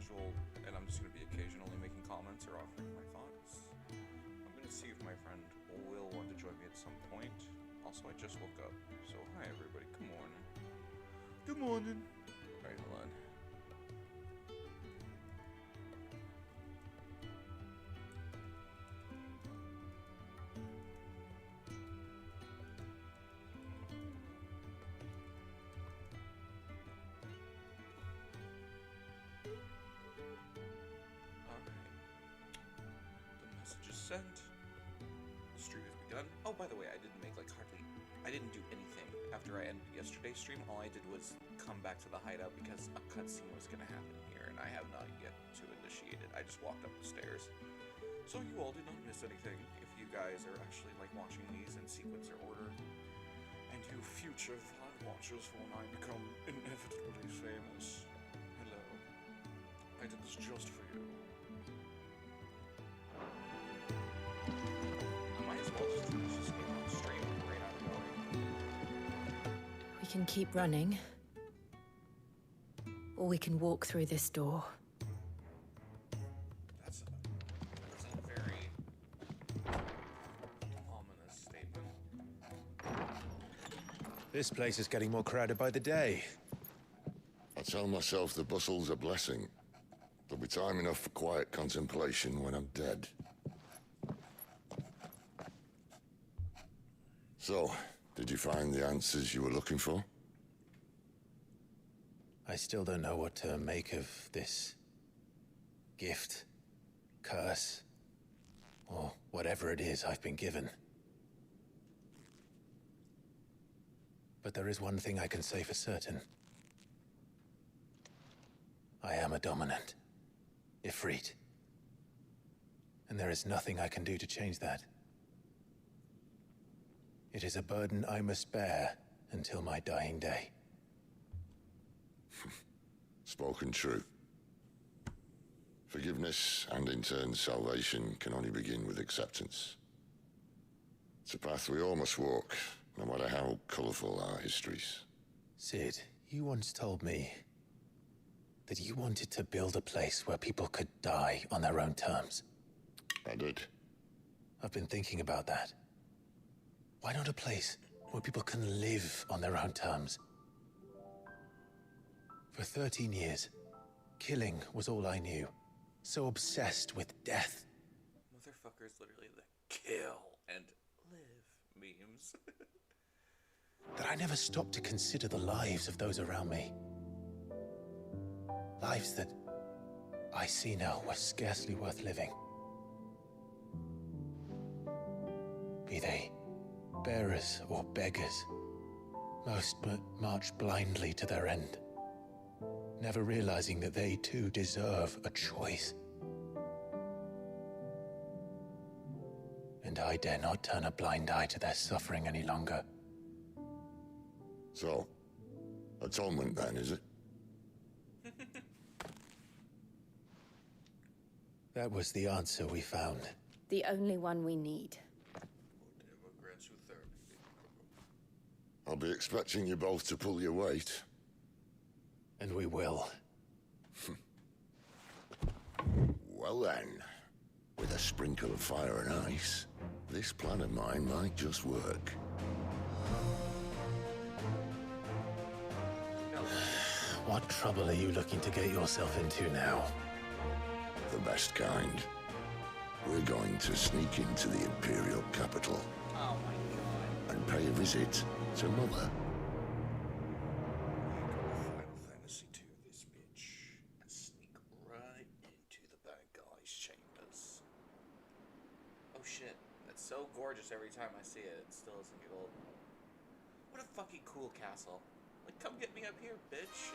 casual, and I'm just going to be occasionally making comments or offering my thoughts. I'm going to see if my friend will want to join me at some point. Also, I just woke up, so hi everybody, good morning. Good morning. Alright, hold on. Sent. The stream has begun. Oh, by the way, I didn't do anything after I ended yesterday's stream. All I did was come back to the hideout because a cutscene was going to happen here, and I have not yet to initiate it. I just walked up the stairs. So you all did not miss anything if you guys are actually like watching these in sequence or order. And you future VOD watchers for when I become inevitably famous. Hello. I did this just for you. We can keep running, or we can walk through this door. That's a very ominous statement. This place is getting more crowded by the day. I tell myself the bustle's a blessing. There'll be time enough for quiet contemplation when I'm dead. So, did you find the answers you were looking for? I still don't know what to make of this gift, curse, or whatever it is I've been given. But there is one thing I can say for certain. I am a dominant, Ifrit. And there is nothing I can do to change that. It is a burden I must bear until my dying day. Spoken true. Forgiveness, and in turn salvation, can only begin with acceptance. It's a path we all must walk, no matter how colourful our histories. Sid, you once told me that you wanted to build a place where people could die on their own terms. I did. I've been thinking about that. Why not a place where people can live on their own terms? For 13 years, killing was all I knew. So obsessed with death. Motherfucker's literally the kill and live memes. That I never stopped to consider the lives of those around me. Lives that I see now were scarcely worth living. Be they bearers or beggars, most march blindly to their end, never realizing that they too deserve a choice. And I dare not turn a blind eye to their suffering any longer. So, atonement then, is it? That was the answer we found. The only one we need. I'll be expecting you both to pull your weight. And we will. Well then, with a sprinkle of fire and ice, this plan of mine might just work. What trouble are you looking to get yourself into now? The best kind. We're going to sneak into the Imperial capital. Oh my god. And pay a visit to Mother. Final Fantasy II, this bitch. And sneak right into the bad guy's chambers. Oh shit. That's so gorgeous every time I see it. It still doesn't get old. What a fucking cool castle. Like, come get me up here, bitch.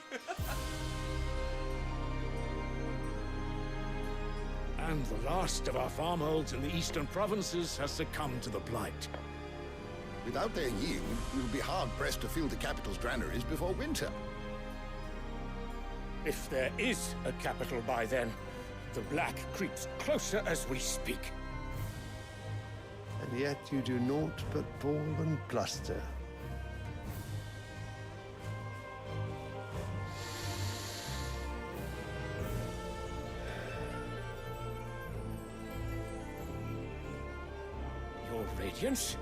And the last of our farmholds in the eastern provinces has succumbed to the blight. Without their yield, we will be hard-pressed to fill the capital's granaries before winter. If there is a capital by then, the black creeps closer as we speak. And yet you do naught but bawl and bluster. Your Radiance?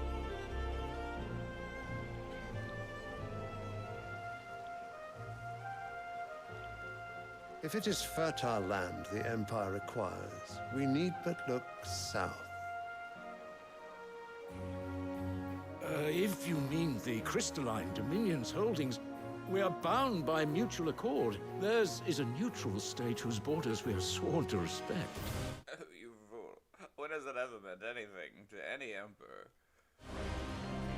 If it is fertile land the Empire requires, we need but look south. If you mean the crystalline Dominion's holdings, we are bound by mutual accord. Theirs is a neutral state whose borders we are sworn to respect. Oh, you fool. When has it ever meant anything to any emperor?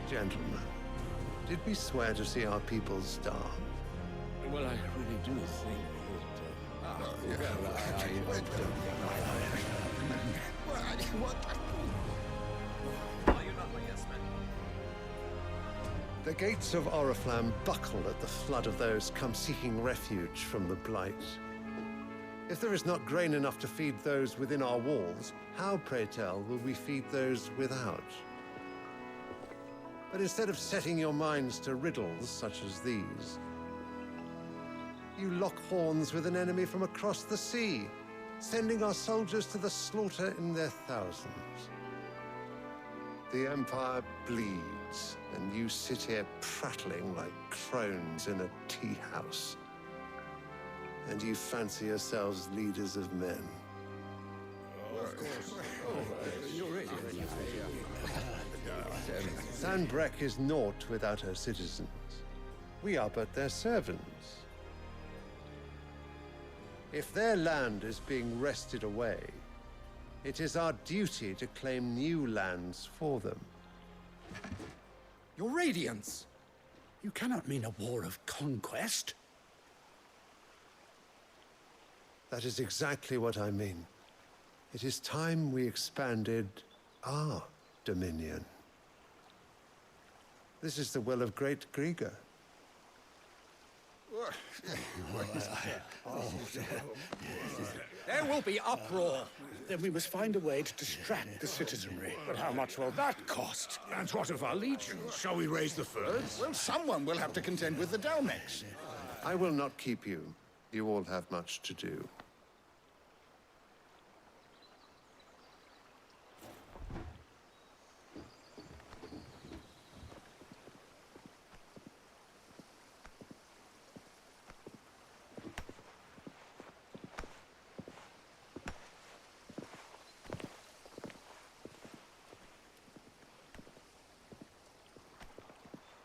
Gentlemen, did we swear to see our people starve? Well, I really do think Oh, you're not my yes man. The gates of Oriflamme buckle at the flood of those come seeking refuge from the Blight. If there is not grain enough to feed those within our walls, how, pray tell, will we feed those without? But instead of setting your minds to riddles such as these, you lock horns with an enemy from across the sea, sending our soldiers to the slaughter in their thousands. The Empire bleeds, and you sit here prattling like crones in a tea house. And you fancy yourselves leaders of men. Sanbreque is naught without her citizens. We are but their servants. If their land is being wrested away, it is our duty to claim new lands for them. Your Radiance! You cannot mean a war of conquest. That is exactly what I mean. It is time we expanded our dominion. This is the will of great Grieger. There will be uproar. Then we must find a way to distract the citizenry. but how much will that cost? And what of our legions? Shall we raise the furs? Well, someone will have to contend with the Dalmex. I will not keep you. You all have much to do.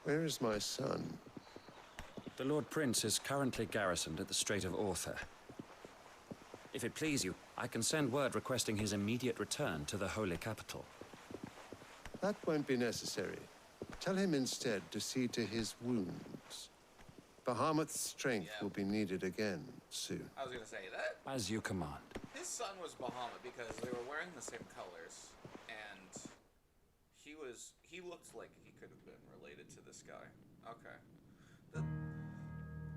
Where is my son? The Lord Prince is currently garrisoned at the Strait of Arthur. If it please you, I can send word requesting his immediate return to the Holy Capital. That won't be necessary. Tell him instead to see to his wounds. Bahamut's strength will be needed again soon. I was gonna say that. As you command. His son was Bahamut because they were wearing the same colors, and he looked like he could have been related to this guy. Okay.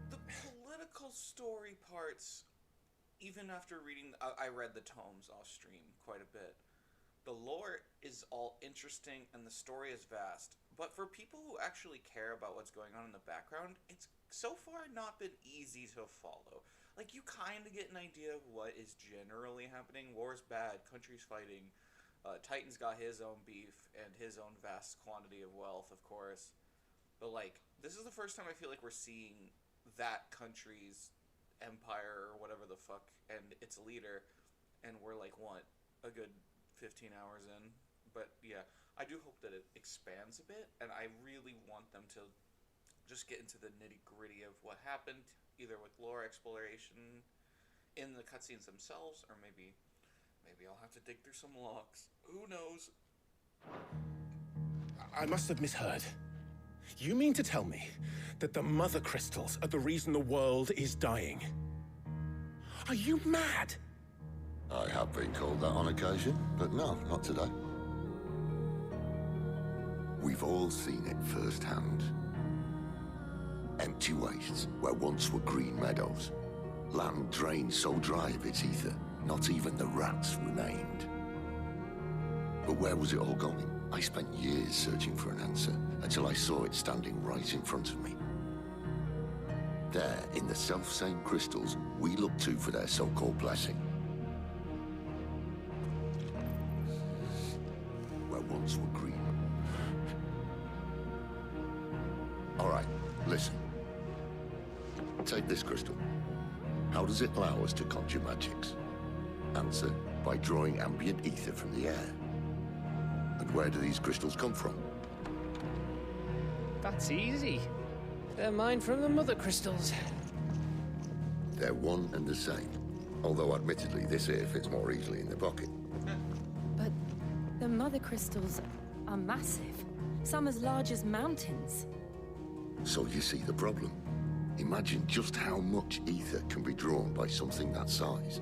The political story parts, even after reading, I read the tomes off stream quite a bit. The lore is all interesting and the story is vast, but for people who actually care about what's going on in the background, it's so far not been easy to follow. Like, you kind of get an idea of what is generally happening. War's bad, country's fighting, Titan's got his own beef and his own vast quantity of wealth, of course. But, like, this is the first time I feel like we're seeing that country's empire or whatever the fuck and its leader, and we're like, what, a good 15 hours in? But yeah, I do hope that it expands a bit, and I really want them to just get into the nitty-gritty of what happened, either with lore exploration in the cutscenes themselves, or maybe I'll have to dig through some logs. Who knows? I must have misheard. You mean to tell me that the mother crystals are the reason the world is dying? Are you mad? I have been called that on occasion, but no, not today. We've all seen it firsthand. Empty wastes where once were green meadows. Land drained so dry of its ether, not even the rats remained. But where was it all going? I spent years searching for an answer, until I saw it standing right in front of me. There, in the self-same crystals, we look to for their so-called blessing. Where once once were green. All right, listen. Take this crystal. How does it allow us to conjure magics? Answer, by drawing ambient ether from the air. And where do these crystals come from? That's easy. They're mine from the mother crystals. They're one and the same. Although admittedly, this here fits more easily in the pocket. But the mother crystals are massive. Some as large as mountains. So you see the problem. Imagine just how much ether can be drawn by something that size.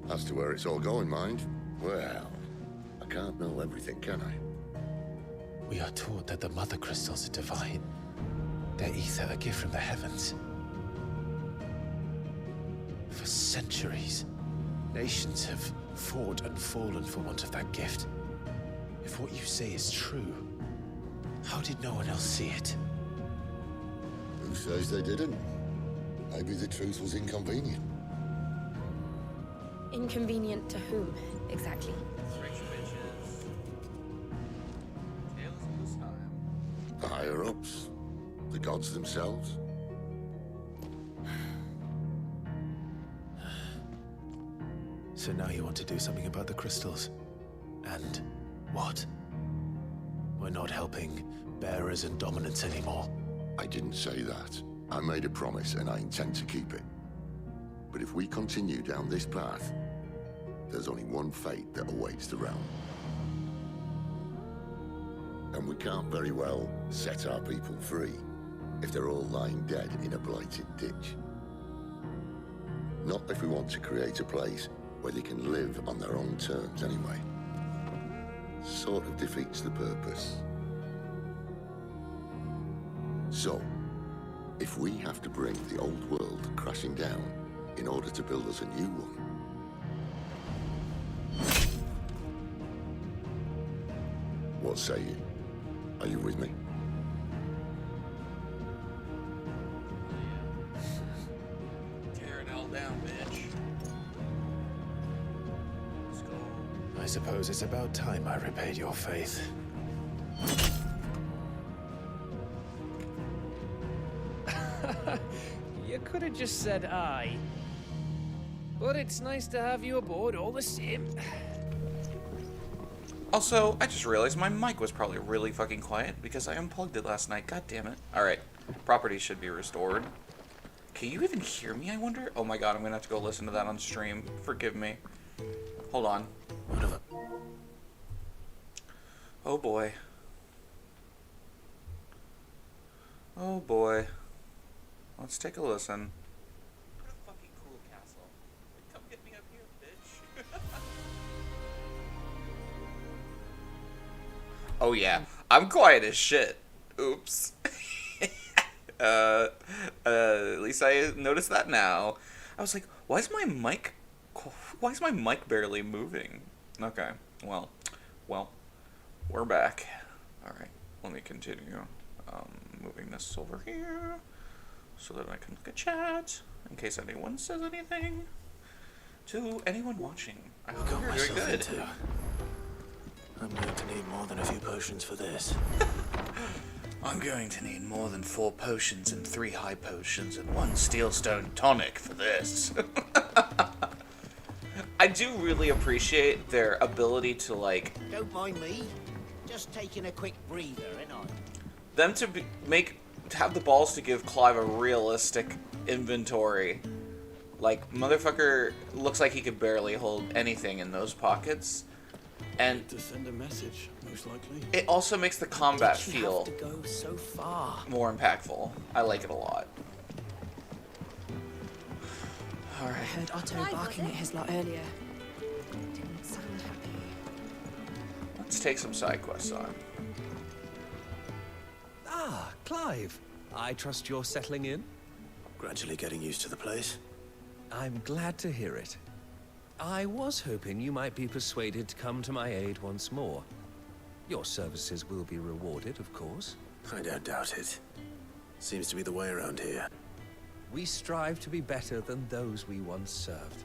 As to where it's all going, mind, well, I can't know everything, can I? We are taught that the mother crystals are divine. Their ether a gift from the heavens. For centuries, nations have fought and fallen for want of that gift. If what you say is true, how did no one else see it? Who says they didn't? Maybe the truth was inconvenient. Inconvenient to whom, exactly? Rich bitches. Tales of this time. The higher-ups? The gods themselves? So now you want to do something about the crystals? And what? We're not helping bearers and dominants anymore. I didn't say that. I made a promise and I intend to keep it. But if we continue down this path, there's only one fate that awaits the realm. And we can't very well set our people free if they're all lying dead in a blighted ditch. Not if we want to create a place where they can live on their own terms anyway. Sort of defeats the purpose. So, if we have to bring the old world crashing down in order to build us a new one, what say you? Are you with me? Tear it all down, bitch. Let's go. I suppose it's about time I repaid your faith. You could have just said aye. But it's nice to have you aboard all the same. Also, I just realized my mic was probably really fucking quiet because I unplugged it last night. God damn it. Alright. Property should be restored. Can you even hear me, I wonder? Oh my god, I'm gonna have to go listen to that on stream. Forgive me. Hold on. Oh boy. Oh boy. Let's take a listen. What a fucking cool castle. Come get me up here, bitch. Oh yeah, I'm quiet as shit. Oops. At least I noticed that now. I was like, why is my mic barely moving? Okay, well, we're back. All right, let me continue. Moving this over here so that I can look at chat in case anyone says anything. To anyone watching, I hope you're doing good. I'm going to need more than a few potions for this. I'm going to need more than 4 potions and 3 high potions and 1 steelstone tonic for this. I do really appreciate their ability to, like... Don't mind me. Just taking a quick breather, ain't I? Them to have the balls to give Clive a realistic inventory. Like, motherfucker looks like he could barely hold anything in those pockets. And to send a message, most likely. It also makes the combat feel to go so far? more impactful. I like it a lot. Alright. I heard Otto barking at his lot earlier. Didn't sound happy. Let's take some side quests on. Ah, Clive. I trust you're settling in? Gradually getting used to the place. I'm glad to hear it. I was hoping you might be persuaded to come to my aid once more. Your services will be rewarded, of course. I don't doubt it. Seems to be the way around here. We strive to be better than those we once served.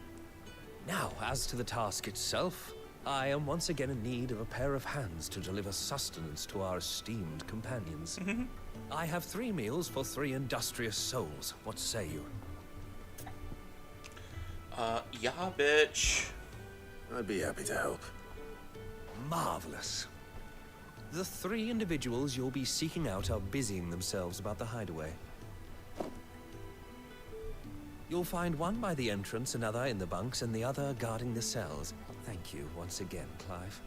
Now, as to the task itself, I am once again in need of a pair of hands to deliver sustenance to our esteemed companions. I have 3 meals for 3 industrious souls. What say you? Yeah, bitch. I'd be happy to help. Marvelous. The 3 individuals you'll be seeking out are busying themselves about the hideaway. You'll find one by the entrance, another in the bunks, and the other guarding the cells. Thank you once again, Clive.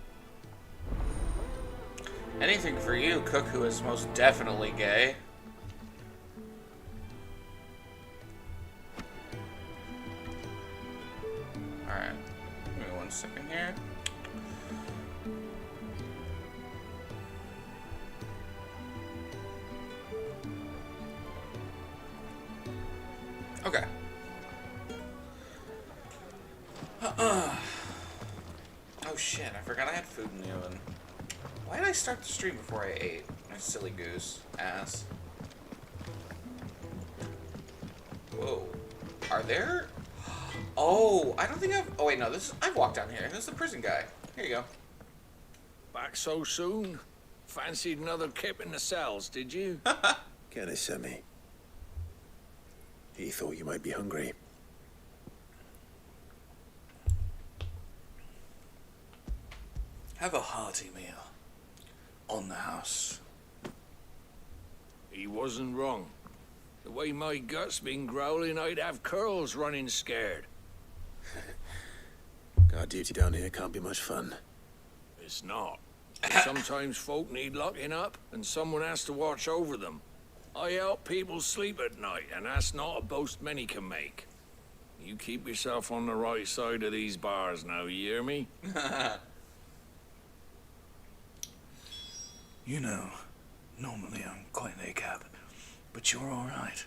Anything for you, cook who is most definitely gay. Alright. Give me 1 second here. Okay. Oh shit, I forgot I had food in the oven. Why did I start the stream before I ate? My silly goose ass. Whoa. Are there? Oh, I don't think I've... Oh wait, no, I've walked down here. This is the prison guy. Here you go. Back so soon? Fancied another kip in the cells, did you? Kenneth sent me. He thought you might be hungry. Have a hearty meal. On the house. He wasn't wrong. The way my gut's been growling, I'd have curls running scared. Guard duty down here can't be much fun. It's not. Sometimes folk need locking up, and someone has to watch over them. I help people sleep at night, and that's not a boast many can make. You keep yourself on the right side of these bars now, you hear me? You know, normally I'm quite a cab, but you're all right.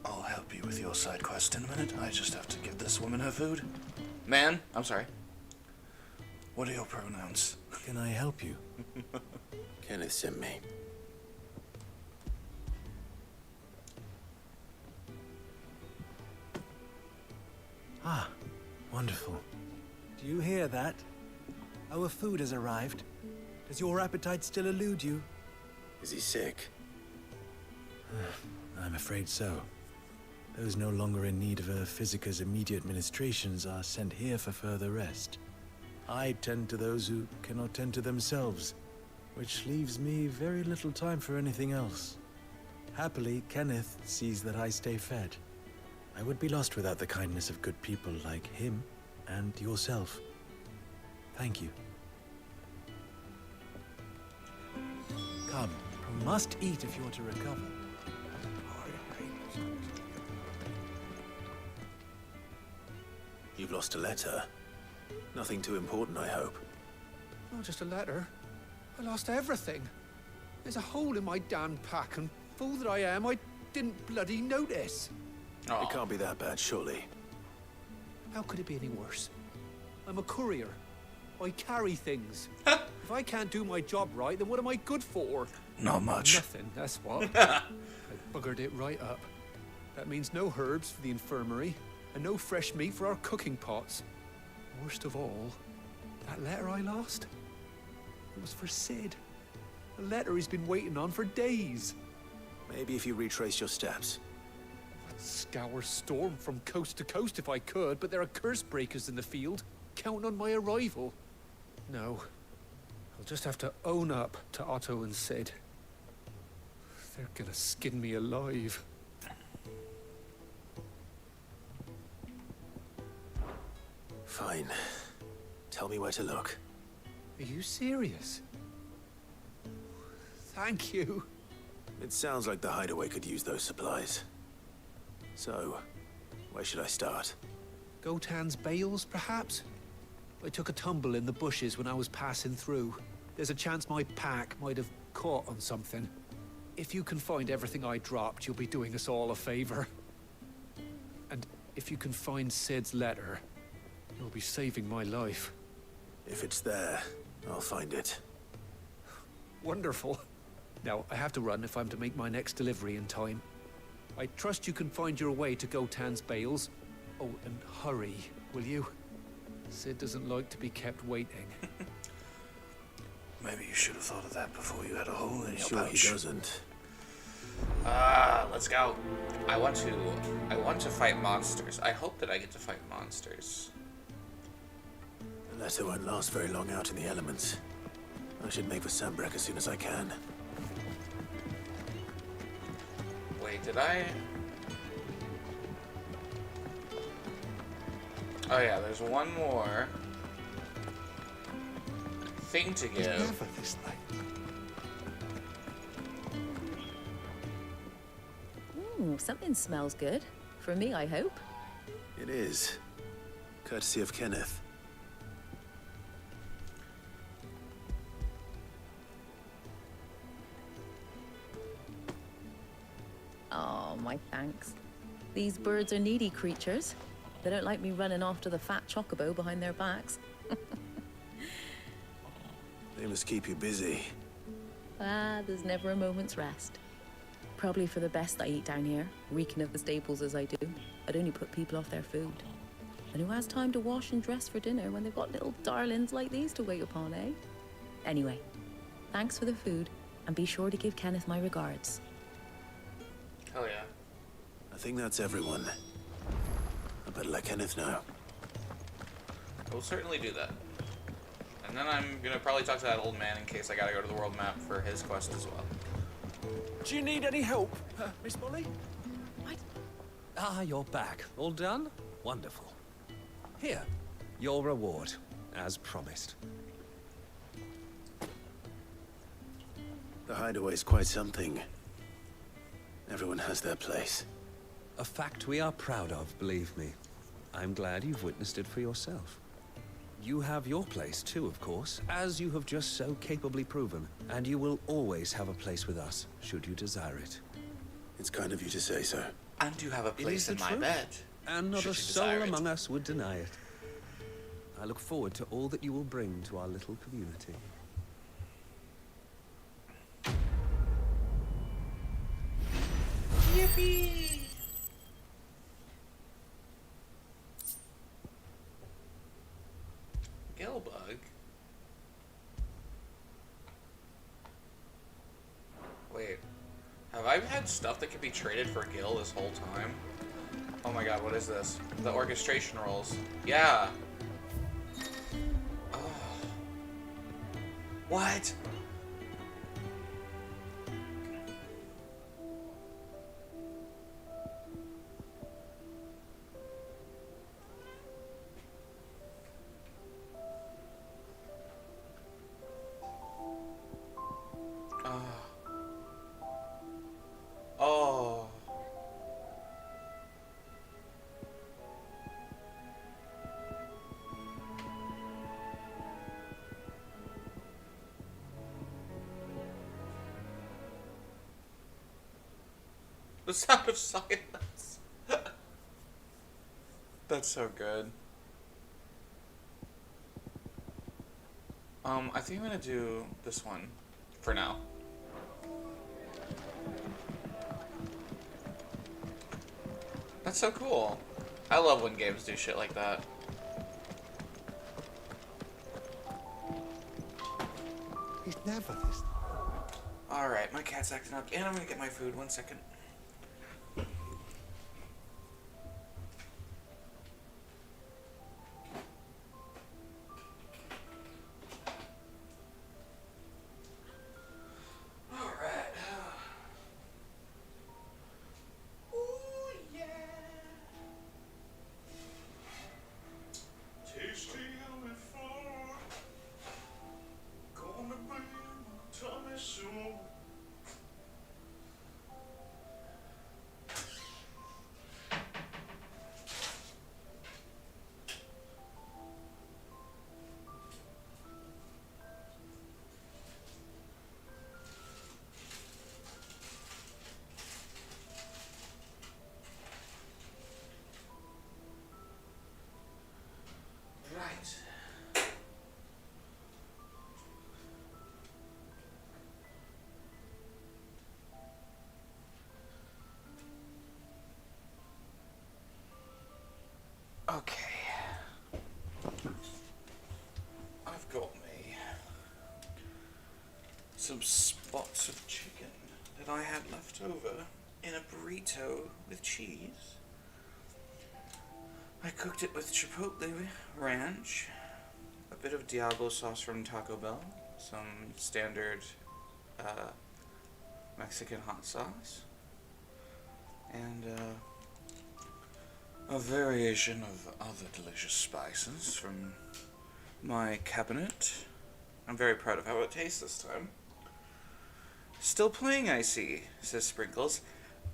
I'll help you with your side quest in a minute. I just have to give this woman her food. Man, I'm sorry. What are your pronouns? Can I help you? Kenneth sent me. Ah, wonderful. Do you hear that? Our food has arrived. Does your appetite still elude you? Is he sick? I'm afraid so. Those no longer in need of a Physica's immediate ministrations are sent here for further rest. I tend to those who cannot tend to themselves, which leaves me very little time for anything else. Happily, Kenneth sees that I stay fed. I would be lost without the kindness of good people like him and yourself. Thank you. Come, you must eat if you're to recover. You've lost a letter. Nothing too important, I hope. Not just a letter. I lost everything. There's a hole in my damn pack, and fool that I am, I didn't bloody notice. Oh. It can't be that bad, surely. How could it be any worse? I'm a courier. I carry things. If I can't do my job right, then what am I good for? Not much. Nothing, that's what. I buggered it right up. That means no herbs for the infirmary, and no fresh meat for our cooking pots. Worst of all, that letter I lost, it was for Sid. A letter he's been waiting on for days. Maybe if you retrace your steps. I'd scour Storm from coast to coast if I could, but there are curse breakers in the field, counting on my arrival. No, I'll just have to own up to Otto and Sid. They're gonna skin me alive. Fine. Tell me where to look. Are you serious? Thank you. It sounds like the hideaway could use those supplies. So, where should I start? Gotan's bales, perhaps? I took a tumble in the bushes when I was passing through. There's a chance my pack might have caught on something. If you can find everything I dropped, you'll be doing us all a favor. And if you can find Sid's letter, you'll be saving my life. If it's there, I'll find it. Wonderful. Now, I have to run if I'm to make my next delivery in time. I trust you can find your way to Gotan's bales. Oh, and hurry, will you? Sid doesn't like to be kept waiting. Maybe you should have thought of that before you had a hole in your Sure pouch. he doesn't. Let's go. I want to fight monsters. I hope that I get to fight monsters. The letter won't last very long out in the elements. I should make for Sambrek as soon as I can. Wait, did I? Oh yeah, there's one more thing to give. Never this late. Something smells good. For me, I hope. It is. Courtesy of Kenneth. Oh, my thanks. These birds are needy creatures. They don't like me running after the fat chocobo behind their backs. They must keep you busy. There's never a moment's rest. Probably for the best I eat down here, reeking of the staples as I do. I'd only put people off their food. And who has time to wash and dress for dinner when they've got little darlings like these to wait upon, eh? Anyway, thanks for the food, and be sure to give Kenneth my regards. Hell yeah. I think that's everyone. I better let Kenneth know. I will certainly do that. And then I'm gonna probably talk to that old man in case I gotta go to the world map for his quest as well. Do you need any help, Miss Molly? Ah, you're back. All done? Wonderful. Here, your reward, as promised. The hideaway's quite something. Everyone has their place. A fact we are proud of, believe me. I'm glad you've witnessed it for yourself. You have your place too, of course, as you have just so capably proven, and you will always have a place with us, should you desire it. It's kind of you to say so. And you have a place in my bed. And not should a you soul desire it. among us would deny it. I look forward to all that you will bring to our little community. Yippee! Gilbug? Wait, have I had stuff that could be traded for Gil this whole time? Oh my god, what is this? The orchestration rolls. Yeah! Oh. What? Oh. The sound of silence. That's so good. I think I'm gonna do this one for now. That's so cool. I love when games do shit like that. He's never this. Alright, my cat's acting up, and I'm gonna get my food. 1 second. Okay. I've got me some spots of chicken that I had left over in a burrito with cheese. I cooked it with chipotle ranch, a bit of Diablo sauce from Taco Bell, some standard Mexican hot sauce, and a variation of other delicious spices from my cabinet. I'm very proud of how it tastes this time. Still playing, I see, says Sprinkles.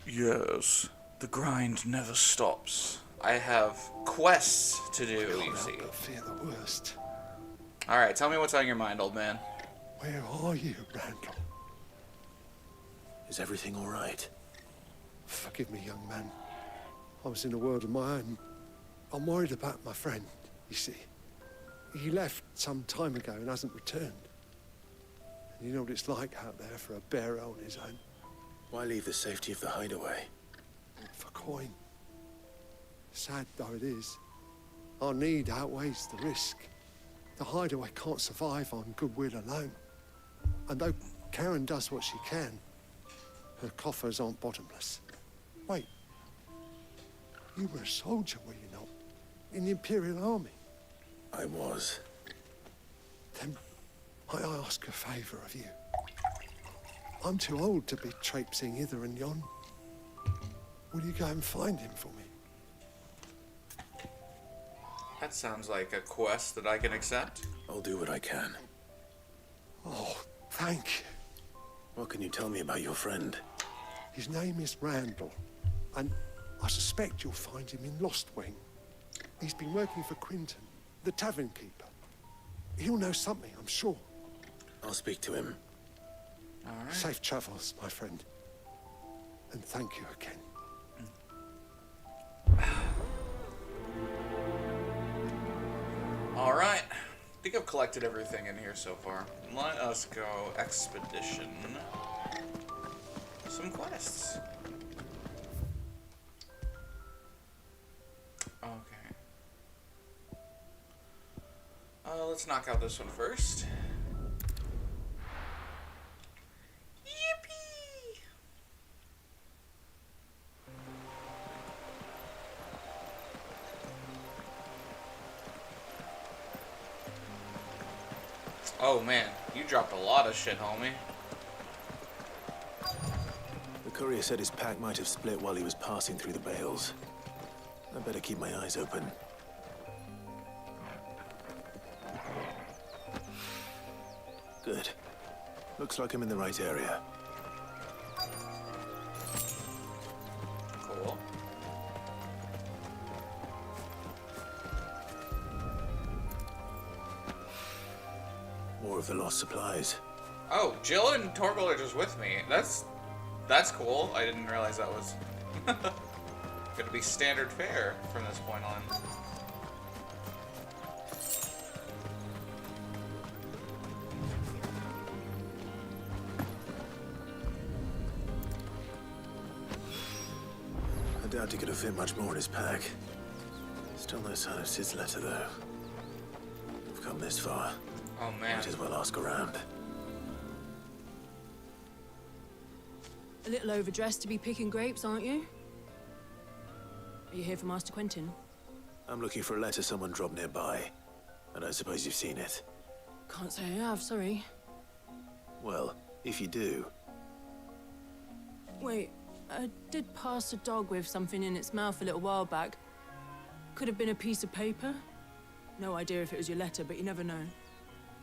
Yes, the grind never stops. I have quests to do, you see. I fear the worst. Alright, tell me what's on your mind, old man. Where are you, Randall? Is everything all right? Forgive me, young man. I was in a world of my own. I'm worried about my friend, you see. He left some time ago and hasn't returned. And you know what it's like out there for a bearer on his own. Why leave the safety of the hideaway? For coin. Sad though it is, our need outweighs the risk. The hideaway can't survive on goodwill alone. And though Karen does what she can, her coffers aren't bottomless. Wait, you were a soldier, were you not? In the Imperial Army? I was. Then might I ask a favour of you? I'm too old to be traipsing hither and yon. Will you go and find him for me? That sounds like a quest that I can accept. I'll do what I can. Oh, thank you. What can you tell me about your friend? His name is Randall, and I suspect you'll find him in Lost Wing. He's been working for Quinton, the tavern keeper. He'll know something, I'm sure. I'll speak to him. All right. Safe travels, my friend. And thank you again. All right. I think I've collected everything in here so far. Let us go expedition some quests. Okay. Let's knock out this one first. Yippee! Oh man, you dropped a lot of shit, homie. The courier said his pack might have split while he was passing through the bales. I better keep my eyes open. Good. Looks like I'm in the right area. Cool. More of the lost supplies. Oh, Jill and Torgal are just with me. That's cool. I didn't realize that was gonna be standard fare from this point on. I doubt he could have fit much more in his pack. Still no sign of Sid's letter, though. We've come this far. Oh, man. Might as well ask around. A little overdressed to be picking grapes, aren't you? Are you here for Master Quentin? I'm looking for a letter someone dropped nearby. I don't suppose you've seen it. Can't say I have, sorry. Well, if you do... Wait, I did pass a dog with something in its mouth a little while back. Could have been a piece of paper. No idea if it was your letter, but you never know.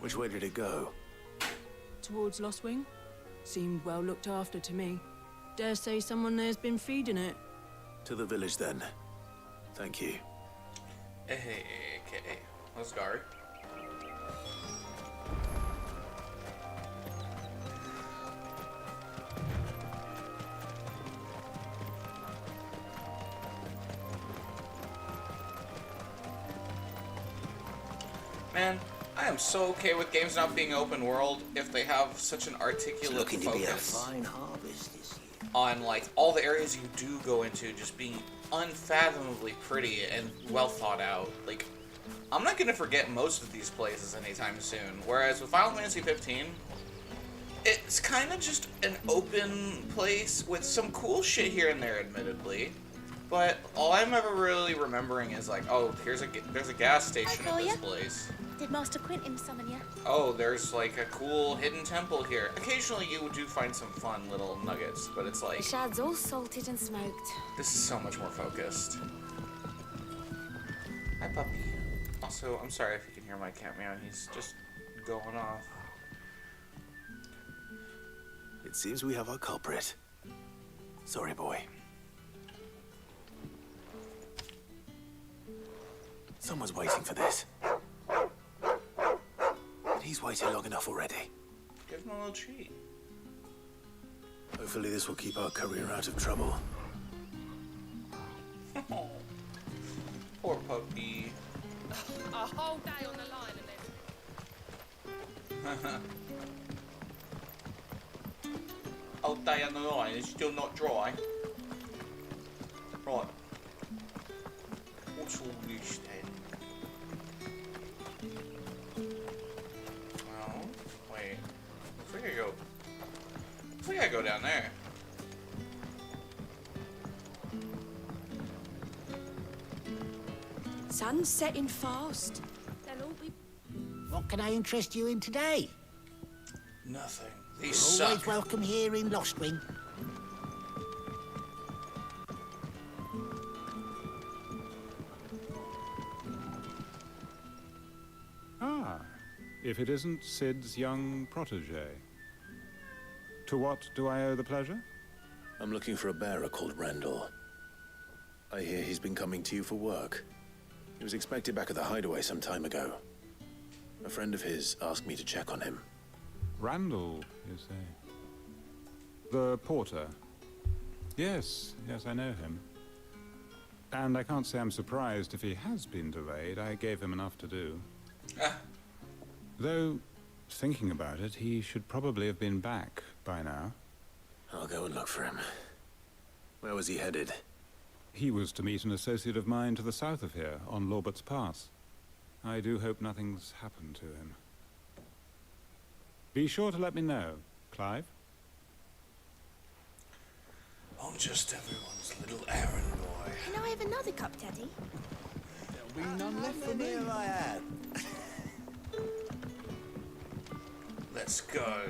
Which way did it go? Towards Lost Wing? Seemed well looked after to me. Dare say someone there's been feeding it. To the village, then. Thank you. Hey, okay. Let's go. Man, I am so okay with games not being open world if they have such an articulate To be a focus fine harvest this year. on like all the areas you do go into just being unfathomably pretty and well thought out. Like, I'm not gonna forget most of these places anytime soon. Whereas with Final Fantasy 15, it's kind of just an open place with some cool shit here and there, admittedly. But all I'm ever really remembering is like, oh, there's a gas station at this place. Did Master Quentin summon you? Oh, there's like a cool hidden temple here. Occasionally you do find some fun little nuggets, but it's like... The shad's all salted and smoked. This is so much more focused. Hi, puppy. Also, I'm sorry if you can hear my cat meow. He's just going off. It seems we have our culprit. Sorry, boy. Someone's waiting for this. He's waited long enough already. Give him a little treat. Hopefully this will keep our career out of trouble. Poor puppy. A whole day on the line and then... Whole day on the line, it's still not dry. Right. What's all this then? Well, wait. Looks like I go down there. Sun's setting fast. They'll all be... What can I interest you in today? Nothing. You're These always suck. welcome here in Lostwing. Ah, if it isn't Sid's young protege. To what do I owe the pleasure? I'm looking for a bearer called Randall. I hear he's been coming to you for work. He was expected back at the hideaway some time ago. A friend of his asked me to check on him. Randall, you say? The porter? Yes, I know him. And I can't say I'm surprised if he has been delayed. I gave him enough to do. Though, thinking about it, he should probably have been back by now. I'll go and look for him. Where was he headed? He was to meet an associate of mine to the south of here, on Lorbert's Pass. I do hope nothing's happened to him. Be sure to let me know, Clive. I'm just everyone's little errand boy. Can I have another cup, Daddy? There'll be none left for me. I have. Let's go.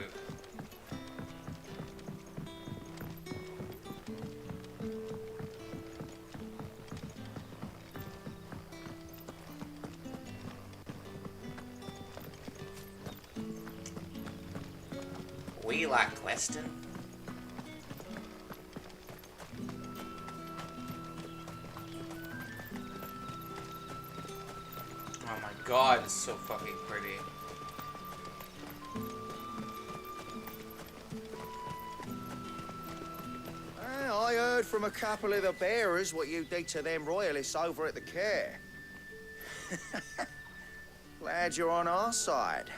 We like questing. Oh my god, it's so fucking pretty. I heard from a couple of the bearers what you did to them royalists over at the care. Glad you're on our side.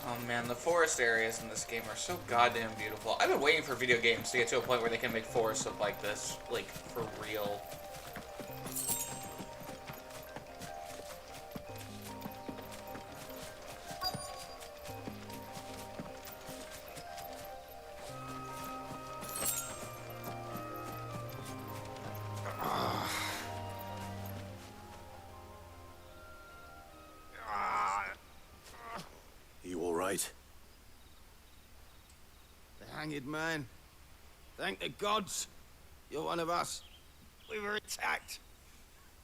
Oh man, the forest areas in this game are so goddamn beautiful. I've been waiting for video games to get to a point where they can make forests look like this, like, for real. You all right? The hanged man. Thank the gods. You're one of us. We were attacked.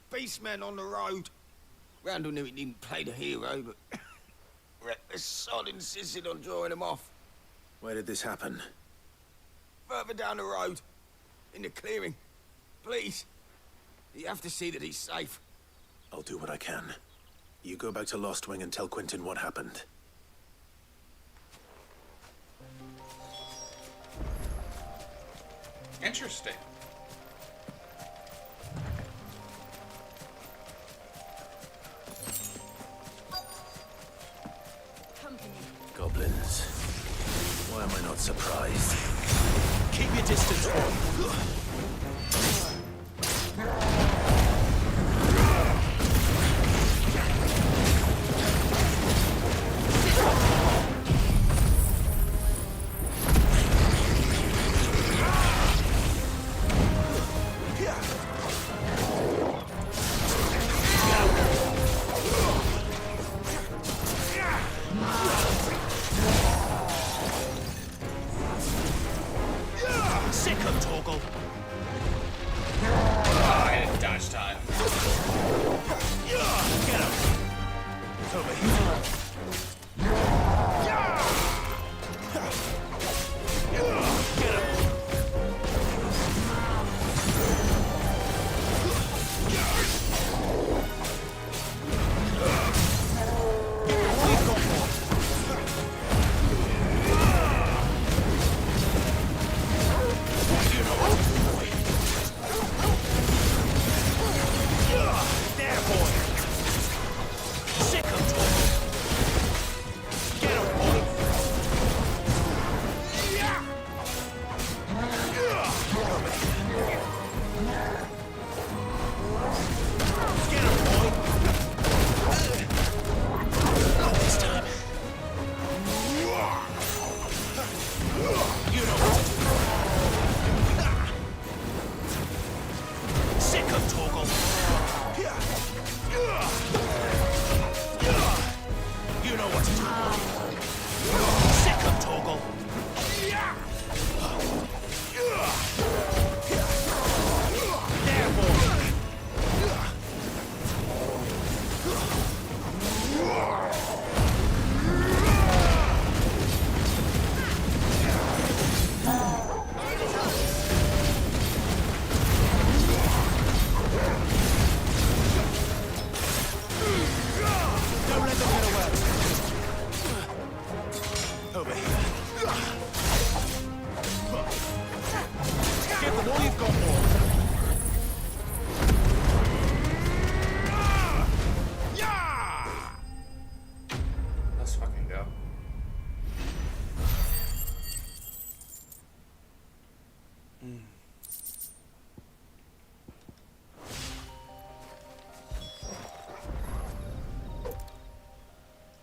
Beastmen on the road. Randall knew he didn't play the hero, but reckless sod insisted on drawing him off. Where did this happen? Further down the road. In the clearing. Please. You have to see that he's safe. I'll do what I can. You go back to Lost Wing and tell Quentin what happened. Interesting. heavens. Why am I not surprised? Keep your distance, boy.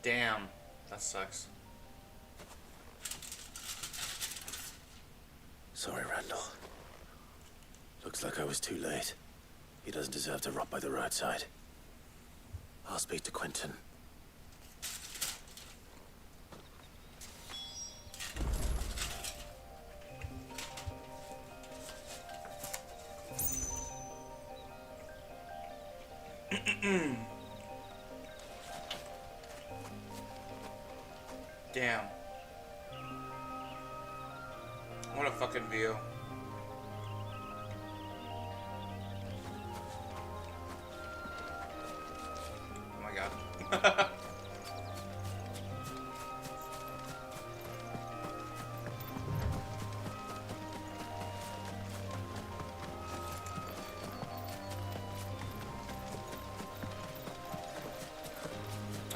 Damn, that sucks. Sorry, Randall. Looks like I was too late. He doesn't deserve to rot by the roadside. I'll speak to Quentin. Damn. What a fucking view. Oh my god.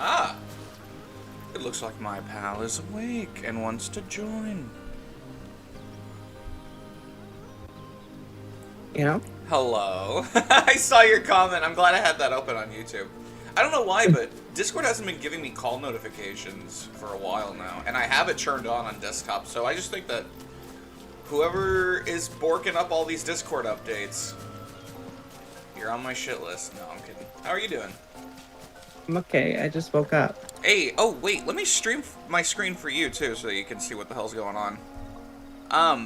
Ah! It looks like my pal is awake and wants to join. Yeah? Hello. I saw your comment. I'm glad I had that open on YouTube. I don't know why, but Discord hasn't been giving me call notifications for a while now, and I have it turned on desktop, so I just think that whoever is borking up all these Discord updates, you're on my shit list. No, I'm kidding. How are you doing? I'm okay. I just woke up. Hey, oh wait, let me stream my screen for you too, so you can see what the hell's going on.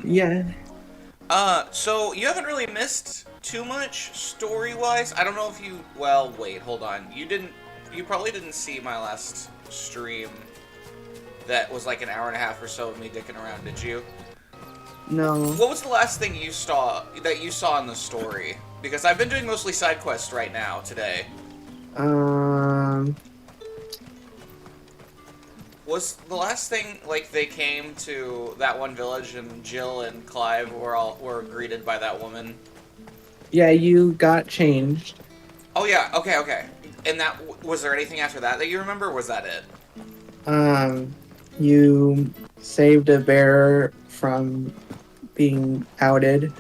Yeah. So you haven't really missed too much story-wise. I don't know if you, well, wait, hold on. You probably didn't see my last stream that was like an hour and a half or so of me dicking around, did you? No. What was the last thing you saw in the story? Because I've been doing mostly side quests right now, today. Was the last thing, like, they came to that one village and Jill and Clive were greeted by that woman? Yeah, you got changed. Oh yeah, okay. And was there anything after that you remember, or was that it? You saved a bear from being outed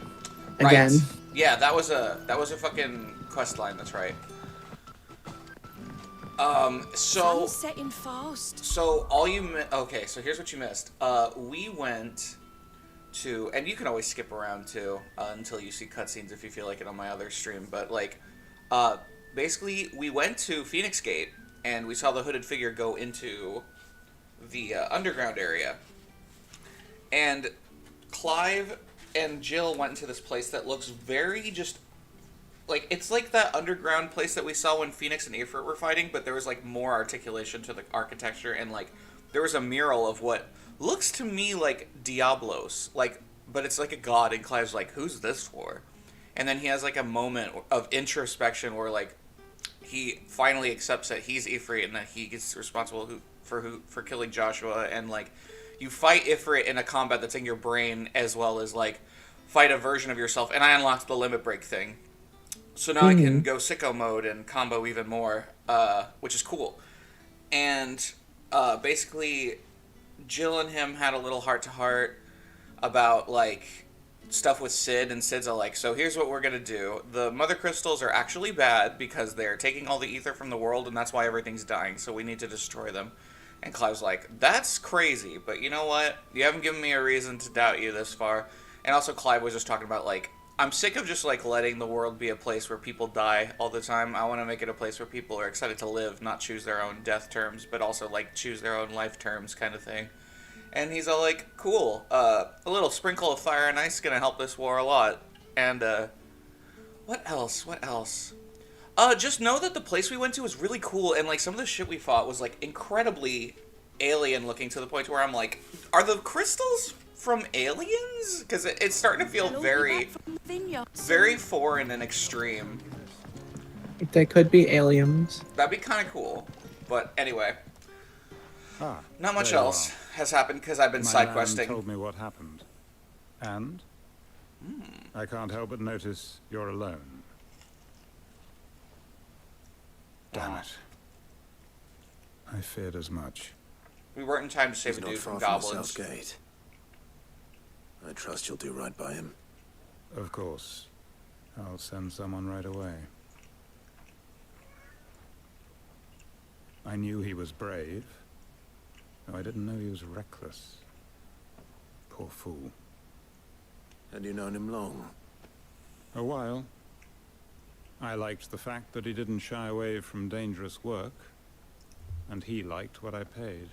again. Right. Yeah, that was a fucking quest line. That's right. So Sun's setting fast. So all you okay? So here's what you missed. We went to, and you can always skip around too until you see cutscenes if you feel like it on my other stream. But like, basically, we went to Phoenix Gate and we saw the hooded figure go into the underground area, and Clive and Jill went into this place that looks very just like, it's like that underground place that we saw when Phoenix and Ifrit were fighting, but there was like more articulation to the architecture, and like there was a mural of what looks to me like Diablos, like, but it's like a god, and Clive's like, who's this for? And then he has like a moment of introspection where like he finally accepts that he's Ifrit and that he gets responsible for killing Joshua, and like you fight Ifrit in a combat that's in your brain as well as like fight a version of yourself, and I unlocked the limit break thing. So now I can go sicko mode and combo even more, which is cool. And basically, Jill and him had a little heart-to-heart about, like, stuff with Sid, and Sid's all like, so here's what we're going to do. The Mother Crystals are actually bad because they're taking all the ether from the world, and that's why everything's dying, so we need to destroy them. And Clive's like, that's crazy, but you know what? You haven't given me a reason to doubt you this far. And also Clive was just talking about, like, I'm sick of just, like, letting the world be a place where people die all the time. I want to make it a place where people are excited to live, not choose their own death terms, but also, like, choose their own life terms kind of thing. And he's all like, cool, a little sprinkle of fire and ice is going to help this war a lot. And, what else? Just know that the place we went to was really cool, and, like, some of the shit we fought was, like, incredibly alien-looking, to the point where I'm like, are the crystals from aliens? Because it's starting to feel very foreign and extreme. They could be aliens. That'd be kind of cool. But anyway, not much else has happened because I've been side questing. Told me what happened, and I can't help but notice you're alone. Damn it! I feared as much. We weren't in time to save a dude from goblins. Gate. I trust you'll do right by him. Of course. I'll send someone right away. I knew he was brave, though I didn't know he was reckless. Poor fool. Had you known him long? A while. I liked the fact that he didn't shy away from dangerous work, and he liked what I paid.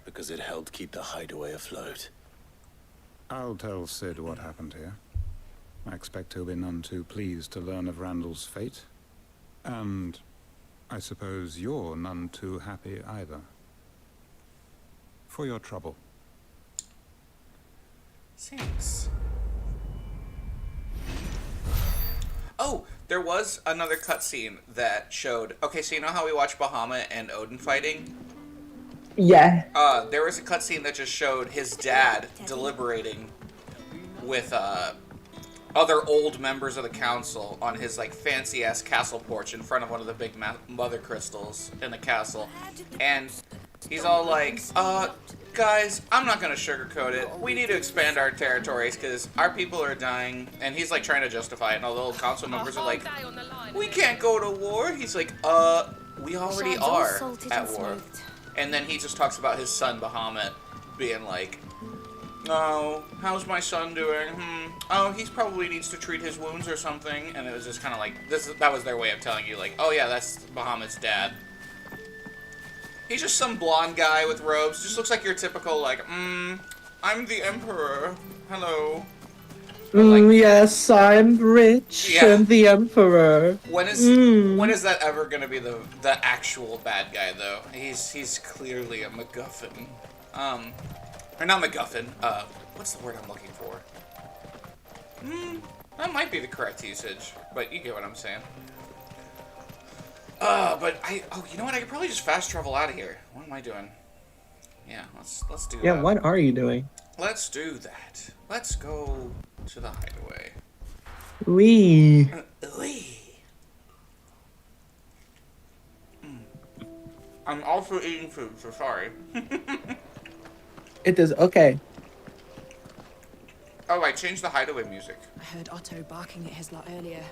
Because it helped keep the hideaway afloat. I'll tell Sid what happened here. I expect he'll be none too pleased to learn of Randall's fate. And I suppose you're none too happy either. For your trouble. Thanks. Oh, there was another cutscene that showed... Okay, so you know how we watched Bahamut and Odin fighting? Yeah. There was a cutscene that just showed his dad deliberating with other old members of the council on his like fancy ass castle porch in front of one of the big mother crystals in the castle, and he's all like, guys, I'm not gonna sugarcoat it. We need to expand our territories because our people are dying. And he's like trying to justify it, and all the old council members are like, we can't go to war. He's like, we already are at war. And then he just talks about his son, Bahamut, being like, oh, how's my son doing? Oh, he probably needs to treat his wounds or something. And it was just kind of like, that was their way of telling you, like, oh yeah, that's Bahamut's dad. He's just some blonde guy with robes. Just looks like your typical, like, I'm the emperor. Hello. Like, yes, I'm rich and the emperor. When is that ever gonna be the actual bad guy though? He's clearly a MacGuffin. Or not MacGuffin. What's the word I'm looking for? That might be the correct usage, but you get what I'm saying. But you know what? I could probably just fast travel out of here. What am I doing? Yeah, let's do that. Yeah, what are you doing? Let's do that. Let's go to the hideaway. Wee. I'm also eating food, so sorry. It does. Okay. Oh, I changed the hideaway music. I heard Otto barking at his lot earlier.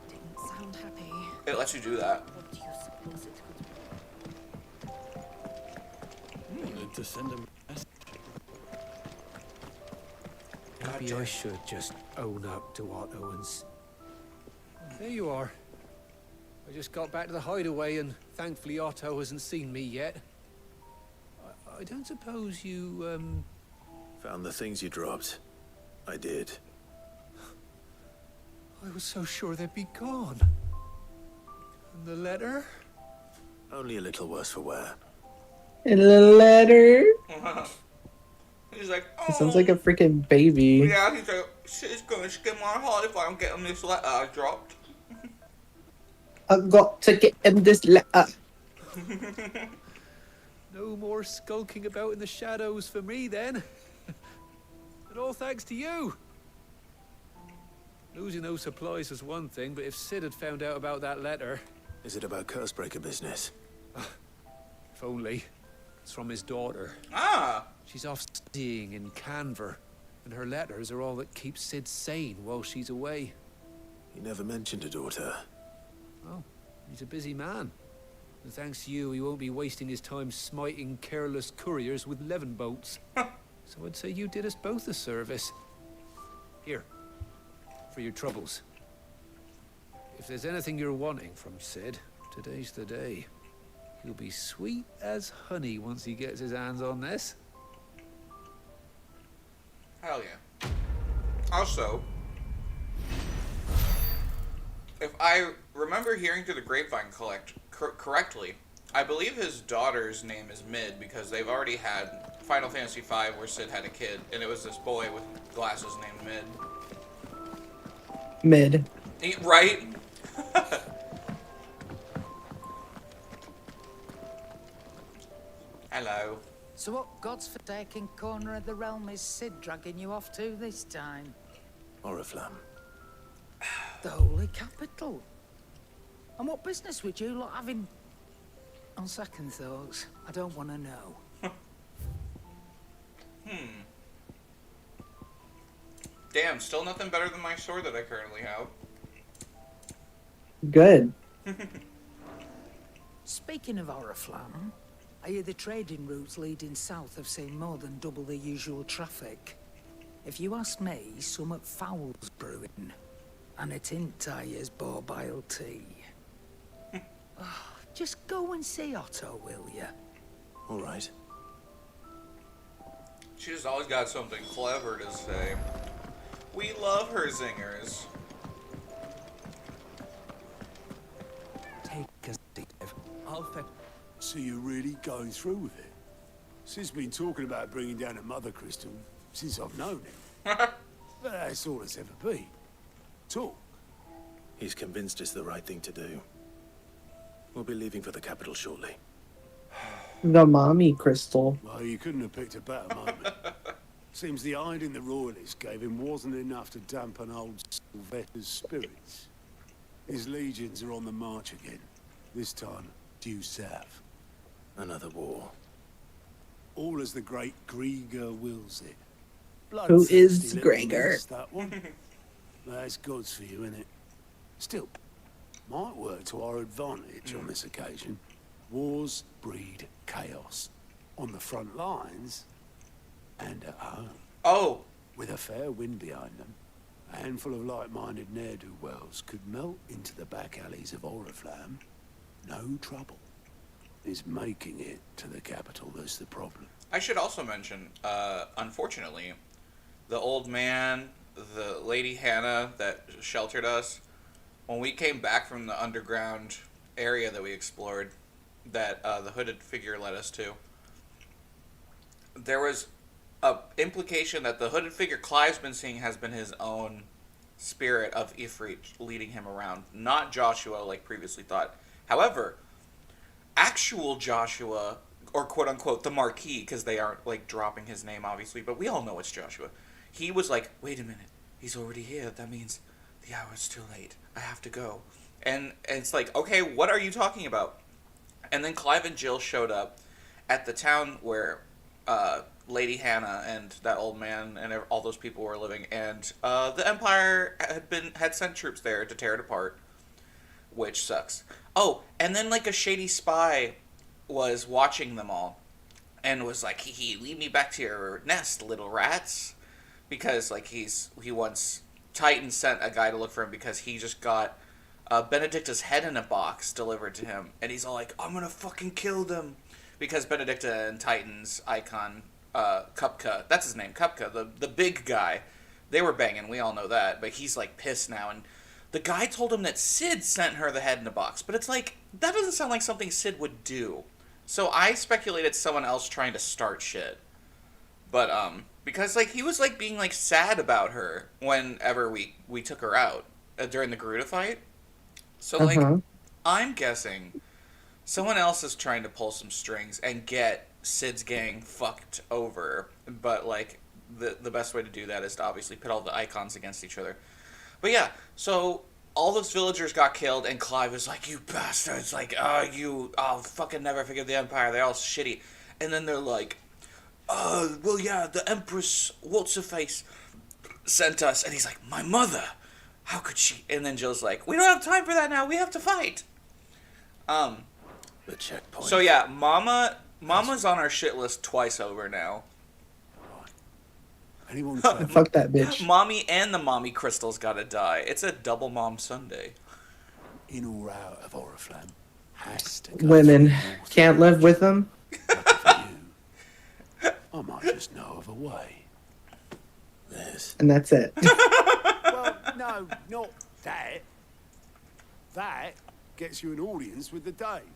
Didn't sound happy. It lets you do that. What do you suppose it could Wanted to send him a message. Maybe I should just own up to Otto and There you are. I just got back to the hideaway and thankfully Otto hasn't seen me yet. I don't suppose you, Found the things you dropped. I did. I was so sure they'd be gone. And the letter? Only a little worse for wear. In a letter. He's like, oh. He sounds like a freaking baby. Yeah, he's like, shit's gonna skin my heart if I don't get him this letter I dropped. I've got to get him this letter. No more skulking about in the shadows for me, then. And all thanks to you. Losing those supplies was one thing, but if Sid had found out about that letter... Is it about Cursebreaker business? If only. It's from his daughter. Ah! She's off skiing in Canver, and her letters are all that keeps Sid sane while she's away. He never mentioned a daughter. Oh, he's a busy man. And thanks to you, he won't be wasting his time smiting careless couriers with levin boats. So I'd say you did us both a service. Here, for your troubles. If there's anything you're wanting from Sid, today's the day. He'll be sweet as honey once he gets his hands on this. Hell yeah. Also, if I remember hearing through the grapevine correctly, I believe his daughter's name is Mid because they've already had Final Fantasy V where Sid had a kid, and it was this boy with glasses named Mid. Mid. Right? Hello. So what god's-forsaken corner of the realm is Sid dragging you off to this time? Oriflamme. The holy capital. And what business would you lot have in... On second thoughts, I don't want to know. Damn, still nothing better than my sword that I currently have. Good. Speaking of Oriflamme, I hear the trading routes leading south have seen more than double the usual traffic. If you ask me, summat foul's brewing. And it ain't Tyre's borbile tea. Just go and see Otto, will ya? All right. She's always got something clever to say. We love her zingers. Take a seat. I'll fetch. So you're really going through with it? Sid's been talking about bringing down a mother crystal since I've known him. But that's all it's ever been. Talk. He's convinced it's the right thing to do. We'll be leaving for the capital shortly. The mommy crystal. Well, you couldn't have picked a better moment. Seems the hiding the royalists gave him wasn't enough to dampen old Sylvester's spirits. His legions are on the march again. This time, due south. Another war. All as the great Grieger wills it. Who is Bloodthirsty little Gregor? mess, that one. That's God's for you, innit? Still, might work to our advantage on this occasion. Wars breed chaos. On the front lines, and at home. Oh! With a fair wind behind them, a handful of like-minded ne'er-do-wells could melt into the back alleys of Oriflamme. No trouble. It's making it to the capital that's the problem. I should also mention, unfortunately, the old man, the Lady Hannah that sheltered us, when we came back from the underground area that we explored, that the hooded figure led us to, there was a implication that the hooded figure Clive's been seeing has been his own spirit of Ifrit leading him around, not Joshua like previously thought. However, actual Joshua, or quote-unquote the Marquis, because they aren't like dropping his name obviously, but we all know it's Joshua, he was like, wait a minute, he's already here, that means the hour's too late, I have to go. And it's like, okay, what are you talking about? And then Clive and Jill showed up at the town where Lady Hannah and that old man and all those people were living, and the Empire had sent troops there to tear it apart, which sucks. Oh, and then like a shady spy was watching them all, and was like, "Hee, lead me back to your nest, little rats," because like he wants Titan sent a guy to look for him because he just got Benedicta's head in a box delivered to him, and he's all like, "I'm gonna fucking kill them," because Benedicta and Titan's icon, Kupka, that's his name, Kupka, the big guy, they were banging, we all know that, but he's like pissed now, and the guy told him that Sid sent her the head in a box, but it's like, that doesn't sound like something Sid would do. So I speculated someone else trying to start shit. But, because, like, he was, like, being, like, sad about her whenever we took her out during the Garuda fight. So, like, I'm guessing someone else is trying to pull some strings and get Sid's gang fucked over. But, like, the best way to do that is to obviously pit all the icons against each other. But, yeah, so all those villagers got killed, and Clive was like, "You bastards, like, I'll fucking never forgive the Empire, they're all shitty." And then they're like, well, yeah, the Empress What's-Her-Face sent us. And he's like, "My mother, how could she?" And then Jill's like, "We don't have time for that now, we have to fight." The checkpoint. So yeah, Mama's on our shit list twice over now. Anyone Fuck that bitch. Mommy and the mommy crystals gotta die. It's a double mom Sunday. In or out of Oriflamme has to go. Women can't live with them. I might just know of a way. Yes. And that's it. Well, no, not that. That gets you an audience with the Dame.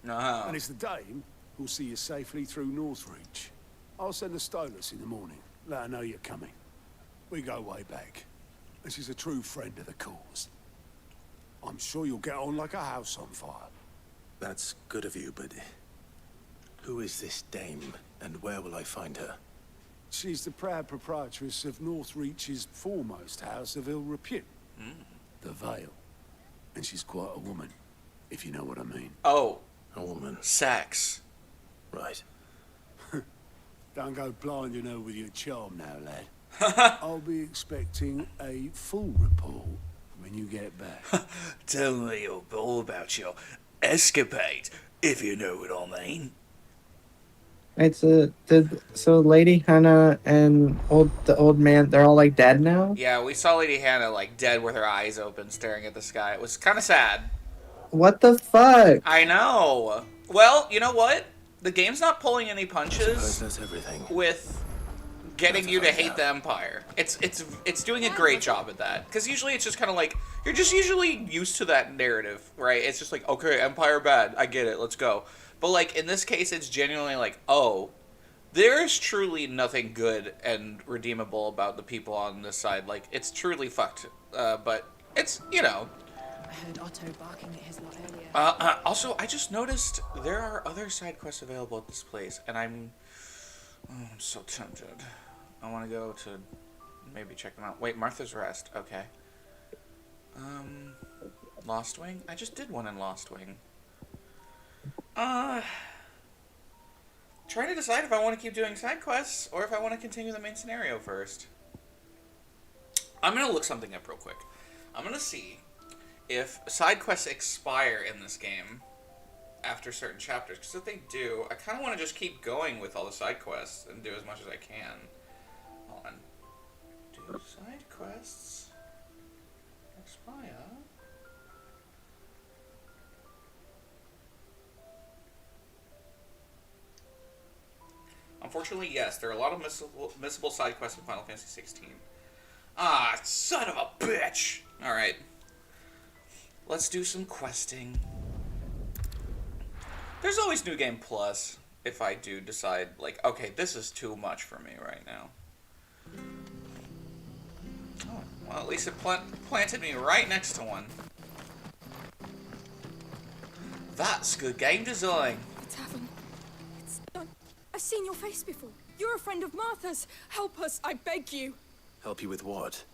Uh-huh. And it's the Dame who'll see you safely through Northreach. I'll send a Stolas in the morning. Let her know you're coming. We go way back. And she's a true friend of the cause. I'm sure you'll get on like a house on fire. That's good of you, but who is this dame, and where will I find her? She's the proud proprietress of Northreach's foremost house of ill repute, the Vale. And she's quite a woman, if you know what I mean. Oh. A woman. Sex. Right. Don't go blinding her with your charm now, lad. I'll be expecting a full report when you get back. Tell me all about your escapade, if you know what I mean. Right, so Lady Hannah and the old man, they're all like dead now? Yeah, we saw Lady Hannah like dead with her eyes open staring at the sky. It was kind of sad. What the fuck? I know. Well, you know what? The game's not pulling any punches That's everything. with getting you to hate the Empire. It's doing a great job at that. Because usually it's just kind of like, you're just usually used to that narrative, right? It's just like, okay, Empire bad, I get it, let's go. But like in this case, it's genuinely like, oh, there is truly nothing good and redeemable about the people on this side. Like, it's truly fucked. But it's, you know. I heard Otto barking at his lot earlier. Also, I just noticed there are other side quests available at this place, and I'm so tempted. I want to go to maybe check them out. Wait, Martha's Rest. Okay. Lost Wing? I just did one in Lost Wing. Trying to decide if I want to keep doing side quests or if I want to continue the main scenario first. I'm going to look something up real quick. I'm going to see if side quests expire in this game after certain chapters. Because if they do, I kind of want to just keep going with all the side quests and do as much as I can. Hold on. Do side quests expire? Unfortunately, yes. There are a lot of missable side quests in Final Fantasy XVI. Ah, son of a bitch! Alright. Let's do some questing. There's always New Game Plus if I do decide, like, okay, this is too much for me right now. Oh, well, at least it planted me right next to one. That's good game design. Tavern. It's done. I've seen your face before. You're a friend of Martha's. Help us, I beg you. Help you with what?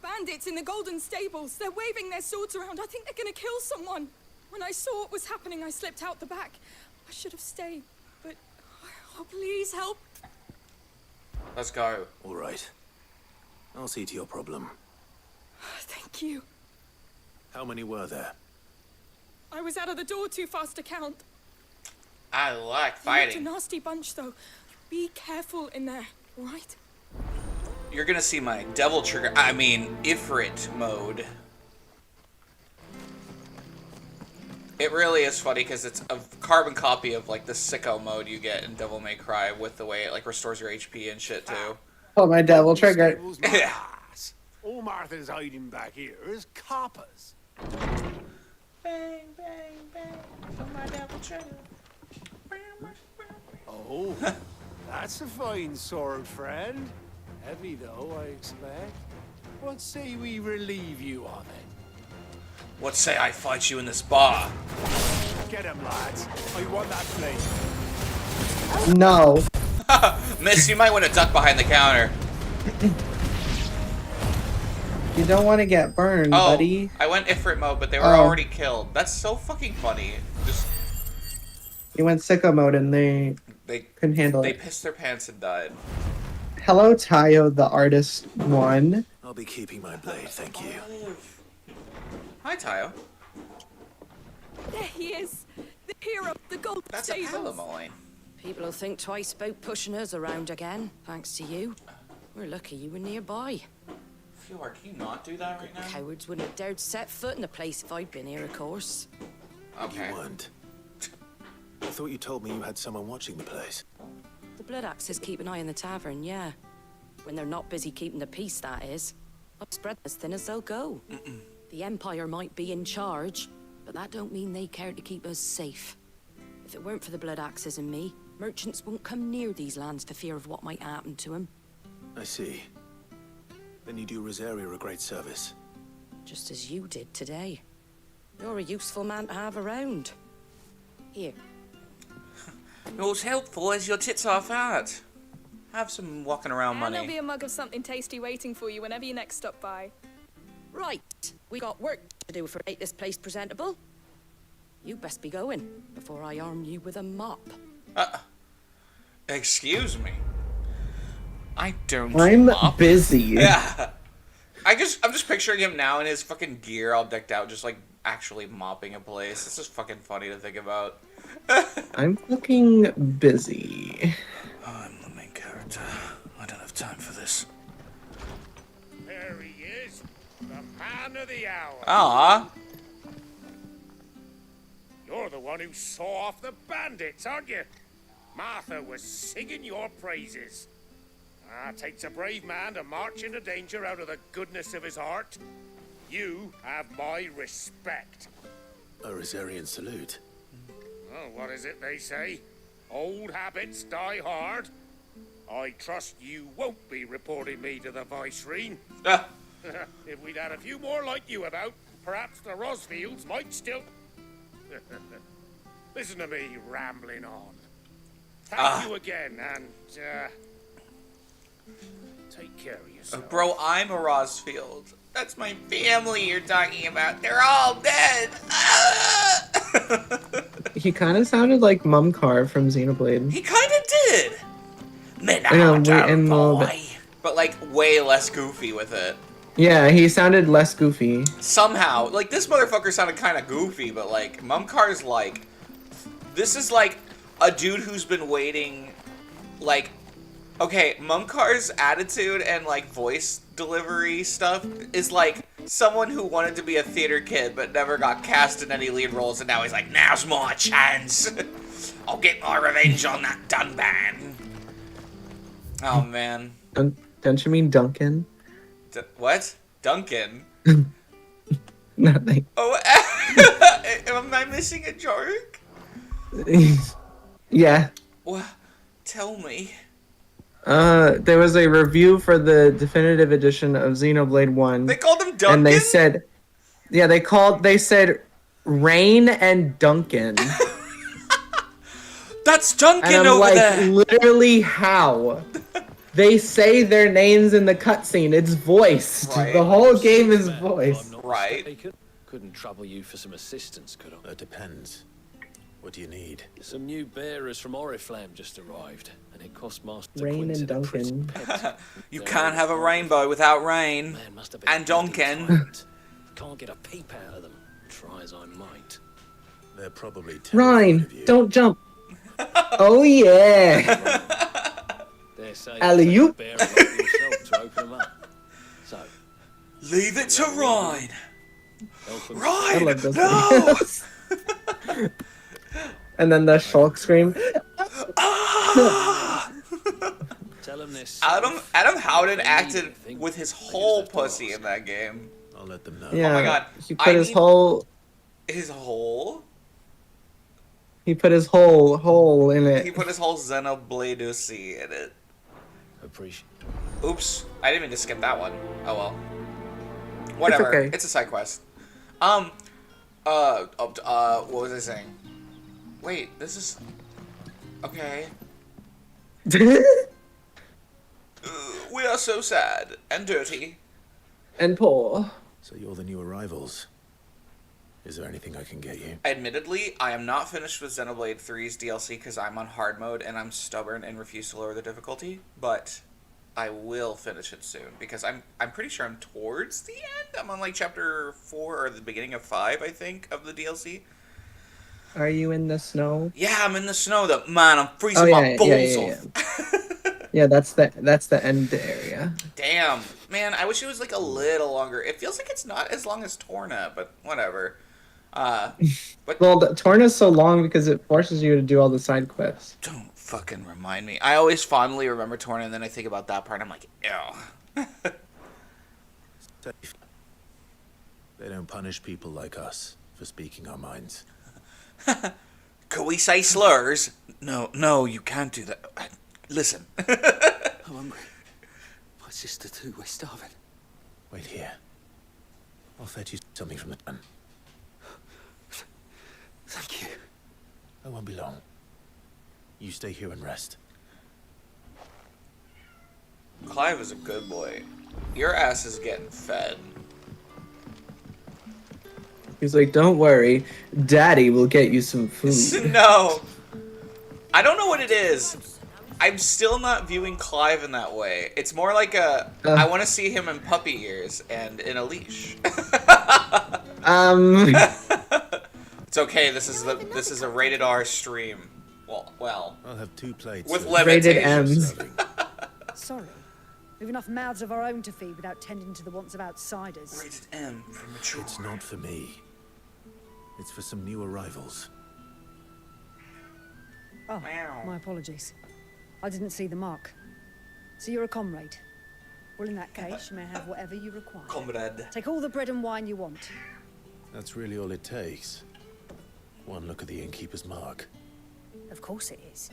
Bandits in the Golden Stables. They're waving their swords around. I think they're gonna kill someone. When I saw what was happening, I slipped out the back. I should have stayed, but Oh, please help. Let's go. All right. I'll see to your problem. Thank you. How many were there? I was out of the door too fast to count. I like It's a fighting. nasty bunch, though. Be careful in there, all right? You're gonna see my devil trigger, Ifrit mode. It really is funny because it's a carbon copy of like the sicko mode you get in Devil May Cry with the way it like restores your HP and shit too. Oh, my devil trigger. Yeah. All Martha's hiding back here is coppers. Bang, bang, bang for my devil trigger. Oh, that's a fine sword, friend. Heavy though, I expect. What say we relieve you of it? What say I fight you in this bar? Get him, lads. I want that plate. No. Miss, you might want to duck behind the counter. You don't want to get burned, buddy. I went Ifrit mode, but they were already killed. That's so fucking funny. Just You went sicko mode and they couldn't handle they it. pissed their pants and died. Hello, Tayo, the artist one. I'll be keeping my blade, thank you. Hi, Tayo. There he is. The hero, the gold That's a Palamoine. People will think twice about pushing us around again, thanks to you. We're lucky you were nearby. Fjord, can you not do that right now? Cowards wouldn't have dared set foot in the place if I'd been here, of course. Okay. You weren't. I thought you told me you had someone watching the place. The Blood Axes keep an eye on the tavern, yeah. When they're not busy keeping the peace, that is. I'll spread as thin as they'll go. The Empire might be in charge, but that don't mean they care to keep us safe. If it weren't for the Blood Axes and me, merchants won't come near these lands for fear of what might happen to them. I see. Then you do Rosaria a great service. Just as you did today. You're a useful man to have around. Here. You're as helpful as your tits are fat. Have some walking around And money. there'll be a mug of something tasty waiting for you whenever you next stop by. Right. We got work to do for make this place presentable. You best be going before I arm you with a mop. Excuse me. I don't I'm mop. busy. Yeah. I'm just picturing him now in his fucking gear all decked out, just like actually mopping a place. It's just fucking funny to think about. I'm fucking busy. I'm the main character. I don't have time for this. There he is, the man of the hour. Aw. You're the one who saw off the bandits, aren't you? Martha was singing your praises. Takes a brave man to march into danger out of the goodness of his heart. You have my respect. A Rosarian salute. Oh, what is it they say? Old habits die hard. I trust you won't be reporting me to the Viceroy. If we'd had a few more like you about, perhaps the Rosfields might still... Listen to me rambling on. Thank you again, and, take care of yourself. Bro, I'm a Rosfield. That's my family you're talking about. They're all dead. He kind of sounded like Mumcar from Xenoblade. He kind of did. I know, and a little bit. But like way less goofy with it. Yeah, he sounded less goofy. Somehow, like this motherfucker sounded kind of goofy, but like Mumcar's like, this is like a dude who's been waiting, like, okay, Mumcar's attitude and like voice delivery stuff is like someone who wanted to be a theater kid but never got cast in any lead roles, and now he's like, now's my chance. I'll get my revenge on that Dunban. Oh man. Don't you mean Duncan? What? Duncan? Nothing. Oh, am I missing a joke? Yeah. Well, tell me. There was a review for the definitive edition of Xenoblade 1. They called him Duncan? And they said, yeah, they said Rain and Duncan. That's Duncan and I'm over like, there. Literally how? They say their names in the cutscene. It's voiced. Right. The whole game is voiced. Right. Couldn't trouble you for some assistance, could I? Depends. What do you need? Some new bearers from Oriflamme just arrived, and it cost Master Rain and Quinton a pretty Duncan. penny. You can't have a rainbow without rain. Man must have been And bloody Duncan. tired. Can't get a peep out of them, try as I might. They're probably Ryan, don't jump. Oh yeah. Dare say Alley-oop. bear like yourself to open them up. So, leave it to Ryan. help 'em. I Ryan, love those no! videos. And then the Shulk scream. Tell him this. Adam Howden acted with his whole pussy in that game. I'll let them know. Yeah, Oh my god. he put his whole hole in it. He put his whole Xenoblade in it. Appreciate. Oops, I didn't mean to skip that one. Oh well. Whatever. okay. It's a side quest. What was I saying? Wait, this is okay. We are so sad and dirty. And poor. So you're the new arrivals. Is there anything I can get you? Admittedly, I am not finished with Xenoblade 3's DLC because I'm on hard mode and I'm stubborn and refuse to lower the difficulty, but I will finish it soon because I'm pretty sure I'm towards the end. I'm on like chapter 4 or the beginning of 5, I think, of the DLC. Are you in the snow? Yeah, I'm in the snow. Man, I'm freezing my balls off. Yeah, that's the end area. Damn, man, I wish it was like a little longer. It feels like it's not as long as Torna, but whatever. Well, the Torna's so long because it forces you to do all the side quests. Don't fucking remind me. I always fondly remember Torna, and then I think about that part, and I'm like, ew. Safe. They don't punish people like us for speaking our minds. Could we say slurs? No, you can't do that. Listen. I'm hungry. My sister too, we're starving. Wait here. I'll fetch you something from the ton. Thank you. I won't be long. You stay here and rest. Clive is a good boy. Your ass is getting fed. He's like, don't worry, Daddy will get you some food. No. I don't know what it is. I'm still not viewing Clive in that way. It's more like I want to see him in puppy ears and in a leash. It's okay. This is a rated R stream. Well. I'll have 2 plates with rated limitations. Sorry. We've enough mouths of our own to feed without tending to the wants of outsiders. Rated M for mature. It's not for me. It's for some new arrivals. Oh, my apologies. I didn't see the mark. So you're a comrade. Well, in that case, you may have whatever you require. Comrade. Take all the bread and wine you want. That's really all it takes. One look at the innkeeper's mark. Of course it is.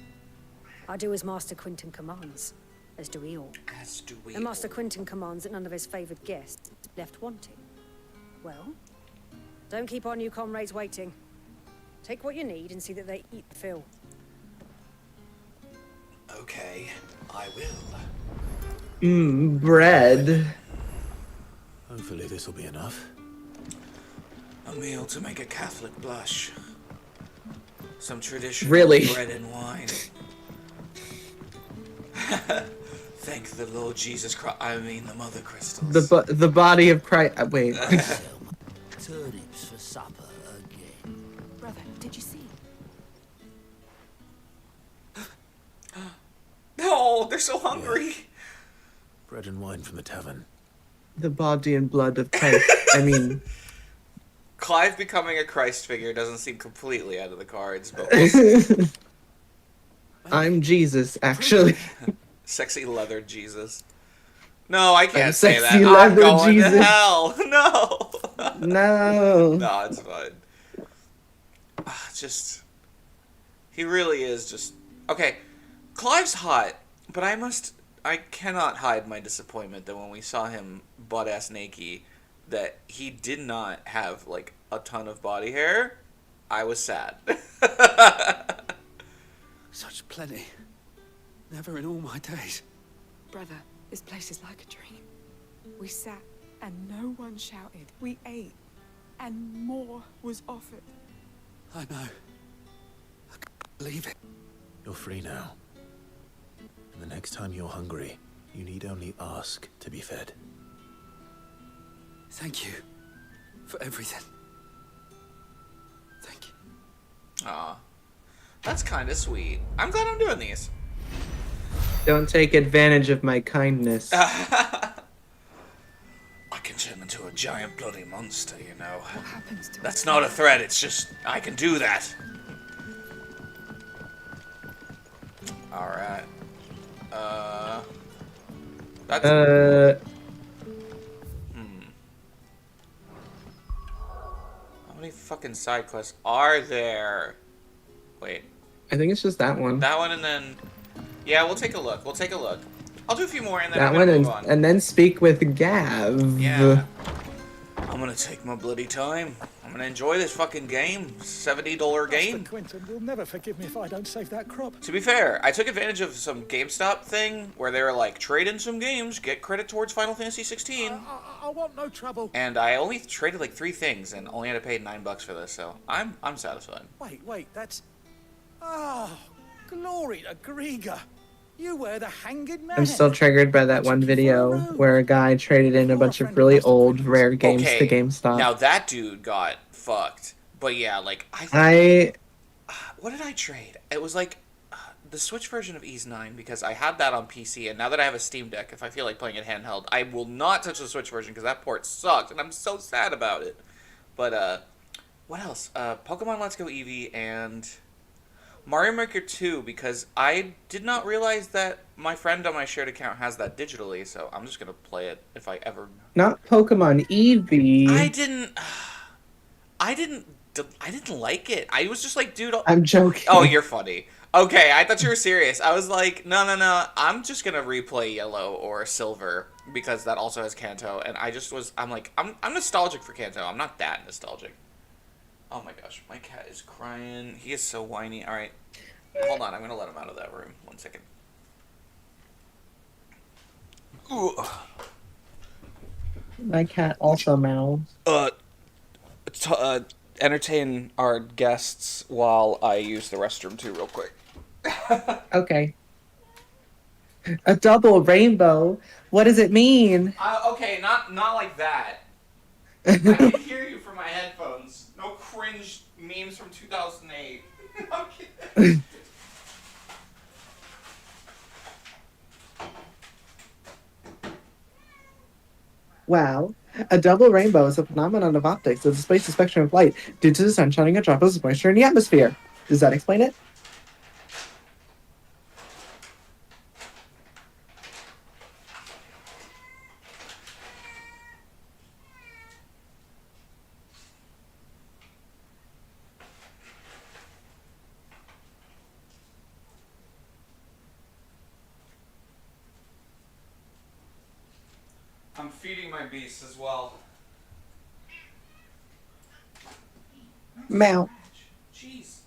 I do as Master Quinton commands, as do we all. As do we And Master Quinton commands that none of his favoured guests is left wanting. Well, don't keep our new comrades waiting. Take what you need and see that they eat the fill. Okay, I will. Bread. Hopefully this will be enough. A meal to make a Catholic blush. Some traditional Really? bread and wine. Thank the Lord Jesus Christ. I mean the Mother Crystals. The body of Christ. Wait. Turnips for supper again. Brother, did you see? No, they're so hungry. Bread and wine from the tavern. The body and blood of Christ. I mean, Clive becoming a Christ figure doesn't seem completely out of the cards, but we'll see. I'm Jesus, actually. Sexy leather Jesus. No, I can't I'm say that. sexy I'm leather going Jesus. to hell. No. No. No, it's fine. He really is just... Okay, Clive's hot, but I cannot hide my disappointment that when we saw him butt-ass naked, that he did not have, like, a ton of body hair. I was sad. Such plenty. Never in all my days. Brother, this place is like a dream. We sat and no one shouted. We ate and more was offered. I know. Leave it. You're free now. And the next time you're hungry, you need only ask to be fed. Thank you for everything. Thank you. Aw. That's kind of sweet. I'm glad I'm doing these. Don't take advantage of my kindness. I can turn into a giant bloody monster, you know. What happens to That's not a threat, it's just, I can do that. Alright. That's... How many fucking side quests are there? Wait. I think it's just that one. That one and then... Yeah, we'll take a look. We'll take a look. I'll do a few more and then That I'm gonna one move on. and then speak with Gav. Yeah. I'm gonna take my bloody time. I'm gonna enjoy this fucking game. $70 game. Quentin will never forgive me if I don't save that crop. To be fair, I took advantage of some GameStop thing where they were like, trade in some games, get credit towards Final Fantasy 16. I want no trouble. And I only traded like 3 things and only had to pay $9 for this, so I'm satisfied. Wait, that's... Oh, glory to Grieger. You were the hanged man. I'm still triggered by that one video where a guy traded in a bunch of really old, rare games to GameStop. Now that dude got fucked. But yeah, like, what did I trade? It was like the Switch version of Ys 9 because I had that on PC, and now that I have a Steam Deck, if I feel like playing it handheld, I will not touch the Switch version because that port sucks, and I'm so sad about it. But, what else? Pokemon Let's Go Eevee and Mario Maker 2, because I did not realize that my friend on my shared account has that digitally, so I'm just gonna play it if I ever... Not Pokemon Eevee. I didn't like it. I was just like, dude... I'm joking. Oh, you're funny. Okay, I thought you were serious. I was like, no. I'm just gonna replay Yellow or Silver, because that also has Kanto, and I'm like, I'm nostalgic for Kanto. I'm not that nostalgic. Oh my gosh, my cat is crying. He is so whiny. Alright. Hold on, I'm gonna let him out of that room. 1 second. Ooh. My cat also mouths. Entertain our guests while I use the restroom too, real quick. Okay. A double rainbow? What does it mean? Okay, not like that. I can hear you from my headphones. No cringe memes from 2008. I'm kidding. Wow. A double rainbow is a phenomenon of optics that displays the spectrum of light due to the sun shining on droplets of moisture in the atmosphere. Does that explain it? I'm feeding my beasts as well. Meow. Jeez.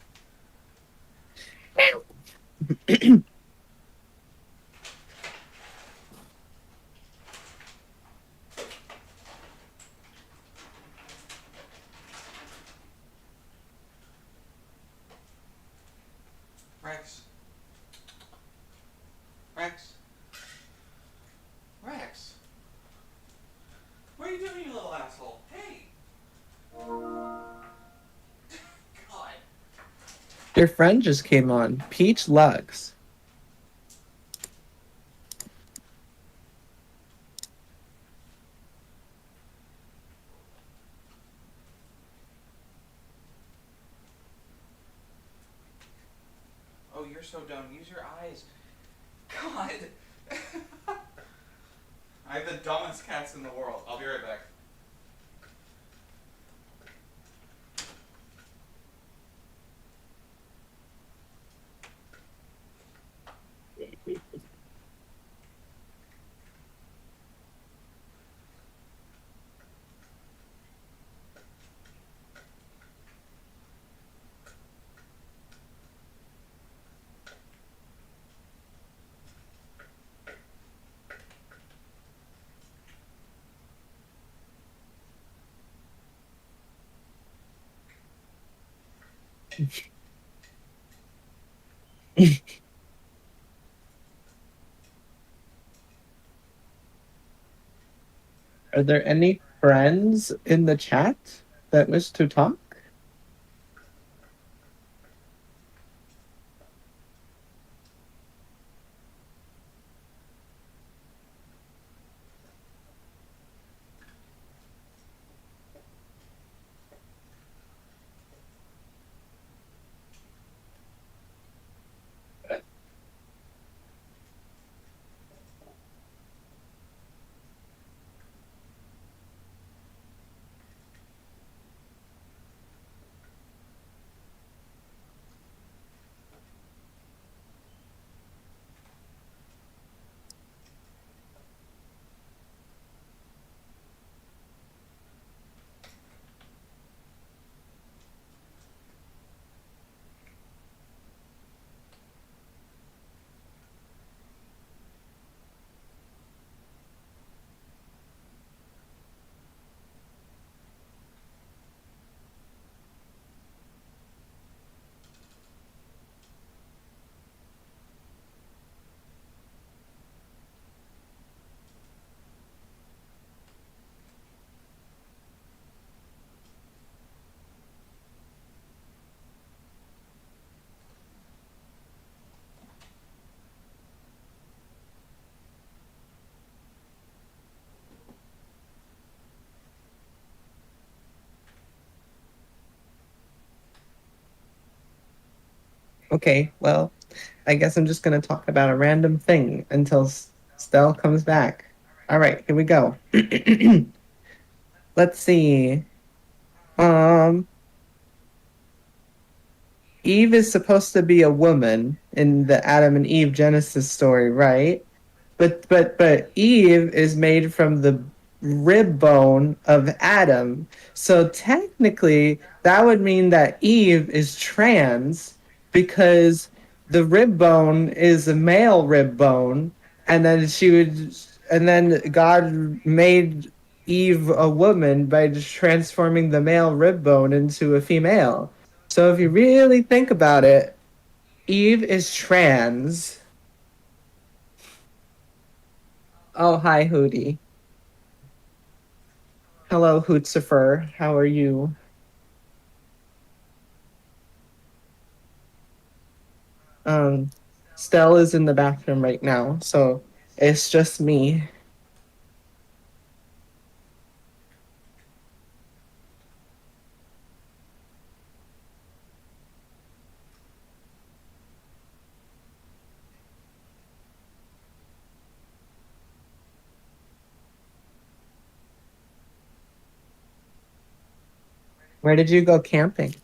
Rex. What are you doing, you little asshole? Hey! God. Your friend just came on. Peach Lux. Oh, you're so dumb. Use your eyes. God. I have the dumbest cats in the world. I'll be right back. Are there any friends in the chat that wish to talk? Okay, well, I guess I'm just gonna talk about a random thing until Stell comes back. All right, here we go. Let's see. Um, Eve is supposed to be a woman in the Adam and Eve Genesis story, right? But Eve is made from the rib bone of Adam. So technically that would mean that Eve is trans because the rib bone is a male rib bone and then God made Eve a woman by just transforming the male rib bone into a female. So if you really think about it, Eve is trans. Oh, hi, Hootie. Hello, Hootsifer. How are you? Um, Stell is in the bathroom right now, so it's just me. Where did you go camping?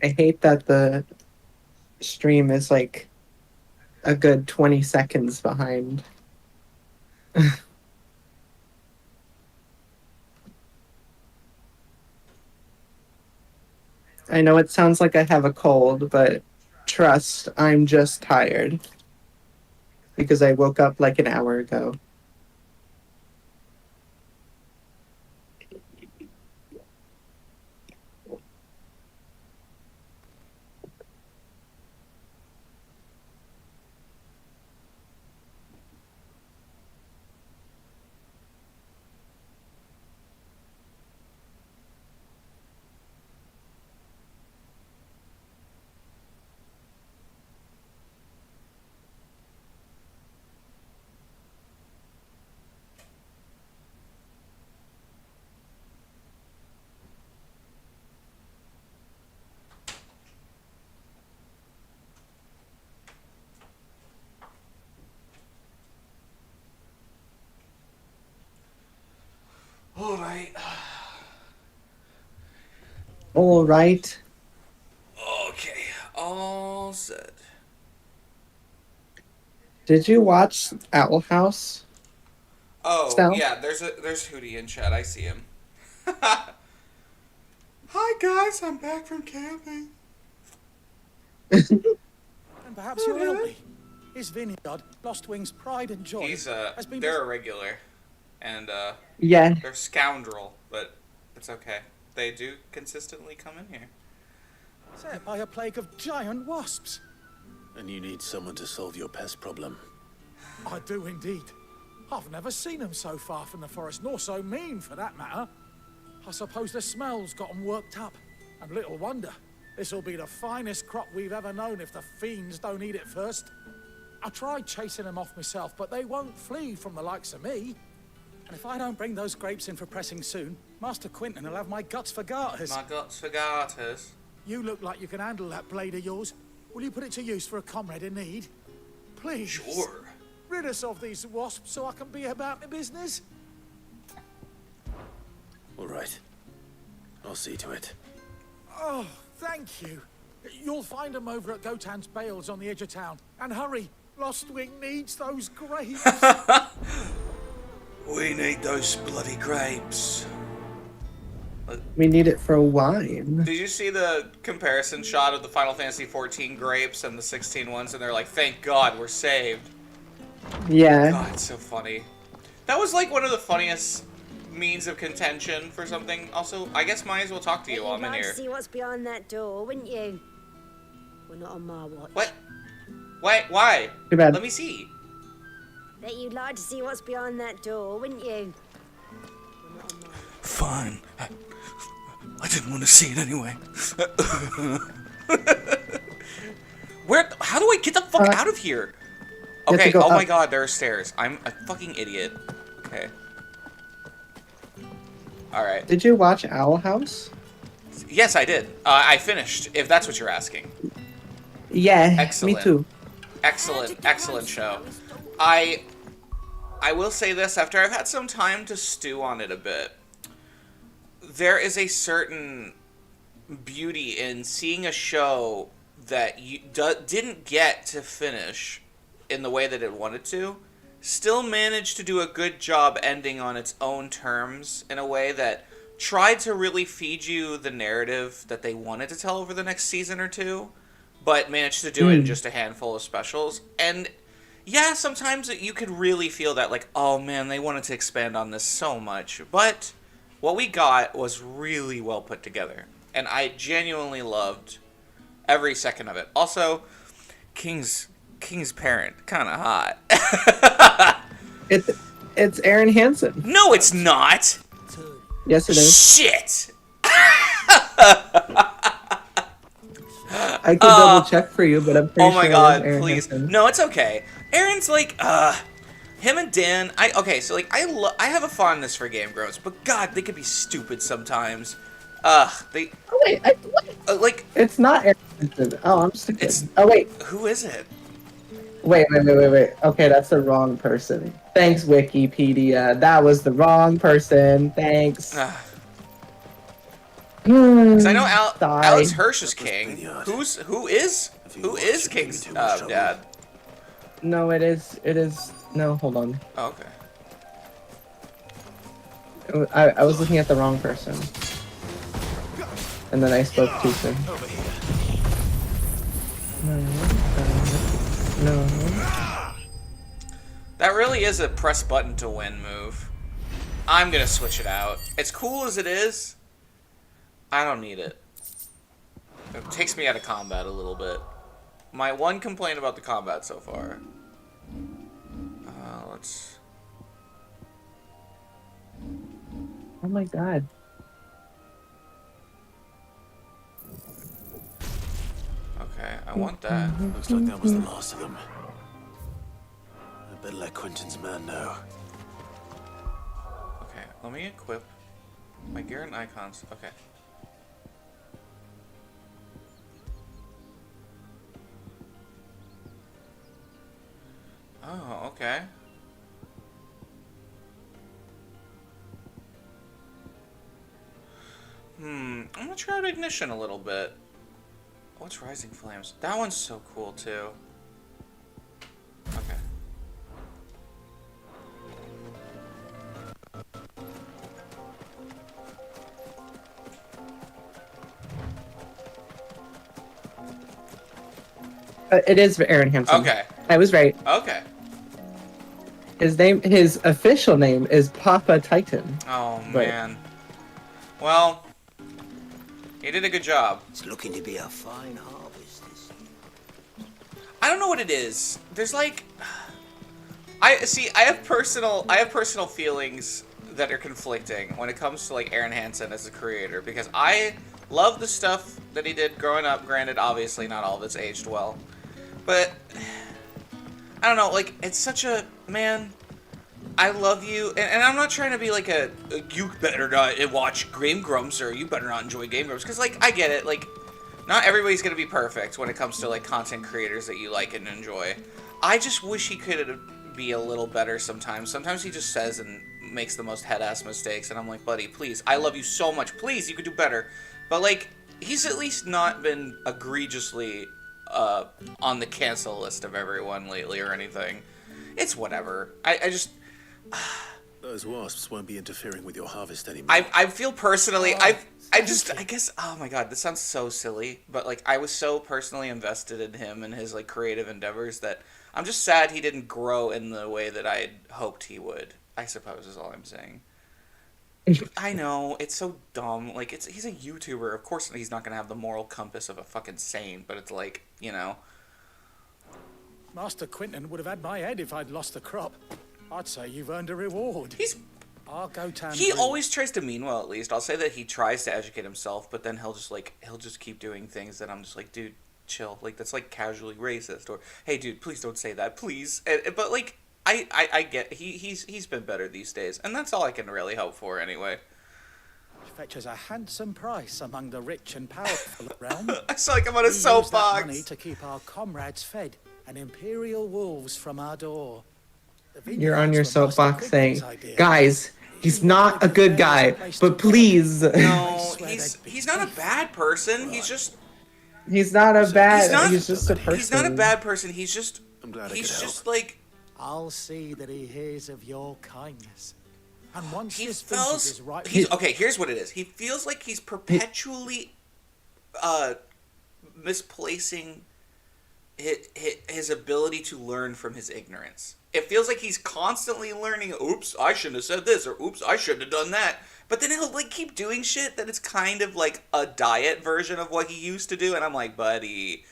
I hate that the stream is like a good 20 seconds behind. I know it sounds like I have a cold, but trust, I'm just tired because I woke up like an hour ago. All right. All right. Okay, all set. Did you watch Owl House? Oh, So? yeah, there's Hootie in chat. I see him. Hi, guys. I'm back from camping. And perhaps you'll help me. His vineyard, Lost Wing's pride and joy, has been... They're a regular. And, Yeah. they're scoundrel, but it's okay. They do consistently come in here. Set by a plague of giant wasps. And you need someone to solve your pest problem. I do indeed. I've never seen them so far from the forest, nor so mean, for that matter. I suppose the smell's got them worked up. And little wonder. This'll be the finest crop we've ever known if the fiends don't eat it first. I tried chasing them off myself, but they won't flee from the likes of me. And if I don't bring those grapes in for pressing soon, Master Quinton will have my guts for garters. My guts for garters. You look like you can handle that blade of yours. Will you put it to use for a comrade in need? Please. Sure. Rid us of these wasps so I can be about my business. All right. I'll see to it. Oh, thank you. You'll find them over at Gotan's Bales on the edge of town. And hurry, Lost Wing needs those grapes. We need those bloody grapes. We need it for wine. Did you see the comparison shot of the Final Fantasy 14 grapes and the 16 ones? And they're like, thank God we're saved. Yeah. God, it's so funny. That was like one of the funniest means of contention for something. Also, I guess might as well talk to you while I'm in You'd like here. to see what's behind that door, wouldn't you? We're not on my watch. What? Wait, why? Too bad. Let me see. That you'd like to see what's behind that door, wouldn't you? Fine. I didn't want to see it anyway. Where? How do I get the fuck out of here? You have to Okay, go oh my up. God, there are stairs. I'm a fucking idiot. Okay. Alright. Did you watch Owl House? Yes, I did. I finished, if that's what you're asking. Yeah, Excellent. me too. Excellent show. I will say this, after I've had some time to stew on it a bit, there is a certain beauty in seeing a show that you didn't get to finish in the way that it wanted to, still managed to do a good job ending on its own terms in a way that tried to really feed you the narrative that they wanted to tell over the next season or two, but managed to do it in just a handful of specials. And yeah, sometimes you could really feel that, like, oh man, they wanted to expand on this so much. But what we got was really well put together. And I genuinely loved every second of it. Also, King's parent, kind of hot. It's Aaron Hansen. No, it's not. Yes, it is. Shit. I could double check for you, but I'm pretty Oh sure my God, Aaron please. Hansen. No, it's okay. Aaron's like, him and Dan. I have a fondness for Game Grumps, but God, they could be stupid sometimes. They. Oh wait, like it's not Aaron Hansen. Oh, I'm stupid. Oh wait. Who is it? Wait. Okay, that's the wrong person. Thanks, Wikipedia. That was the wrong person. Thanks. Because I know Alex Hirsch is king. Who is King's dad? No, it is. No, hold on. Oh, okay. I was looking at the wrong person. And then I spoke too soon. No. That really is a press button to win move. I'm gonna switch it out. As cool as it is, I don't need it. It takes me out of combat a little bit. My one complaint about the combat so far. Let's... Oh my God. Okay, I want that. Looks like that was the last of them. I better let Quentin's man know. Okay, let me equip my gear and icons. Okay. Oh, okay. I'm gonna try out Ignition a little bit. What's Rising Flames? That one's so cool too. Okay. It is Aaron Hansen. Okay. I was right. Okay. His official name is Papa Titan. Oh, but- man. Well, he did a good job. It's looking to be a fine harvest. I don't know what it is. There's like, I have personal feelings that are conflicting when it comes to like Aaron Hansen as a creator, because I love the stuff that he did growing up. Granted, obviously not all of it's aged well, but I don't know. Like, it's such a man. I love you, and I'm not trying to be like a you better not watch Game Grumps or you better not enjoy Game Grumps, because like I get it. Like, not everybody's gonna be perfect when it comes to like content creators that you like and enjoy. I just wish he could be a little better sometimes. Sometimes he just says and makes the most head-ass mistakes, and I'm like, buddy, please, I love you so much. Please, you could do better. But like, he's at least not been egregiously on the cancel list of everyone lately or anything. It's whatever. I just... Those wasps won't be interfering with your harvest anymore. I feel personally, I guess, oh my god, this sounds so silly, but like, I was so personally invested in him and his like creative endeavors that I'm just sad he didn't grow in the way that I hoped he would, I suppose is all I'm saying. I know, it's so dumb, like, he's a YouTuber, of course he's not gonna have the moral compass of a fucking saint, but it's like, you know. Master Quinton would have had my head if I'd lost the crop. I'd say you've earned a reward. I'll go town. He always tries to mean well, at least. I'll say that he tries to educate himself, but then he'll just keep doing things that I'm just like, dude, chill. Like, that's like casually racist, or hey, dude, please don't say that, please. But like, I get he's been better these days, and that's all I can really hope for anyway. Fetches a handsome price among the rich and powerful realm. I feel like I'm on a soapbox. We use that money to keep our comrades fed and imperial wolves from our door. You're on your soapbox saying, guys, he's not a good guy, but please. No, he's not a bad person. He's just... He's not a bad... He's just a person. He's not a bad person. He's just... I'm glad he's just like... I'll see that he hears of your kindness. And once he this feels... is right... Okay, here's what it is. He feels like he's perpetually misplacing his ability to learn from his ignorance. It feels like he's constantly learning, oops, I shouldn't have said this, or oops, I shouldn't have done that. But then he'll like keep doing shit that it's kind of like a diet version of what he used to do, and I'm like, buddy,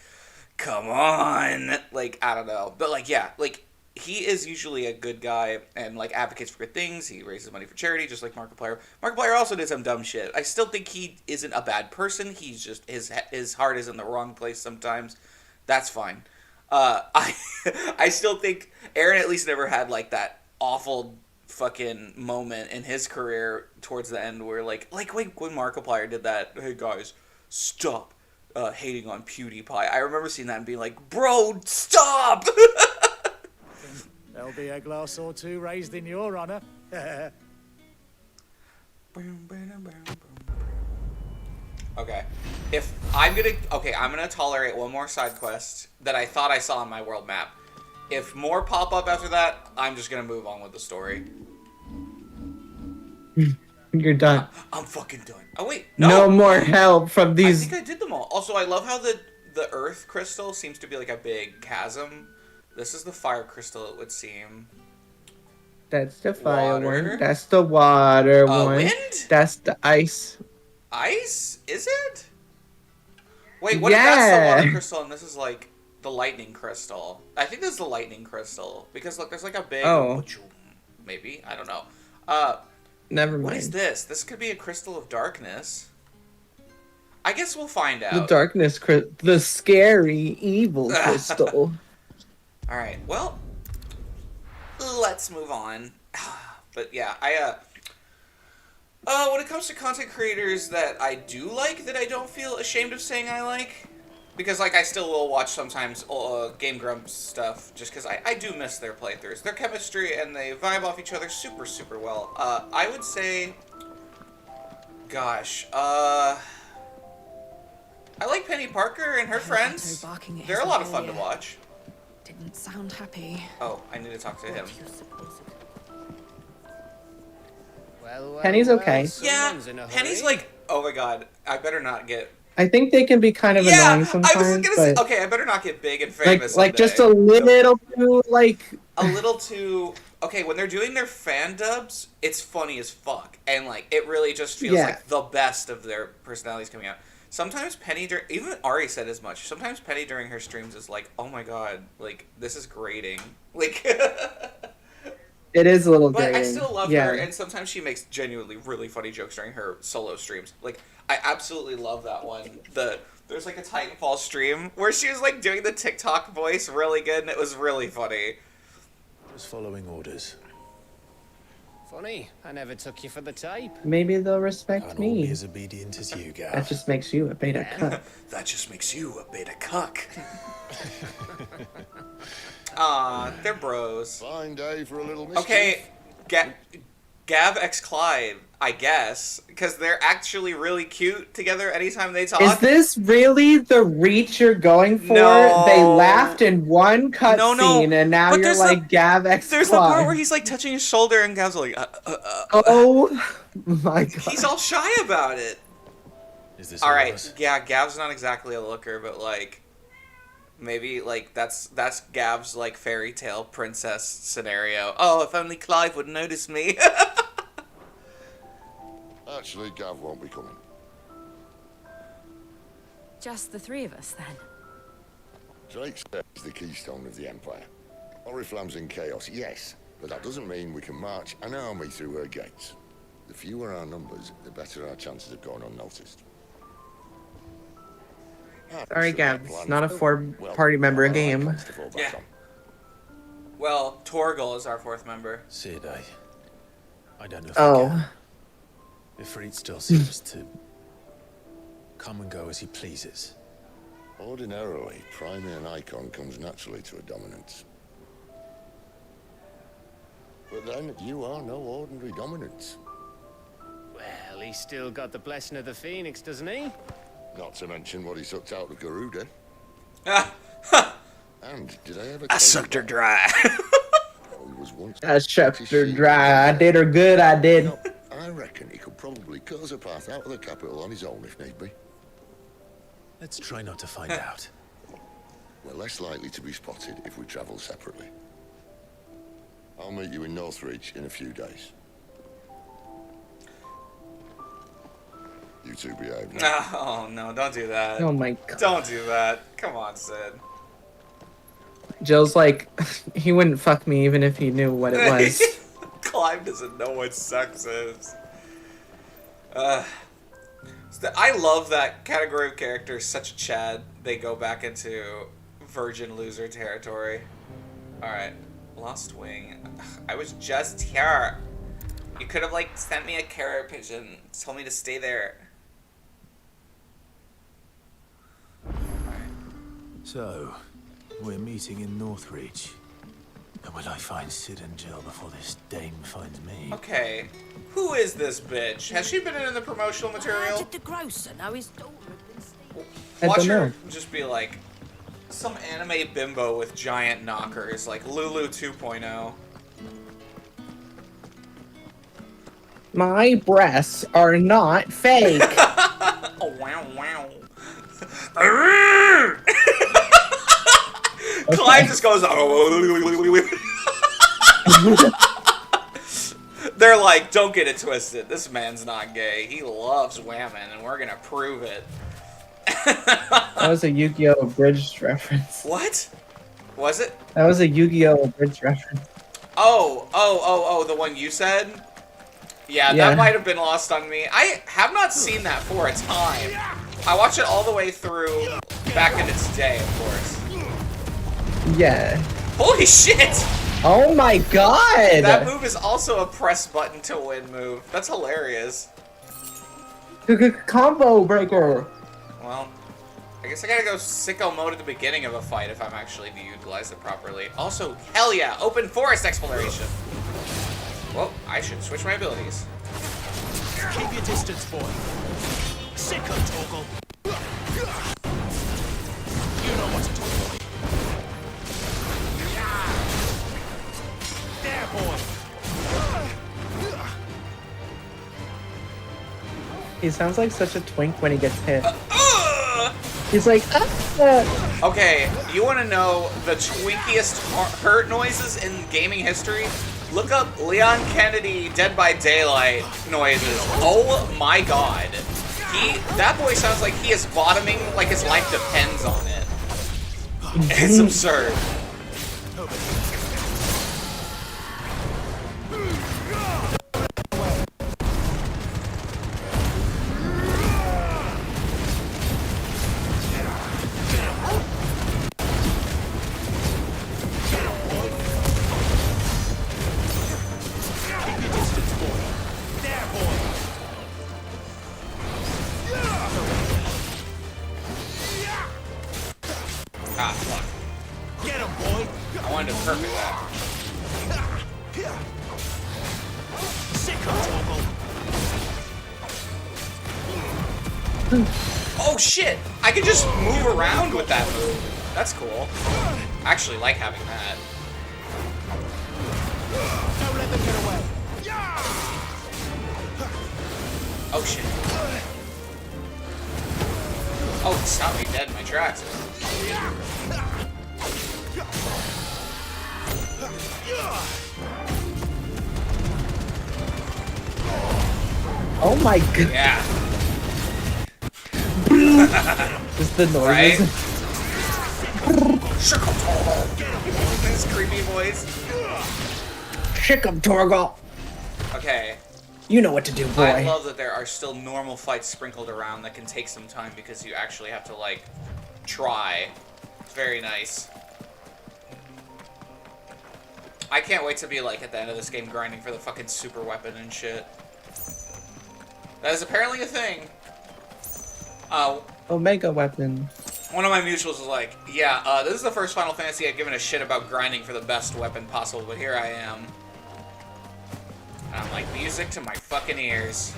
come on. Like, I don't know. But like, yeah, like, he is usually a good guy and like advocates for good things. He raises money for charity, just like Markiplier. Markiplier also did some dumb shit. I still think he isn't a bad person. He's just, his heart is in the wrong place sometimes. That's fine. I still think Aaron at least never had like that awful fucking moment in his career towards the end where like when Markiplier did that, hey guys, stop hating on PewDiePie. I remember seeing that and being like, bro, stop! There'll be a glass or two raised in your honor. Okay. I'm gonna tolerate one more side quest that I thought I saw on my world map. If more pop up after that, I'm just gonna move on with the story. You're done. I'm fucking done. Oh wait, no more help from these. I think I did them all. Also, I love how the earth crystal seems to be like a big chasm. This is the fire crystal, it would seem. That's the fire one. That's the water one. Wind? That's the ice. Ice? Is it? Wait, what if that's the water crystal and this is like the lightning crystal? I think this is the lightning crystal. Because look, there's like a big... Oh. Maybe? I don't know. Never mind. What is this? This could be a crystal of darkness. I guess we'll find out. The darkness the scary, evil crystal. Alright, well, let's move on. But yeah, when it comes to content creators that I do like, that I don't feel ashamed of saying I like, because like I still will watch sometimes Game Grumps stuff, just because I do miss their playthroughs. Their chemistry and they vibe off each other super, super well. I would say, gosh, I like Penny Parker and her friends. They're a lot of fun to watch. Didn't sound happy. Oh, I need to talk to him. Penny's okay. Yeah, Penny's like, oh my god, I better not get I think they can be kind of Yeah, annoying sometimes. I was gonna say, but okay, I better not get big and famous. like just a someday. little too like. A little too. Okay, when they're doing their fan dubs, it's funny as fuck, and like it really just feels Yeah. like the best of their personalities coming out. Sometimes Penny, even Ari said as much. Sometimes Penny during her streams is like, "Oh my god, like this is grating." Like, It is a little but grating. I still love yeah. her, and sometimes she makes genuinely really funny jokes during her solo streams. Like, I absolutely love that one. There's like a Titanfall stream where she was like doing the TikTok voice really good, and it was really funny. Just following orders. Funny, I never took you for the type. Maybe they'll respect Can't all be me. as obedient as you, Gav. That just makes you a beta cuck. That just makes you a beta cuck. Aw, they're bros. Fine day for a little mischief. Okay, Gav x Clyde, I guess, because they're actually really cute together anytime they talk. Is this really the reach you're going for? No. They laughed in one cutscene, and now But you're there's like Gav X. There's the part where he's like touching his shoulder, and Gav's like, Oh my god. He's all shy about it. Is this all all right? us? Yeah, Gav's not exactly a looker, but like, maybe like that's Gav's like fairy tale princess scenario. Oh, if only Clive would notice me. Actually, Gav won't be coming. Just the three of us, then. Drake is the keystone of the Empire. Oriflamme's in chaos, yes, but that doesn't mean we can march an army through her gates. The fewer our numbers, the better our chances of going unnoticed. Sorry, Gav. It's not a four-party member game. Yeah. Well, Torgal is our fourth member. Sid, I don't know if Oh. I can. Ifrit still seems to come and go as he pleases. Ordinarily, priming an icon comes naturally to a dominance. But then, you are no ordinary dominance. Well, he's still got the blessing of the Phoenix, doesn't he? Not to mention what he sucked out of Garuda. And did I ever I sucked her dry. I shoved her dry. I did her good. I did. I reckon he could probably cut us a path out of the capital on his own if need be. Let's try not to find out. We're less likely to be spotted if we travel separately. I'll meet you in Northridge in a few days. You two behave now. Oh no! Don't do that. Oh my god. Don't do that. Come on, Sid. Jill's like, he wouldn't fuck me even if he knew what it was. Clive doesn't know what sex is. I love that category of character. Such a Chad. They go back into virgin loser territory. All right, Lost Wing. I was just here. You could have like sent me a carrier pigeon. Told me to stay there. So, we're meeting in Northridge. And will I find Sid and Jill before this dame finds me? Okay, who is this bitch? Has she been in the promotional material? Did the grocer know his daughter had been stealing? I Watch don't her know. just be like some anime bimbo with giant knockers, like Lulu 2.0. My breasts are not fake. Oh wow wow. Clive just goes. They're like, don't get it twisted. This man's not gay. He loves women, and we're gonna prove it. That was a Yu-Gi-Oh! Abridged reference. What? Was it? That was a Yu-Gi-Oh! Abridged reference. Oh, the one you said? Yeah, Yeah. that might have been lost on me. I have not seen that for a time. I watched it all the way through back in its day, of course. Yeah. Holy shit! Oh my god! That move is also a press button to win move. That's hilarious. Combo breaker. Well, I guess I gotta go sicko mode at the beginning of a fight if I'm actually to utilize it properly. Also, hell yeah, open forest exploration. Well, I should switch my abilities. Keep your distance, boy. Sicko toggle. You know what to do, boy. There, boy. He sounds like such a twink when he gets hit. He's like, Okay, you want to know the twinkiest hurt noises in gaming history? Look up Leon Kennedy Dead by Daylight noises. Oh my god. That boy sounds like he is bottoming like his life depends on it. It's absurd. Ah, fuck. Get him, boy! I wanted to perfect that. Sicko toggle! Oh shit! I can just move around with that move. That's cool. I actually like having that. Don't let them get away! Oh shit. Oh, it stopped me dead in my tracks. oh my god. Yeah. Just the noises. Right? This creepy voice. Shick 'em, Torgal. Okay. You know what to do, boy. I love that there are still normal fights sprinkled around that can take some time because you actually have to, like, try. It's very nice. I can't wait to be, like, at the end of this game grinding for the fucking super weapon and shit. That is apparently a thing. Omega weapon. One of my mutuals was like, yeah, this is the first Final Fantasy I've given a shit about grinding for the best weapon possible, but here I am. And I'm like, music to my fucking ears.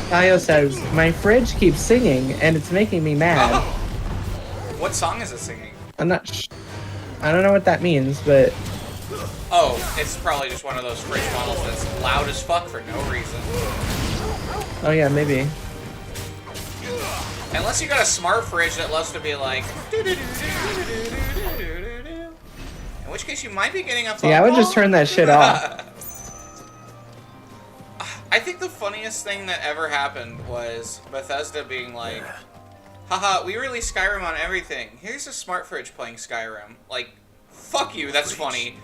Tayo says, my fridge keeps singing, and it's making me mad. Oh. What song is it singing? I'm not I don't know what that means, but... Oh, it's probably just one of those fridge models that's loud as fuck for no reason. Oh yeah, maybe. Unless you got a smart fridge that loves to be like... In which case you might be getting a phone Yeah, I would call. just turn that shit off. I think the funniest thing that ever happened was Bethesda being like, haha, we released Skyrim on everything. Here's a smart fridge playing Skyrim. Like, fuck you, that's funny.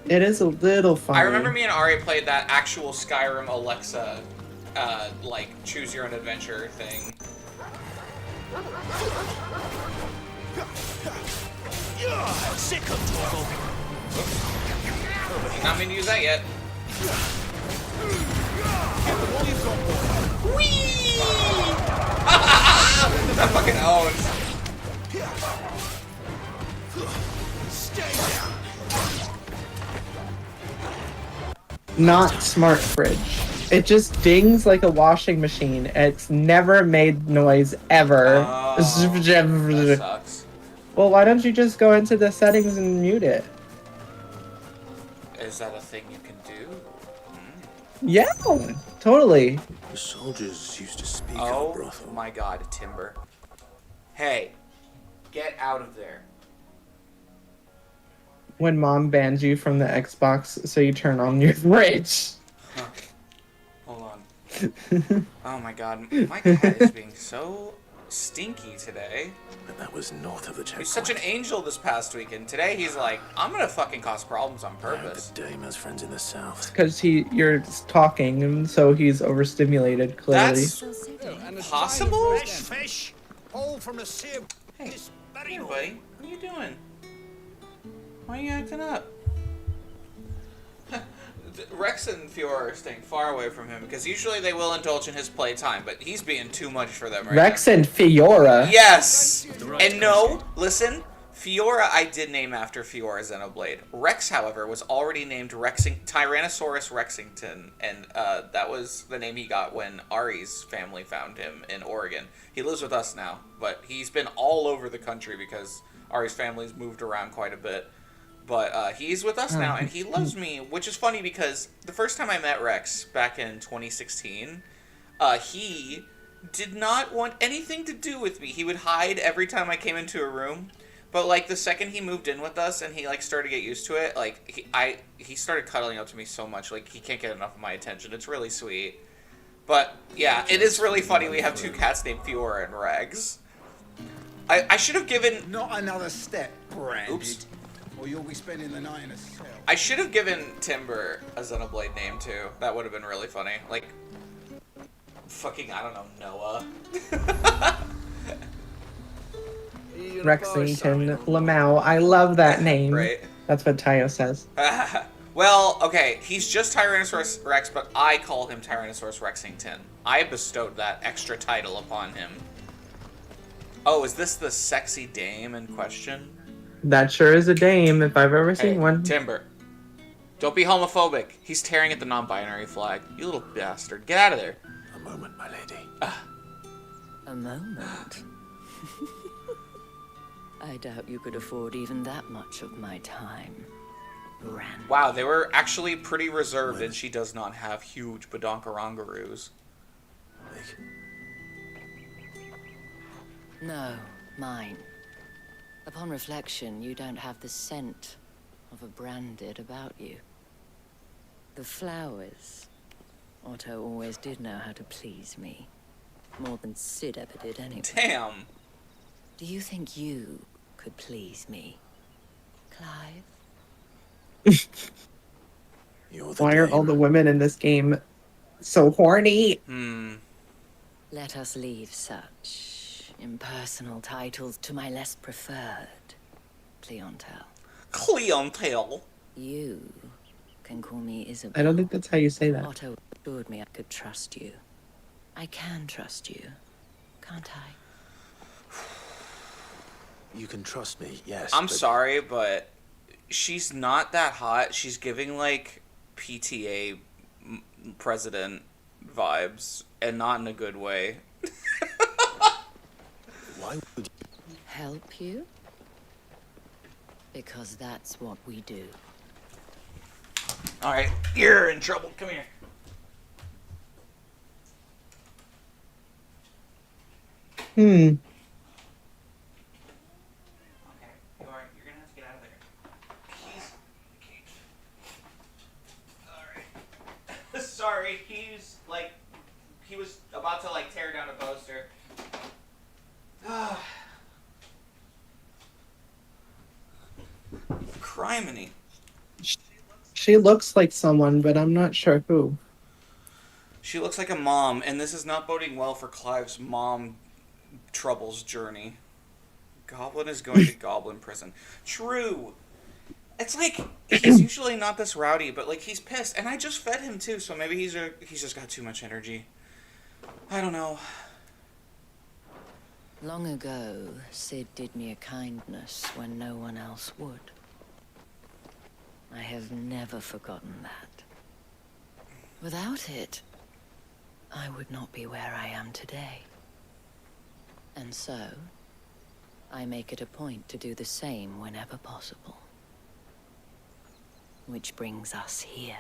It is a little funny. I remember me and Ari played that actual Skyrim Alexa, like, choose your own adventure thing. Sicko toggle! Not mean to use that yet. Whee! That fucking owns. Not smart fridge. It just dings like a washing machine. It's never made noise ever. That sucks. Well, why don't you just go into the settings and mute it? Is that a thing you can do? Yeah, totally. The soldiers used to speak Oh our brothel. my god, Timber. Hey, get out of there. When mom bans you from the Xbox, so you turn on your fridge. Huh. Hold on. Oh my god, my cat is being so stinky today. But that was north of the checkpoint. He's such an angel this past week, and today he's like, I'm gonna fucking cause problems on purpose. The dame has friends in the south. Because you're talking, and so he's overstimulated, clearly. That's possible? Fresh fish! All from the sea. Hey, buddy, what are you doing? Why are you acting up? Rex and Fiora are staying far away from him because usually they will indulge in his playtime, but he's being too much for them right Rex now. and Fiora. Yes! And no, listen, Fiora I did name after Fiora Xenoblade. Rex, however, was already named Tyrannosaurus Rexington, and that was the name he got when Ari's family found him in Oregon. He lives with us now, but he's been all over the country because Ari's family's moved around quite a bit. But he's with us now, and he loves me, which is funny because the first time I met Rex back in 2016, he did not want anything to do with me. He would hide every time I came into a room. But, like, the second he moved in with us and he, like, started to get used to it, like, he started cuddling up to me so much. Like, he can't get enough of my attention. It's really sweet. But, yeah, it is really funny we have two cats named Fiora and Regs. I should have given... Not another step, Branded. Oops. Or you'll be spending the night in a cell. I should have given Timber a Xenoblade name, too. That would have been really funny. Like, fucking, I don't know, Noah. Rexington Lamau. I love that name. Right. That's what Tayo says. Well, okay, he's just Tyrannosaurus Rex, but I call him Tyrannosaurus Rexington. I bestowed that extra title upon him. Oh, is this the sexy dame in question? That sure is a dame, if I've ever seen one. Timber. Don't be homophobic. He's tearing at the non-binary flag. You little bastard. Get out of there. A moment, my lady. A moment? I doubt you could afford even that much of my time. Brand. Wow, they were actually pretty reserved, and she does not have huge badonkarongaroos. No, mine. Upon reflection, you don't have the scent of a branded about you. The flowers. Otto always did know how to please me. More than Sid ever did anyway. Damn! Do you think you could please me, Clive? Why are all the women in this game so horny? Let us leave such impersonal titles to my less preferred clientele. Clientele? You can call me Isabel. I don't think that's how you say that. Otto assured me I could trust you. I can trust you, can't I? You can trust me, yes. I'm sorry, but she's not that hot. She's giving, like, PTA president vibes, and not in a good way. Why would you... Help you? Because that's what we do. Alright, you're in trouble. Come here. Hmm. Sorry, he was about to, like, tear down a poster. Criminy. She looks like someone, but I'm not sure who. She looks like a mom, and this is not boding well for Clive's mom troubles journey. Goblin is going to goblin prison. True. It's like, he's usually not this rowdy, but, like, he's pissed. And I just fed him, too, so maybe he's just got too much energy. I don't know. Long ago, Sid did me a kindness when no one else would. I have never forgotten that. Without it, I would not be where I am today. And so, I make it a point to do the same whenever possible. Which brings us here.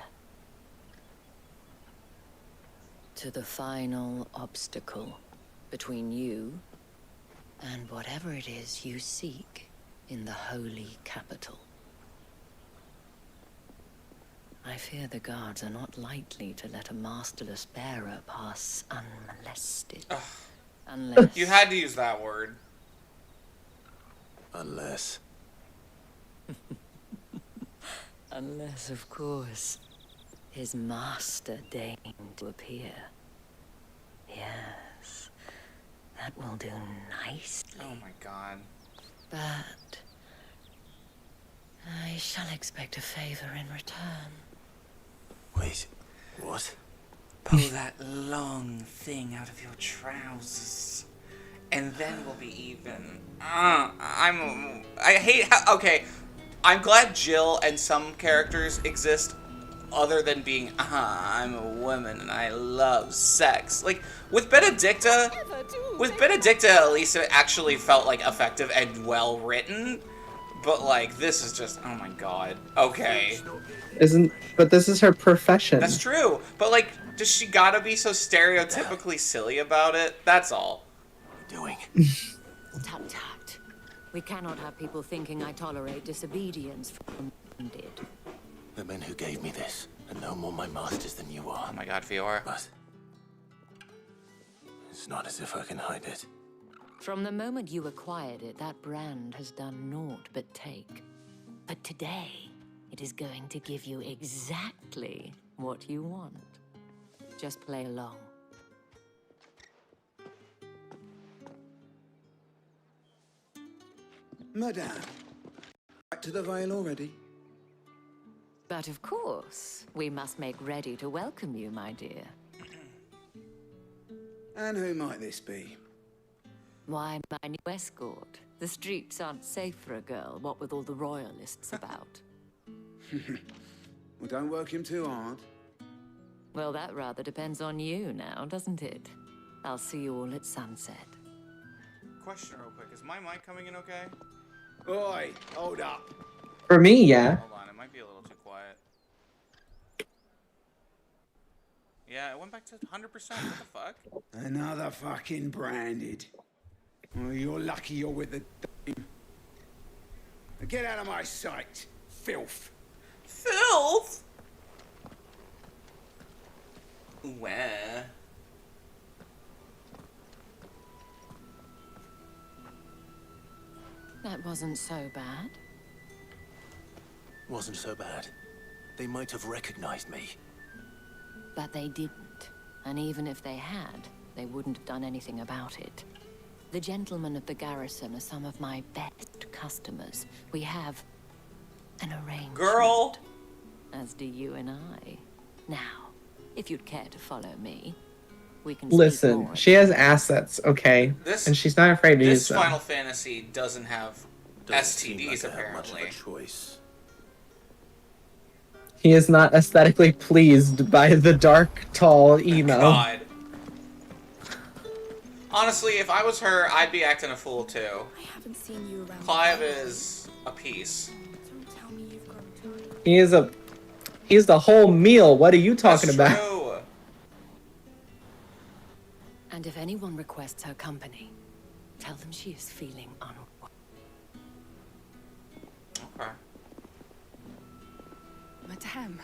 To the final obstacle between you and whatever it is you seek in the holy capital. I fear the guards are not likely to let a masterless bearer pass unmolested. Unless... You had to use that word. Unless... Unless, of course, his master deigned to appear. Yes, that will do nicely. Oh my god. But I shall expect a favor in return. Wait, what? Pull that long thing out of your trousers, and then we'll be even. I hate how. Okay. I'm glad Jill and some characters exist other than being, I'm a woman and I love sex. Like, with Benedicta, at least it actually felt, like, effective and well-written. But, like, this is just, oh my god. Okay. But this is her profession. That's true. But, like, does she gotta be so stereotypically silly about it? That's all. Doing. Tut tut. We cannot have people thinking I tolerate disobedience from did. The men who gave me this are no more my masters than you are. Oh my god, Fiora. But it's not as if I can hide it. From the moment you acquired it, that brand has done naught but take. But today, it is going to give you exactly what you want. Just play along. Madame, back to the Vale already? But of course, we must make ready to welcome you, my dear. And who might this be? Why, my new escort. The streets aren't safe for a girl, what with all the royalists about. Well, don't work him too hard. Well, that rather depends on you now, doesn't it? I'll see you all at sunset. Question real quick, is my mic coming in okay? Oi, hold up. For me, yeah. Hold on, it might be a little too quiet. Yeah, it went back to 100%, what the fuck? Another fucking branded. Well, you're lucky you're with the dame. Get out of my sight, filth. Filth? Where? That wasn't so bad. Wasn't so bad. They might have recognized me. But they didn't. And even if they had, they wouldn't have done anything about it. The gentlemen of the garrison are some of my best customers. We have an arrangement. Girl! As do you and I. Now, if you'd care to follow me, we can Listen, speak she has assets, okay? And she's not afraid to use This them. Final Fantasy doesn't have STDs, apparently. Much of a choice. He is not aesthetically pleased by the dark, tall emo. God. Honestly, if I was her, I'd be acting a fool too. I haven't seen you around. Clive is a piece. Don't tell me you've grown tired. He's the whole meal. What are you talking about? True. And if anyone requests her company, tell them she is feeling unwell. Okay. Madame,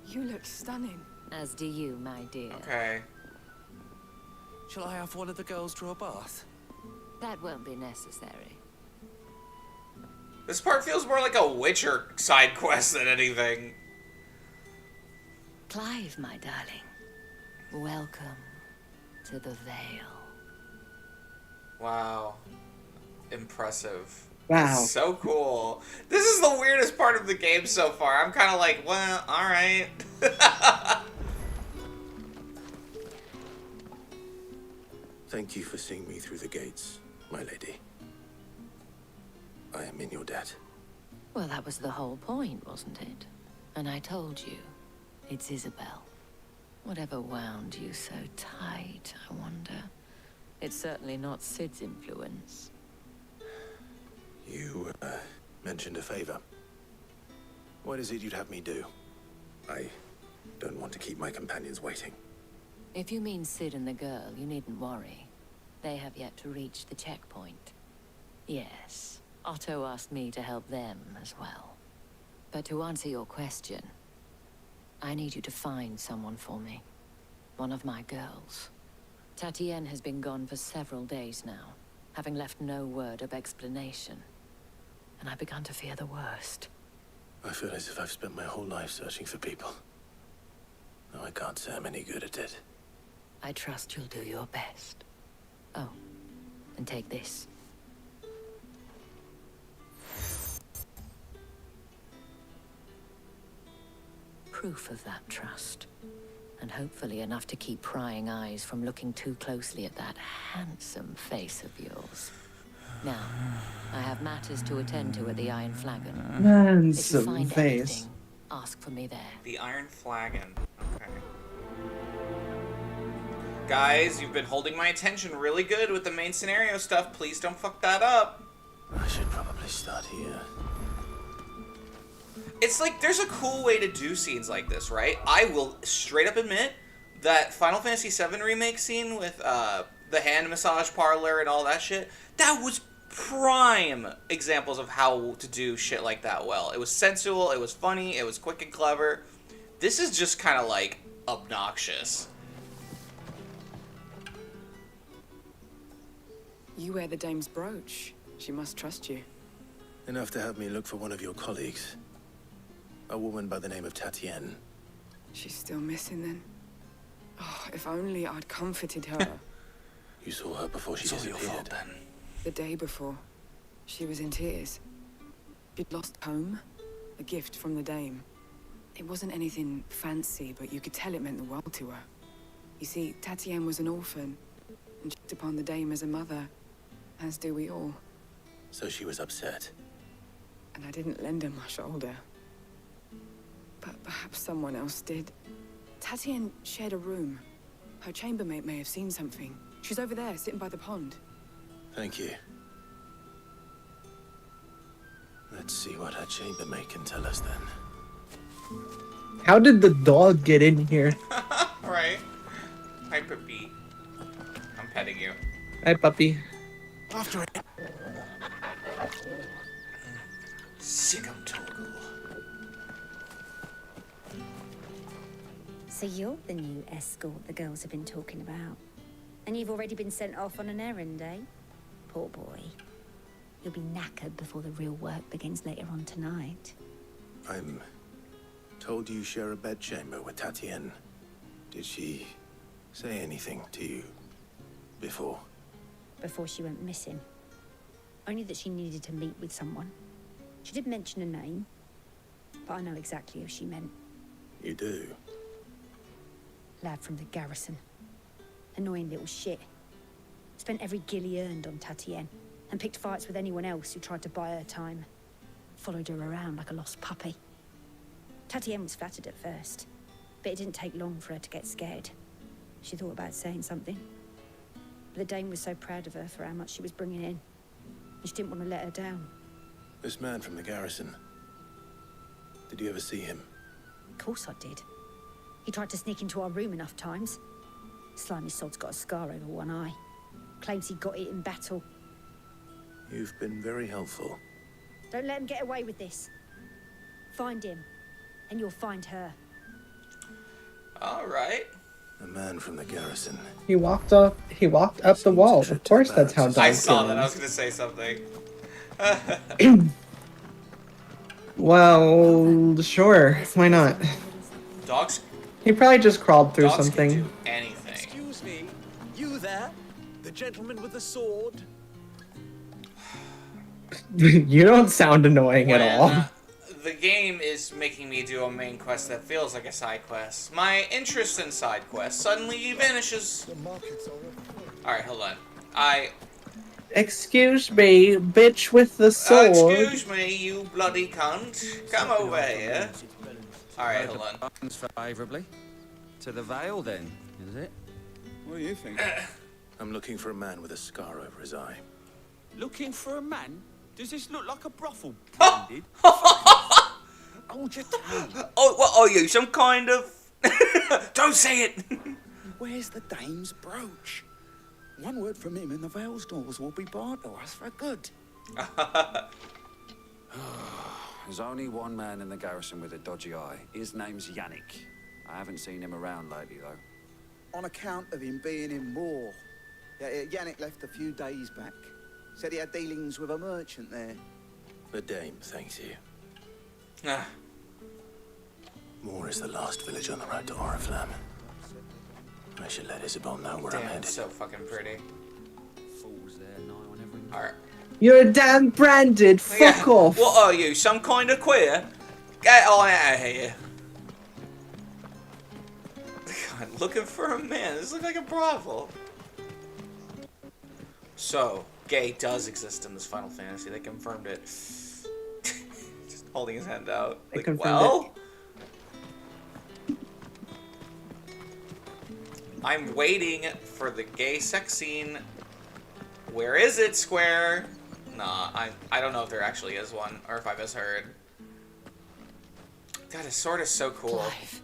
you look stunning. As do you, my dear. Okay. Shall I have one of the girls draw a bath? That won't be necessary. This part feels more like a Witcher side quest than anything. Clive, my darling. Welcome to the Vale. Wow. Impressive. Wow. So cool. This is the weirdest part of the game so far. I'm kind of like, well, alright. Thank you for seeing me through the gates, my lady. I am in your debt. Well, that was the whole point, wasn't it? And I told you, it's Isabel. Whatever wound you so tight, I wonder. It's certainly not Sid's influence. You, mentioned a favor. What is it you'd have me do? I don't want to keep my companions waiting. If you mean Sid and the girl, you needn't worry. They have yet to reach the checkpoint. Yes, Otto asked me to help them as well. But to answer your question, I need you to find someone for me. One of my girls. Tatienne has been gone for several days now, having left no word of explanation. And I've begun to fear the worst. I feel as if I've spent my whole life searching for people. Now I can't say I'm any good at it. I trust you'll do your best. Oh, and take this. Proof of that trust. And hopefully enough to keep prying eyes from looking too closely at that handsome face of yours. Now, I have matters to attend to at the Iron Flagon. If you find anything, ask for me there. The Iron Flagon. Okay. Guys, you've been holding my attention really good with the main scenario stuff. Please don't fuck that up. I should probably probably start here. It's like, there's a cool way to do scenes like this, right? I will straight up admit that Final Fantasy VII Remake scene with the hand massage parlor and all that shit, that was prime examples of how to do shit like that well. It was sensual, it was funny, it was quick and clever. This is just kind of, like, obnoxious. You wear the dame's brooch. She must trust you. Enough to help me look for one of your colleagues. A woman by the name of Tatienne. She's still missing then. Oh, if only I'd comforted her. You saw her before she disappeared. It's all your fault, then. The day before, she was in tears. She'd lost home, a gift from the dame. It wasn't anything fancy, but you could tell it meant the world to her. You see, Tatienne was an orphan, and she looked upon the dame as a mother, as do we all. So she was upset. And I didn't lend her my shoulder. But perhaps someone else did. Tatienne shared a room. Her chambermaid may have seen something. She's over there, sitting by the pond. Thank you. Let's see what her chambermaid can tell us then. How did the dog get in here? Right. Hi, puppy. I'm petting you. Hi, puppy. After it. Sigum Toggle. So you're the new escort the girls have been talking about. And you've already been sent off on an errand, eh? Poor boy. You'll be knackered before the real work begins later on tonight. I'm told you share a bedchamber with Tatienne. Did she say anything to you before? Before she went missing. Only that she needed to meet with someone. She did mention a name, but I know exactly who she meant. You do? Lad from the garrison. Annoying little shit. Spent every guil he earned on Tatienne, and picked fights with anyone else who tried to buy her time. Followed her around like a lost puppy. Tatienne was flattered at first, but it didn't take long for her to get scared. She thought about saying something. But the dame was so proud of her for how much she was bringing in, and she didn't want to let her down. This man from the garrison. Did you ever see him? Of course I did. He tried to sneak into our room enough times. Slimy sod's got a scar over one eye. Claims he got it in battle. You've been very helpful. Don't let him get away with this. Find him, and you'll find her. All right. A man from the garrison. He walked up the wall. Of course that's how dogs I saw get that. in. I was going to say something. Well, sure. Why not? Dogs. He probably just crawled through Dogs something. can do anything. Excuse me, you there? The gentleman with the sword? You don't sound annoying at all. The game is making me do a main quest that feels like a side quest. My interest in side quests suddenly vanishes. Alright, hold on. Excuse me, bitch with the sword. Excuse me, you bloody cunt. Come over here. Alright, hold on. Favourably. To the Vale, then, is it? What do you think? I'm looking for a man with a scar over his eye. Looking for a man? Does this look like a brothel, Branded? Hold your tongue. Oh, what are you, some kind of... Don't say it! Where's the dame's brooch? One word from him and the Vale's doors will be barred to us for good. There's only one man in the garrison with a dodgy eye. His name's Yannick. I haven't seen him around lately, though. On account of him being in war. Yannick left a few days back. Said he had dealings with a merchant there. The dame thanks you. Ah. Moor is the last village on the road to Oriflamme. I should let Isabel know where I'm Damn, headed. it's so fucking pretty. Fools there, nigh on every... Alright. You're damn branded. Fuck off. What are you, some kind of queer? Get on out of here. God, looking for a man. This looks like a brothel. So, gay does exist in this Final Fantasy. They confirmed it. Just holding his hand out. They Like, confirmed well... I'm waiting for the gay sex scene. Where is it, Square? Nah, I don't know if there actually is one, or if I've misheard. God, his sword is so cool. Clive,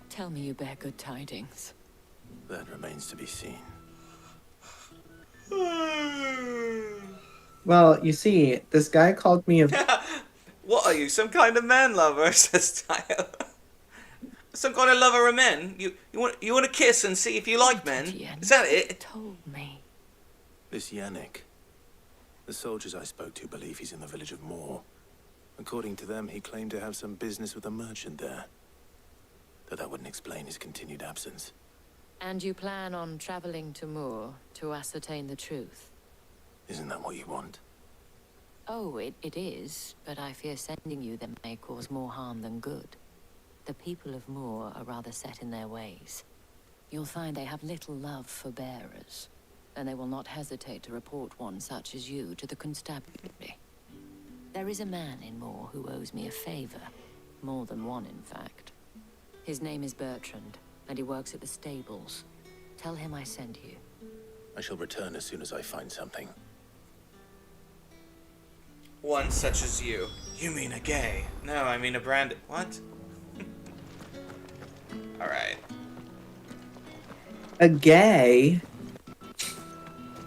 tell me you bear good tidings. That remains to be seen. Well, you see, this guy called me a... What are you, some kind of man lover? Says Tayo. Some kind of lover of men? You want to kiss and see if you like men? Is that it? Told me. This Yannick. The soldiers I spoke to believe he's in the village of Moor. According to them, he claimed to have some business with a merchant there. Though that wouldn't explain his continued absence. And you plan on traveling to Moor to ascertain the truth? Isn't that what you want? Oh, it is, but I fear sending you there may cause more harm than good. The people of Moor are rather set in their ways. You'll find they have little love for bearers, and they will not hesitate to report one such as you to the constabulary. There is a man in Moor who owes me a favor. More than one, in fact. His name is Bertrand, and he works at the stables. Tell him I sent you. I shall return as soon as I find something. One such as you. You mean a gay? No, I mean a brand... What? Alright. A gay?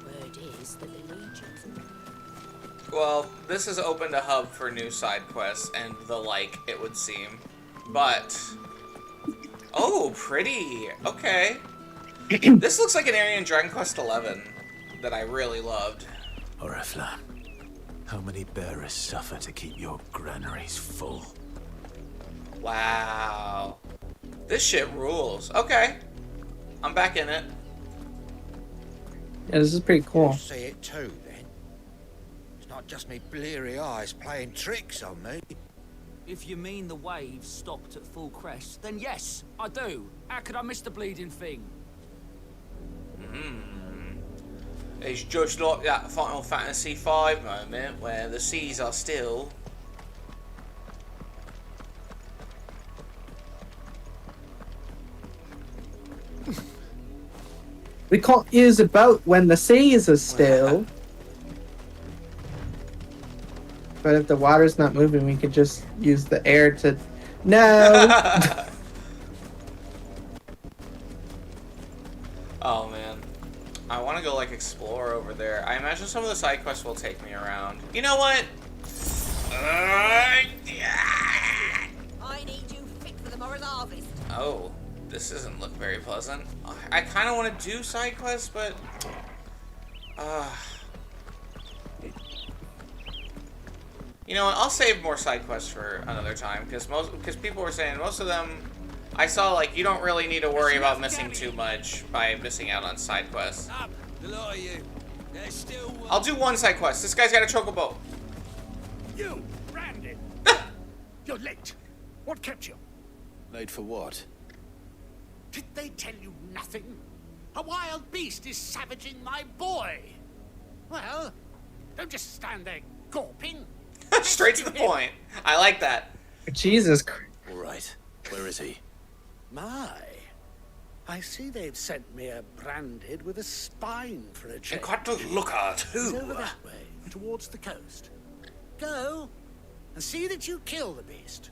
Word is that the legions... Well, this has opened a hub for new side quests and the like, it would seem. But... Oh, pretty! Okay. This looks like an area in Dragon Quest XI that I really loved. Oriflamme, how many bearers suffer to keep your granaries full? Wow. This shit rules. Okay. I'm back in it. Yeah, this is pretty cool. You see it too, then? It's not just me bleary eyes playing tricks on me. If you mean the waves stopped at full crest, then yes, I do. How could I miss the bleeding thing? It's just like that Final Fantasy V moment where the seas are still. We can't use a boat when the seas are still. But if the water's not moving, we could just use the air to... No! Oh man. I want to go like explore over there. I imagine some of the side quests will take me around. You know what? I need you fit for the morrow's harvest. Oh, this doesn't look very pleasant. I kind of want to do side quests, but... You know what? I'll save more side quests for another time, because people were saying most of them... I saw, like, you don't really need to worry about missing too much by missing out on side quests. I'll do one side quest. This guy's got a chocobo. You, Brandon! You're late. What kept you? Late for what? Did they tell you nothing? A wild beast is savaging my boy. Well, don't just stand there gawping. Straight to the point. I like that. Jesus Christ. All right. Where is he? My. I see they've sent me a branded with a spine for a change. Quite to look at, He's too. over that way, towards the coast. Go, and see that you kill the beast.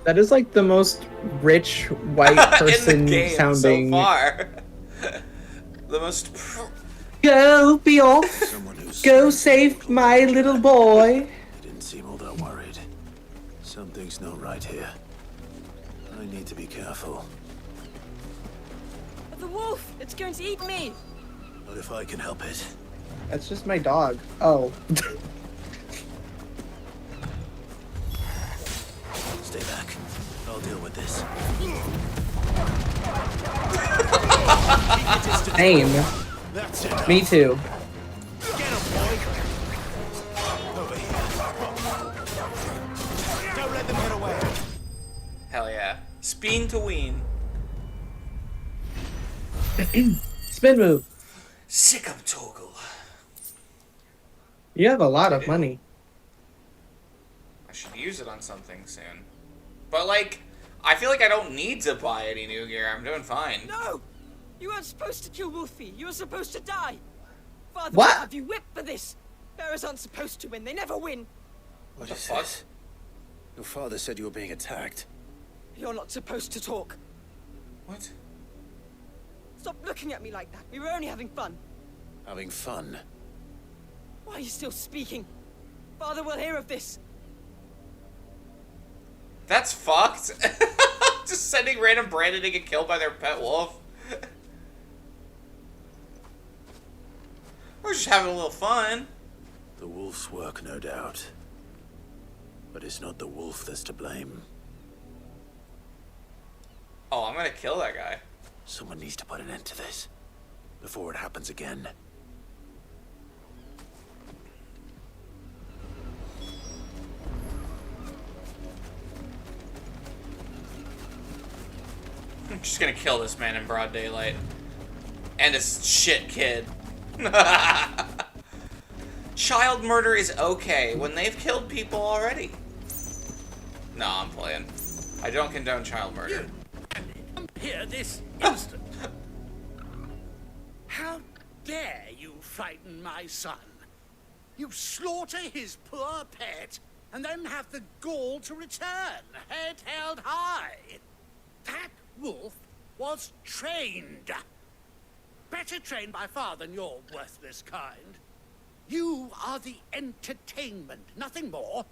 That is like the most rich white person in the game sounding. So far. The most. Go, be off. Go save my little boy. He didn't seem all that worried. Something's not right here. I need to be careful. The wolf! It's going to eat me! What if I can help it? That's just my dog. Oh. Stay back. I'll deal with this. Same. That's it. Me too. Get him, boy. Over here. Don't let them get away. Hell yeah. Speen to ween. Spin move. Sick'em toggle. You have a lot of money. I should use it on something soon. But like, I feel like I don't need to buy any new gear. I'm doing fine. No! You weren't supposed to kill Wolfie. You were supposed to die. Father What? will have you whipped for this. Bearers aren't supposed to win. They never win. What is this? Your father said you were being attacked. You're not supposed to talk. What? Stop looking at me like that. We were only having fun. Having fun? Why are you still speaking? Father will hear of this. That's fucked. Just sending random Brandon to get killed by their pet wolf. We're just having a little fun. The wolf's work, no doubt. But it's not the wolf that's to blame. Oh, I'm gonna kill that guy. Someone needs to put an end to this before it happens again. I'm just gonna kill this man in broad daylight. And his shit kid. Child murder is okay when they've killed people already. No, I'm playing. I don't condone child murder. Come here this instant. How dare you frighten my son? You slaughter his poor pet, and then have the gall to return, head held high. That wolf was trained. Better trained by far than your worthless kind. You are the entertainment, nothing more.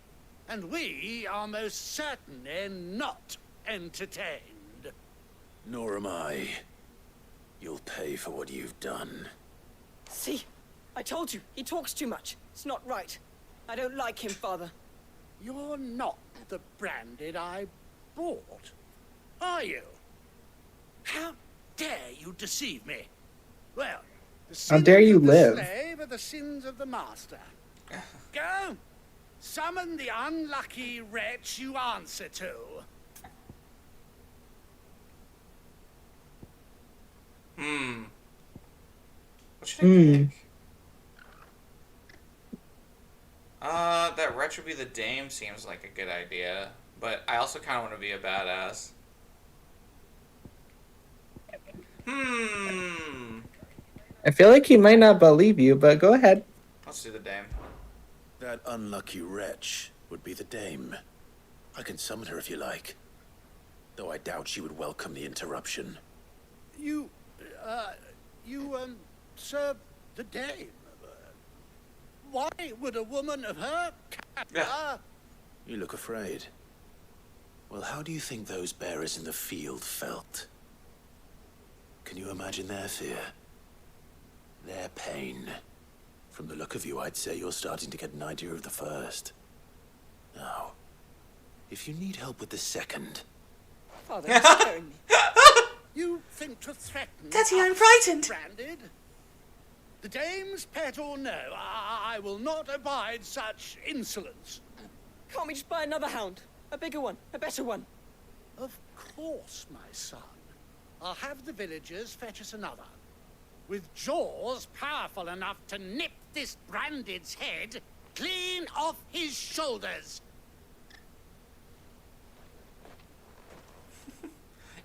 And we are most certainly not entertained. Nor am I. You'll pay for what you've done. See? I told you, he talks too much. It's not right. I don't like him, Father. You're not the branded I bought, are you? How dare you deceive me? Well, the sins dare you of the live? slave are the sins of the master. Go! Summon the unlucky wretch you answer to. What should I pick? That wretch would be the dame seems like a good idea. But I also kind of want to be a badass. I feel like he might not believe you, but go ahead. Let's do the dame. That unlucky wretch would be the dame. I can summon her if you like. Though I doubt she would welcome the interruption. You serve the dame. Why would a woman of her caliber... You look afraid. Well, how do you think those bearers in the field felt? Can you imagine their fear? Their pain? From the look of you, I'd say you're starting to get an idea of the first. Now, if you need help with the second... Father, you're scaring me. You think to threaten... Daddy, I'm frightened. Branded? The dame's pet or no, I will not abide such insolence. Can't we just buy another hound? A bigger one, a better one. Of course, my son. I'll have the villagers fetch us another. With jaws powerful enough to nip this Branded's head clean off his shoulders.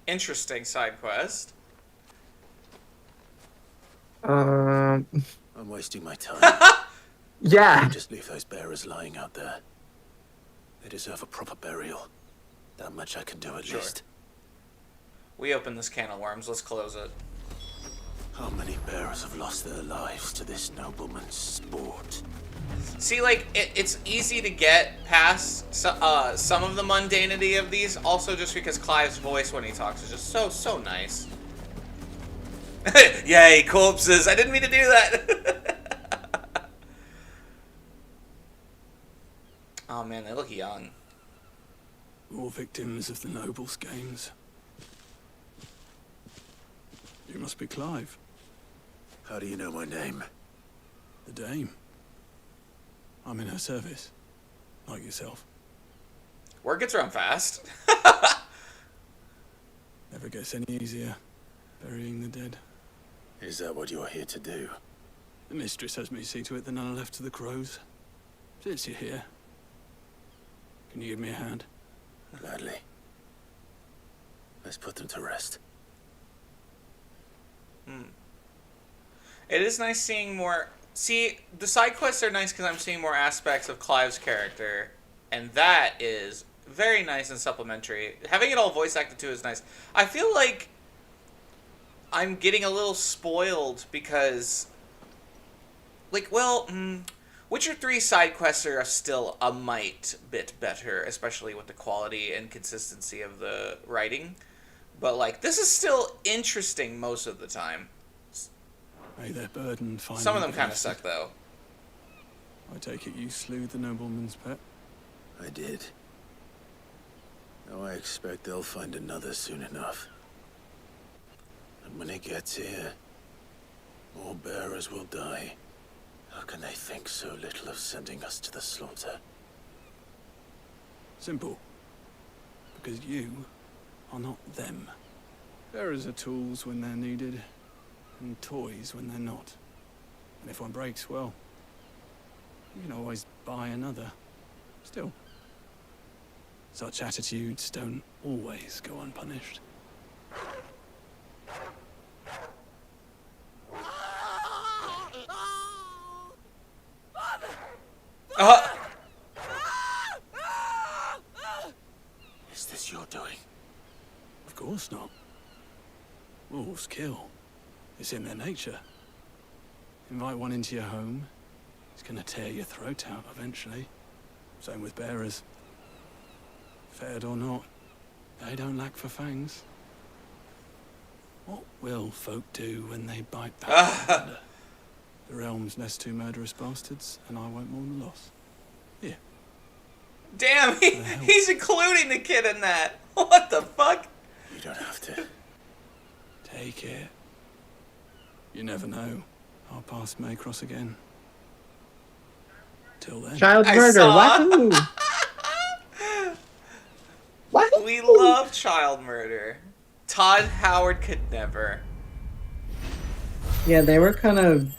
Interesting side quest. I'm wasting my time. Yeah. Just leave those bearers lying out there. They deserve a proper burial. That much I can do at least. We open this can of worms. Let's close it. How many bearers have lost their lives to this nobleman's sport? See, like, it's easy to get past some of the mundanity of these, also just because Clive's voice when he talks is just so nice. Yay, corpses! I didn't mean to do that! Oh man, they look young. All victims of the nobles' games. You must be Clive. How do you know my name? The dame. I'm in her service. Like yourself. Word gets around fast. Never gets any easier. Burying the dead. Is that what you're here to do? The mistress has me see to it that none are left to the crows. Since you're here, can you give me a hand? Gladly. Let's put them to rest. It is nice seeing more See, the side quests are nice because I'm seeing more aspects of Clive's character, and that is very nice and supplementary. Having it all voice acted too is nice. I feel like I'm getting a little spoiled because, like, well, Witcher 3 side quests are still a mite bit better, especially with the quality and consistency of the writing. But, like, this is still interesting most of the time. May their burden finally Some of them be kind of lifted. suck, though. I take it you slew the nobleman's pet? I did. Now I expect they'll find another soon enough. And when it gets here, more bearers will die. How can they think so little of sending us to the slaughter? Simple. Because you are not them. Bearers are tools when they're needed, and toys when they're not. And if one breaks, well, you can always buy another. Still, such attitudes don't always go unpunished. Is this your doing? Of course not. Wolves kill. It's in their nature. Invite one into your home, it's gonna tear your throat out eventually. Same with bearers. Fed or not, they don't lack for fangs. What will folk do when they bite back? The realm's nest two murderous bastards, and I won't mourn the loss. Here. Damn, he's including the kid in that. What the fuck? You don't have to. Take it. You never know. Our paths may cross again. Till then. Child murder. Wahoo! Wahoo! We love child murder. Todd Howard could never. Yeah, they were kind of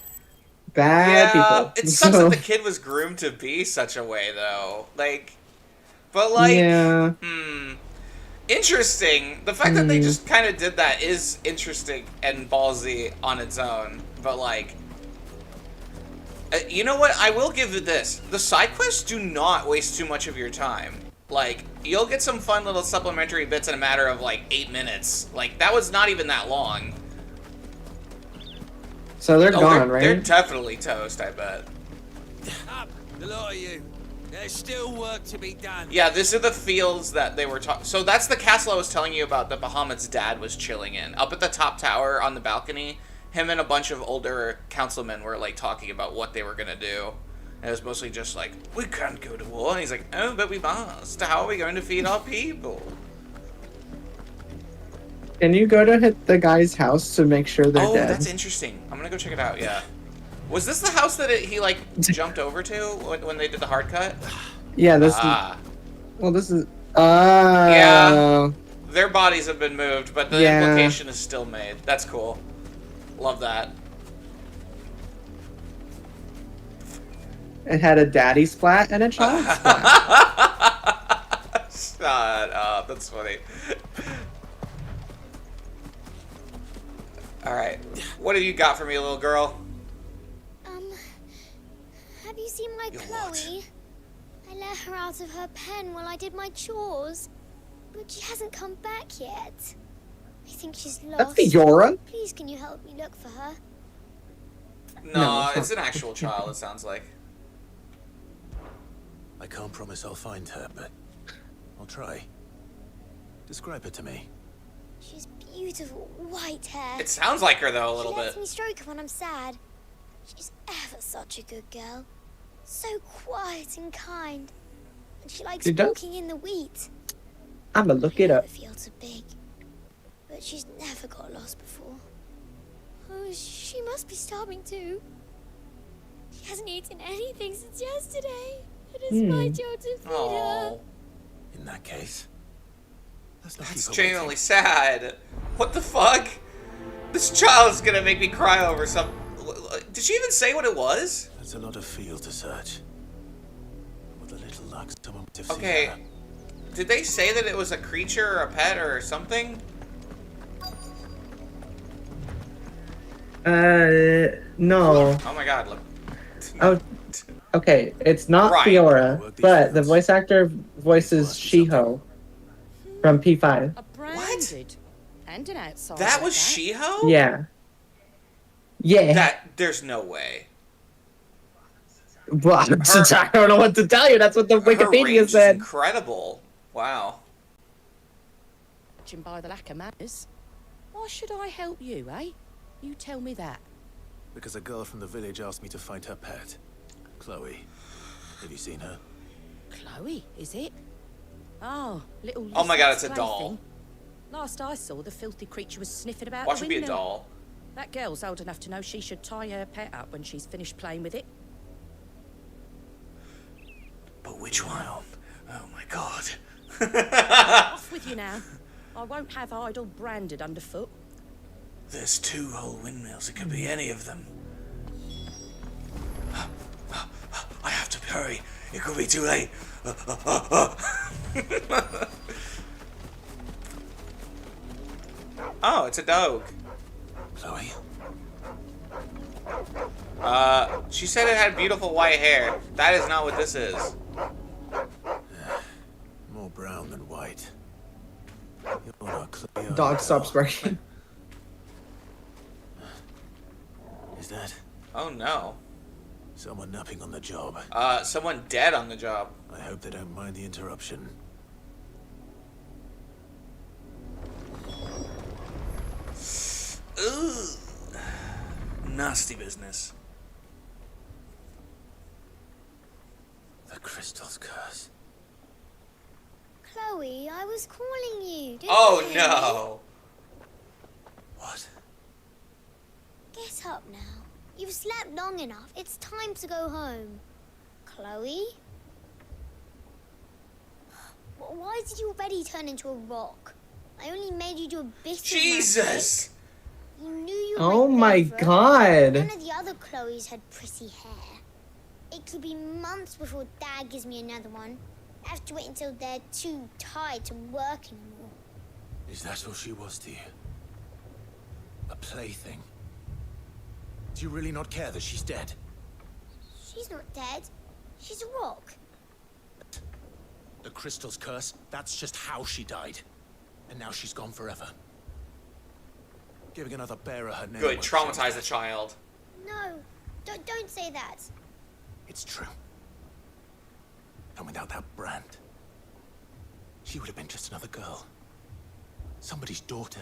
bad people. It sucks that the kid was groomed to be such a way, though. Like, but like, yeah. Interesting. The fact that they just kind of did that is interesting and ballsy on its own. But like, you know what? I will give it this: the side quests do not waste too much of your time. Like, you'll get some fun little supplementary bits in a matter of like 8 minutes. Like, that was not even that long. So they're gone, right? They're definitely toast, I bet. Up, the lot of you. There's still work to be done. Yeah, these are the fields that they were talking. So that's the castle I was telling you about that Bahamut's dad was chilling in. Up at the top tower on the balcony, him and a bunch of older councilmen were like talking about what they were gonna do. And it was mostly just like, we can't go to war. And he's like, oh, but we must. How are we going to feed our people? Can you go to hit the guy's house to make sure they're dead? Oh, that's interesting. I'm gonna go check it out, yeah. Was this the house that he, like, jumped over to when they did the hard cut? Yeah, this is... Well, this is... Yeah. Their bodies have been moved, but the implication is still made. That's cool. Love that. It had a daddy splat and a child splat. Shut up. That's funny. Alright. What have you got for me, little girl? Have you seen my Chloe? I let her out of her pen while I did my chores. But she hasn't come back yet. I think she's lost. That's Fiora. Please, can you help me look for her? No, it's an actual child, it sounds like. I can't promise I'll find her, but I'll try. Describe her to me. She's beautiful, white hair. It sounds like her, though, a little She lets bit. me stroke her when I'm sad. She's ever such a good girl. So quiet and kind. And she likes She does? walking in the wheat. I'ma look it up. The fields are big. But she's never got lost before. Oh, she must be starving too. She hasn't eaten anything since yesterday. It is my job to feed her. In that case, let's not That's keep her waiting. genuinely sad. What the fuck? This child is gonna make me cry over some... Did she even say what it was? That's a lot of field to search. With a little luck, someone to see Okay. her. Did they say that it was a creature or a pet or something? No. Oh my god, look. Oh, okay. It's not Right. Fiora, but the voice actor voices Shiho from P5. A branded and an outsider. That was Shiho? Yeah. Yeah. There's no way. Well, I don't know what to tell you. That's what the Her Wikipedia range said. is incredible. Wow. Judging by the lack of manners. Why should I help you, eh? You tell me that. Because a girl from the village asked me to find her pet. Chloe. Have you seen her? Chloe, is it? Oh, little. Oh my god, it's a plaything. doll. Last I saw, the filthy creature was sniffing about Watch the it be a window. doll. That girl's old enough to know she should tie her pet up when she's finished playing with it. But which one? Oh my god. Off with you now. I won't have idle branded underfoot. There's 2 whole windmills. It could be any of them. I have to hurry. It could be too late. Oh, it's a dog. Chloe? She said it had beautiful white hair. That is not what this is. More brown than white. You're not Chloe. Dog stops barking. Is that Oh no. someone napping on the job? Someone dead on the job. I hope they don't mind the interruption. Ugh. Nasty business. The crystal's curse. Chloe, I was calling you. Didn't Oh you hear me? no. What? Get up now. You've slept long enough. It's time to go home. Chloe? Why did you already turn into a rock? I only made you do a bit Jesus. of magic. You knew you were Oh my favourite. god. None of the other Chloes had pretty hair. It could be months before Dad gives me another one. I have to wait until they're too tired to work anymore. Is that all she was to you? A plaything? Do you really not care that she's dead? She's not dead. She's a rock. The crystal's curse, that's just how she died. And now she's gone forever. Giving another bearer her name. Good. won't Traumatize change the that. child. No, don't say that. It's true. And without that brand, she would have been just another girl. Somebody's daughter.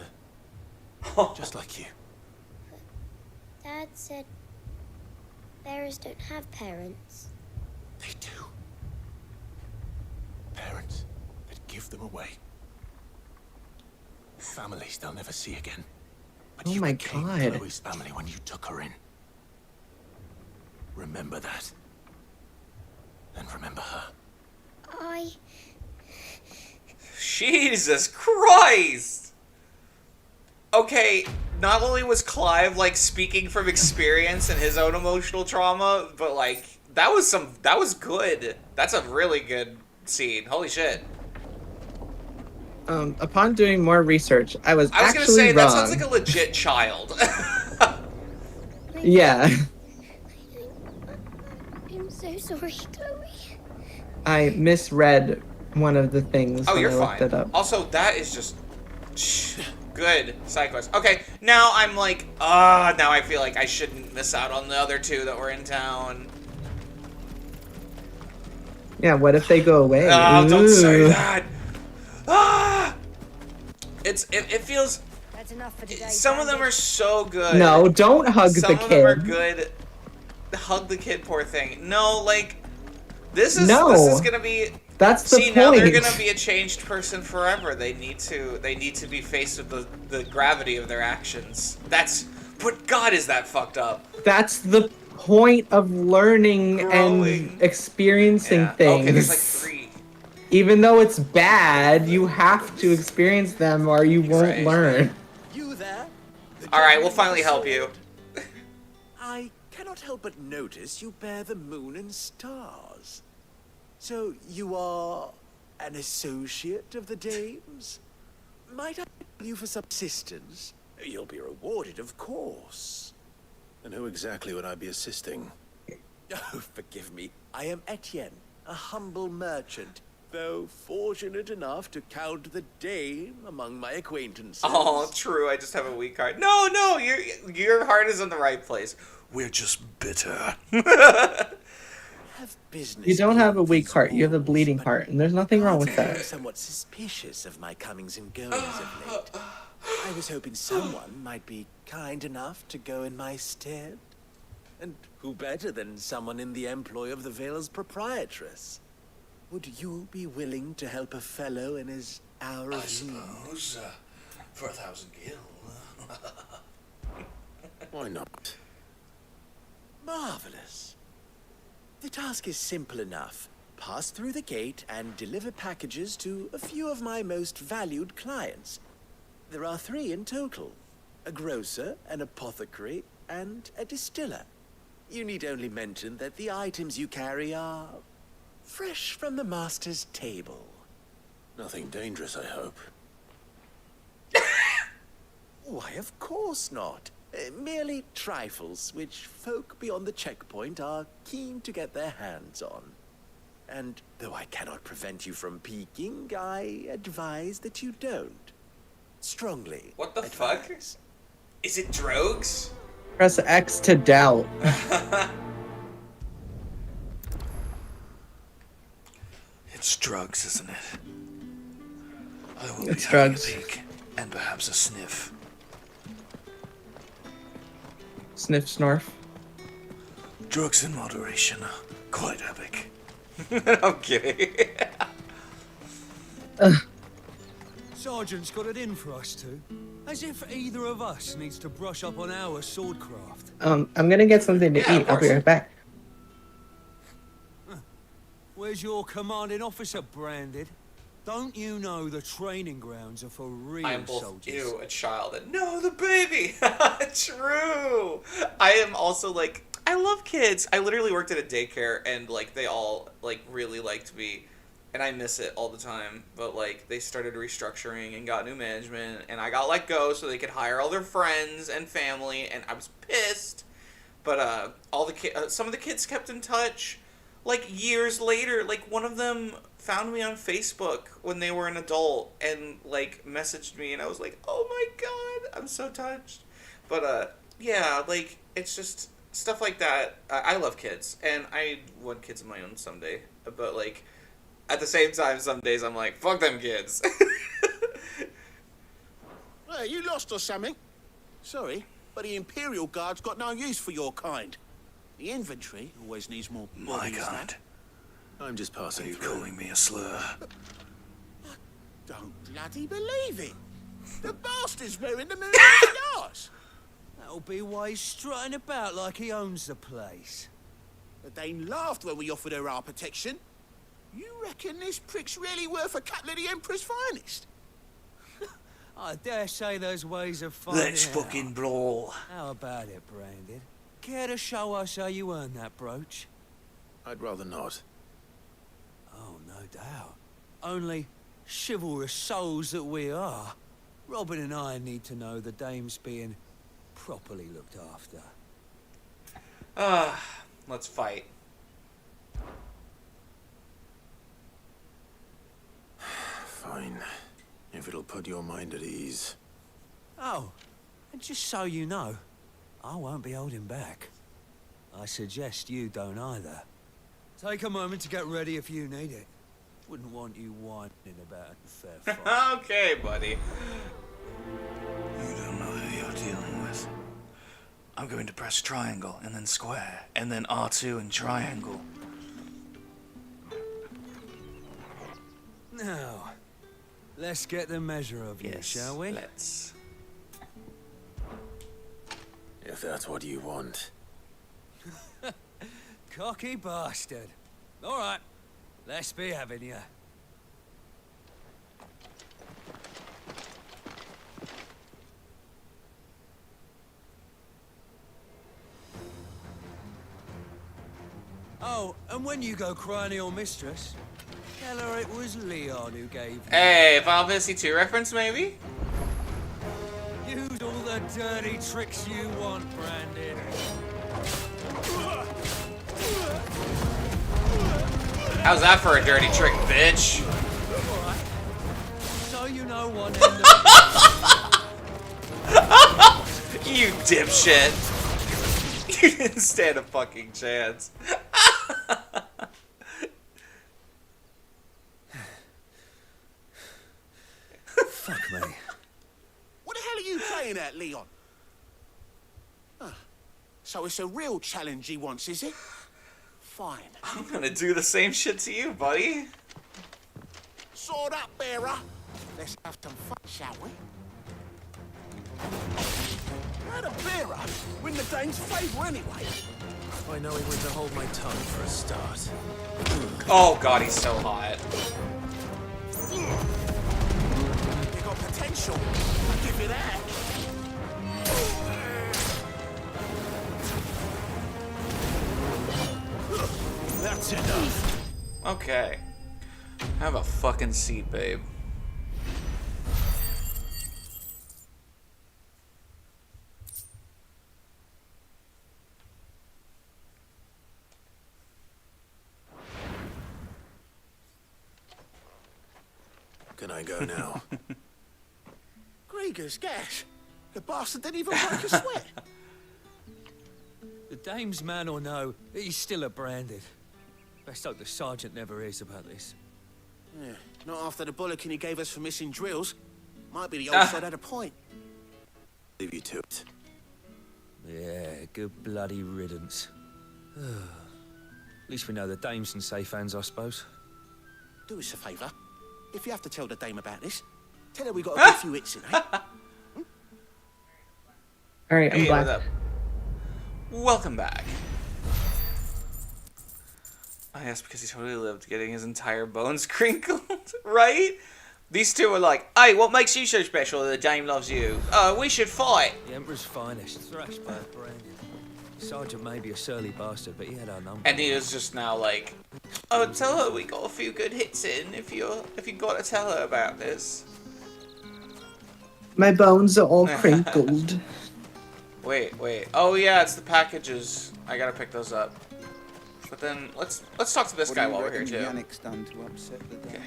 Just like you. Dad said bearers don't have parents. They do. Parents that give them away. Families they'll never see again. But Oh you my became god. Chloe's family when you took her in. Remember that. And remember her. Jesus Christ! Okay, not only was Clive, like, speaking from experience and his own emotional trauma, but, like, that was good. That's a really good scene. Holy shit. Upon doing more research, I was I was actually gonna say, wrong. that sounds like a legit child. Yeah. I'm so sorry, Chloe. I misread one of the things Oh, when you're I looked fine. it up. Also, that is just good side quest. Okay, now I'm like, now I feel like I shouldn't miss out on the other 2 that were in town. Yeah, what if they go away? Oh, don't say Ooh. that. Ah! It feels. That's enough for today. Some of them are so good. No, don't hug the Some of them are kid. good. Hug the kid, poor thing. No, like this is gonna be. That's the See, now they're point. gonna be a changed person forever. They need to be faced with the gravity of their actions. But God, is that fucked up? That's the point of learning and experiencing things. Okay, there's like 3. Even though it's bad, you have to experience them or you won't learn. You there? All right, we'll finally help you. I cannot help but notice you bear the moon and stars. So you are an associate of the dames? Might I help you for subsistence? You'll be rewarded, of course. And who exactly would I be assisting? Oh, forgive me. I am Etienne, a humble merchant, though fortunate enough to count the dame among my acquaintances. Oh, true. I just have a weak heart. No, no, your heart is in the right place. We're just bitter. Have business. You don't have a weak heart. You have a bleeding heart, and there's nothing wrong with I'm that. somewhat suspicious of my comings and goings of late. I was hoping someone might be kind enough to go in my stead. And who better than someone in the employ of the Vale's proprietress? Would you be willing to help a fellow in his hour of need? I suppose, for 1,000 gil. Why not? Marvelous. The task is simple enough. Pass through the gate and deliver packages to a few of my most valued clients. There are 3 in total. A grocer, an apothecary, and a distiller. You need only mention that the items you carry are fresh from the master's table. Nothing dangerous, I hope. Why, of course not. Merely trifles, which folk beyond the checkpoint are keen to get their hands on. And though I cannot prevent you from peeking, I advise that you don't. Strongly. What the fuck? Is it drugs? Press X to doubt. It's drugs, isn't it? I will It's be drugs. having a peek, and perhaps a sniff. Sniff, snarf. Drugs in moderation are quite epic. I'm kidding. Sergeant's got it in for us two. As if either of us needs to brush up on our swordcraft. I'm gonna get something to eat. I'll be right back. Where's your commanding officer branded? Don't you know the training grounds are for real I am both soldiers? a child, and no, the baby. True. I am also like, I love kids. I literally worked at a daycare, and like they all like really liked me, and I miss it all the time. But like they started restructuring and got new management, and I got let go so they could hire all their friends and family, and I was pissed. But all the some of the kids kept in touch. Like years later, like one of them found me on Facebook when they were an adult and like messaged me, and I was like, oh my god, I'm so touched. But yeah, like it's just stuff like that. I love kids, and I want kids of my own someday. But like at the same time, some days I'm like, fuck them kids. Hey, you lost or something? Sorry, but the Imperial Guard's got no use for your kind. The infantry always needs more My bodies. kind. I'm just passing Are you through. calling me a slur? Don't bloody believe it. The bastard's wearing the moon stars. That'll be why he's strutting about like he owns the place. The Dane laughed when we offered her our protection. You reckon this prick's really worth a couple of the Emperor's finest? I dare say there's ways of finding Let's out. fucking brawl. How about it, Branded? Care to show us how you earned that brooch? I'd rather not. Oh, no doubt. Only chivalrous souls that we are, Robin and I need to know the dame's being properly looked after. Let's fight. Fine. If it'll put your mind at ease. Oh, and just so you know, I won't be holding back. I suggest you don't either. Take a moment to get ready if you need it. Wouldn't want you whining about a fair fight. Okay, buddy. You don't know who you're dealing with. I'm going to press triangle, and then square, and then R2 and triangle. Now, let's get the measure of you, shall we? Let's. If that's what you want. Cocky bastard. All right, let's be having you. Oh, and when you go crying to your mistress, tell her it was Leon who gave you. Hey, Final Fantasy 2 reference, maybe? Use all the dirty tricks you want, Brandon. How's that for a dirty trick, bitch? So you know one end of You dipshit. You didn't stand a fucking chance. Fuck me. What the hell are you playing at, Leon? Ah, so it's a real challenge he wants, is it? Fine. I'm gonna do the same shit to you, buddy. Sword up, bearer. Let's have some fun, shall we? How'd a bearer win the Dane's favour anyway? By knowing when to hold my tongue for a start. Oh god, he's so hot. You got potential. I'll give you that. That's enough. Okay. Have a fucking seat, babe. Can I go now? Gregor's gas. The bastard didn't even break a sweat. The dame's man or no, he's still a branded. Best hope the sergeant never hears about this. Yeah, not after the bollocking he gave us for missing drills. Might be the old sod had a point. Leave you to it. Yeah, good bloody riddance. At least we know the dame's in safe hands, I suppose. Do us a favour. If you have to tell the dame about this, tell her we got a good few hits in, eh? Alright, I'm Hey, back. what up? Welcome back. Oh, yes, because he totally lived getting his entire bones crinkled, right? These two are like, hey, what makes you so special that the dame loves you? We should fight. The Emperor's finest, thrashed by a branded. Sergeant may be a surly bastard, but he had our number. And he is just now like, oh, tell her we got a few good hits in if you got to tell her about this. My bones are all crinkled. Wait. Oh yeah, it's the packages. I gotta pick those up. But then let's talk to this guy while we're here too. Yannick's done to upset the dame? Okay.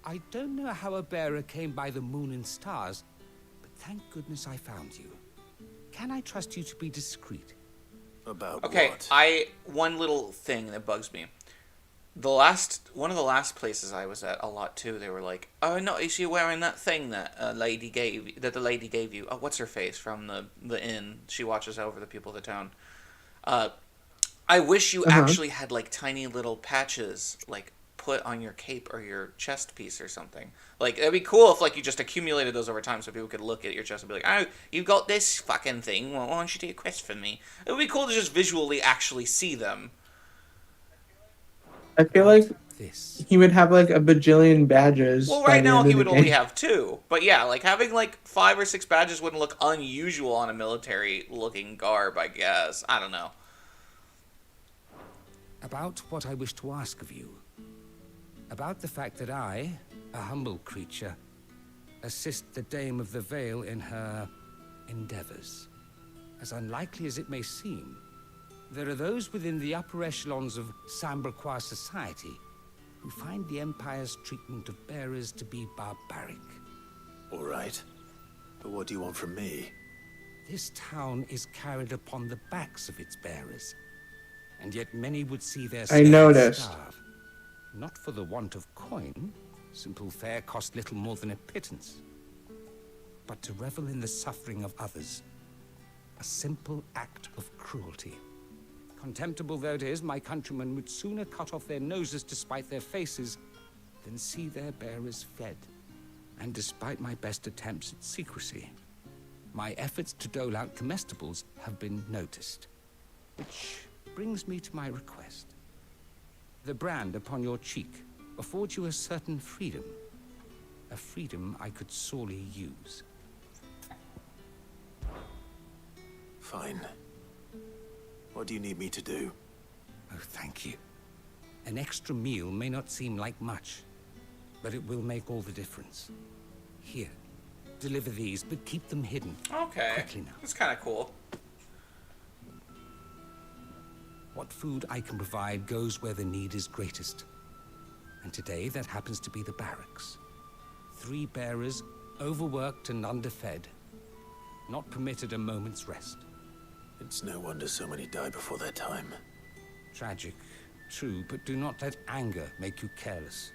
I don't know how a bearer came by the moon and stars, but thank goodness I found you. Can I trust you to be discreet? About Okay, what? One little thing that bugs me. One of the last places I was at a lot too, they were like, "Oh, no, is she wearing that thing that the lady gave you? Oh, what's her face from the inn? She watches over the people of the town. I wish you actually had like tiny little patches like put on your cape or your chest piece or something. Like it'd be cool if like you just accumulated those over time so people could look at your chest and be like, oh, you got this fucking thing. Well, why don't you do a quest for me? It would be cool to just visually actually see them. I feel like he would have like a bajillion badges. Well, by right the now end of he the would only game. have 2. But yeah, like having like 5 or 6 badges wouldn't look unusual on a military looking garb, I guess. I don't know. About what I wish to ask of you. About the fact that I, a humble creature, assist the Dame of the Vale in her endeavors. As unlikely as it may seem, there are those within the upper echelons of Samberquois society who find the Empire's treatment of bearers to be barbaric. All right. But what do you want from me? This town is carried upon the backs of its bearers, and yet many would see their I slaves noticed. starve. Not for the want of coin, simple fare cost little more than a pittance, but to revel in the suffering of others, a simple act of cruelty. Contemptible though it is, my countrymen would sooner cut off their noses to spite their faces than see their bearers fed. And despite my best attempts at secrecy, my efforts to dole out comestibles have been noticed. Which brings me to my request. The brand upon your cheek affords you a certain freedom. A freedom I could sorely use. Fine. What do you need me to do? Oh, thank you. An extra meal may not seem like much, but it will make all the difference. Here, deliver these, but keep them hidden. Okay. Quickly now. That's kind of cool. What food I can provide goes where the need is greatest. And today, that happens to be the barracks. 3 bearers, overworked and underfed, not permitted a moment's rest. It's no wonder so many die before their time. Tragic, true, but do not let anger make you careless.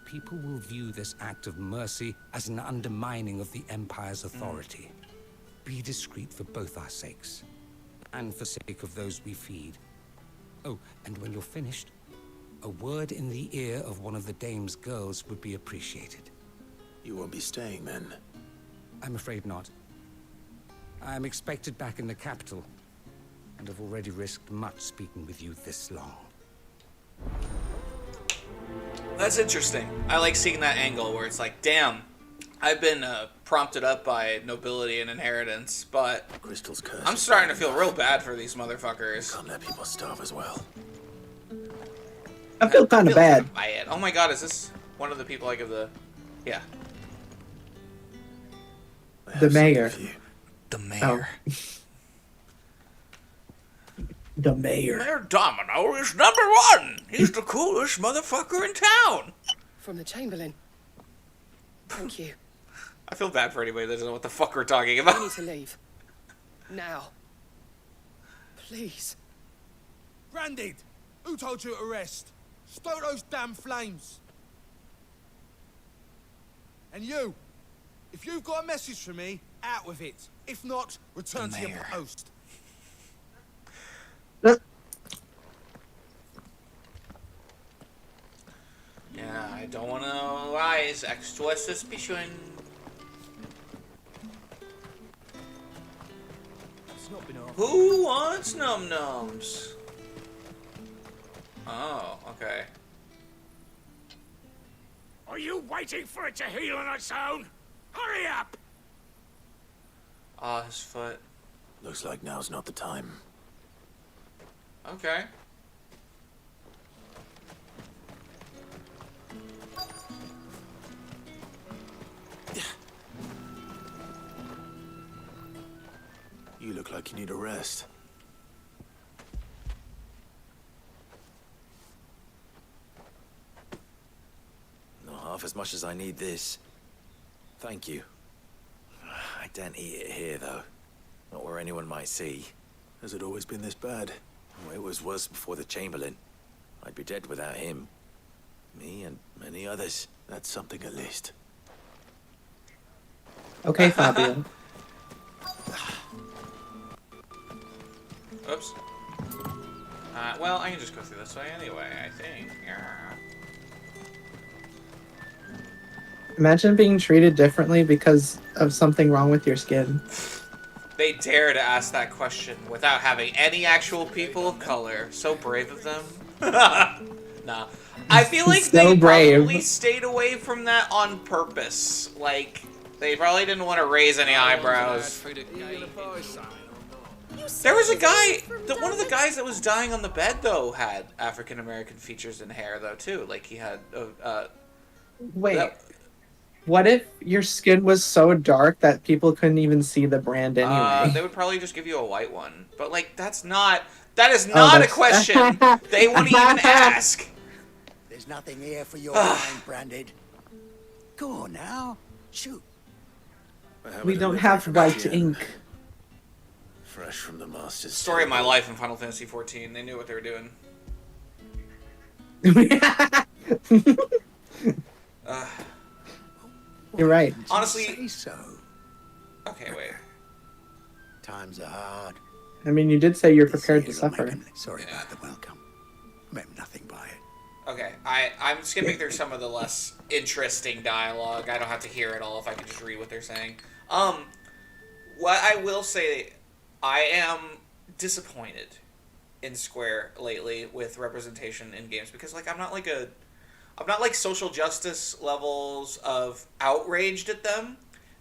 People will view this act of mercy as an undermining of the Empire's authority. Be discreet for both our sakes, and for sake of those we feed. Oh, and when you're finished, a word in the ear of one of the dame's girls would be appreciated. You won't be staying, then? I'm afraid not. I'm expected back in the capital, and have already risked much speaking with you this long. That's interesting. I like seeing that angle where it's like, damn, I've been prompted up by nobility and inheritance, but Crystal's curse. I'm starting to feel real bad for these motherfuckers. Can't let people starve as well. I feel kind of bad. Oh my god, is this one of the people I give the... Yeah. The mayor. The mayor. Oh. The mayor. Mayor Domino is #1. He's the coolest motherfucker in town. From the Chamberlain. Thank you. I feel bad for anybody that doesn't know what the fuck we're talking about. I need to leave. Now. Please. Grandad, who told you to rest? Stoke those damn flames. And you, if you've got a message for me, out with it. If not, return to your post. Yeah, I don't want to rise extra suspicion. Who wants num-nums? Oh, okay. Are you waiting for it to heal on its own? Hurry up! Ah, his foot. Looks like now's not the time. Okay. You look like you need a rest. Not half as much as I need this. Thank you. I don't eat it here, though. Not where anyone might see. Has it always been this bad? Oh, it was worse before the Chamberlain. I'd be dead without him. Me and many others. That's something at least. Okay, Fabio. Oops. Well, I can just go through this way anyway, I think. Yeah. Imagine being treated differently because of something wrong with your skin. They dare to ask that question without having any actual people of color. So brave of them. Nah. I feel like So they brave. probably stayed away from that on purpose. Like, they probably didn't want to raise any eyebrows. There was a guy, one of the guys that was dying on the bed, though, had African American features and hair, though, too. Like, he had, Wait. What if your skin was so dark that people couldn't even see the brand anyway? they would probably just give you a white one. But, like, that is not a question they wouldn't even ask. There's nothing here for your mind, Branded. Go on now. Shoot. We don't have white ink. Fresh from the master's. Story of my life in Final Fantasy XIV. They knew what they were doing. You're right. Honestly. Say so. Okay, wait. Times are hard. I mean, you did say you're prepared to suffer. Sorry about the welcome. Meant nothing by it. Okay, I'm skipping through some of the less interesting dialogue. I don't have to hear it all if I can just read what they're saying. What I will say, I am disappointed in Square lately with representation in games because, like, I'm not like social justice levels of outraged at them.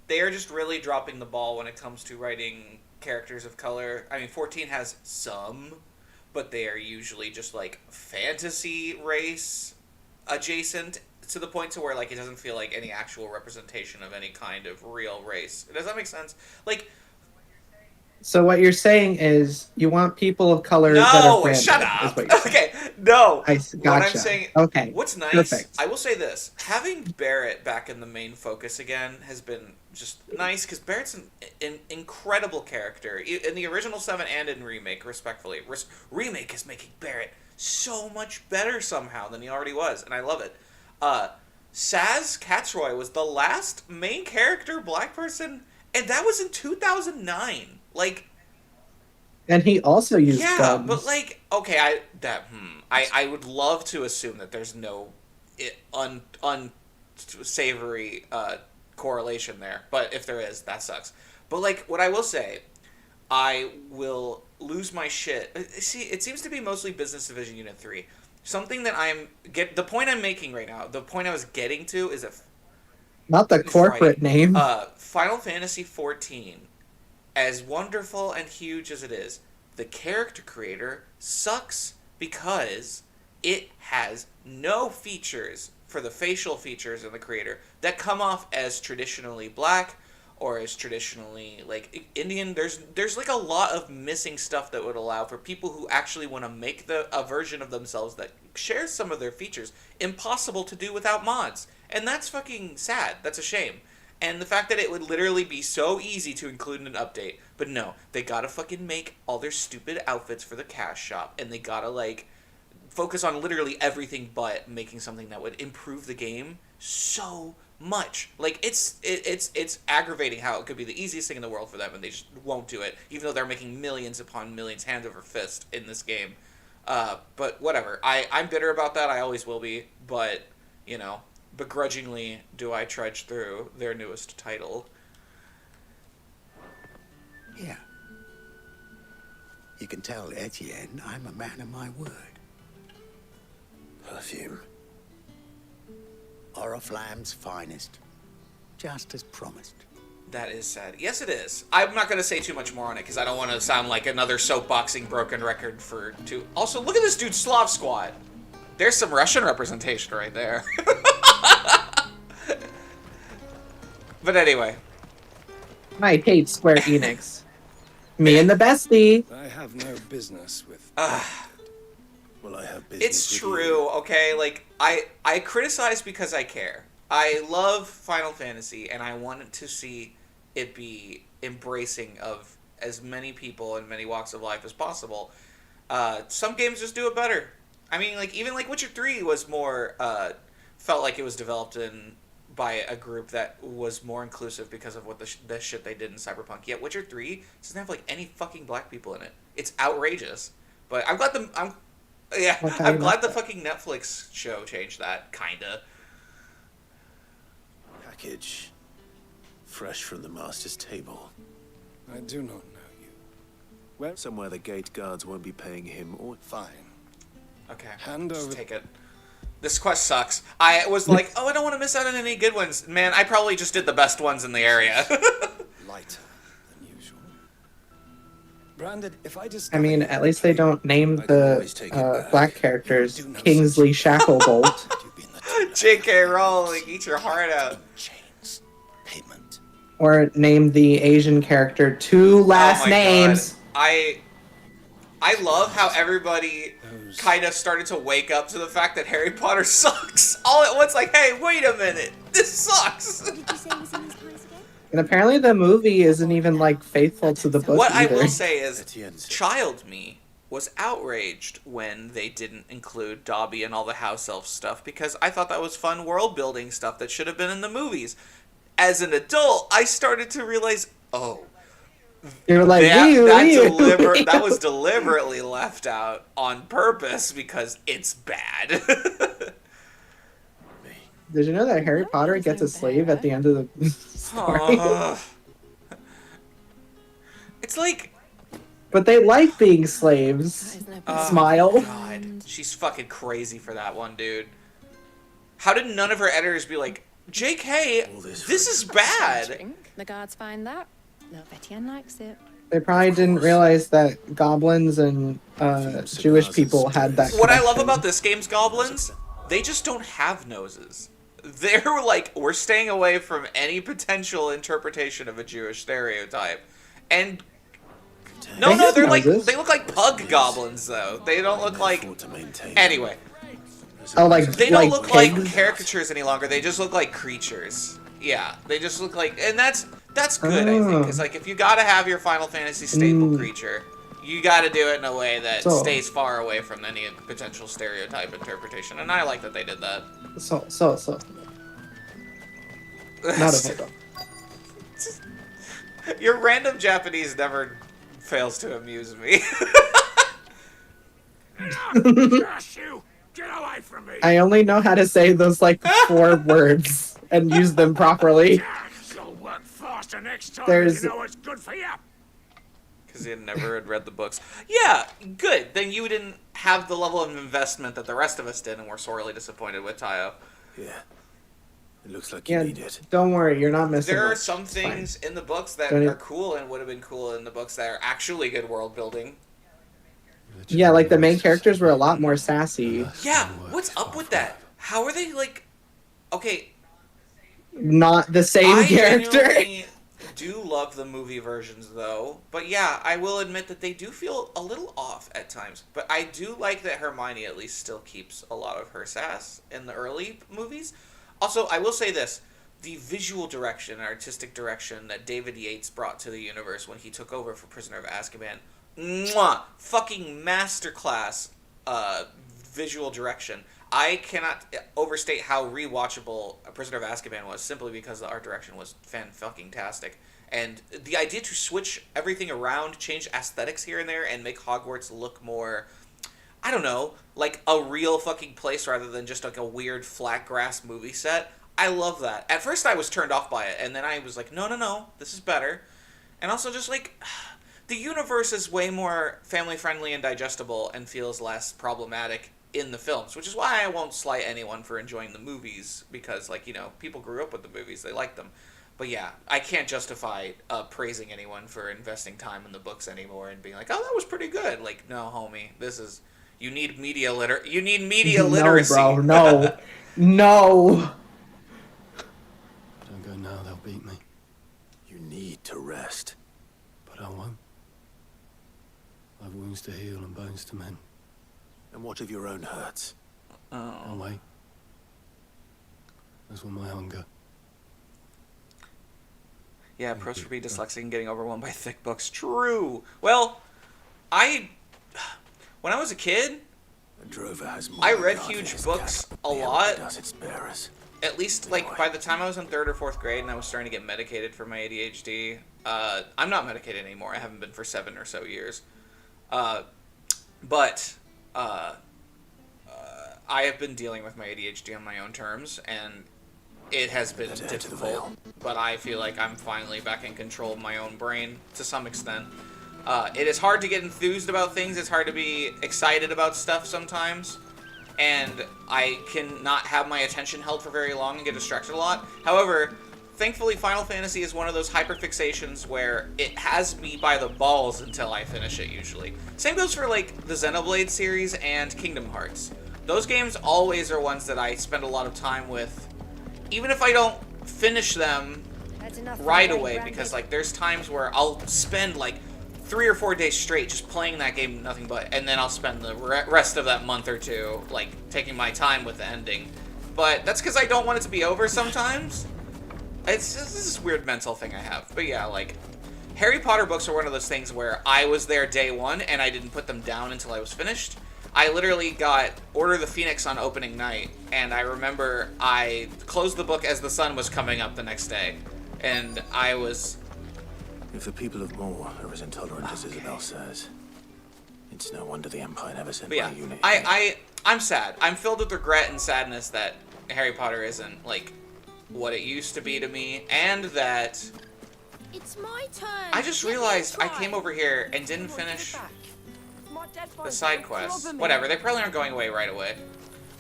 They are just really dropping the ball when it comes to writing characters of color. I mean, 14 has some, but they are usually just, like, fantasy race adjacent to the point to where, like, it doesn't feel like any actual representation of any kind of real race. Does that make sense? Like, So what you're saying is you want people of color that are No, branded. shut Is up. what you're saying. Okay, no. Gotcha. What I'm saying, Okay. what's nice, Perfect. I will say this, having Barrett back in the main focus again has been just nice, because Barrett's an incredible character. In the original 7 and in Remake, respectfully. Remake is making Barrett so much better somehow than he already was, and I love it. Saz Catsroy was the last main character black person, and that was in 2009. Like, And he also used guns. but like, okay, I would love to assume that there's no unsavory correlation there, but if there is, that sucks. But like, what I will say, I will lose my shit. See, it seems to be mostly Business Division Unit 3. Something that the point I'm making right now, the point I was getting to is that Not the corporate name. Final Fantasy XIV, as wonderful and huge as it is, the character creator sucks because it has no features for the facial features in the creator that come off as traditionally black or as traditionally like Indian. There's like a lot of missing stuff that would allow for people who actually want to make a version of themselves that shares some of their features impossible to do without mods. And that's fucking sad. That's a shame. And the fact that it would literally be so easy to include in an update. But no, they gotta fucking make all their stupid outfits for the cash shop. And they gotta, like, focus on literally everything but making something that would improve the game so much. Like, it's aggravating how it could be the easiest thing in the world for them and they just won't do it. Even though they're making millions upon millions hand over fist in this game. But whatever. I'm bitter about that. I always will be. But, you know, begrudgingly do I trudge through their newest title. Yeah. You can tell Etienne I'm a man of my word. Perfume. Oriflamme's finest. Just as promised. That is sad. Yes, it is. I'm not going to say too much more on it because I don't want to sound like another soapboxing broken record for two. Also, look at this dude's Slav squad. There's some Russian representation right there. But anyway. I hate Square Enix. Me and the bestie. I have no business with. Well, I have business. It's true, okay? Like, I criticize because I care. I love Final Fantasy, and I wanted to see it be embracing of as many people in many walks of life as possible. Some games just do it better. I mean, like, even like Witcher 3 was more, felt like it was developed by a group that was more inclusive because of what the shit they did in Cyberpunk. Yet Witcher 3 doesn't have like any fucking black people in it. It's outrageous. But I'm glad I'm glad the fucking Netflix show changed that, kinda. Package. Fresh from the master's table. I do not know you. Where? Somewhere the gate guards won't be paying him or... Fine. Okay. Hand just over. take it. This quest sucks. I was like, oh, I don't want to miss out on any good ones. Man, I probably just did the best ones in the area. Lighter than usual. Branded, if I just. I mean, at least they don't name the black characters Kingsley Shacklebolt. J.K. Rowling, eat your heart out. Or name the Asian character two last names. God. I love how everybody kind of started to wake up to the fact that Harry Potter sucks. All at once, like, hey, wait a minute, this sucks. What did you say was in his place again? And apparently the movie isn't even, like, faithful to the book What either. I will say is, child me was outraged when they didn't include Dobby and all the house elf stuff, because I thought that was fun world building stuff that should have been in the movies. As an adult, I started to realize, oh, You're like, that was deliberately left out on purpose because it's bad. Did you know that Harry Potter gets a slave at the end of the story? It's like... But they like being slaves. Smile. God, she's fucking crazy for that one, dude. How did none of her editors be like, JK, this is bad? The guards find that. Little Etienne likes it. They probably didn't realize that goblins and Jewish people had that What I love connection. about this game's goblins, they just don't have noses. They're like, we're staying away from any potential interpretation of a Jewish stereotype. And No, They no, have they're like noses. they look like pug goblins though. They don't look like. Anyway, Oh, like they don't look like pigs? caricatures any longer. They just look like creatures. Yeah, they just look like, and that's good, I think, because like if you gotta have your Final Fantasy staple creature, you gotta do it in a way that So- stays far away from any potential stereotype interpretation, and I like that they did that. So. Not a photo. Your random Japanese never fails to amuse me. Curse you! Get away from me! I only know how to say those like 4 words and use them properly. You'll work faster next time. There's- You know what's good for you. Because he never had read the books. Yeah, good. Then you didn't have the level of investment that the rest of us did, and we're sorely disappointed with Tayo. Yeah. It looks like you Yeah, need it. don't worry, you're not missing There are much. some It's fine. things in the books that Don't are even- cool and would have been cool in the books that are actually good world building. Yeah, like the main characters were a lot more sassy. Yeah, what's up with that? How are they like? Okay, Not the same I character. genuinely do love the movie versions though, but yeah, I will admit that they do feel a little off at times. But I do like that Hermione at least still keeps a lot of her sass in the early movies. Also, I will say this. The visual direction and artistic direction that David Yates brought to the universe when he took over for Prisoner of Azkaban, mwah, fucking masterclass visual direction. I cannot overstate how rewatchable Prisoner of Azkaban was simply because the art direction was fan-fucking-tastic. And the idea to switch everything around, change aesthetics here and there, and make Hogwarts look more, I don't know, like a real fucking place rather than just like a weird flat grass movie set. I love that. At first I was turned off by it, and then I was like, no, this is better. And also just like, the universe is way more family-friendly and digestible and feels less problematic in the films, which is why I won't slight anyone for enjoying the movies, because, like, you know, people grew up with the movies, they like them. But yeah, I can't justify praising anyone for investing time in the books anymore and being like, oh, that was pretty good. Like, no, homie, this is, you need media literacy. No, bro, no. No. Don't go now, they'll beat me. You need to rest. But I won't. I've wounds to heal and bones to mend. And what of your own hurts? I'll wait. As will my hunger. Yeah, pros for being dyslexic and getting overwhelmed by thick books. True. Well, when I was a kid, I read huge books a lot. At least, like, by the time I was in 3rd or 4th grade and I was starting to get medicated for my ADHD, I'm not medicated anymore. I haven't been for 7 or so years. But I have been dealing with my ADHD on my own terms, and it has been difficult. But I feel like I'm finally back in control of my own brain to some extent. It is hard to get enthused about things. It's hard to be excited about stuff sometimes. And I cannot have my attention held for very long and get distracted a lot. However, thankfully Final Fantasy is one of those hyperfixations where it has me by the balls until I finish it, usually. Same goes for, like, the Xenoblade series and Kingdom Hearts. Those games always are ones that I spend a lot of time with, even if I don't finish them right away, because, like, there's times where I'll spend, like, 3 or 4 days straight just playing that game, nothing but, and then I'll spend the rest of that month or two, like, taking my time with the ending. But that's because I don't want it to be over sometimes. It's just this weird mental thing I have. But yeah, like, Harry Potter books are one of those things where I was there day one and I didn't put them down until I was finished. I literally got Order of the Phoenix on opening night, and I remember I closed the book as the sun was coming up the next day, and I was... If the people of Moor are as intolerant as Isabel says, it's no wonder the Empire never sent But yeah, my unit. I'm sad. I'm filled with regret and sadness that Harry Potter isn't, like, what it used to be to me, and that... It's my turn. I just realized I came over here and didn't finish the side quests. Whatever, they probably aren't going away right away.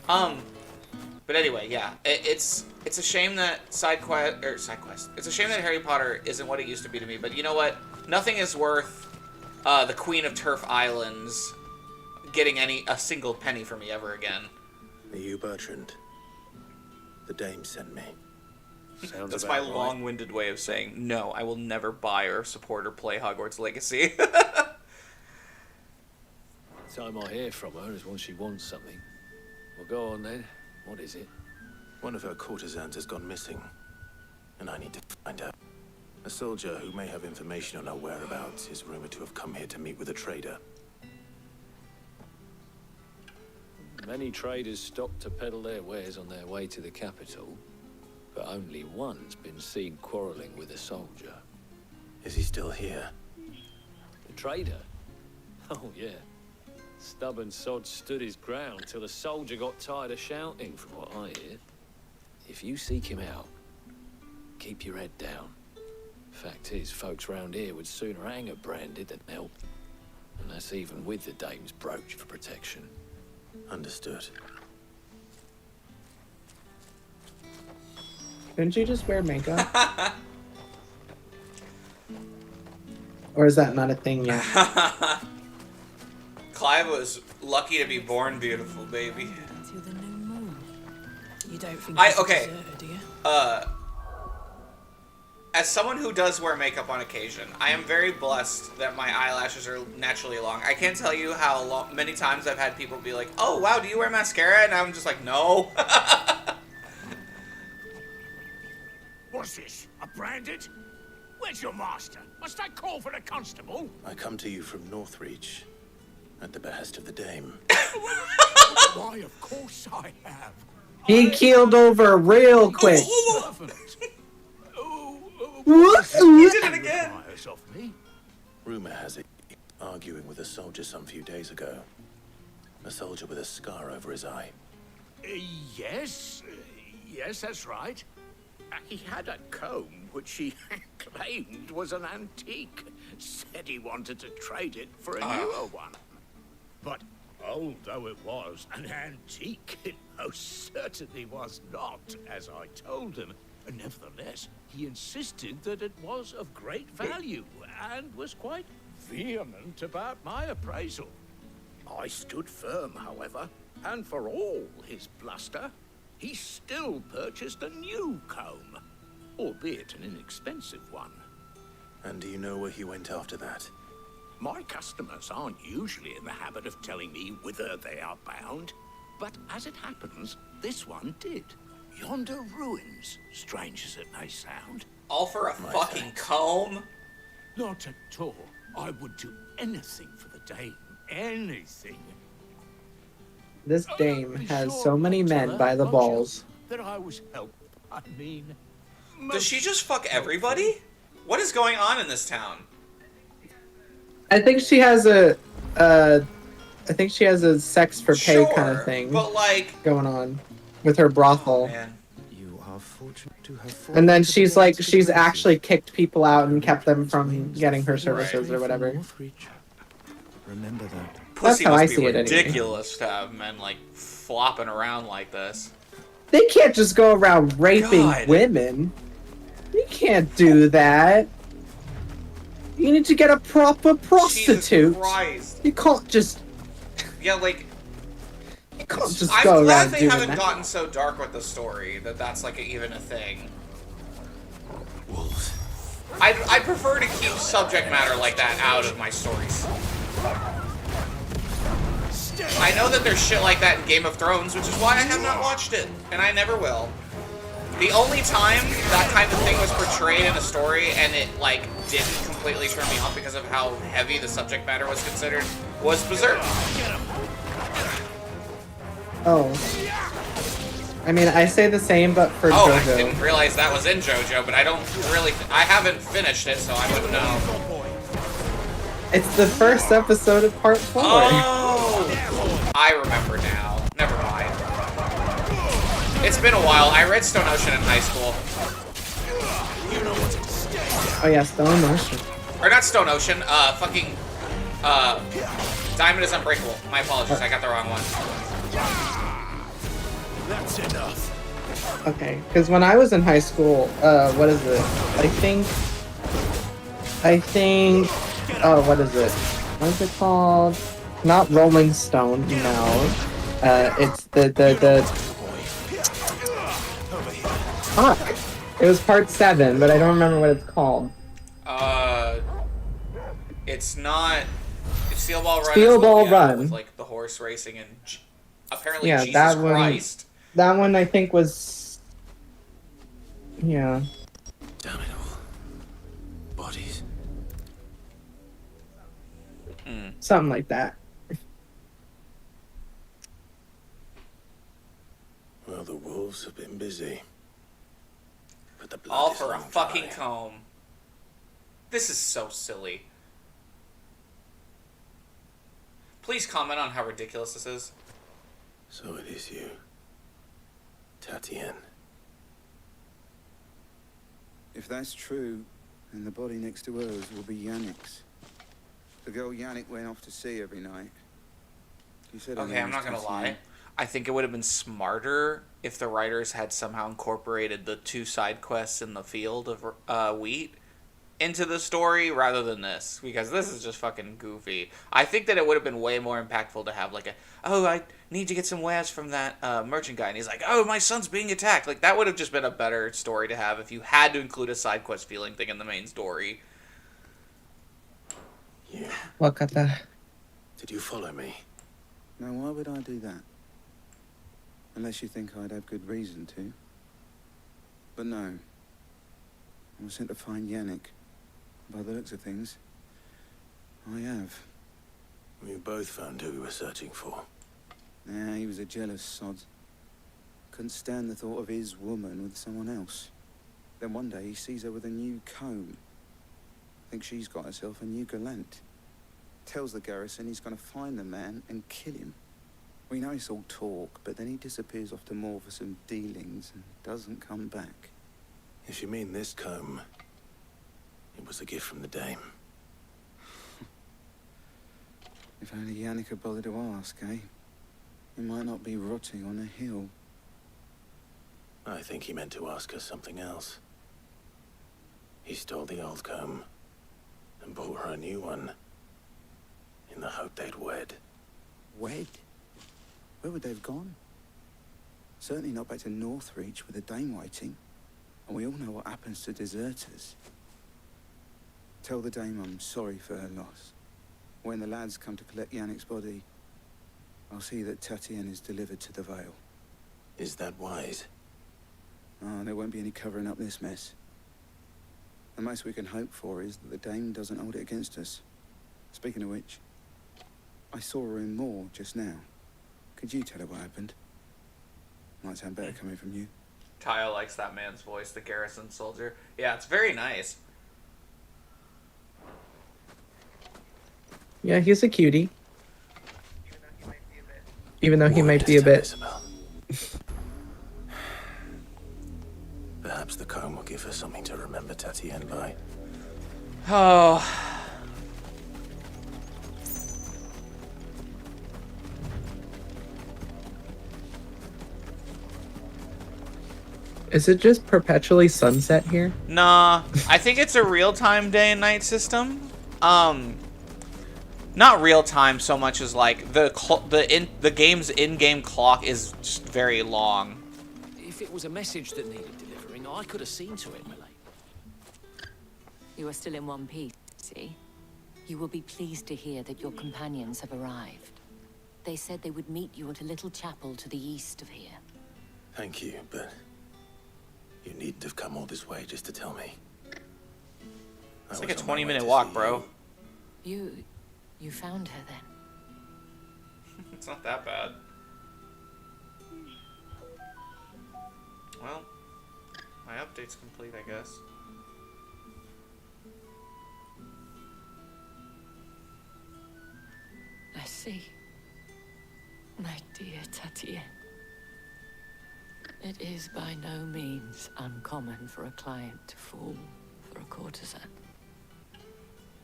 But anyway, yeah, it's a shame that It's a shame that Harry Potter isn't what it used to be to me. But you know what? Nothing is worth the Queen of Turf Islands getting a single penny from me ever again. Are you Bertrand? The dame sent me. That's my long-winded way of saying no. I will never buy or support or play Hogwarts Legacy. The time I hear from her is when she wants something. Well, go on then. What is it? One of her courtesans has gone missing, and I need to find her. A soldier who may have information on her whereabouts is rumored to have come here to meet with a trader. Many traders stop to peddle their wares on their way to the capital, but only one's been seen quarreling with a soldier. Is he still here? The trader? Oh, yeah. Stubborn sod stood his ground till the soldier got tired of shouting, from what I hear. If you seek him out, keep your head down. Fact is, folks round here would sooner hang a branded than help. And that's even with the dame's brooch for protection. Understood. Couldn't you just wear makeup? Or is that not a thing yet? Clive was lucky to be born beautiful, baby. To the new moon. You don't think Okay. deserted, do you? As someone who does wear makeup on occasion, I am very blessed that my eyelashes are naturally long. I can't tell you how many times I've had people be like, "Oh, wow, do you wear mascara?" And I'm just like, "No." What's this? A branded? Where's your master? Must I call for the constable? I come to you from Northreach, at the behest of the dame. Why, of course I have. He keeled over real quick. You did it again. Rumor has it, arguing with a soldier some few days ago. A soldier with a scar over his eye. Yes, that's right. He had a comb which he claimed was an antique. Said he wanted to trade it for a newer one. But old though it was, an antique it most certainly was not, as I told him. Nevertheless, he insisted that it was of great value and was quite vehement about my appraisal. I stood firm, however, and for all his bluster, he still purchased a new comb, albeit an inexpensive one. And do you know where he went after that? My customers aren't usually in the habit of telling me whither they are bound, but as it happens, this one did. Yonder ruins, strange as it may sound. All for a fucking comb? Not at all. I would do anything for the dame. Anything. This dame has so many men by the balls. That I was helped. I mean... Does she just fuck everybody? What is going on in this town? I think she has a sex for pay kind of thing. But like going on with her brothel. Man. You are fortunate to have And then she's actually kicked people out and kept them from getting her services or whatever. Remember that. Pussy That's how I must see be it anyway. ridiculous to have men like flopping around like this. They can't just go around raping God. women. You can't do that. You need to get a proper prostitute. Jesus Christ. You can't just. Yeah, like. You can't just I'm go glad around they doing haven't that. gotten so dark with the story that that's like even a thing. Wolves. I prefer to keep subject matter like that out of my stories. I know that there's shit like that in Game of Thrones, which is why I have not watched it, and I never will. The only time that kind of thing was portrayed in a story and it, like, didn't completely turn me off because of how heavy the subject matter was considered was Berserk. Oh. I mean, I say the same, but for Oh, I JoJo. didn't realize that was in JoJo, but I don't really... I haven't finished it, so I wouldn't know. It's the first episode of part 4. Oh! I remember now. Never mind. It's been a while. I read Stone Ocean in high school. Oh yeah, Stone Ocean. Or not Stone Ocean, fucking, Diamond is Unbreakable. My apologies, I got the wrong one. That's enough. Okay, because when I was in high school, what is it? I think, oh, what is it? What is it called? Not Rolling Stone, no. It's the fuck. It was part 7, but I don't remember what it's called. It's not, it's Steel Ball Run. Steel is Ball yeah, Run. with like the horse racing and apparently Yeah, Jesus that one. Christ. That one I think was. Yeah. Damn it all. Bodies. Something like that. Well, the wolves have been busy. But the blood All is for a long fucking dry. comb. This is so silly. Please comment on how ridiculous this is. So it is you, Tatienne. If that's true, then the body next to hers will be Yannick's. The girl Yannick went off to see every night. You said her Okay, name I'm was not gonna Tatienne. lie. I think it would have been smarter if the writers had somehow incorporated the 2 side quests in the field of wheat into the story rather than this, because this is just fucking goofy. I think that it would have been way more impactful to have like I need to get some wares from that merchant guy, and he's like, oh, my son's being attacked. Like, that would have just been a better story to have if you had to include a side quest feeling thing in the main story. You. Wakata. Did you follow me? Now, why would I do that? Unless you think I'd have good reason to. But no. I was sent to find Yannick. By the looks of things, I have. We both found who we were searching for. Yeah, he was a jealous sod. Couldn't stand the thought of his woman with someone else. Then one day he sees her with a new comb. Thinks she's got herself a new gallant. Tells the garrison he's going to find the man and kill him. We know it's all talk, but then he disappears off to Moor for some dealings and doesn't come back. If you mean this comb, it was a gift from the dame. If only Yannick had bothered to ask, eh? He might not be rotting on a hill. I think he meant to ask us something else. He stole the old comb and bought her a new one in the hope they'd wed. Wed? Where would they have gone? Certainly not back to Northreach with a dame waiting. And we all know what happens to deserters. Tell the dame I'm sorry for her loss. When the lads come to collect Yannick's body, I'll see that Tatienne is delivered to the Vale. Is that wise? Oh, there won't be any covering up this mess. The most we can hope for is that the dame doesn't hold it against us. Speaking of which, I saw her in Moor just now. Could you tell her what happened? Might sound better coming from you. Kyle likes that man's voice, the garrison soldier. Yeah, it's very nice. Yeah, he's a cutie. Even though he might be a bit. Perhaps the comb will give us something to remember Tatienne by. Oh. Is it just perpetually sunset here? Nah, I think it's a real-time day and night system. Not real time so much as like the game's in-game clock is just very long. If it was a message that needed delivering, I could have seen to it, my lady. You are still in one piece, see? You will be pleased to hear that your companions have arrived. They said they would meet you at a little chapel to the east of here. Thank you, but you needn't have come all this way just to tell me. It's like a 20-minute walk, bro. You found her then? It's not that bad. Well, my update's complete, I guess. I see. My dear Tatienne. It is by no means uncommon for a client to fall for a courtesan.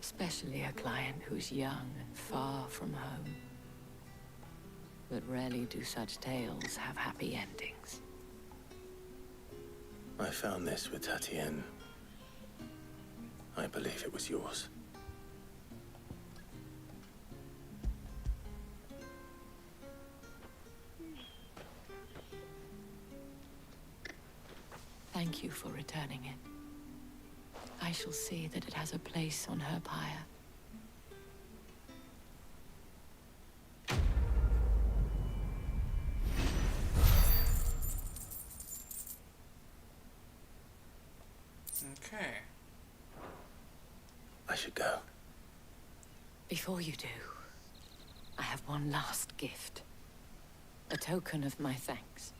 Especially a client who's young and far from home. But rarely do such tales have happy endings. I found this with Tatienne. I believe it was yours. Thank you for returning it. I shall see that it has a place on her pyre. Okay. I should go. Before you do, I have one last gift. A token of my thanks.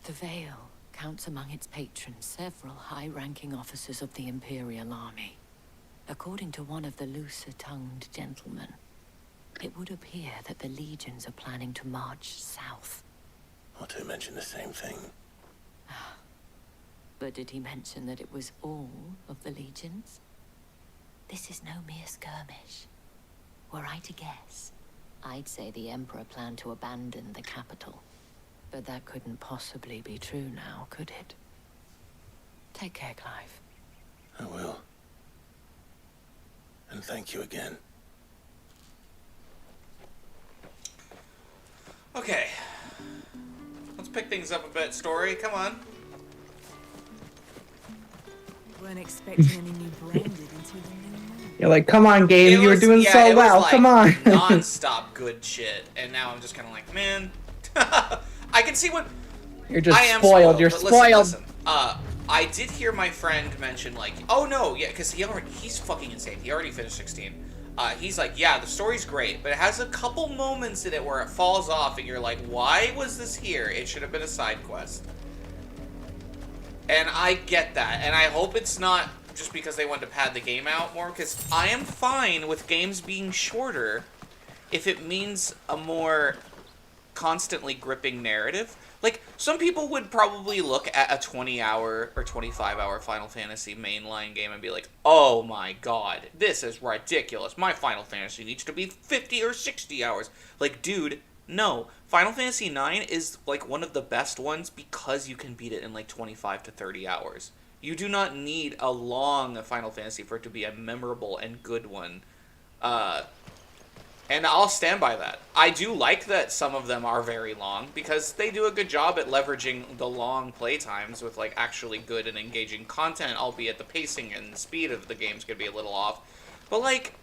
The Vale counts among its patrons several high-ranking officers of the Imperial Army. According to one of the looser-tongued gentlemen, it would appear that the legions are planning to march south. Or to mention the same thing. But did he mention that it was all of the legions? This is no mere skirmish. Were I to guess, I'd say the Emperor planned to abandon the capital. But that couldn't possibly be true now, could it? Take care, Clive. I will. And thank you again. Okay. Let's pick things up a bit, story. Come on. Weren't expecting any new branded until the new moon. You're like, come on, game, you were doing so well. Like come on. non-stop good shit, and now I'm just kind of like, man. I can see what. You're just I am spoiled. You're but spoiled. Listen. I did hear my friend mention like, oh no, yeah, because he's fucking insane. He already finished 16. He's like, yeah, the story's great, but it has a couple moments in it where it falls off, and you're like, why was this here? It should have been a side quest. And I get that, and I hope it's not just because they want to pad the game out more, because I am fine with games being shorter if it means a more constantly gripping narrative. Like, some people would probably look at a 20-hour or 25-hour Final Fantasy mainline game and be like, oh my god, this is ridiculous. My Final Fantasy needs to be 50 or 60 hours. Like, dude, no. Final Fantasy IX is, like, one of the best ones because you can beat it in, like, 25 to 30 hours. You do not need a long Final Fantasy for it to be a memorable and good one. And I'll stand by that. I do like that some of them are very long, because they do a good job at leveraging the long playtimes with, like, actually good and engaging content, albeit the pacing and the speed of the games could be a little off. But, like,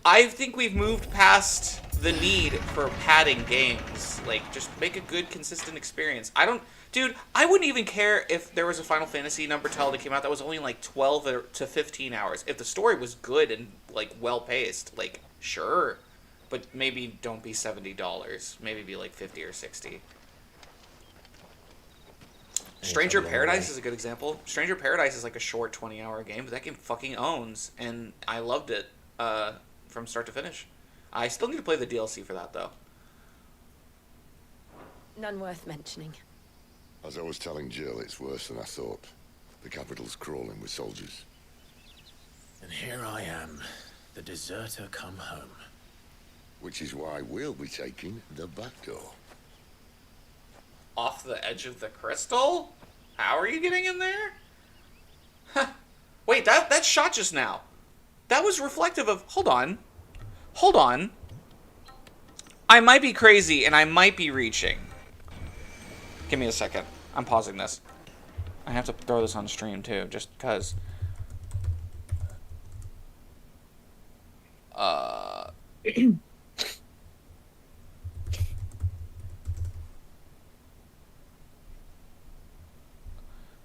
I think we've moved past the need for padding games. Like, just make a good, consistent experience. Dude, I wouldn't even care if there was a Final Fantasy number tell that came out that was only, like, 12 to 15 hours. If the story was good and, like, well-paced, like, sure. But maybe don't be $70. Maybe be, like, 50 or 60. Stranger Paradise is a good example. Stranger Paradise is, like, a short 20-hour game, but that game fucking owns, and I loved it from start to finish. I still need to play the DLC for that, though. None worth mentioning. As I was telling Jill, it's worse than I thought. The capital's crawling with soldiers. And here I am, the deserter come home. Which is why we'll be taking the back door. Off the edge of the crystal? How are you getting in there? Huh. Wait, that shot just now. That was reflective of... Hold on. Hold on. I might be crazy, and I might be reaching. Give me a second. I'm pausing this. I have to throw this on stream, too, just because...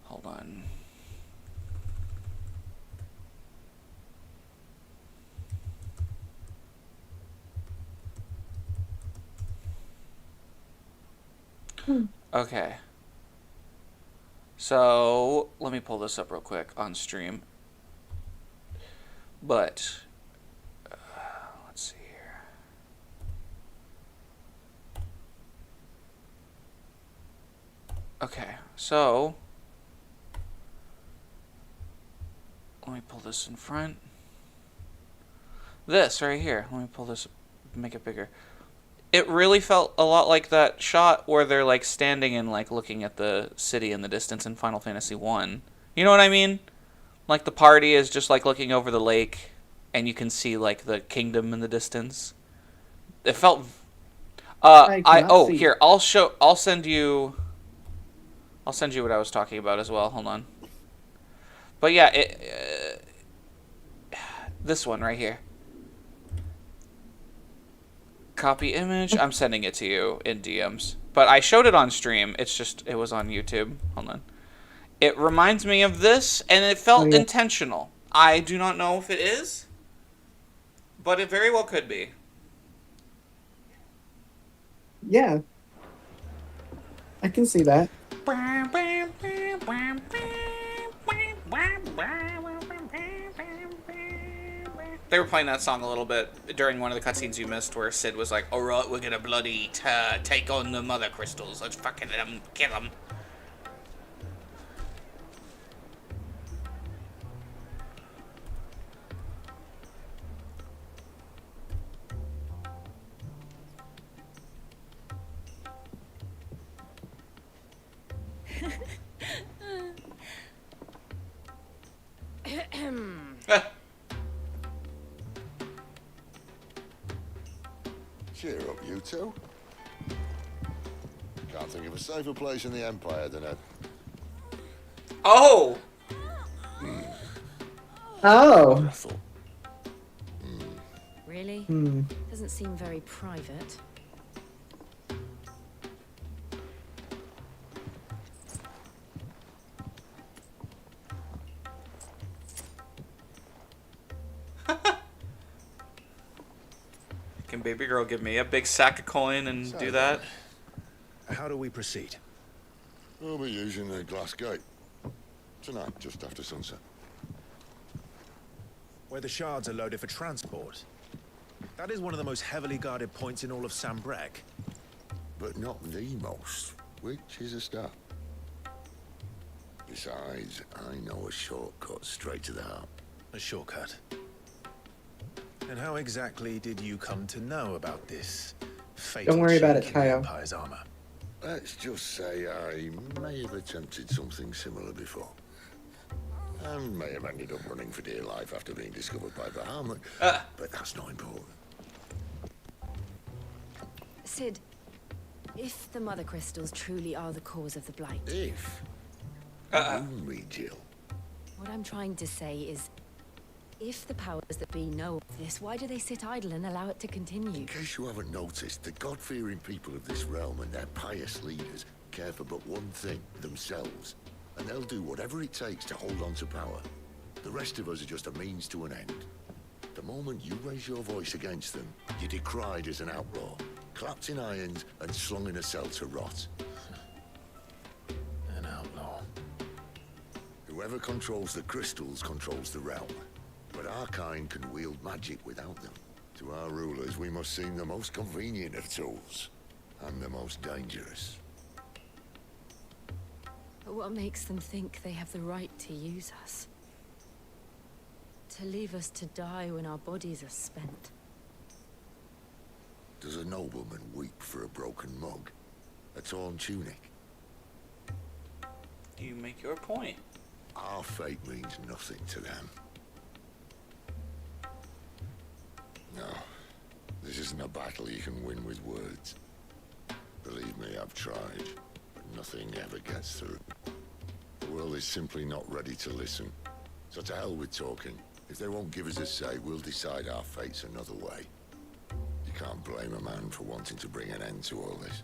Hold on. Okay. So, let me pull this up real quick on stream. But, let's see here. Okay, so, let me pull this in front. This right here, let me pull this, make it bigger. It really felt a lot like that shot where they're, like, standing and, like, looking at the city in the distance in Final Fantasy 1. You know what I mean? Like, the party is just, like, looking over the lake, and you can see, like, the kingdom in the distance. It felt... here, I'll send you what I was talking about as well. Hold on. But, yeah, this one right here. Copy image. I'm sending it to you in DMs. But I showed it on stream. It's just, it was on YouTube. Hold on. It reminds me of this, and it felt intentional. I do not know if it is, but it very well could be. Yeah. I can see that. They were playing that song a little bit during one of the cutscenes you missed, where Sid was like, "Alright, we're gonna bloody take on the mother crystals. Let's fucking kill them." Cheer up, you two. Can't think of a safer place in the Empire than a... Oh! Oh! Really? Doesn't seem very private. Can baby girl give me a big sack of coin and do that? How do we proceed? We'll be using the glass gate. Tonight, just after sunset. Where the shards are loaded for transport. That is one of the most heavily guarded points in all of Sambrek. But not the most, which is a start. Besides, I know a shortcut straight to the heart. A shortcut? And how exactly did you come to know about this fatal Don't worry about it, chink in the Tayo. Empire's armor? Let's just say I may have attempted something similar before. And may have ended up running for dear life after being discovered by Bahamut. But that's not important. Sid, if the mother crystals truly are the cause of the blight... If? Me, Jill. What I'm trying to say is, if the powers that be know of this, why do they sit idle and allow it to continue? In case you haven't noticed, the God-fearing people of this realm and their pious leaders care for but one thing, themselves. And they'll do whatever it takes to hold on to power. The rest of us are just a means to an end. The moment you raise your voice against them, you're decried as an outlaw, clapped in irons and slung in a cell to rot. An outlaw. Whoever controls the crystals controls the realm. But our kind can wield magic without them. To our rulers, we must seem the most convenient of tools. And the most dangerous. But what makes them think they have the right to use us? To leave us to die when our bodies are spent? Does a nobleman weep for a broken mug? A torn tunic? You make your point. Our fate means nothing to them. No, this isn't a battle you can win with words. Believe me, I've tried, but nothing ever gets through. The world is simply not ready to listen. So to hell with talking. If they won't give us a say, we'll decide our fates another way. You can't blame a man for wanting to bring an end to all this,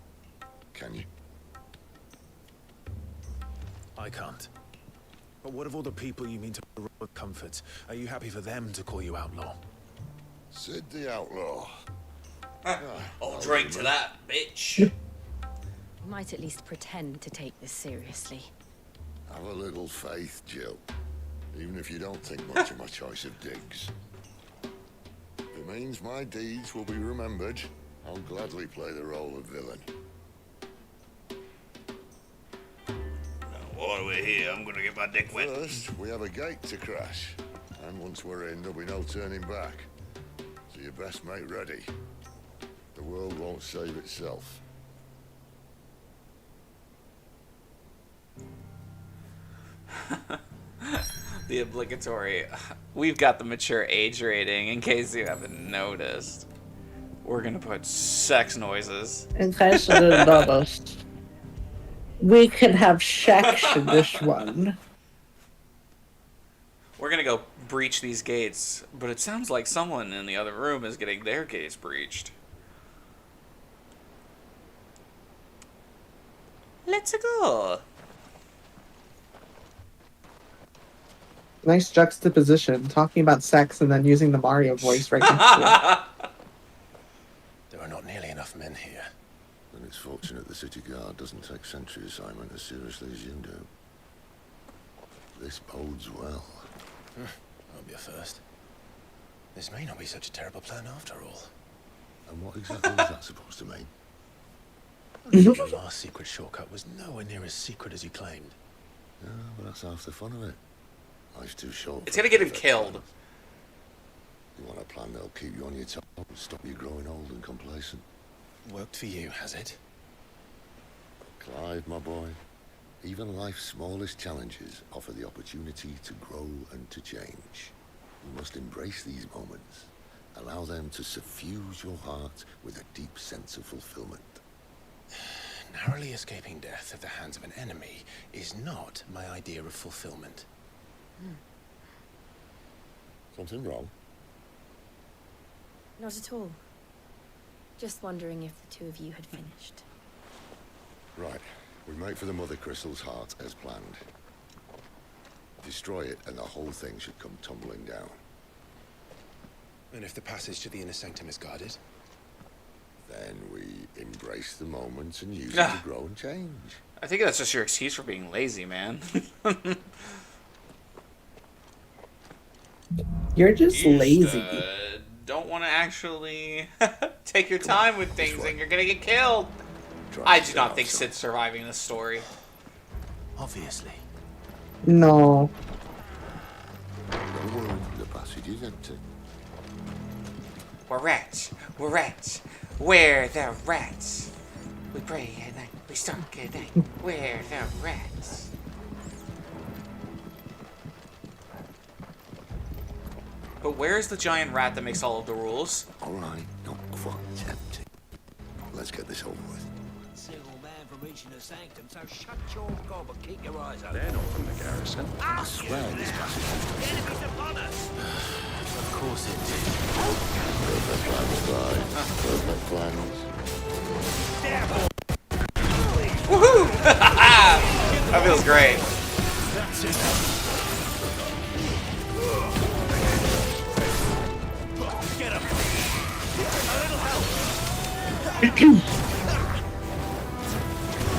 can you? I can't. But what of all the people you mean to rob of comfort? Are you happy for them to call you outlaw? Sid the outlaw. I'll drink to that, bitch. We might at least pretend to take this seriously. Have a little faith, Jill. Even if you don't think much of my choice of digs. If it means my deeds will be remembered, I'll gladly play the role of villain. While we're here, I'm gonna get my dick wet. First, we have a gate to crash. And once we're in, there'll be no turning back. So you best make ready. The world won't save itself. The obligatory. We've got the mature age rating, in case you haven't noticed. We're gonna put sex noises. In case you didn't notice, we can have sex in this one. We're gonna go breach these gates, but it sounds like someone in the other room is getting their gates breached. Let's go. Nice juxtaposition, talking about sex and then using the Mario voice right next to it. There are not nearly enough men here. Then it's fortunate the city guard doesn't take sentry assignment as seriously as you do. This bodes well. That'll be a first. This may not be such a terrible plan after all. And what exactly is that supposed to mean? The last secret shortcut was nowhere near as secret as you claimed. Yeah, but that's half the fun of it. Life's too short. It's gonna get him killed. You want a plan that'll keep you on your toes and stop you growing old and complacent. Worked for you, has it? Clive, my boy, even life's smallest challenges offer the opportunity to grow and to change. You must embrace these moments. Allow them to suffuse your heart with a deep sense of fulfillment. Narrowly escaping death at the hands of an enemy is not my idea of fulfillment. Something wrong? Not at all. Just wondering if the two of you had finished. Right. We make for the Mother Crystal's heart as planned. Destroy it and the whole thing should come tumbling down. And if the passage to the inner sanctum is guarded? Then we embrace the moment and use it to grow and change. I think that's just your excuse for being lazy, man. You're just lazy. Don't want to actually take your time with things and you're gonna get killed. I do not think Sid's surviving this story. Obviously. No. Don't worry, the passage is empty. We're rats. We're rats. We're the rats. We pray at night. We stalk at night. We're the rats. But where's the giant rat that makes all of the rules? Alright, not quite empty. Let's get this over with. Single man from reaching the sanctum, so shut your gob and keep your eyes open. They're not from the garrison. I swear this passage is The enemy's upon us! Of course it did. perfect plans, Clive. Perfect plans. Woohoo! That feels great. That's it. Get him. A little help.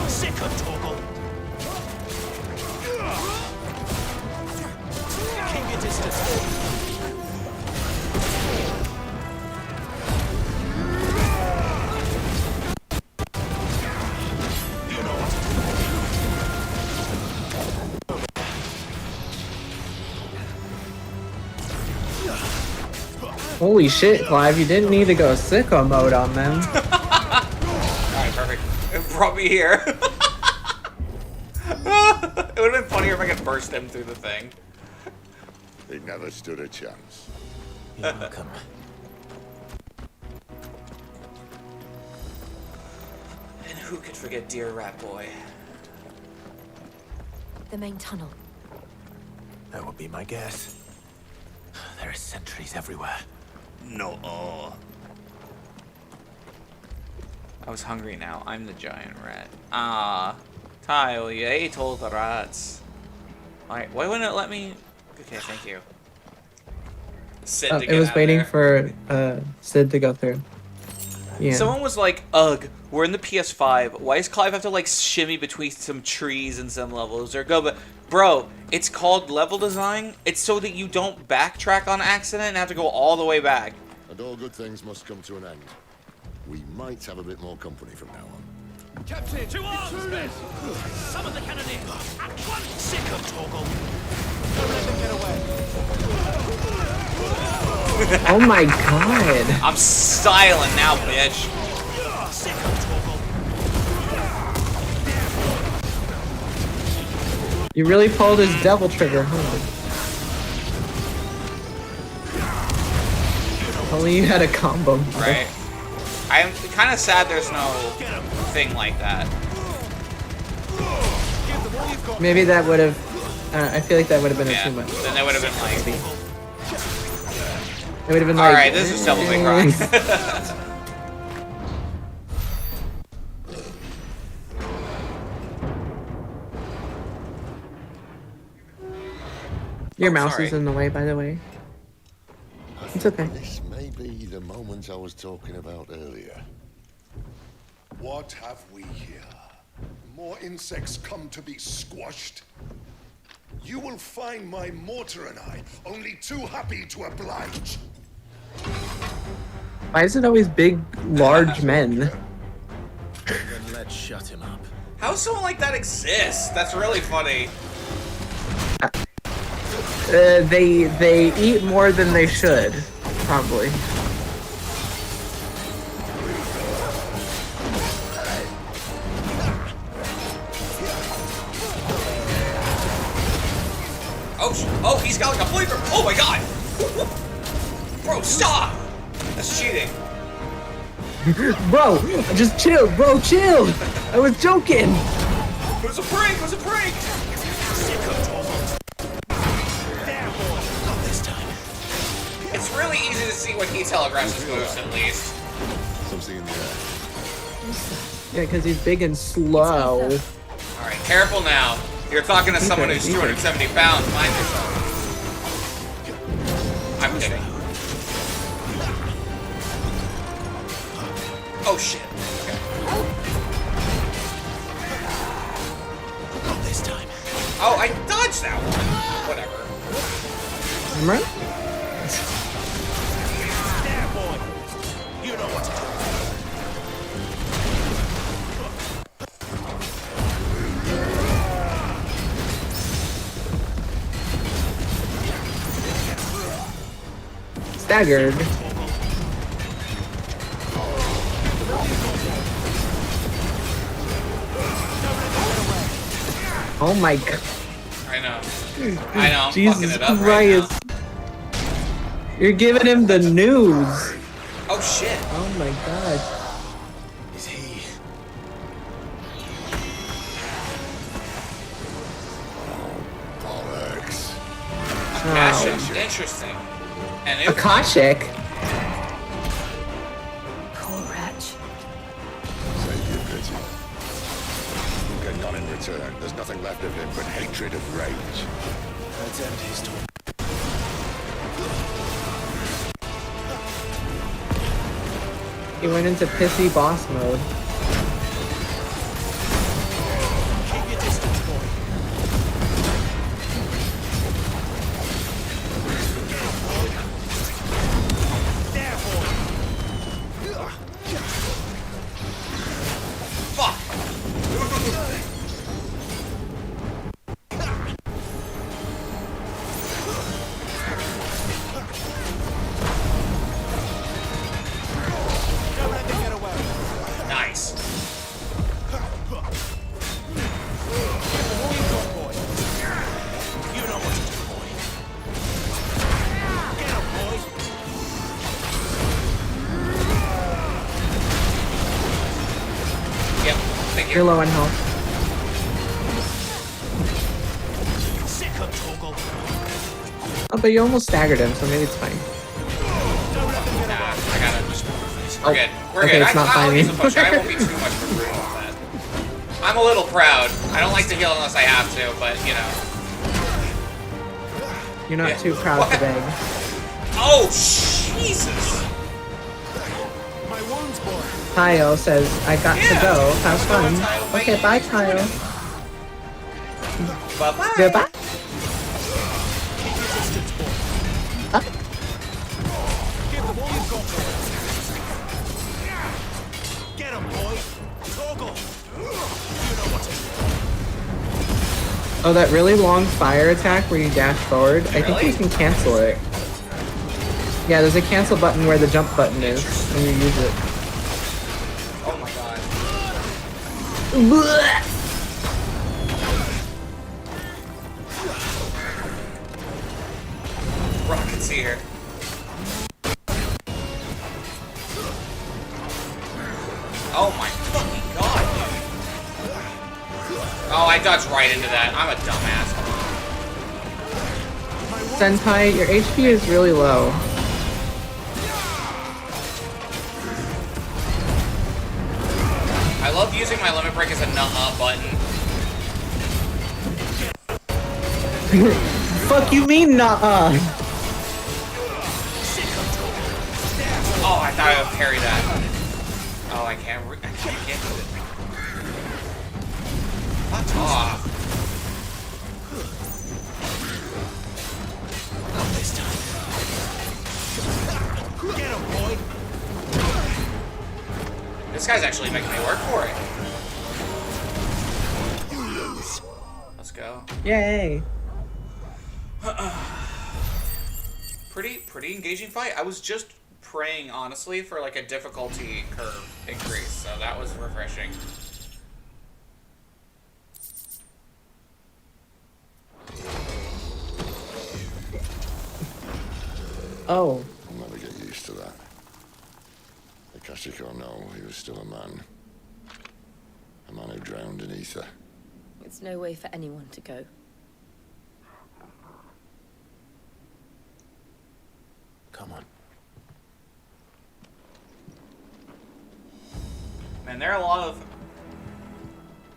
Sick of Torgal. Keep your distance. Holy shit, Clive, you didn't need to go sicko mode on them. Alright, perfect. It brought me here. It would have been funnier if I could burst him through the thing. He never stood a chance. You're welcome. And who could forget Dear Rat Boy? The main tunnel. That would be my guess. There are sentries everywhere. No. I was hungry now. I'm the giant rat. Tile, you ate all the rats. Alright, why wouldn't it let me? Okay, thank you. Sid to It get was out of waiting there. for Sid to go through. Yeah. Someone was like, ugh, we're in the PS5. Why does Clive have to like shimmy between some trees and some levels or go? But bro, it's called level design. It's so that you don't backtrack on accident and have to go all the way back. And all good things must come to an end. We might have a bit more company from now on. Captain! To arms, men! Summon the cannoneer! At once! Sick of Torgal! Don't let them get away! Oh my god. I'm silent now, bitch. Sick of Torgal! You really pulled his devil trigger, huh? Only you had a combo. Right. I'm kind of sad there's no thing like that. Maybe that would have. I feel like that would have been too much. Then they would have been like. It would have been like. Alright, this is Devil May Cry. Your mouse is in the way, by the way. It's okay. This may be the moment I was talking about earlier. What have we here? More insects come to be squashed? You will find my mortar and I only too happy to oblige. Why is it always big, large men? Then let's shut him up. How does someone like that exist? That's really funny. They eat more than they should, probably. Oh, he's got like a flavor. Oh my god! Bro, stop! That's cheating. Bro, just chill, bro, chill! I was joking! It was a prank, it was a prank! It's really easy to see when he telegraphs his moves, at least. Something in the air. Yeah, because he's big and slow. Alright, careful now. You're talking to someone who's 270 pounds. Mind yourself. I'm kidding. Oh shit. Okay. Not this time. Oh, I dodged that one. Whatever. Remember? There, boy. You know what to do. Staggered. Oh my god. I know. I know. I'm Jesus fucking it up Christ. right now. You're giving him the news. Oh shit. Oh my god. Is he? Bollocks. Akashic. Interesting. And it Akashic? Poor wretch. Save your pity. You get none in return. There's nothing left of him but hatred and rage. Let's end his talk. He went into pissy boss mode. Keep your distance, boy. There, boy. Fuck. Don't let them get away. Nice. You know what to do, boy. Get him, boy. Yep. Thank you. You're low on health. Sick of Toggle. Oh, but you almost staggered him, so maybe it's fine. Nah, I gotta just We're good. We're okay, good. it's not I'll use fine. a potion. I won't be too much for free with that. I'm a little proud. I don't like to heal unless I have to, but you know. You're not too proud to beg. Oh, Jesus! My wounds, boy. Kyle says, I got to go. Have fun. Okay, bye, Kyle. Bye-bye. Goodbye. Keep your distance, boy. Give them all you've got, boy. Get him, boy. Toggle. You know what to do. Oh, that really long fire attack where you dash forward, I think you can cancel it. Yeah, there's a cancel button where the jump button is when you use it. Oh my god. Blech. Rocket's here. Oh my fucking god, dude. Oh, I dodged right into that. I'm a dumbass. Senpai, your HP is really low. I love using my limit break as a nut up button. fuck you mean nah? Oh, I thought I would parry that. Oh, I can't get it. Fuck off. Not this time. Get him, boy. This guy's actually making me work for it. Let's go. Yay. Pretty engaging fight. I was just praying, honestly, for like a difficulty curve increase, so that was refreshing. Oh. I'll never get used to that. Akashic or no, he was still a man. A man who drowned in ether. It's no way for anyone to go. Come on. Man, there are a lot of...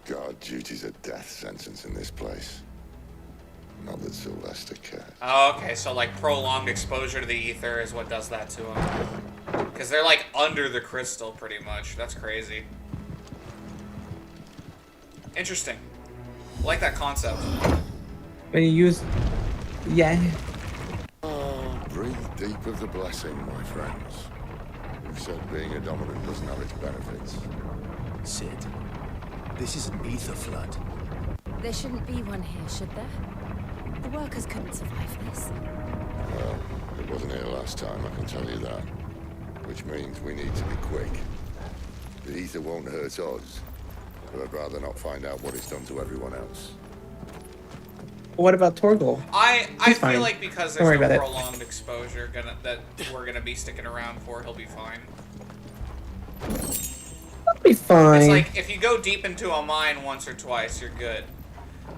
God, duty's a death sentence in this place. Not that Sylvester cares. Oh, okay, so like prolonged exposure to the ether is what does that to them. Because they're like under the crystal pretty much. That's crazy. Interesting. I like that concept. When you use... Yeah. Breathe deep of the blessing, my friends. Who said being a dominant doesn't have its benefits? Sid, this is an ether flood. There shouldn't be one here, should there? The workers couldn't survive this. Well, it wasn't here last time, I can tell you that. Which means we need to be quick. The ether won't hurt us, but I'd rather not find out what it's done to everyone else. What about Torgal? I He's feel fine. like because Don't worry there's no about it. prolonged exposure that we're gonna be sticking around for, he'll be fine. I'll be fine. It's like if you go deep into a mine once or twice, you're good.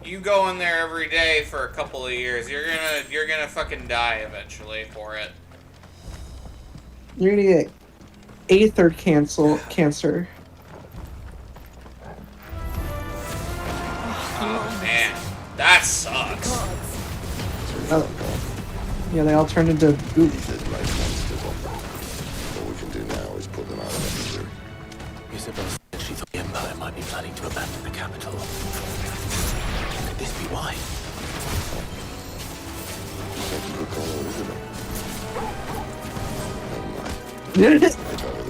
You go in there every day for a couple of years, you're gonna fucking die eventually for it. You're gonna get aether cancer. Oh man, that sucks. Oh. Yeah, they all turned into goop. All we can do now is put them out of their misery. Isabel said she thought the Empire might be planning to abandon the capital. Could this be why?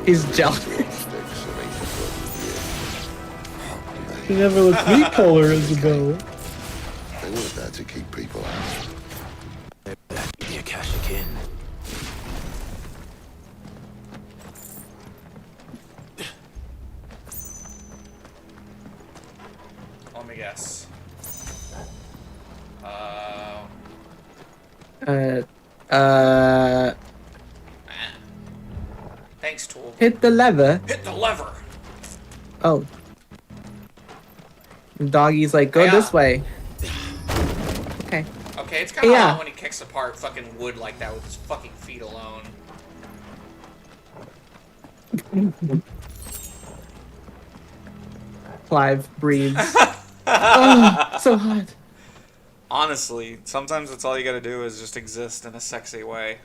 He's jealous. He never was meat color, Isabel. They weren't there to keep people out. The Akashic Inn. Let me guess. Thanks, tool. Hit the lever. Hit the lever. Oh. And Doggy's like, go Yeah. this way. Okay. Okay, it's kind of Yeah. odd when he kicks apart fucking wood like that with his fucking feet alone. Clive breathes. Oh, so hot. Honestly, sometimes that's all you gotta do is just exist in a sexy way.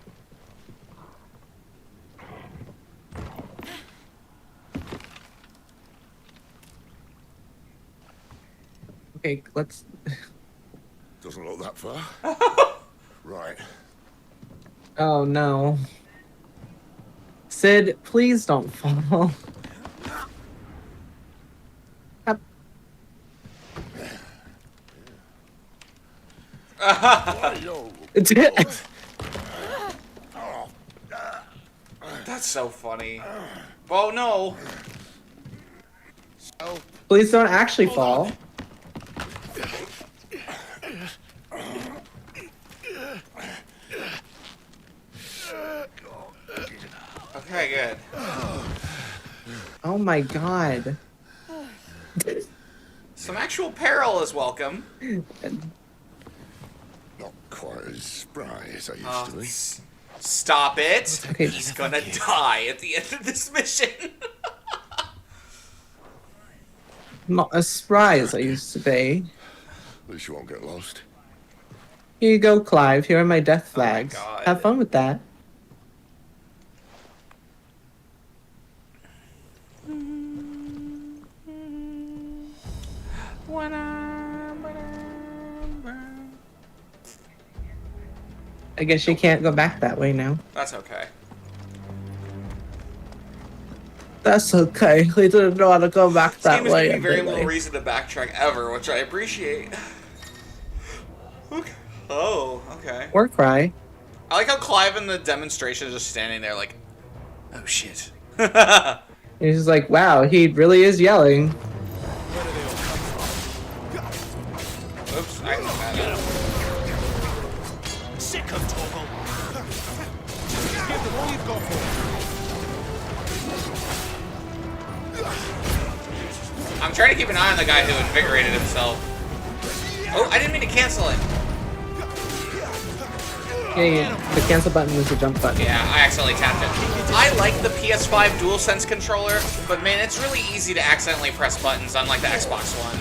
Okay, let's... Doesn't look that far. Right. Oh, no. Sid, please don't fall. Up. That's so funny. Oh no! Please don't actually fall. Okay, good. Oh my god. Some actual peril is welcome. Not quite as spry as I used to be. Stop it! Okay. He's gonna die at the end of this mission. Not as spry as I used to be. At least you won't get lost. Here you go, Clive. Here are my death flags. God. Have fun with that. I guess you can't go back that way now. That's okay. That's okay. We didn't know how to go back This that game is way. giving me very little anyway. reason to backtrack ever, which I appreciate. Okay. Oh, okay. Or cry. I like how Clive in the demonstration is just standing there like, oh shit. He's just like, wow, he really is yelling. Oops, I can that. Sick of Torgal. Give them all you've got for it. I'm trying to keep an eye on the guy who invigorated himself. Oh, I didn't mean to cancel it. Yeah, the cancel button was the jump button. Yeah, I accidentally tapped it. I like the PS5 DualSense controller, but man, it's really easy to accidentally press buttons, unlike the Xbox One.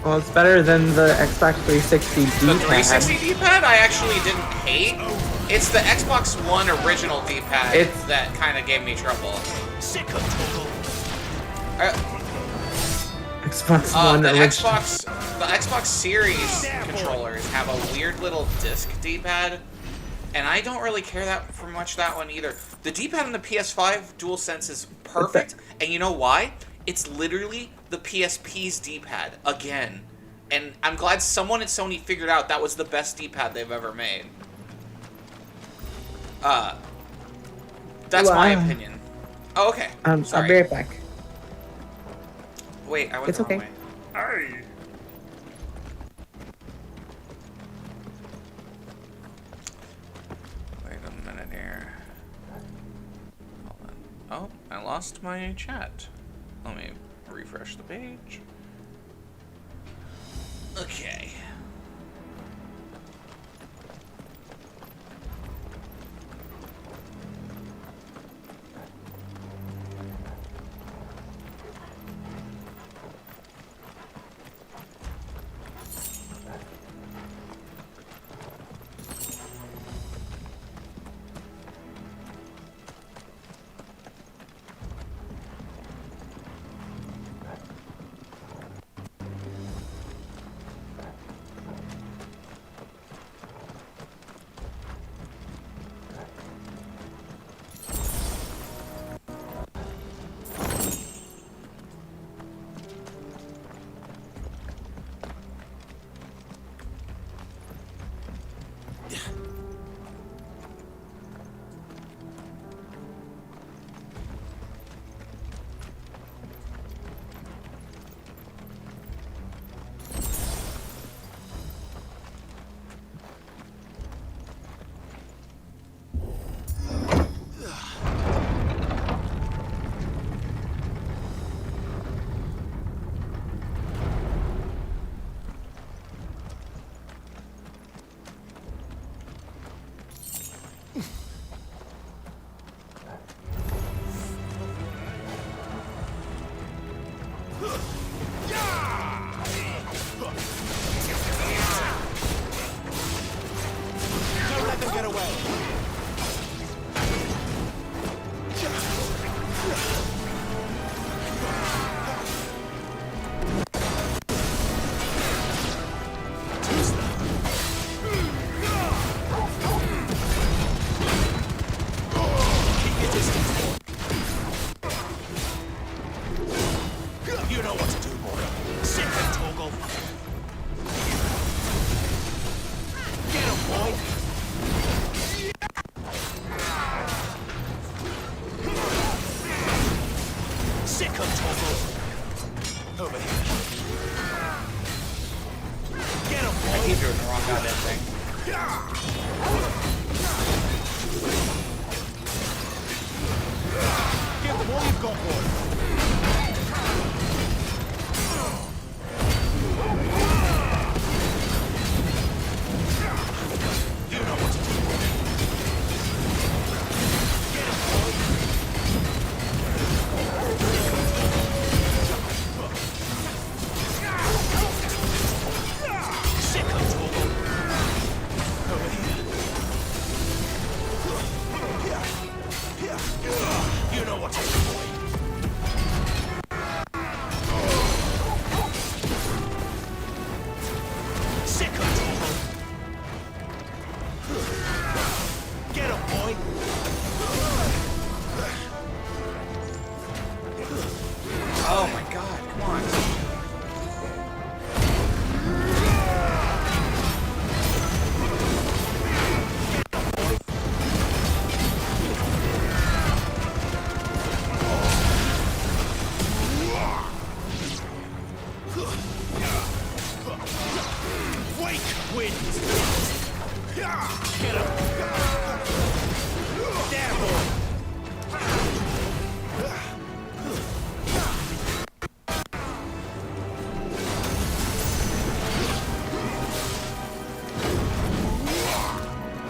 Well, it's better than the Xbox 360 D-pad. The 360 D-pad I actually didn't hate. It's the Xbox One original D-pad that kind of gave me trouble. Xbox One the original. The Xbox Series controllers have a weird little disc D-pad, and I don't really care for that one either. The D-pad on the PS5 DualSense is perfect, and you know why? It's literally the PSP's D-pad again, and I'm glad someone at Sony figured out that was the best D-pad they've ever made. That's my opinion. Oh, okay. I'll Sorry. be right back. Wait, I went It's the wrong okay. way. Hey. Wait a minute here. Hold on. Oh, I lost my chat. Let me refresh the page. Okay. Wake wind! Get him! There, boy!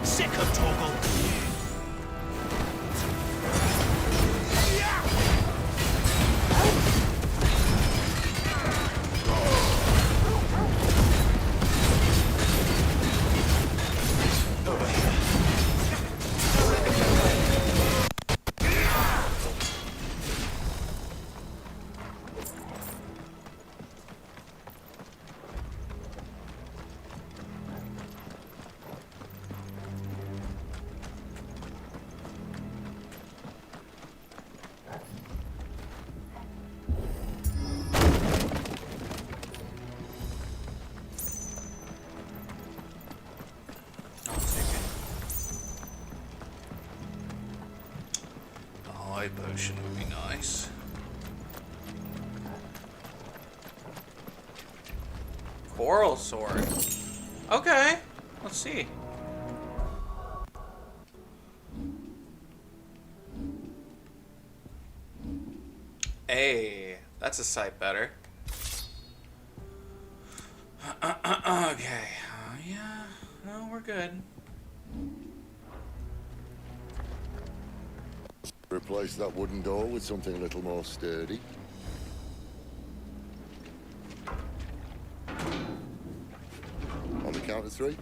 Sick of Torgal! Potion would be nice. Coral sword. Okay, let's see. Hey, that's a sight better. Okay. Yeah, no, we're good. Replace that wooden door with something a little more sturdy. On the count of 3.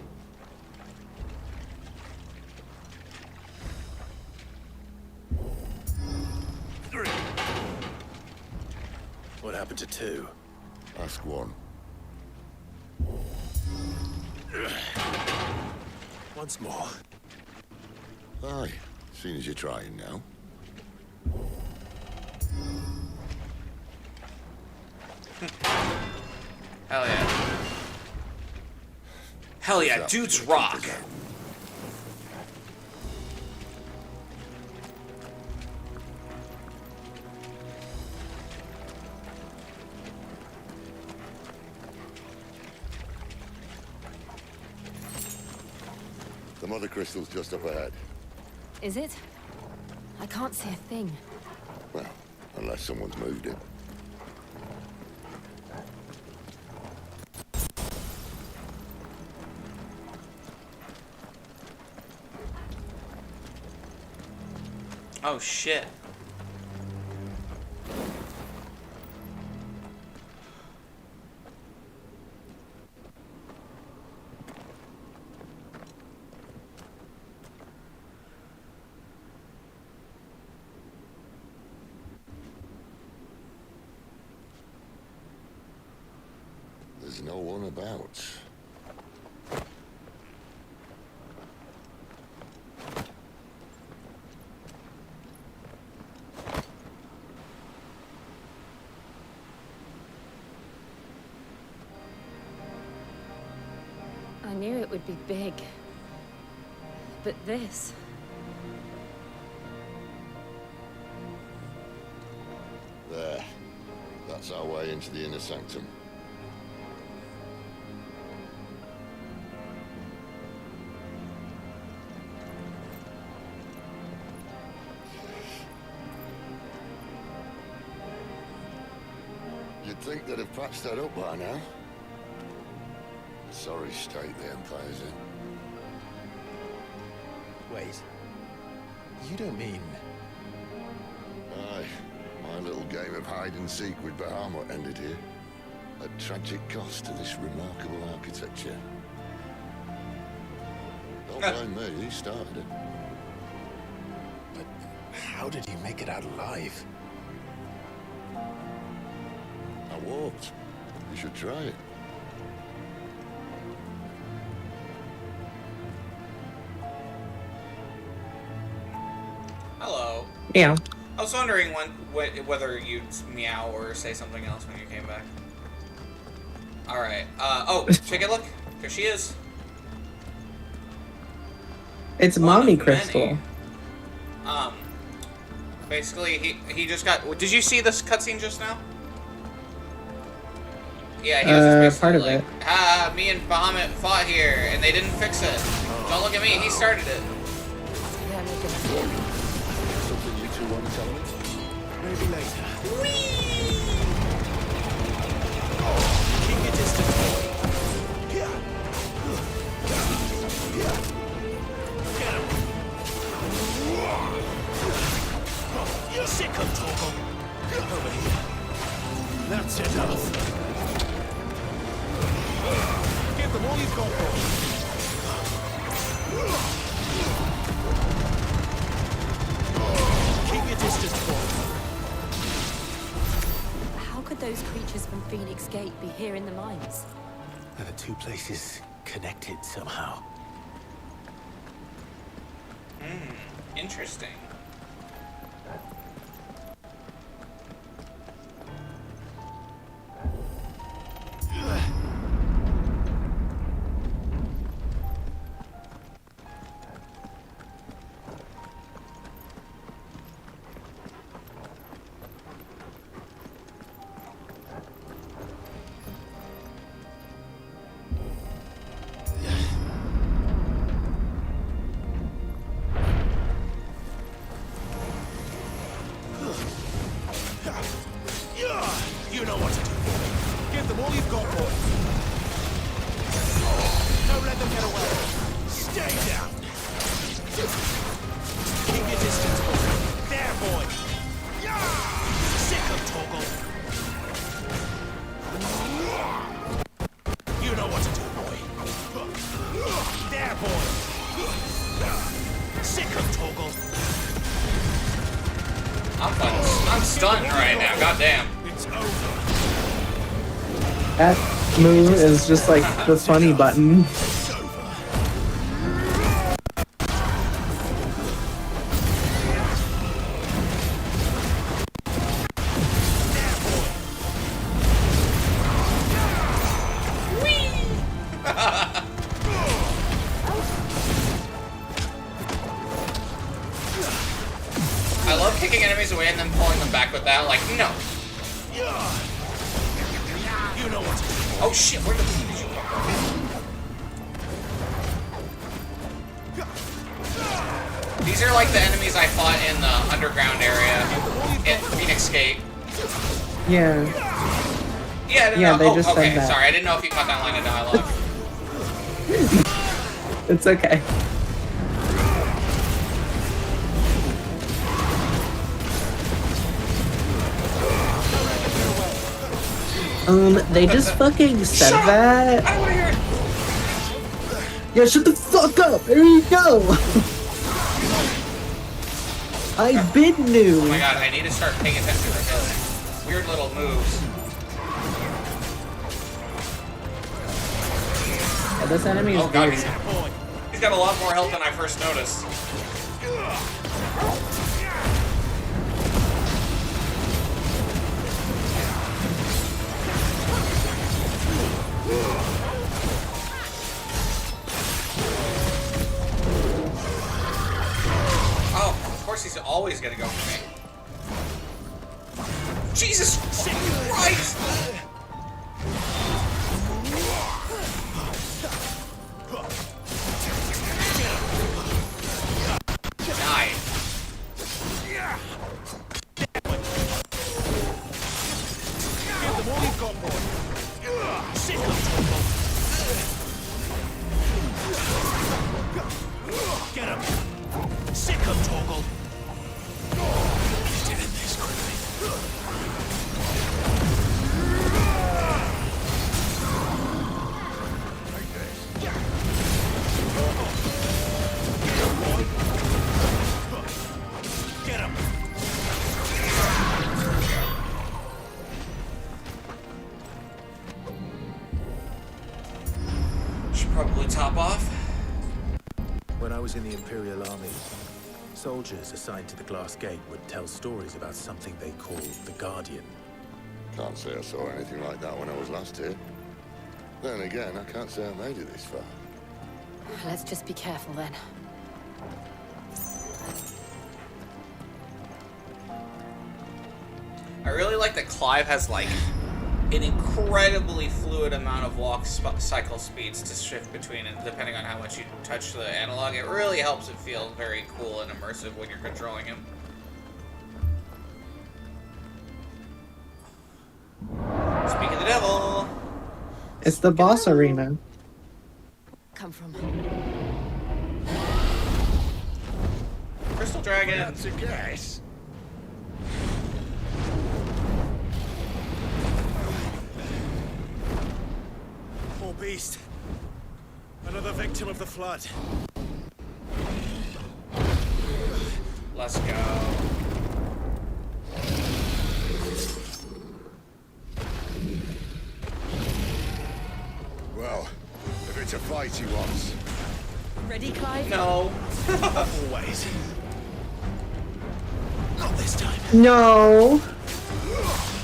What happened to 2? Ask 1. Once more. Aye, seeing as you're trying now. Hell yeah. Hell yeah, dudes rock. The mother crystal's just up ahead. Is it? I can't see a thing. Well, unless someone's moved it. Oh shit. There's no one about. I knew it would be big. But this... There. That's our way into the inner sanctum. You'd think they'd have patched that up by now. Sorry state the Empire's in. Wait. You don't mean... Aye. My little game of hide-and-seek with Bahamut ended here. At tragic cost to this remarkable architecture. Don't blame me, he started it. But how did he make it out alive? I walked. You should try it. Hello. Yeah. I was wondering whether you'd meow or say something else when you came back. Alright. Oh, take a look. There she is. It's Mommy Crystal. Basically, he just got... Did you see this cutscene just now? Yeah, he was just basically part of like, it. ah, me and Bahamut fought here, and they didn't fix it. Don't look at me, he started it. Something you two want to tell me? Maybe later. Keep your distance, boy. Get him. You're sick of Torgal. Over here. That's enough. Give them all you've got, boy. Keep your distance, boy. How could those creatures from Phoenix Gate be here in the mines? Are the two places connected somehow? Interesting. You know what to do. Give them all you've got, boy. Don't let them get away. Stay down. Keep your distance, boy. There, boy. Sick of Torgal. You know what to do, boy. There, boy. Sick of Torgal. I'm stunned right now, goddamn. It's over. That move is just like the funny button. I love kicking enemies away and then pulling them back with that. Like, no. You know what to do. Oh shit, where the fuck did you come from? These are like the enemies I fought in the underground area in Phoenix Gate. Yeah. Yeah, no, Yeah, no. they just Okay, said that. sorry, I didn't know if you caught that line of dialogue. It's okay. They just fucking said that. I don't want to hear it. Yeah, shut the fuck up. There you go. I been new. Oh my god, I need to start paying attention to his weird little moves. Yeah, this enemy is Oh god, weird. he's got a lot more health than I first noticed. Oh, of course he's always gonna go for me. Jesus Christ! Die. Give them all you've got, boy. Sick of Torgal. Get him. Sick of Torgal. Did it this quickly. Get him. Should probably top off. When I was in the Imperial Army, soldiers assigned to the Glass Gate would tell stories about something they called the Guardian. Can't say I saw anything like that when I was last here. Then again, I can't say I made it this far. Let's just be careful then. I really like that Clive has like an incredibly fluid amount of walk cycle speeds to shift between, and depending on how much you touch the analog, it really helps it feel very cool and immersive when you're controlling him. Speak of the devil. It's the boss arena. Come from. Crystal Dragon. That's a guess. Poor beast. Another victim of the flood. Let's go. Well, if it's a fight he wants. Ready, Clive? No. Always. Not this time. No.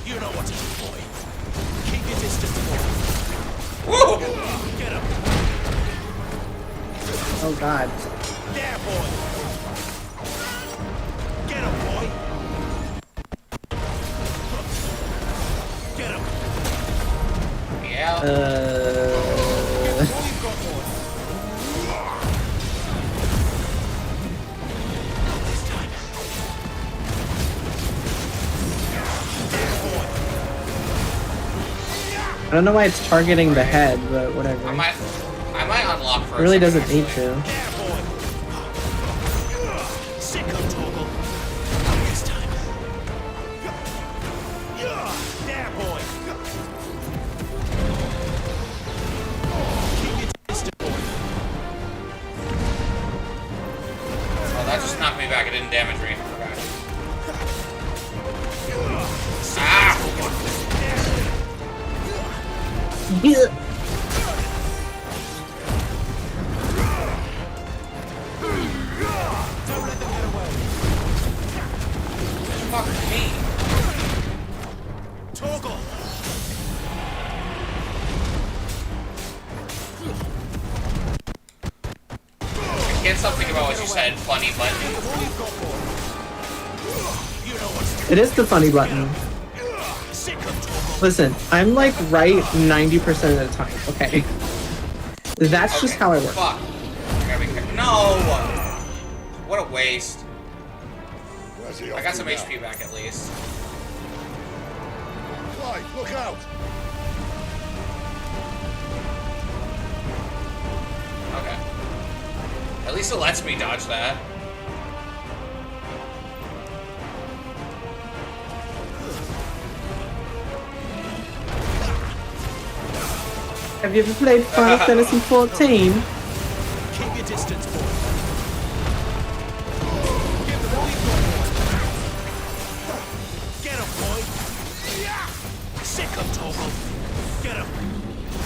You know what to do, boy. Keep your distance, boy. Whoa! Get up. Oh God. There, boy. Get up, boy. Get up. Yeah. I don't know why it's targeting the head, but whatever. I might unlock for It really doesn't need to. Oh, that just knocked me back. It didn't damage me. Okay. Ah! Yeah. Fuck me. Toggle. I can't stop thinking about what you said. Funny button. It is the funny button. Listen, I'm like right 90% of the time, okay? That's just how I work. Fuck. I gotta be careful. No! What a waste. I got some HP back at least. Right, look out! Okay. At least it lets me dodge that. Have you ever played Final Fantasy 14? Keep your distance, boy. Get him, boy. Sick of Toggle. Get him.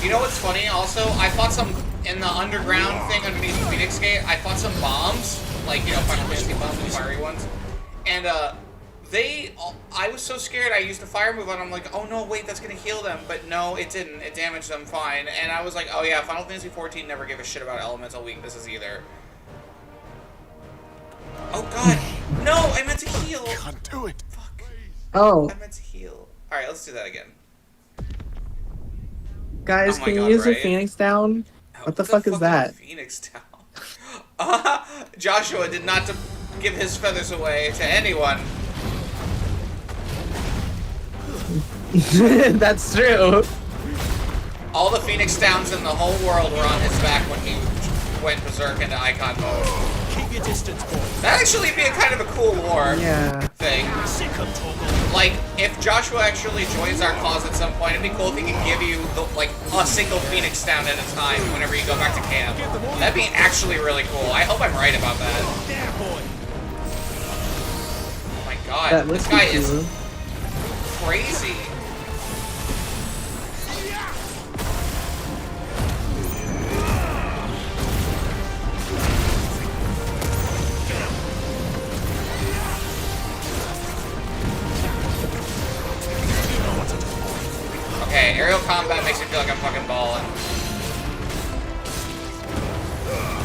You know what's funny also? I fought some, in the underground thing underneath the Phoenix Gate, I fought some bombs, like, you know, Final Fantasy bombs, the fiery ones. And, I was so scared I used a fire move on them, like, oh no, wait, that's gonna heal them. But no, it didn't. It damaged them fine. And I was like, oh yeah, Final Fantasy 14 never gave a shit about elemental weaknesses either. Oh god. No, I meant to heal. Can't do it. Fuck. Oh. I meant to heal. Alright, let's do that again. Guys, Oh my can you God, use your right? Phoenix down? What the fuck is that? Phoenix down. Joshua did not give his feathers away to anyone. That's true. All the Phoenix Downs in the whole world were on his back when he went berserk into icon mode. Keep your distance, boy. That'd actually be a kind of a cool lore thing. Like, if Joshua actually joins our cause at some point, it'd be cool if he could give you, like, a single Phoenix Down at a time whenever you go back to camp. That'd be actually really cool. I hope I'm right about that. Oh my god, this guy is crazy. Okay, aerial combat makes me feel like I'm fucking balling.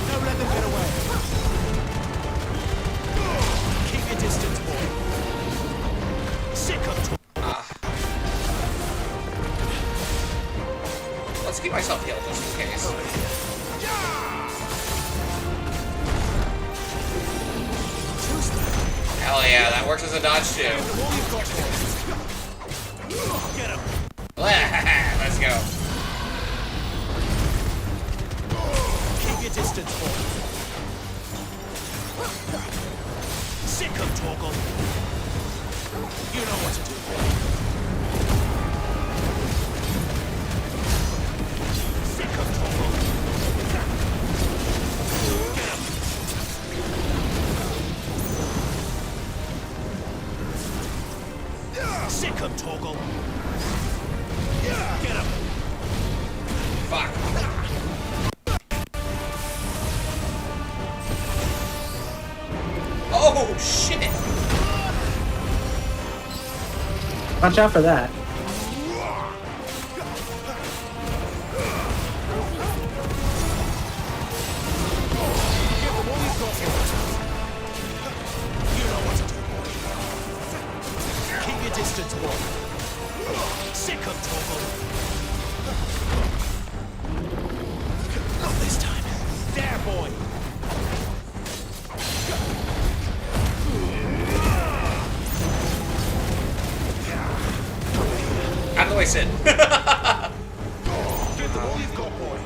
Don't let them get away. Keep your distance, boy. Sick of let's keep myself healed just in case. Hell yeah, that works as a dodge too. Let's go. Keep your distance, boy. Sick of Torgal. You know what to do, boy. Sick of Torgal. Get him. Sick of Torgal. Get him. Fuck. Oh shit! Watch out for that. You know what to do, boy. Keep your distance, boy. Sick of Torgal. Not this time. There, boy. Out of the way, Sid. Give them all you've got, boy.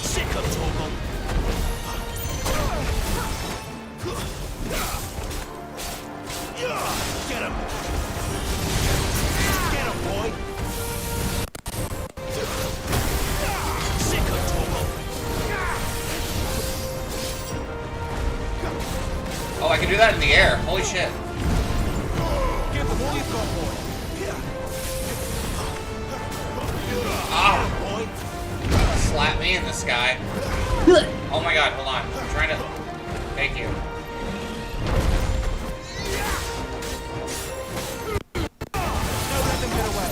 Sick of Torgal. Get him. Get him, boy. Sick of Torgal. Oh, I can do that in the air. Holy shit. Give them all you've got, boy. Ah! Slap me in the sky. Oh my god, hold on. I'm trying to... Thank you. Don't let them get away.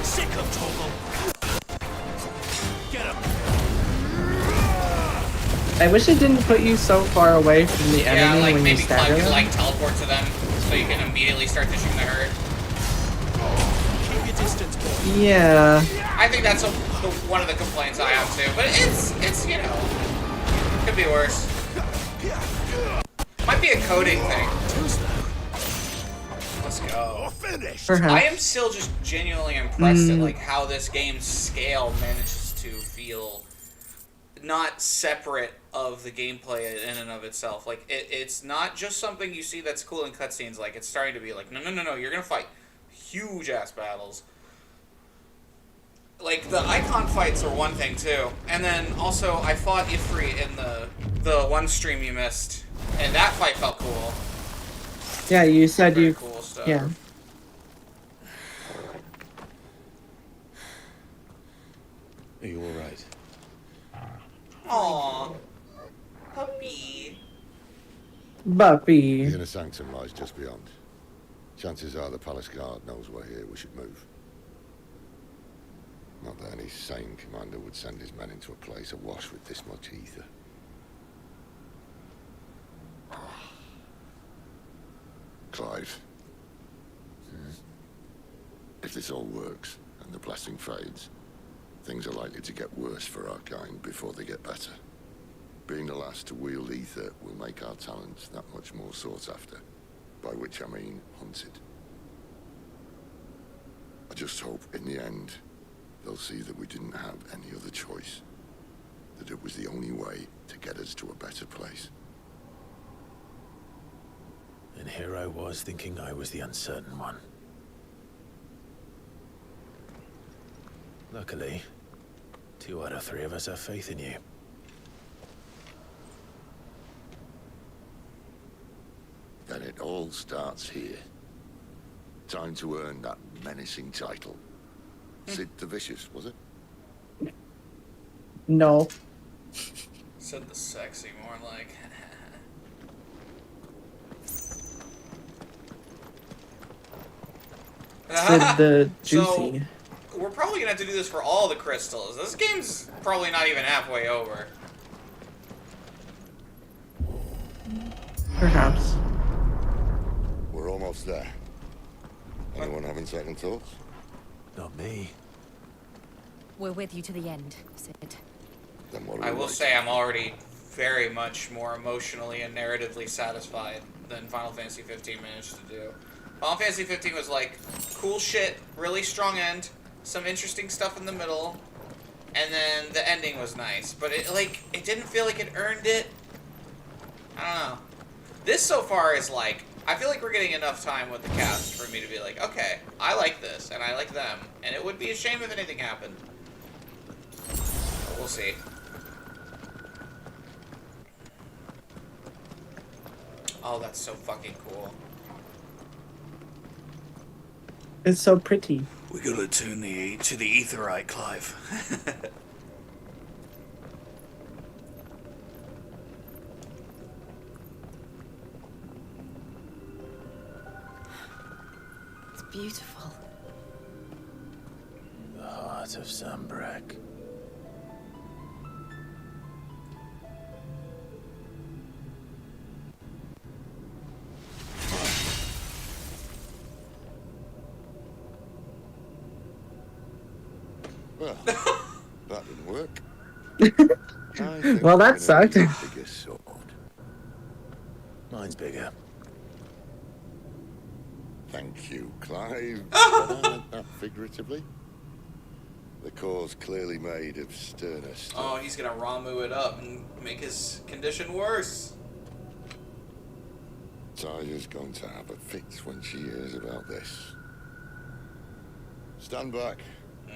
Sick of Torgal. Get him. I wish it didn't put you so far away from the enemy Yeah, like when you maybe stagger Cloud could them. like teleport to them so you can immediately start dishing the hurt. Keep your distance, boy. Yeah. I think that's one of the complaints I have too, but it's you know, could be worse. Might be a coding thing. Let's go. Perhaps. I am still just genuinely impressed at like how this game's scale manages to feel not separate of the gameplay in and of itself. Like it's not just something you see that's cool in cutscenes. Like it's starting to be like, no, you're gonna fight huge ass battles. Like the icon fights are one thing too, and then also I fought Ifrit in the one stream you missed, and that fight felt cool. Yeah, you said Very you. cool stuff. Yeah. Are you all right? Aww, puppy. Buppy. The inner sanctum lies just beyond. Chances are the palace guard knows we're here. We should move. Not that any sane commander would send his men into a place awash with this much ether. Clive. If this all works, and the blessing fades, things are likely to get worse for our kind before they get better. Being the last to wield ether will make our talents that much more sought after, by which I mean hunted. I just hope, in the end, they'll see that we didn't have any other choice, that it was the only way to get us to a better place. And here I was thinking I was the uncertain one. Luckily, 2 out of 3 of us have faith in you. Then it all starts here. Time to earn that menacing title. Sid the Vicious, was it? No. Said the sexy, more like. Said the juicy. we're probably gonna have to do this for all the crystals. This game's probably not even halfway over. Perhaps. We're almost there. Anyone having second thoughts? Not me. We're with you to the end, Sid. Then what I will say I'm already very much more emotionally and narratively satisfied than Final Fantasy 15 managed to do. Final Fantasy 15 was like, cool shit, really strong end, some interesting stuff in the middle, and then the ending was nice. But it didn't feel like it earned it. I don't know. This so far is like, I feel like we're getting enough time with the cast for me to be like, okay, I like this, and I like them, and it would be a shame if anything happened. But we'll see. Oh, that's so fucking cool. It's so pretty. We gotta tune to the etherite, Clive. It's beautiful. The heart of Sambrek. Well, that didn't work. Well, that sucked. Bigger sword. Mine's bigger. Thank you, Clive. But I meant that figuratively. The core's clearly made of sterner stuff. Oh, he's gonna Ramu it up and make his condition worse. Taya's going to have a fit when she hears about this. Stand back.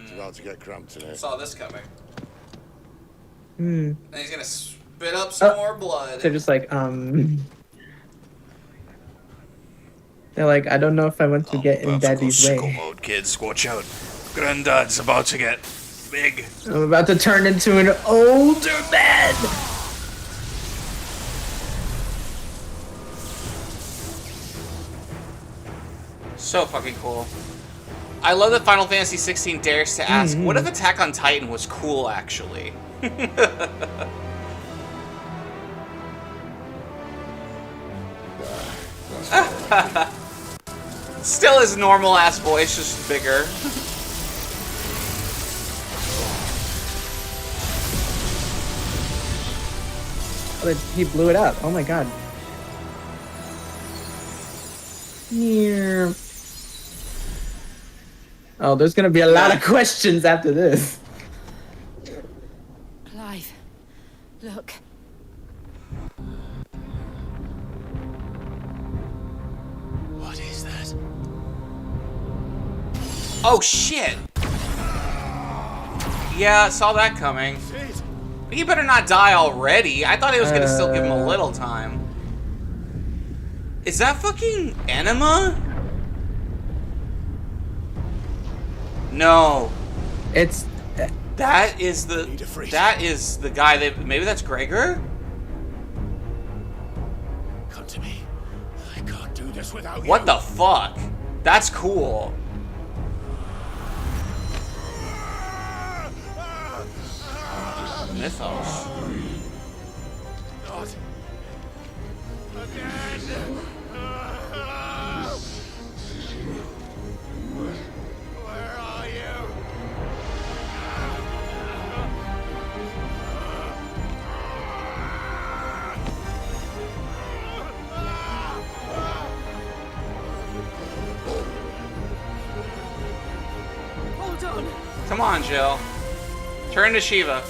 It's about to get cramped in here. Saw this coming. Hmm. And he's gonna spit up some more blood. They're just like, They're like, I don't know if I want to get in Daddy's Sicko way. mode, kids. Watch out. Granddad's about to get big. I'm about to turn into an older man. So fucking cool. I love that Final Fantasy 16 dares to ask, what if Attack on Titan was cool, actually? Still his normal-ass voice, just bigger. Oh, he blew it up. Oh my god. Yeah. Oh, there's gonna be a lot of questions after this. Clive, look. What is that? Oh shit! Yeah, saw that coming. He better not die already. I thought he was gonna still give him a little time. Is that fucking Enema? No. It's that is the guy that maybe that's Gregor? Come to me. I can't do this without What the fuck? That's cool. Mythos. Not again. Where are you? Hold on. Come on, Jill. Turn to Shiva.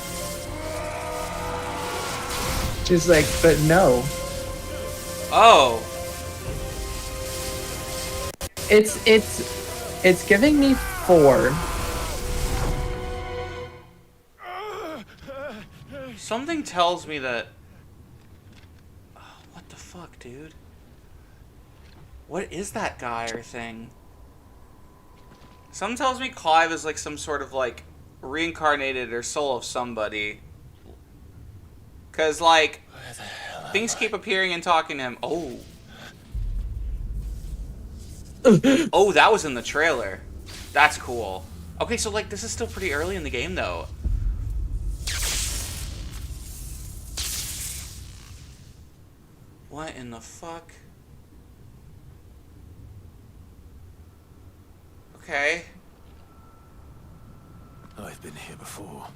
She's like, but no. Oh. It's giving me 4. Something tells me that... Oh, what the fuck, dude? What is that guy or thing? Something tells me Clive is like some sort of like reincarnated or soul of somebody. Cause like things keep appearing and talking to him. Oh. Oh, that was in the trailer. That's cool. Okay, so like this is still pretty early in the game though. What in the fuck? Okay. I've been here before.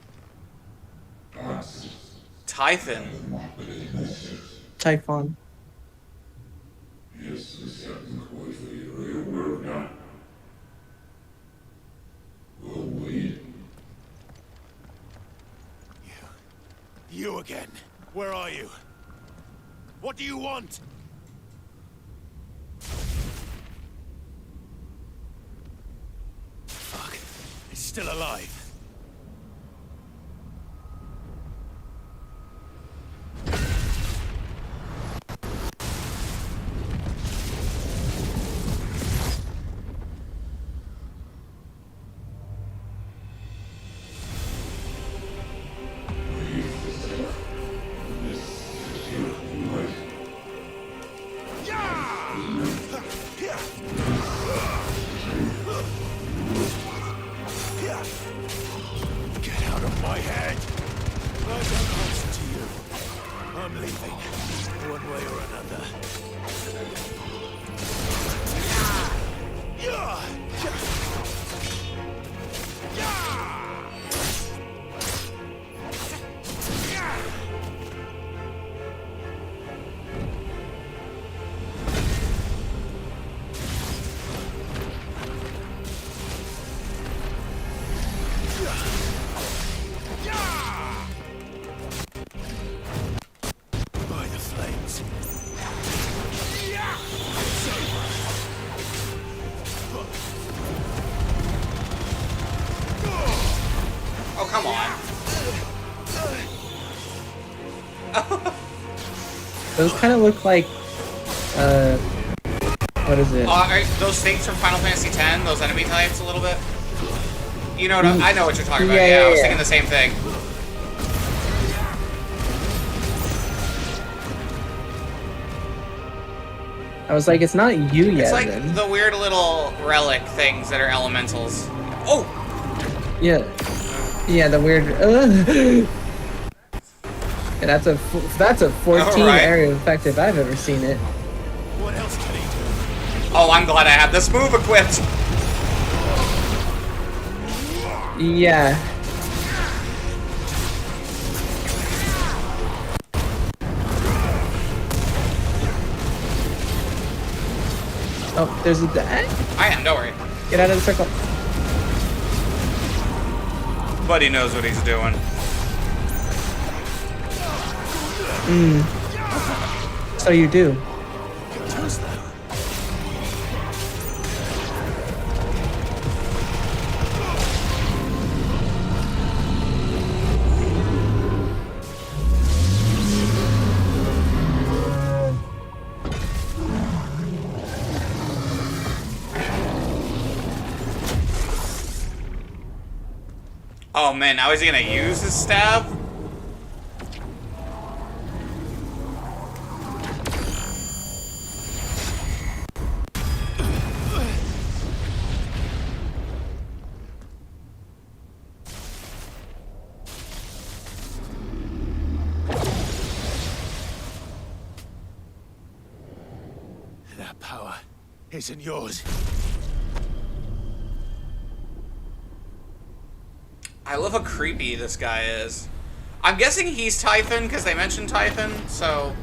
Typhon. Typhon. Yes, the second quietly, are you aware of that? Well, wait. You again. Where are you? What do you want? Fuck. It's still alive. Get out of my head! I don't answer to you. I'm leaving, one way or another. By the flames. Oh, come on. Those kind of look like, what is it? Are those things from Final Fantasy X, those enemy types a little bit? You know what I know what you're talking about. Yeah, I was thinking the same thing. I was like, it's not you yet. It's like then. the weird little relic things that are elementals. Oh! Yeah. Yeah, the weird. Yeah, that's a 14 Alright. area effect if I've ever seen it. What else can he do? Oh, I'm glad I have this move equipped. Yeah. Oh, there's a. I am, don't worry. Get out of the circle. Buddy knows what he's doing. So you do. Oh man, now is he gonna use his stab? That power isn't yours. I love how creepy this guy is. I'm guessing he's Typhon because they mentioned Typhon, so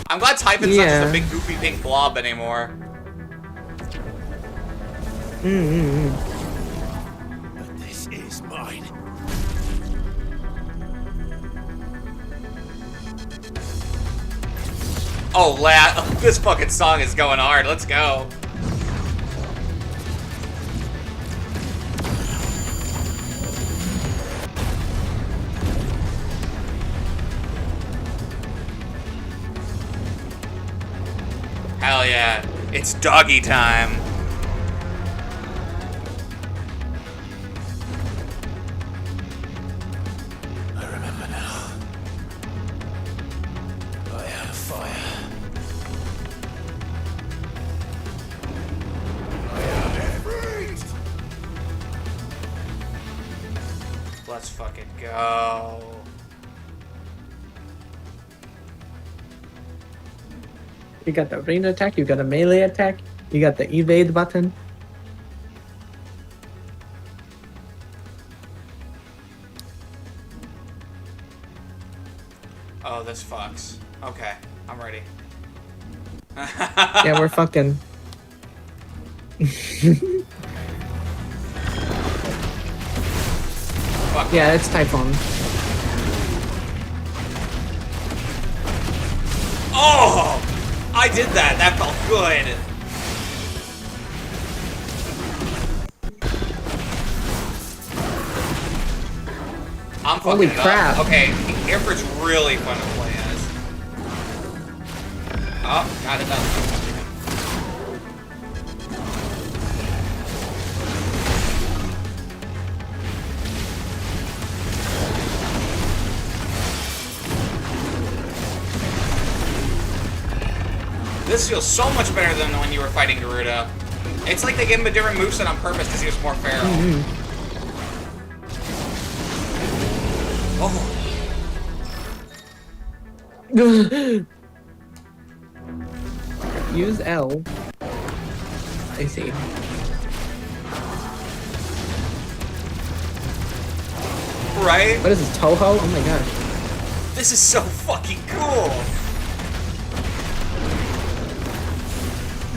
I'm glad Typhon's not just a big goofy pink blob anymore. But this is mine. Oh, this fucking song is going hard. Let's go. Hell yeah. It's doggy time. I remember now. I had a fire. I have it. let's fucking go. You got the range attack, you got a melee attack, you got the evade button. Oh, this fucks. Okay, I'm ready. Yeah, we're fucking. Fuck. Yeah, it's Typhon. Oh! I did that. That felt good. I'm fucking Holy it crap. up. Okay, Airford's really fun to play as. Oh, got it done. This feels so much better than when you were fighting Garuda. It's like they gave him a different moveset on purpose because he was more feral. Oh. Use L. I see. Right? What is this, Toho? Oh my god. This is so fucking cool.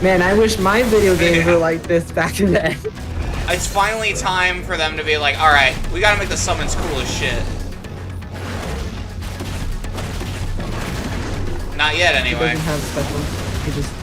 Man, I wish my video games were like this back in the day. It's finally time for them to be like, alright, we gotta make the summons cool as shit. Not yet, He anyway. doesn't have special. He just.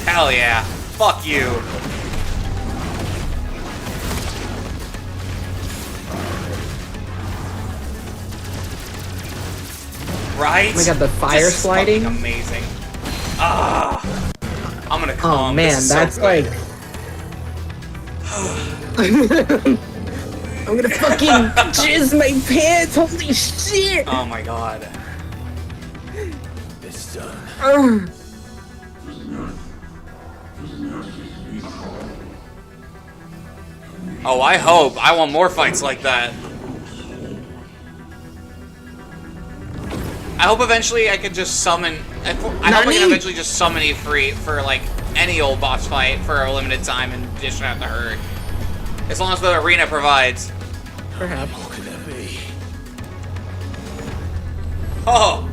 Hell yeah. Fuck you. Right? Oh my god, the fire This is sliding? fucking amazing. Ah. I'm gonna come. Oh man, This is so that's good. like. I'm gonna fucking jizz my pants! Holy shit! Oh my god. It's done. Ugh. Oh, I hope. I want more fights like that. I hope eventually I could just summon. I hope I can eventually just summon you free for like any old boss fight for a limited time and dish out the herd. As long as the arena provides. Perhaps. What could that be? Oh!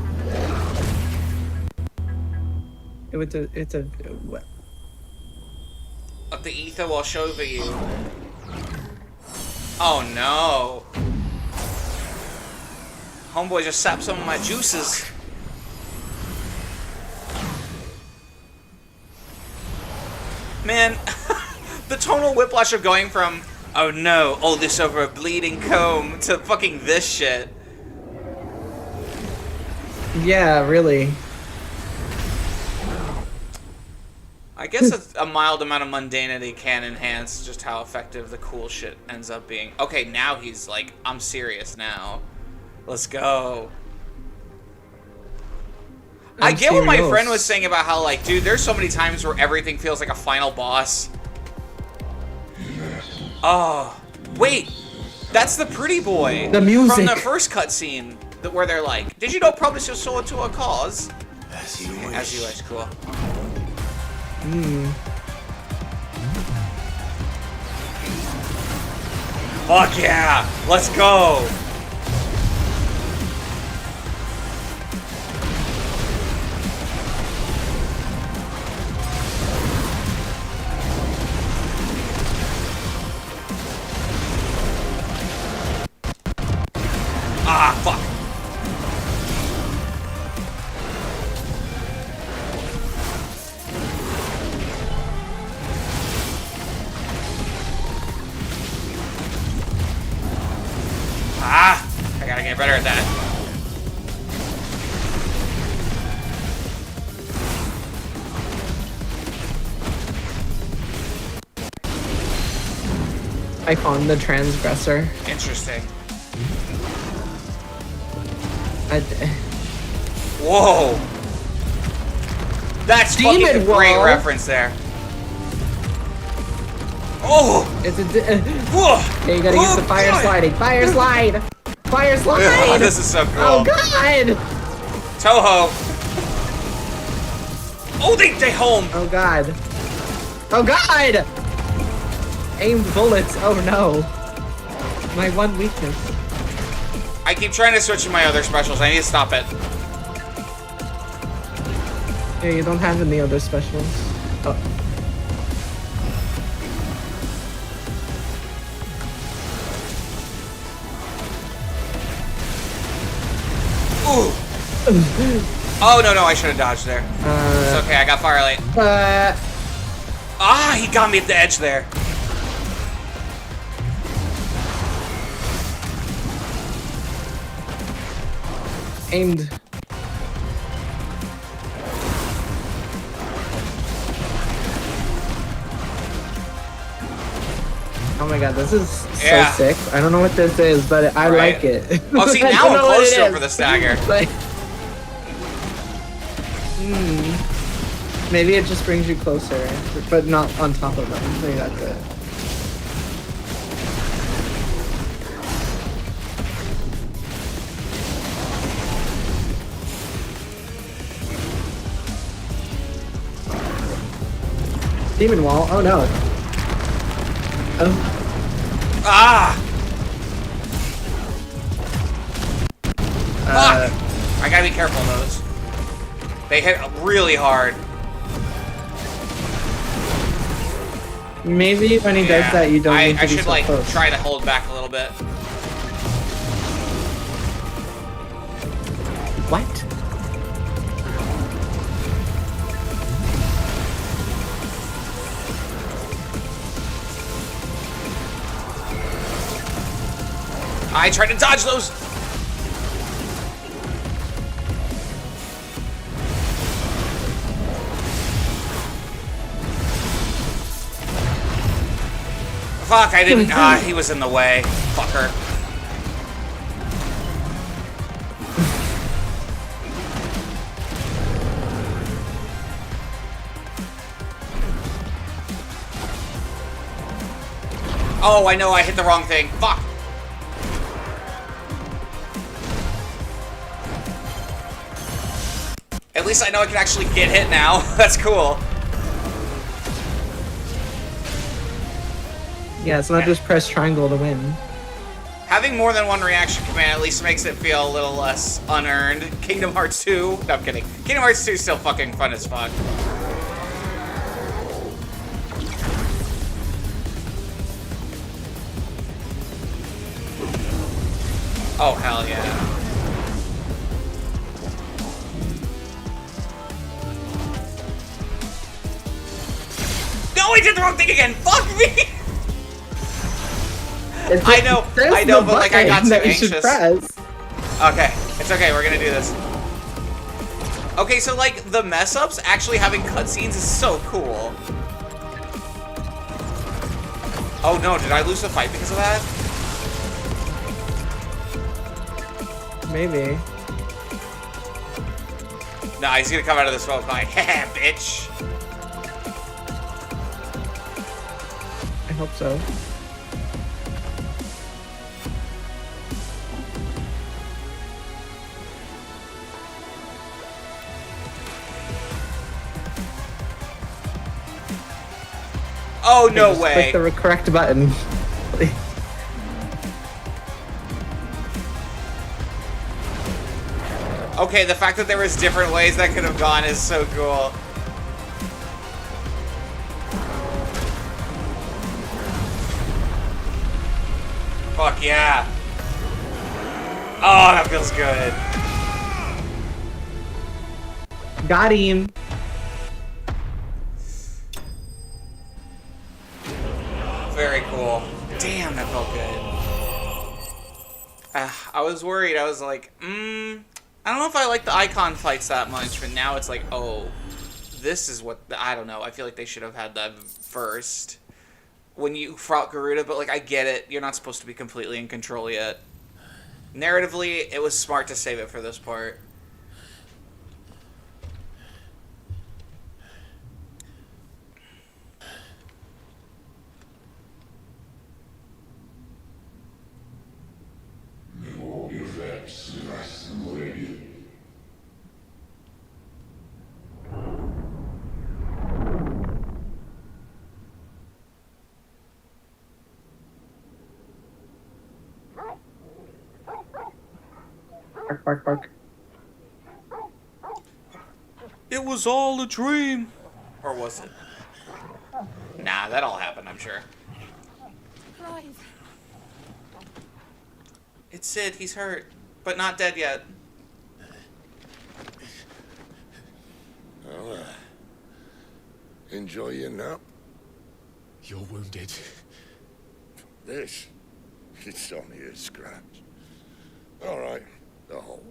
It's a what? But the ether will show over you. Oh no. Homeboy just sapped some of my juices. Man, the tonal whiplash of going from, oh no, all this over a bleeding comb, to fucking this shit. Yeah, really. I guess a mild amount of mundanity can enhance just how effective the cool shit ends up being. Okay, now he's like, I'm serious now. Let's go. I get what my friend was saying about how, like, dude, there's so many times where everything feels like a final boss. Oh, wait. That's the pretty boy. The music. From the first cutscene, where they're like, did you not promise your sword to a cause? As you wish. As you wish, cool. Fuck yeah! Let's go! Ah, fuck! Ah! I gotta get better at that. Icon, the transgressor. Interesting. Whoa! That's Demon fucking great wall. reference there. Oh! It's a. Okay, you gotta use the fire sliding. Fire slide! Fire slide! Oh, this is so cool. Oh god! Toho! Oh, they home! Oh god. Oh god! Aimed bullets. Oh no. My one weakness. I keep trying to switch to my other specials. I need to stop it. Yeah, you don't have any other specials. Oh. Ooh! Oh, no, I should have dodged there. It's okay, I got Firelight. Ah, he got me at the edge there. Aimed. Oh my god, this is so sick. I don't know what this is, but I like it. Oh, see, I now don't I'm know what close it to it is. for the stagger. Like, maybe it just brings you closer, but not on top of them. Maybe that's it. Demon wall. Oh no. Oh. Ah! Fuck! I gotta be careful of those. They hit really hard. Maybe when he does that, you don't need to I be should so like close. try to hold back a little bit. What? I tried to dodge those. Fuck, I didn't. He was in the way. Fucker. Oh, I know I hit the wrong thing. Fuck. At least I know I can actually get hit now. That's cool. Yeah, it's not just press triangle to win. Having more than one reaction command at least makes it feel a little less unearned. Kingdom Hearts 2? No, I'm kidding. Kingdom Hearts 2 is still fucking fun as fuck. Oh, hell yeah. No, I did the wrong thing again! Fuck me! I know, but like I got too anxious. Okay, it's okay, we're gonna do this. Okay, so like the mess ups actually having cutscenes is so cool. Oh no, did I lose the fight because of that? Maybe. Nah, he's gonna come out of the smoke like, haha, bitch. I hope so. Oh, no just way. Click the correct button. Okay, the fact that there was different ways that could have gone is so cool. Fuck yeah. Oh, that feels good. Got him. Very cool. Damn, that felt good. I was worried. I was like, I don't know if I like the icon fights that much, but now it's like, oh, this is what, I don't know. I feel like they should have had that first. when you fought Garuda, but like I get it. You're not supposed to be completely in control yet. Narratively, it was smart to save it for this part. Bark, bark, bark. It was all a dream. Or was it? Nah, that all happened, I'm sure. Clive. It's Sid, he's hurt, but not dead yet. Well, enjoy your nap. You're wounded. This? It's only a scratch. All right, the hole.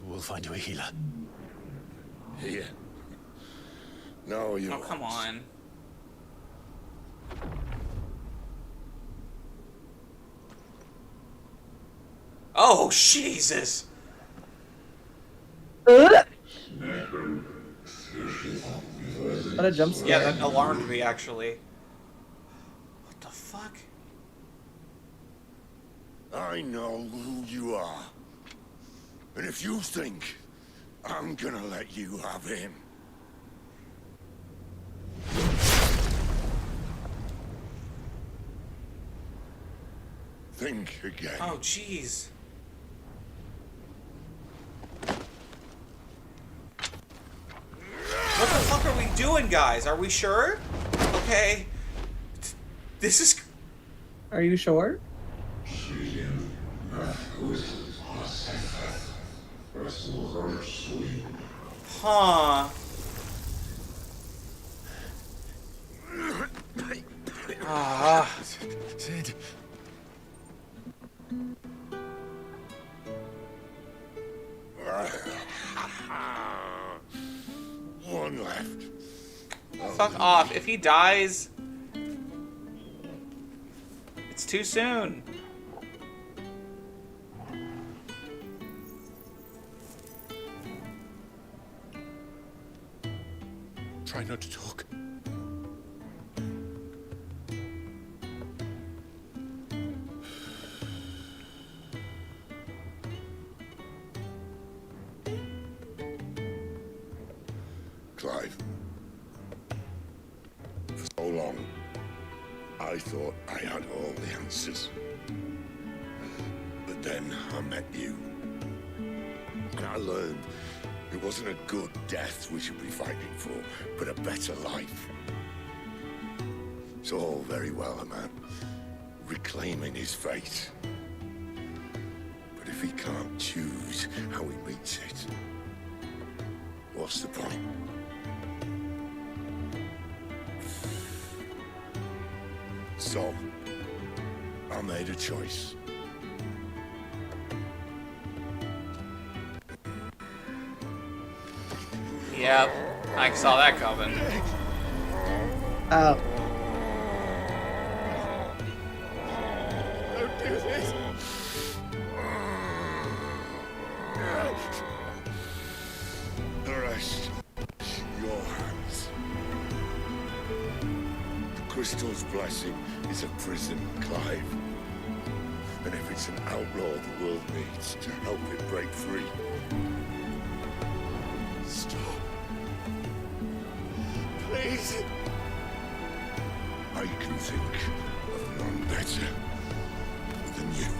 We'll find you a healer. Here. No, you Oh, come on. Oh, Jesus! What a jump scare. Yeah, that alarmed me, actually. What the fuck? I know who you are. And if you think I'm gonna let you have him... Think again. Oh, jeez. What the fuck are we doing, guys? Are we sure? Okay. This is... Are you sure? Huh. Ah. Sid. One left. Fuck off. If he dies... It's too soon. Try not to talk. Clive. For so long, I thought I had all the answers. But then I met you. And I learned it wasn't a good death we should be fighting for, but a better life. It's all very well, a man reclaiming his fate. But if he can't choose how he meets it, what's the point? So, I made a choice. Yep, I saw that coming. Oh. Don't do this. The rest, your hands. The crystal's blessing is a prison, Clive. And if it's an outlaw the world needs to help it break free. Stop. Please. I can think of none better than you.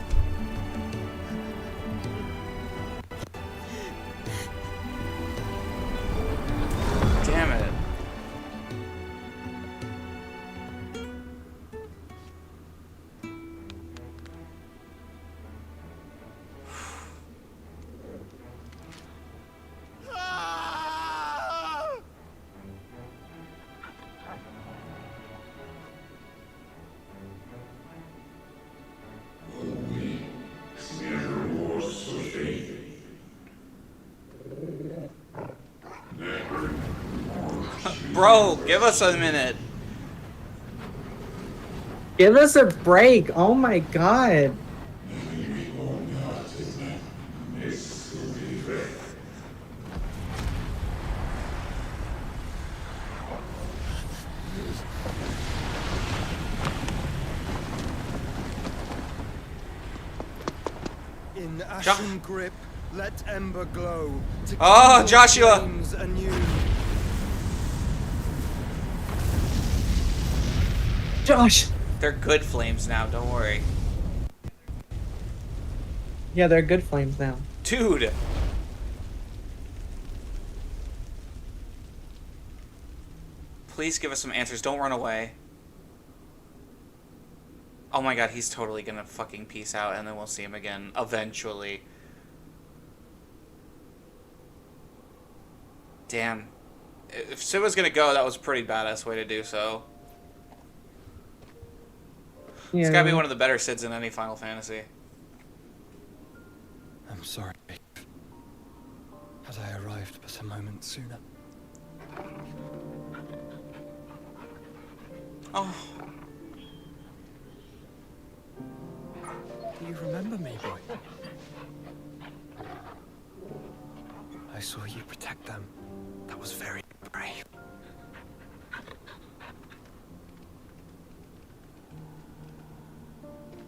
Damn it. Bro, give us a minute. Give us a break. Oh my god. In ashen grip, let ember glow. To Oh, kindle Joshua! flames anew. Josh! They're good flames now, don't worry. Yeah, they're good flames now. Dude! Please give us some answers. Don't run away. Oh my god, he's totally gonna fucking peace out and then we'll see him again eventually. Damn. If Sid was gonna go, that was a pretty badass way to do so. Yeah. It's gotta be one of the better Sids in any Final Fantasy. I'm sorry. Had I arrived but a moment sooner. Oh. Do you remember me, boy? I saw you protect them. That was very brave.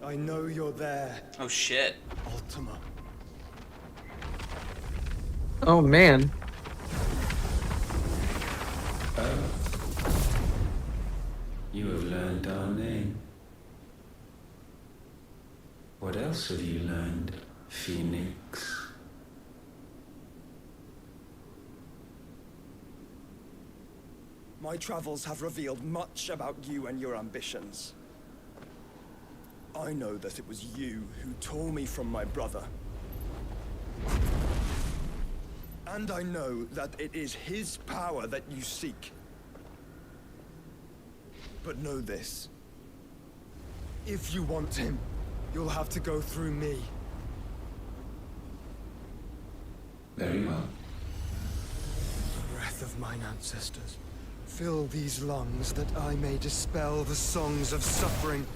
I know you're there. Oh shit. Ultima. Oh man. You have learned our name. What else have you learned, Phoenix? My travels have revealed much about you and your ambitions. I know that it was you who tore me from my brother. And I know that it is his power that you seek. But know this. If you want him, you'll have to go through me. Very well. Breath of mine ancestors, fill these lungs that I may dispel the songs of suffering.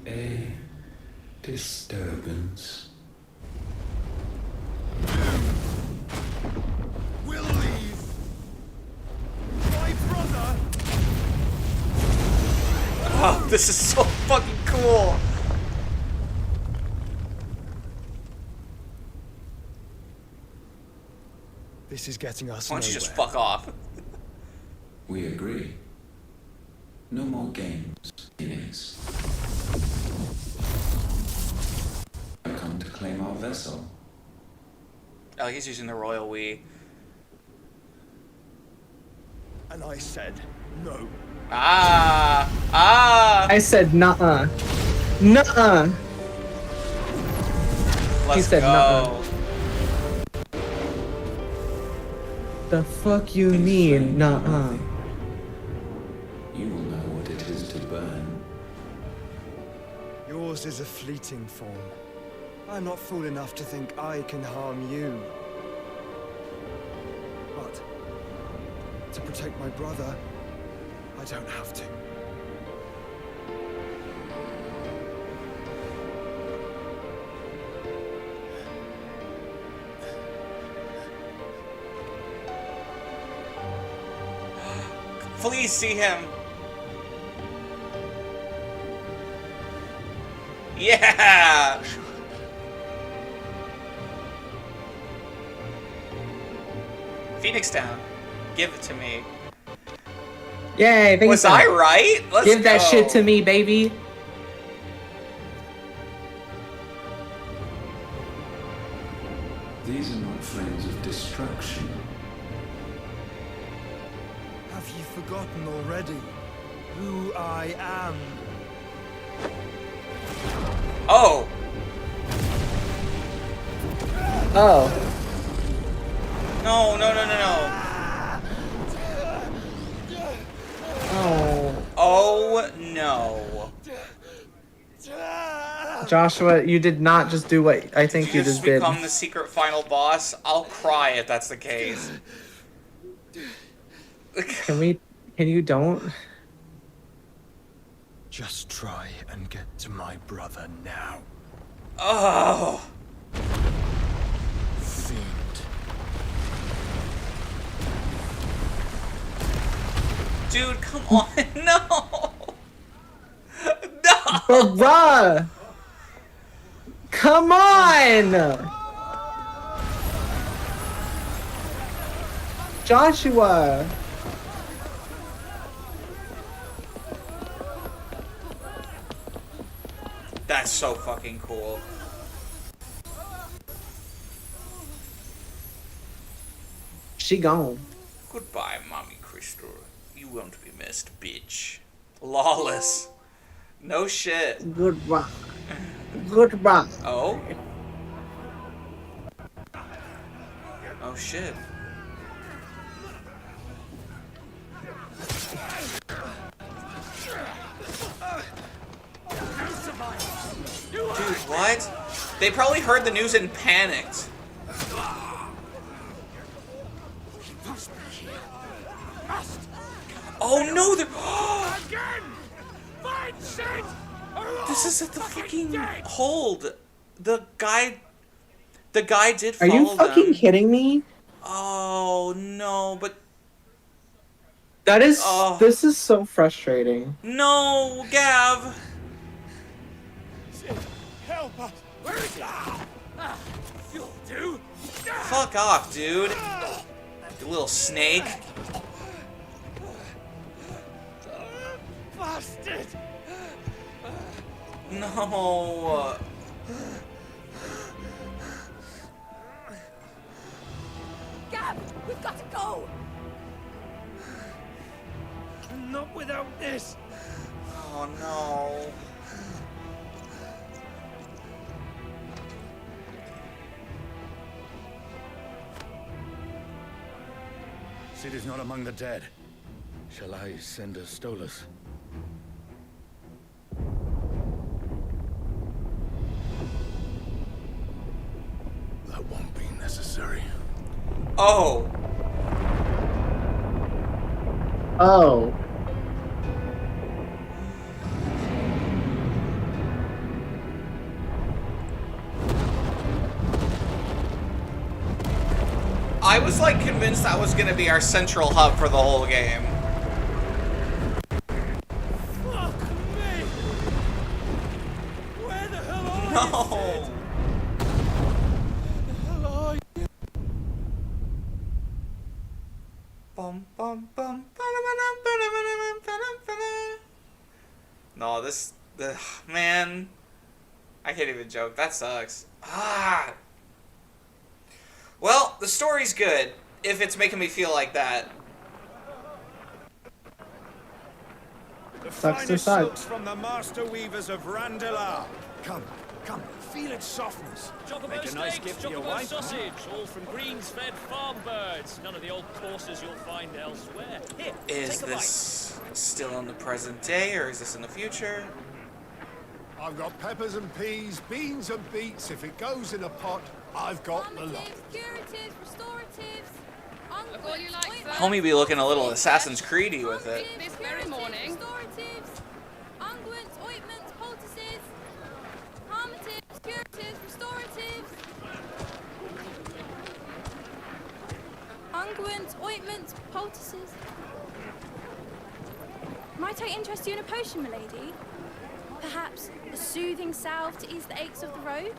A disturbance. We'll leave. My brother. Oh, this is so fucking cool. This is getting us Why don't you nowhere. just fuck off? We agree. No more games, Phoenix. I come to claim our vessel. Oh, he's using the royal we. And I said no. I said nuh-uh. Nuh-uh. Let's He said go. nuh-uh. The fuck you mean, nuh-uh? You will know what it is to burn. Yours is a fleeting form. I'm not fool enough to think I can harm you. But to protect my brother, I don't have to. Please see him. Yeah. Phoenix down. Give it to me. Yay, thank Was you. I right? Let's Give that go. shit to me, baby. These are not flames of destruction. Have you forgotten already who I am? Oh. Oh. No, no, no, no, no. Oh. Oh, no. Joshua, you did not just do what I think Did you you just did. become the secret final boss? I'll cry if that's the case. Can you don't? Just try and get to my brother now. Oh! Fiend. Dude, come on. No! Bruh! Come on! Joshua! That's so fucking cool. She gone. Goodbye, Mommy Crystal. You won't be missed, bitch. Lawless. No shit. Goodbye. Goodbye. Oh? Oh shit. Dude, what? They probably heard the news and panicked. Oh no, they're... This is at the fucking hold. The guy did follow Are you fucking them. kidding me? Oh no, but That is... This is so frustrating. no, Gav. Help us! Where is he? You'll do. Fuck off, dude. You little snake. Bastard! No. Gab, we've got to go. Not without this. Oh no. Sid is not among the dead. Shall I send a Stolas? That won't be necessary. Oh. Oh. I was like convinced that was gonna be our central hub for the whole game. Fuck me! Where the hell are you? No. Sid? Where the hell are you? Bum, bum, bum, no, this, man, I can't even joke. That sucks. Ah. Well, the story's good, if it's making me feel like that. The Sucks to finest suck. silks from the master weavers of Randelar. Come, come, feel its softness. Make a nice gift for your wife. Sausage, all from greens-fed farm birds. None of the old courses you'll find elsewhere. Here, Is take a bite. this still in the present day, or is this in the future? I've got peppers and peas, beans and beets. If it goes in a pot, I've got the lot. Curatives, restoratives, Look all you like, sir. Homie be looking a little Assassin's Creedy with it. This very morning. restoratives, unguents, ointments, poultices, harmatives, curatives, restoratives, unguents, ointments, poultices. Might I interest you in a potion, milady? Perhaps a soothing salve to ease the aches of the road?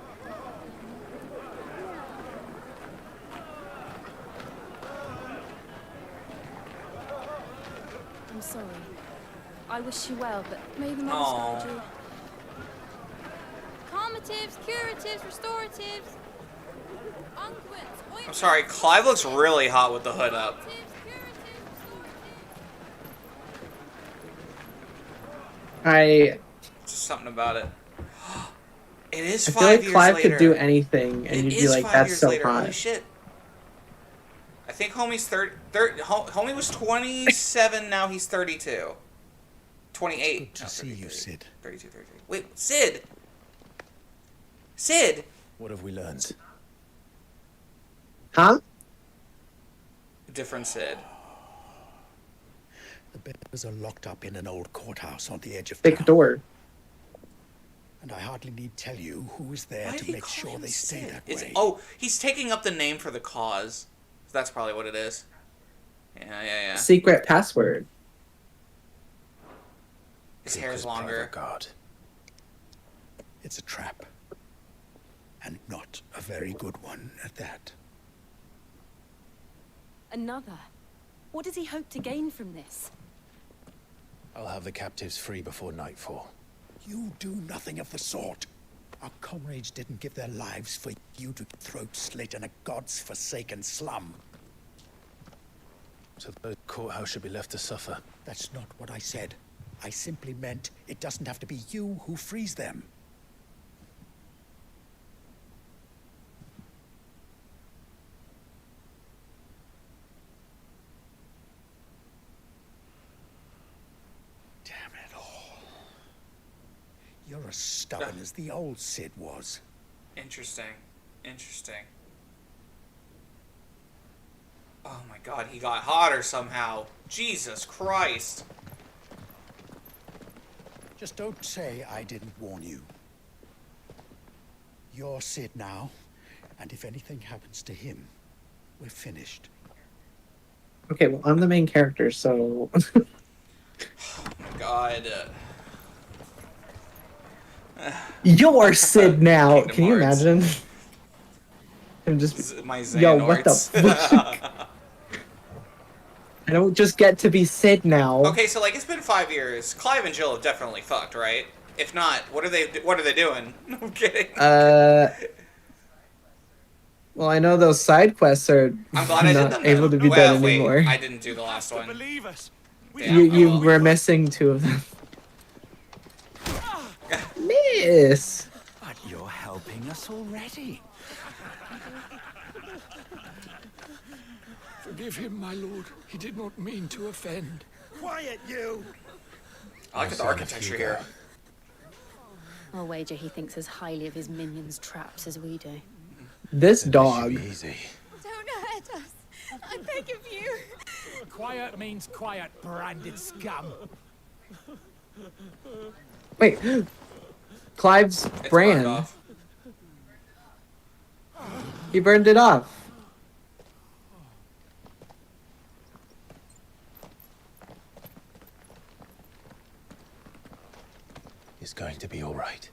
I'm sorry. I wish you well, but maybe my Aw. misguide you. Calmatives, curatives, restoratives, unguents, I'm ointments. sorry, Clive looks really hot with the hood up. Just something about it. It is I 5 feel like years Clive later. could do anything, and It you'd be is like, 5 "That's years so later. Holy hot." shit. I think homie's homie was 27, now he's 32. 28. To see you, Sid. 32, 33. Wait, Sid! Sid! What have we learned? Huh? Different Sid. The bears are locked up in an old courthouse on the edge of Big town. door. And I hardly need tell you who is there Why did to he make call sure him they stay Sid? that It's, way. oh, he's taking up the name for the cause. That's probably what it is. Yeah. Secret password. His hair's longer. God. It's a trap. And not a very good one at that. Another? What does he hope to gain from this? I'll have the captives free before nightfall. You do nothing of the sort. Our comrades didn't give their lives for you to throat slit in a god's forsaken slum. So the courthouse should be left to suffer. That's not what I said. I simply meant it doesn't have to be you who frees them. Damn it all. You're as stubborn as the old Sid was. Interesting. Oh my god, he got hotter somehow. Jesus Christ. Just don't say I didn't warn you. You're Sid now, and if anything happens to him, we're finished. Okay, well, I'm the main character, so... Oh my god. You're Sid now! Kingdom Can you Hearts. imagine? I'm just... My Yo, what the Xehanorts. fuck? I don't just get to be Sid now. Okay, so like it's been 5 years. Clive and Jill have definitely fucked, right? If not, what are they doing? No, I'm kidding. Well, I know those side quests are I'm glad I did not them. able to be Well, done wait, anymore. I didn't do the last one. You were missing 2 of them. Miss! But you're helping us already. Forgive him, my lord. He did not mean to offend. Quiet, you! I like the architecture here. I'll wager he thinks as highly of his minions' traps as we do. This dog. Easy. Don't hurt us. I beg of you. Quiet means quiet, branded scum. Wait. Clive's It's burned brand. off. He burned it off. It's going to be all right.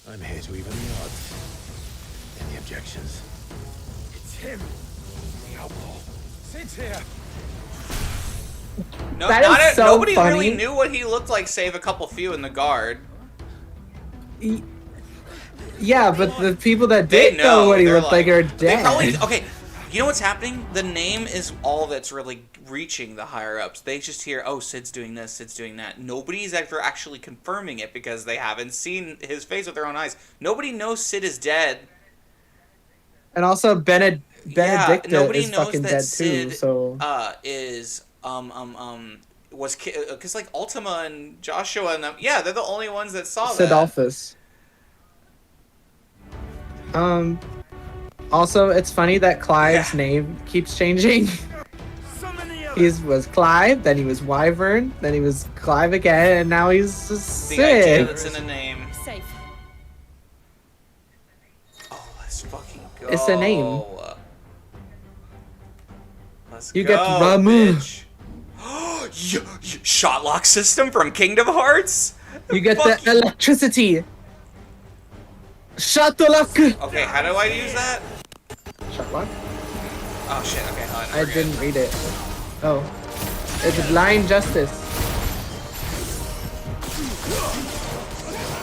I'm here to even the odds. Any objections? It's him, the outlaw. Sid's here. No, That not is so nobody funny. really knew what he looked like, save a couple few in the guard. Yeah, but the people that They did know what he they're looked like are They dead. probably okay. You know what's happening? The name is all that's really reaching the higher ups. They just hear, "Oh, Sid's doing this, Sid's doing that." Nobody's ever actually confirming it because they haven't seen his face with their own eyes. Nobody knows Sid is dead. And also Benedicta nobody is knows fucking that dead Sid too, so is was because like Ultima and Joshua and them, yeah, they're the only ones that saw that. Sidolphus. Also, it's funny that Clive's name keeps changing. He was Clive, then he was Wyvern, then he was Clive again, and now he's just The idea Sid. that's in a name. Safe. Oh, let's fucking go. It's a name. Let's You go, get Ramu. bitch. Shot lock system from Kingdom Hearts? You get the electricity. Shut the lock. Okay, how do I use that? Shut lock? Oh shit, okay, hold on. I didn't read it. Oh. It's blind justice.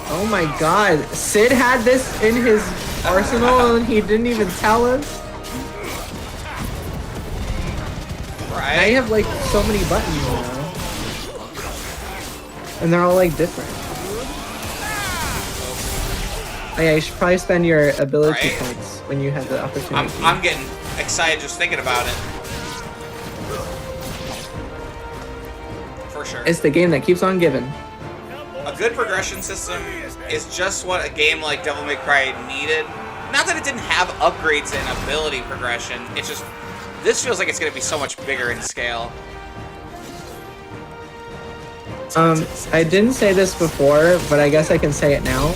Oh my god. Sid had this in his arsenal and he didn't even tell us? Right. I have like so many buttons now. And they're all like different. Oh yeah, you should probably spend your ability Right. points when you have the opportunity. I'm getting excited just thinking about it. For sure. It's the game that keeps on giving. A good progression system is just what a game like Devil May Cry needed. not that it didn't have upgrades and ability progression. It's just this feels like it's gonna be so much bigger in scale. I didn't say this before, but I guess I can say it now.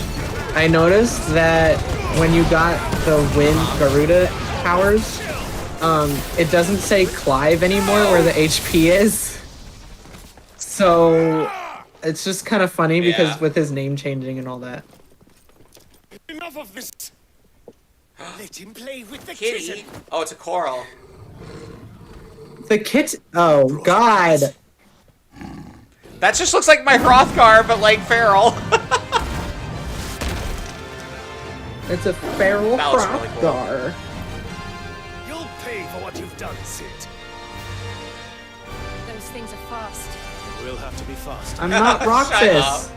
I noticed that when you got the Wind Garuda powers, it doesn't say Clive anymore where the HP is. So it's just kind of funny because with his name changing and all that. Enough of this. Let him play with the Kitty. kitten. Oh, it's a coral. The kitten. Oh God. That just looks like my Hrothgar, but like feral. It's a feral Hrothgar. You'll pay for what you've done, Sid. Those things are fast. We'll have to be fast. I'm not Roxas.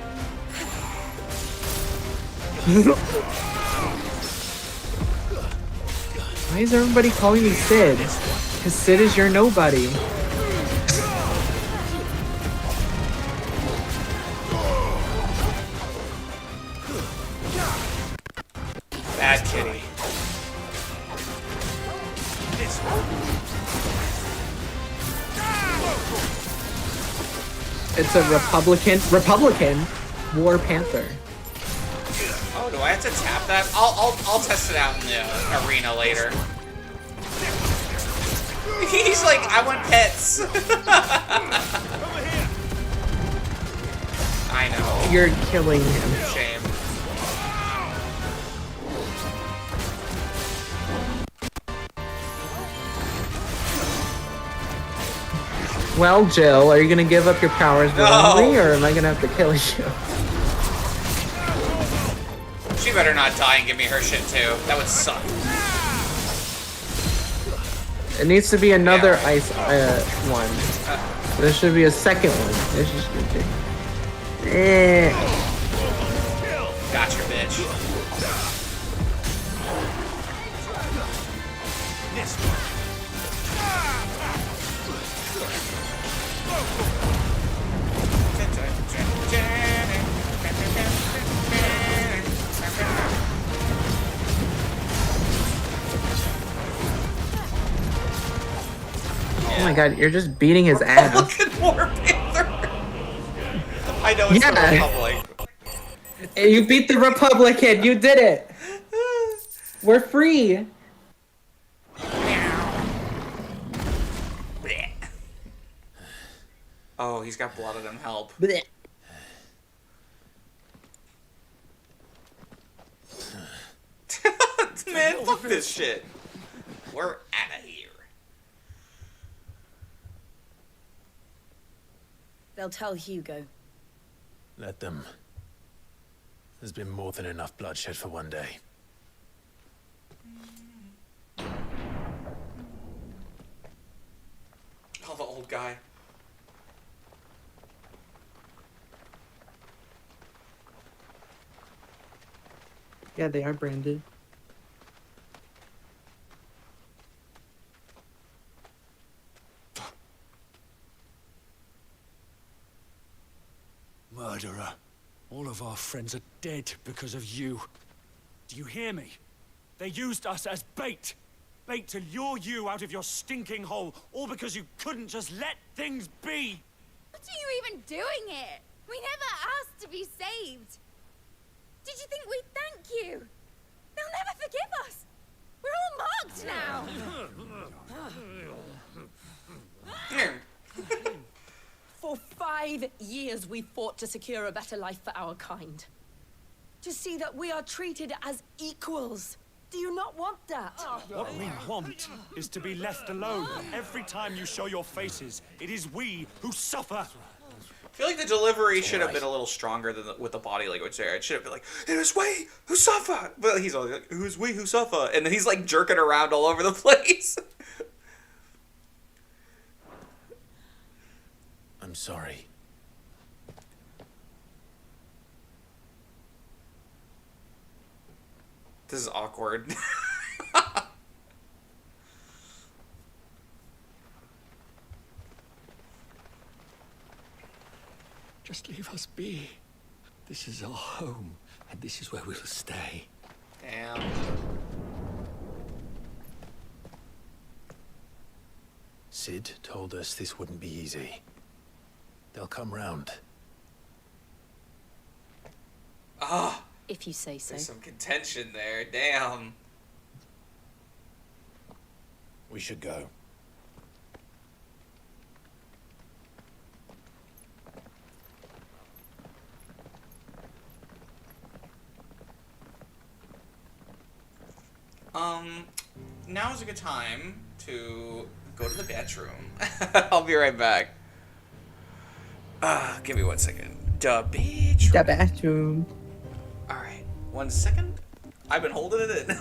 Why is everybody calling me Sid? Because Sid is your nobody. Bad kitty. It's a Republican War Panther. Oh, do I have to tap that? I'll test it out in the arena later. He's like, I want pets. I know. You're killing him. Shame. Well, Jill, are you gonna give up your powers willingly, or am I gonna have to kill you? She better not die and give me her shit too. That would suck. It needs to be another ice one. There should be a second one. This is ridiculous. Gotcha, bitch. Oh my God, you're just beating his ass. Republican War Panther. I know it's the Republic. You beat the Republican. You did it. We're free. Oh, he's got blood on him. Help. Man, fuck this shit. We're out of here. They'll tell Hugo. Let them. There's been more than enough bloodshed for one day. Oh, the old guy. Yeah, they are branded. Murderer. All of our friends are dead because of you. Do you hear me? They used us as bait. Bait to lure you out of your stinking hole, all because you couldn't just let things be. What are you even doing here? We never asked to be saved. Did you think we'd thank you? They'll never forgive us. We're all marked now. For 5 years we fought to secure a better life for our kind. To see that we are treated as equals. Do you not want that? What we want is to be left alone. Every time you show your faces, it is we who suffer. I feel like the delivery should have been a little stronger than with the body language there. It should have been like, it is we who suffer. But he's always like, who's we who suffer? And then he's like jerking around all over the place. I'm sorry. This is awkward. Just leave us be. This is our home, and this is where we'll stay. Damn. Sid told us this wouldn't be easy. They'll come round. Ah! If you say so. There's some contention there, damn. We should go. Now's a good time to go to the bedroom. I'll be right back. Give me 1 second. The bedroom. The bathroom. Alright, 1 second. I've been holding it in.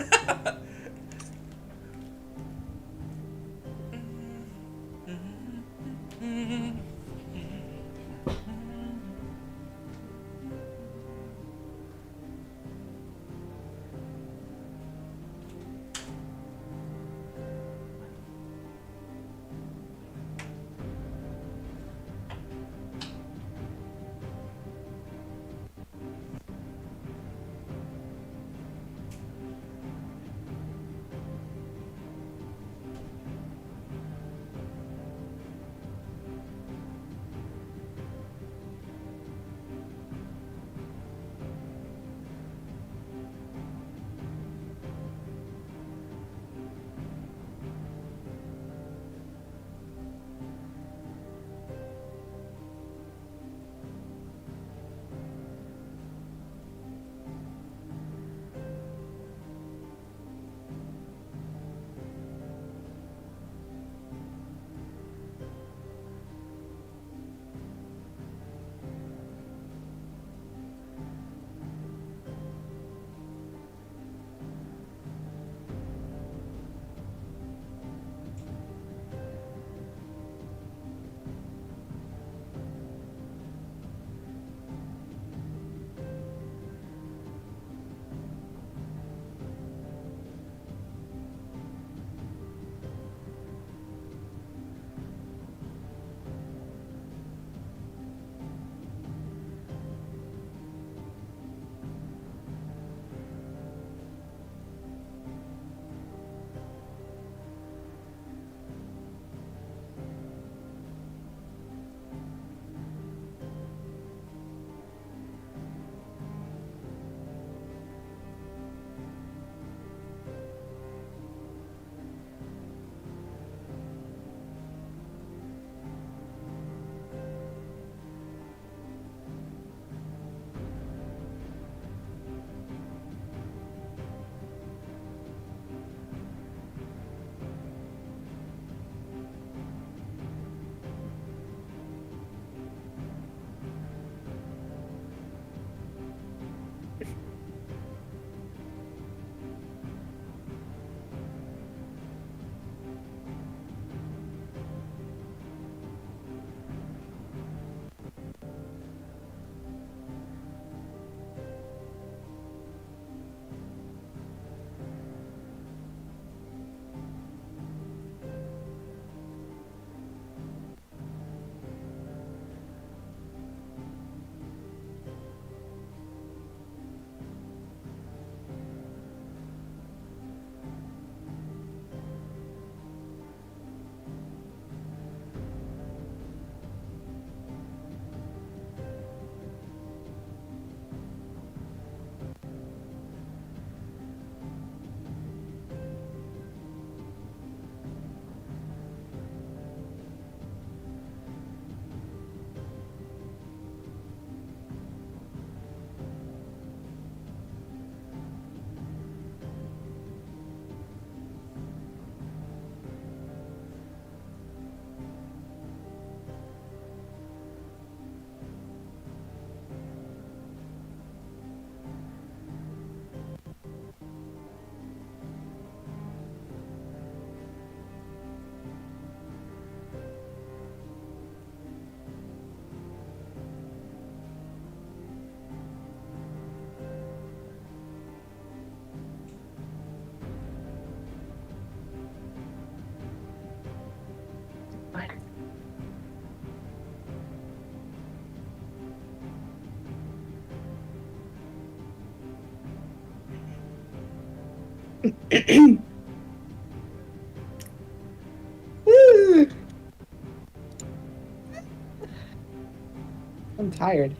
I'm tired.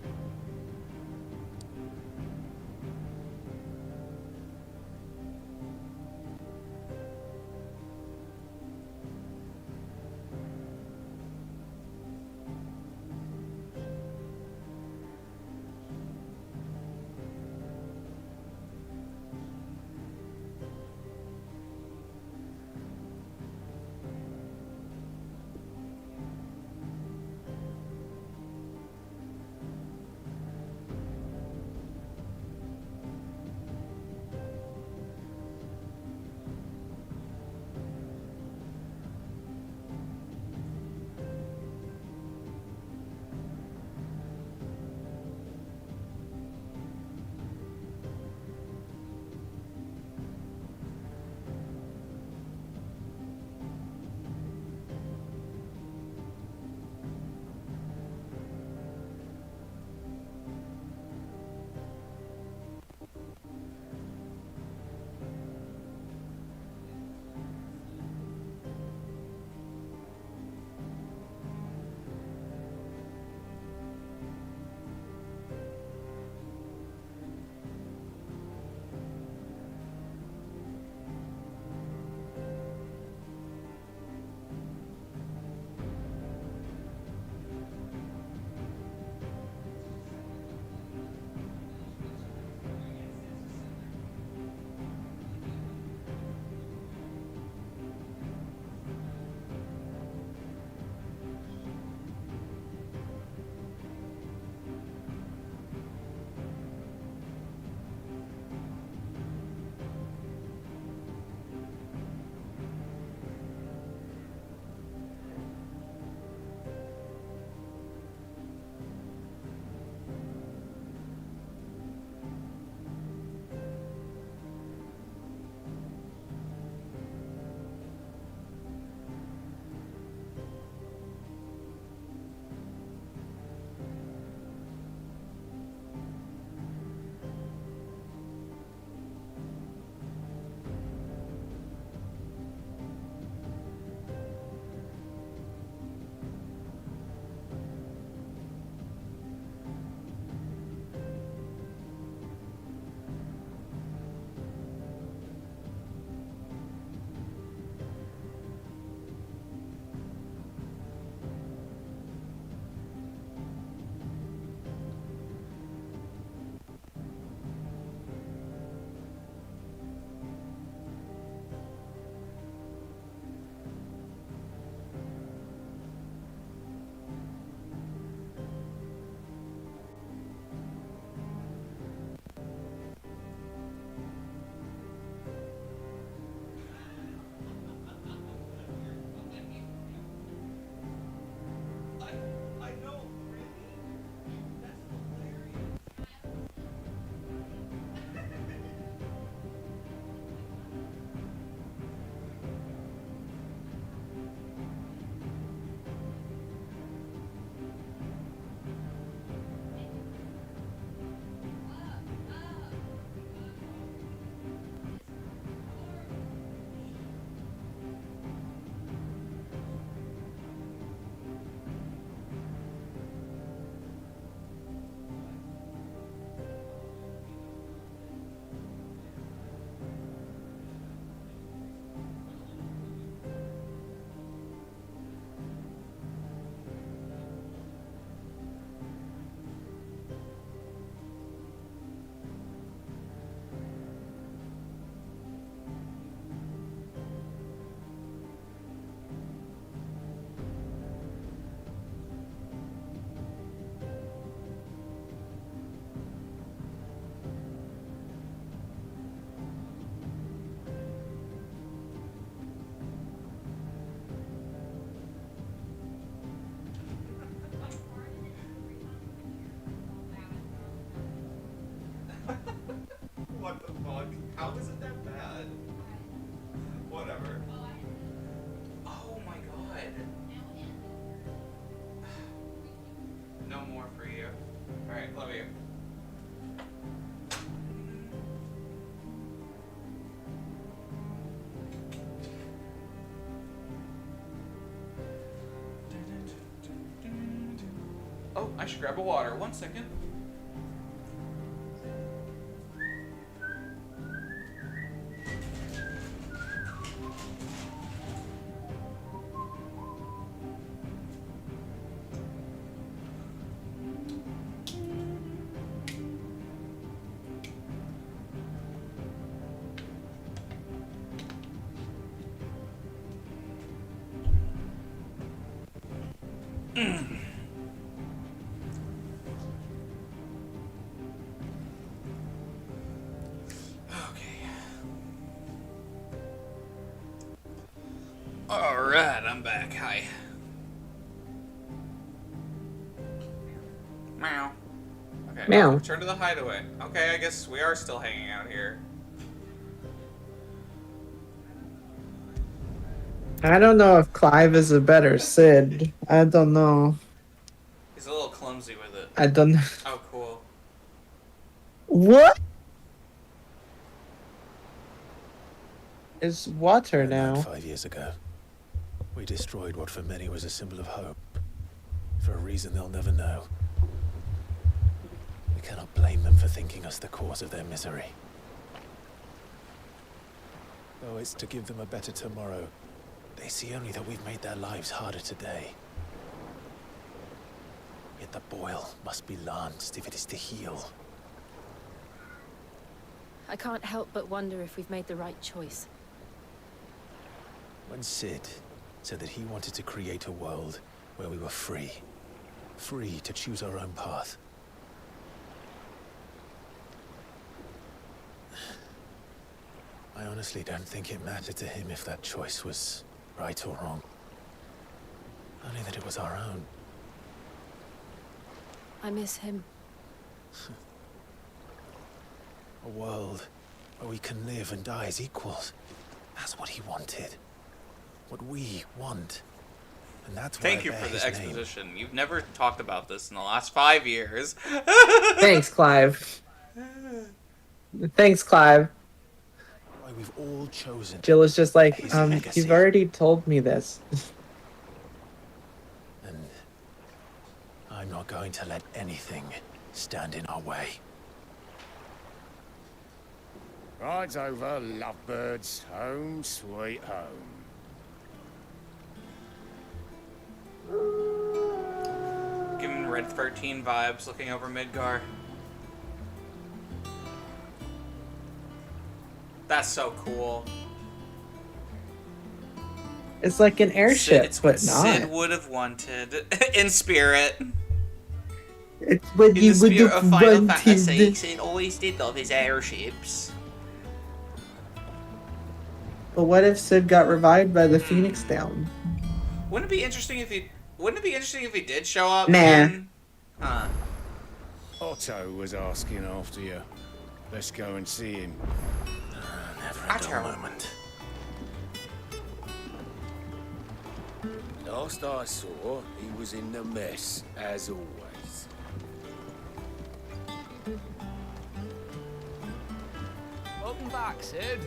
What the fuck? How is it that bad? Whatever. Oh my god. No more for you. Alright, love you. Oh, I should grab a water. 1 second. Alright, I'm back. Hi. Meow. Okay, Meow. Return to the hideaway. Okay, I guess we are still hanging out here. I don't know if Clive is a better Sid. I don't know. He's a little clumsy with it. I don't know. Oh, cool. What? It's water now. 5 years ago, we destroyed what for many was a symbol of hope. For a reason they'll never know. We cannot blame them for thinking us the cause of their misery. Though it's to give them a better tomorrow, they see only that we've made their lives harder today. Yet the boil must be lanced if it is to heal. I can't help but wonder if we've made the right choice. When Sid said that he wanted to create a world where we were free. Free to choose our own path. I honestly don't think it mattered to him if that choice was right or wrong. Only that it was our own. I miss him. A world where we can live and die as equals. That's what he wanted. What we want. And that's why Thank you for the exposition. You've never talked about this in the last 5 years. Thanks, Clive. Thanks, Clive. Why we've all chosen. Jill is just like, his legacy. you've already told me this. And I'm not going to let anything stand in our way. Rides over, lovebirds. Home, sweet home. Giving Red 13 vibes, looking over Midgar. That's so cool. It's like an airship, It's but what not. Sid would have wanted in spirit. It's what In you the would spirit have of Final wanted. Fantasy, Sid always did love his airships. But what if Sid got revived by the Phoenix Down? Wouldn't it be interesting if he? Wouldn't it be interesting if he did show up? Nah. Then? Huh. Otto was asking after you. Let's go and see him. Never a dull moment. Last I saw, he was in the mess, as always. Welcome back, Sid.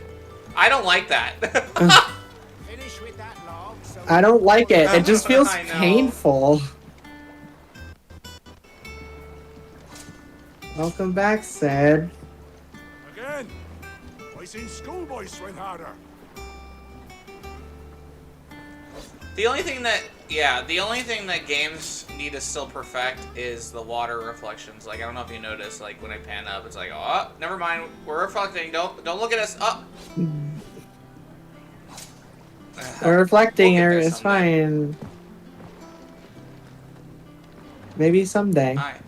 I don't like that. Finish with that log. So I don't like it. It just feels I know. painful. Welcome back, Sid. Again, I seen schoolboys swing harder. The only thing that games need to still perfect is the water reflections. Like, I don't know if you noticed, like, when I pan up, it's like, oh, never mind, we're reflecting, don't look at us, oh! We're reflecting We'll get her, there it's someday. fine. Maybe someday. Hi.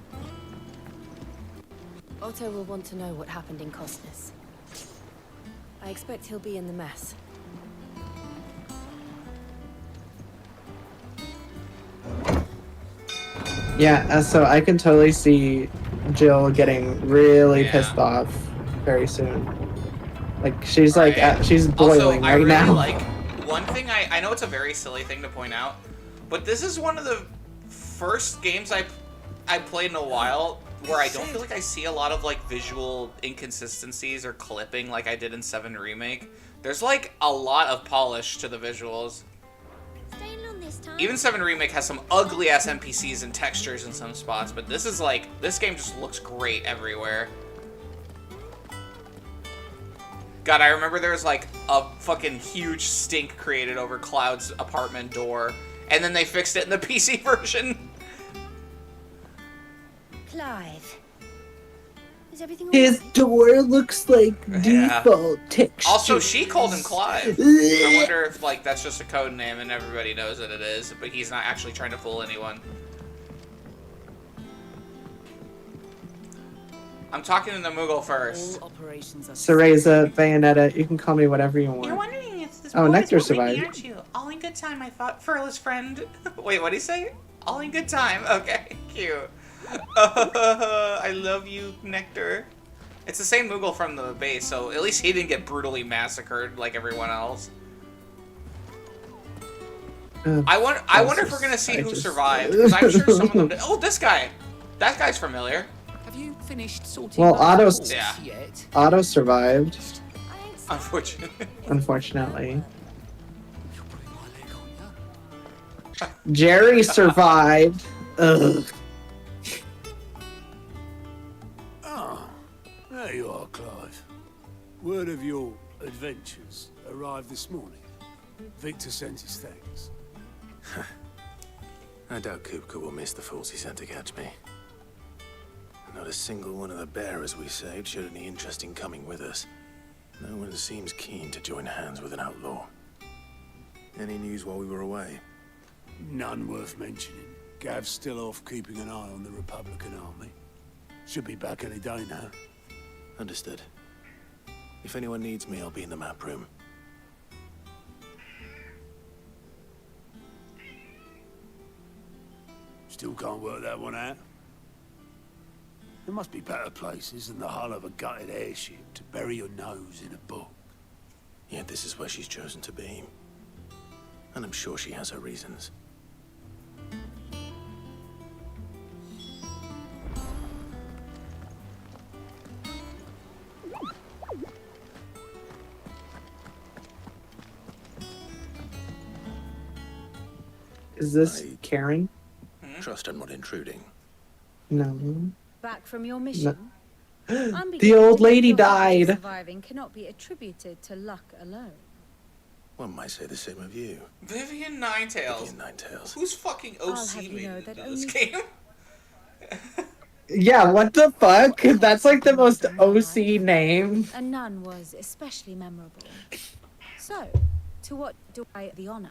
Otto will want to know what happened in Costas. I expect he'll be in the mess. Yeah, so I can totally see Jill getting really Yeah. pissed off very soon. Like, she's like, Right. she's boiling Also, I right really now. like, one thing I know it's a very silly thing to point out, but this is one of the first games I played in a while where I don't feel like I see a lot of, like, visual inconsistencies or clipping like I did in 7 Remake. There's, like, a lot of polish to the visuals. Staying on this time. Even 7 Remake has some ugly ass NPCs and textures in some spots, but this is like, this game just looks great everywhere. God, I remember there was like a fucking huge stink created over Cloud's apartment door, and then they fixed it in the PC version. Clive. Is everything His alright? door looks like default texture. Also, she called him Clive. I wonder if like that's just a code name and everybody knows that it is, but he's not actually trying to fool anyone. I'm talking to the Moogle first. Cereza, Bayonetta, you can call me whatever you want. You're wondering if this Oh, boy Nectar is survived. aren't you? All in good time, my furless friend. Wait, what did he say? All in good time. Okay, cute. I love you, Nectar. It's the same Moogle from the base, so at least he didn't get brutally massacred like everyone else. I wonder if we're gonna see who survived, because I'm sure some of them did. Oh, this guy! That guy's familiar. Have you finished sorting Well, out Otto, the Yeah. yet? Otto survived, Unfortunately. unfortunately. Jerry survived. Ugh. Ah, there you are, Clive. Word of your adventures arrived this morning. Victor sent his thanks. I doubt Kupka will miss the fools he sent to catch me. Not a single one of the bearers we saved showed any interest in coming with us. No one seems keen to join hands with an outlaw. Any news while we were away? None worth mentioning. Gav's still off keeping an eye on the Republican army. Should be back any day now. Understood. If anyone needs me, I'll be in the map room. Still can't work that one out. There must be better places than the hull of a gutted airship to bury your nose in a book. Yet this is where she's chosen to be. And I'm sure she has her reasons. Is this Karen? Trust I'm not intruding. No. Back from your mission? I'm The beginning old to think lady your odds of died. Surviving cannot be attributed to luck alone. One might say the same of you. Vivian Ninetails. Vivian Ninetails. Who's fucking I'll OC have you made know it that into this only- game? Yeah, what the fuck? That's like the most OC name. And none was especially memorable. So, to what do I the honor?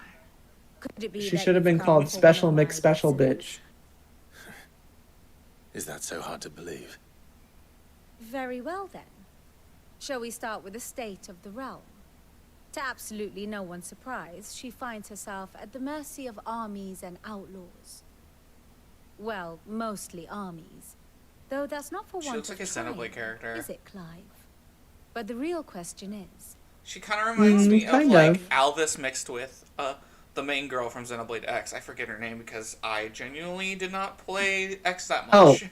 Could it be She that should have been you've come called for Special one of my McSpecial lessons? Bitch. Is that so hard to believe? Very well then. Shall we start with the state of the realm? To absolutely no one's surprise, she finds herself at the mercy of armies and outlaws. Well, mostly armies. Though that's not for She want looks of like a trying, Xenoblade character. is it, Clive? But the real question is... She kind of reminds me of kind like of. Alvis mixed with the main girl from Xenoblade X. I forget her name because I genuinely did not play X that much.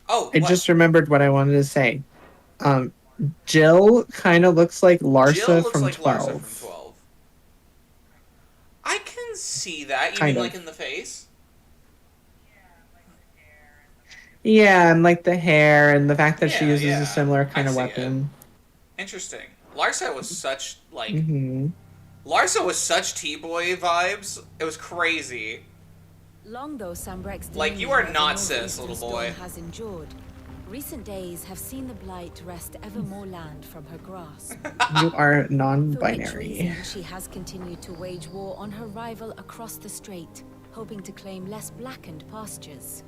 Oh, I just remembered what I wanted to say. Jill kind of looks like Larsa Jill looks from like 12. Larsa from 12. I can see that. You Kind mean of. like in the face? Yeah, and like the hair and the fact that she Yeah, uses yeah. a similar kind I of see weapon. Interesting. Larsa was such like Mm-hmm. Larsa was such T-boy vibes. It was crazy. Long though Sambrex Like, you are not cis, little boy. has endured, recent days have seen the blight wrest ever more land from her grasp. You are For which non-binary. reason she has continued to wage war on her rival across the strait, hoping to claim less blackened pastures.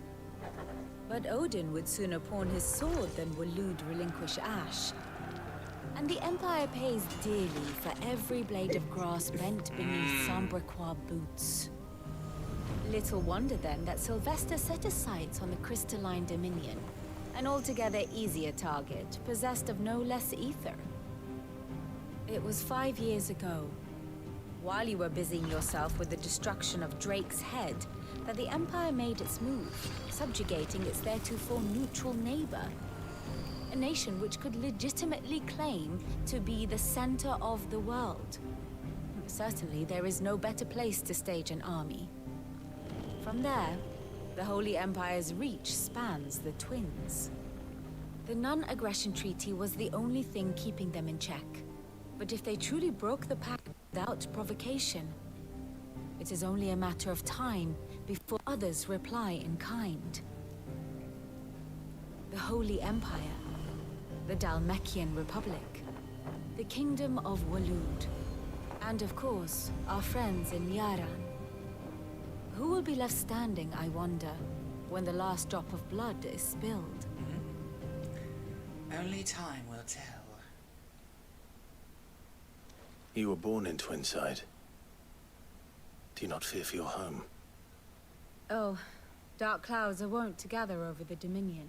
But Odin would sooner pawn his sword than Waloed relinquish Ash. And the Empire pays dearly for every blade of grass bent beneath Sambrequois boots. Little wonder then that Sylvester set his sights on the crystalline dominion, an altogether easier target, possessed of no less ether. It was 5 years ago, while you were busying yourself with the destruction of Drake's head, that the Empire made its move, subjugating its theretofore neutral neighbor. A nation which could legitimately claim to be the center of the world. Certainly, there is no better place to stage an army. From there, the Holy Empire's reach spans the Twins. The non-aggression treaty was the only thing keeping them in check. But if they truly broke the pact without provocation, it is only a matter of time before others reply in kind. The Holy Empire, the Dhalmekian Republic, the Kingdom of Waloed, and of course, our friends in Yaran. Who will be left standing, I wonder, when the last drop of blood is spilled? Only time will tell. You were born in Twinside. Do you not fear for your home? Oh, dark clouds are wont to gather over the Dominion.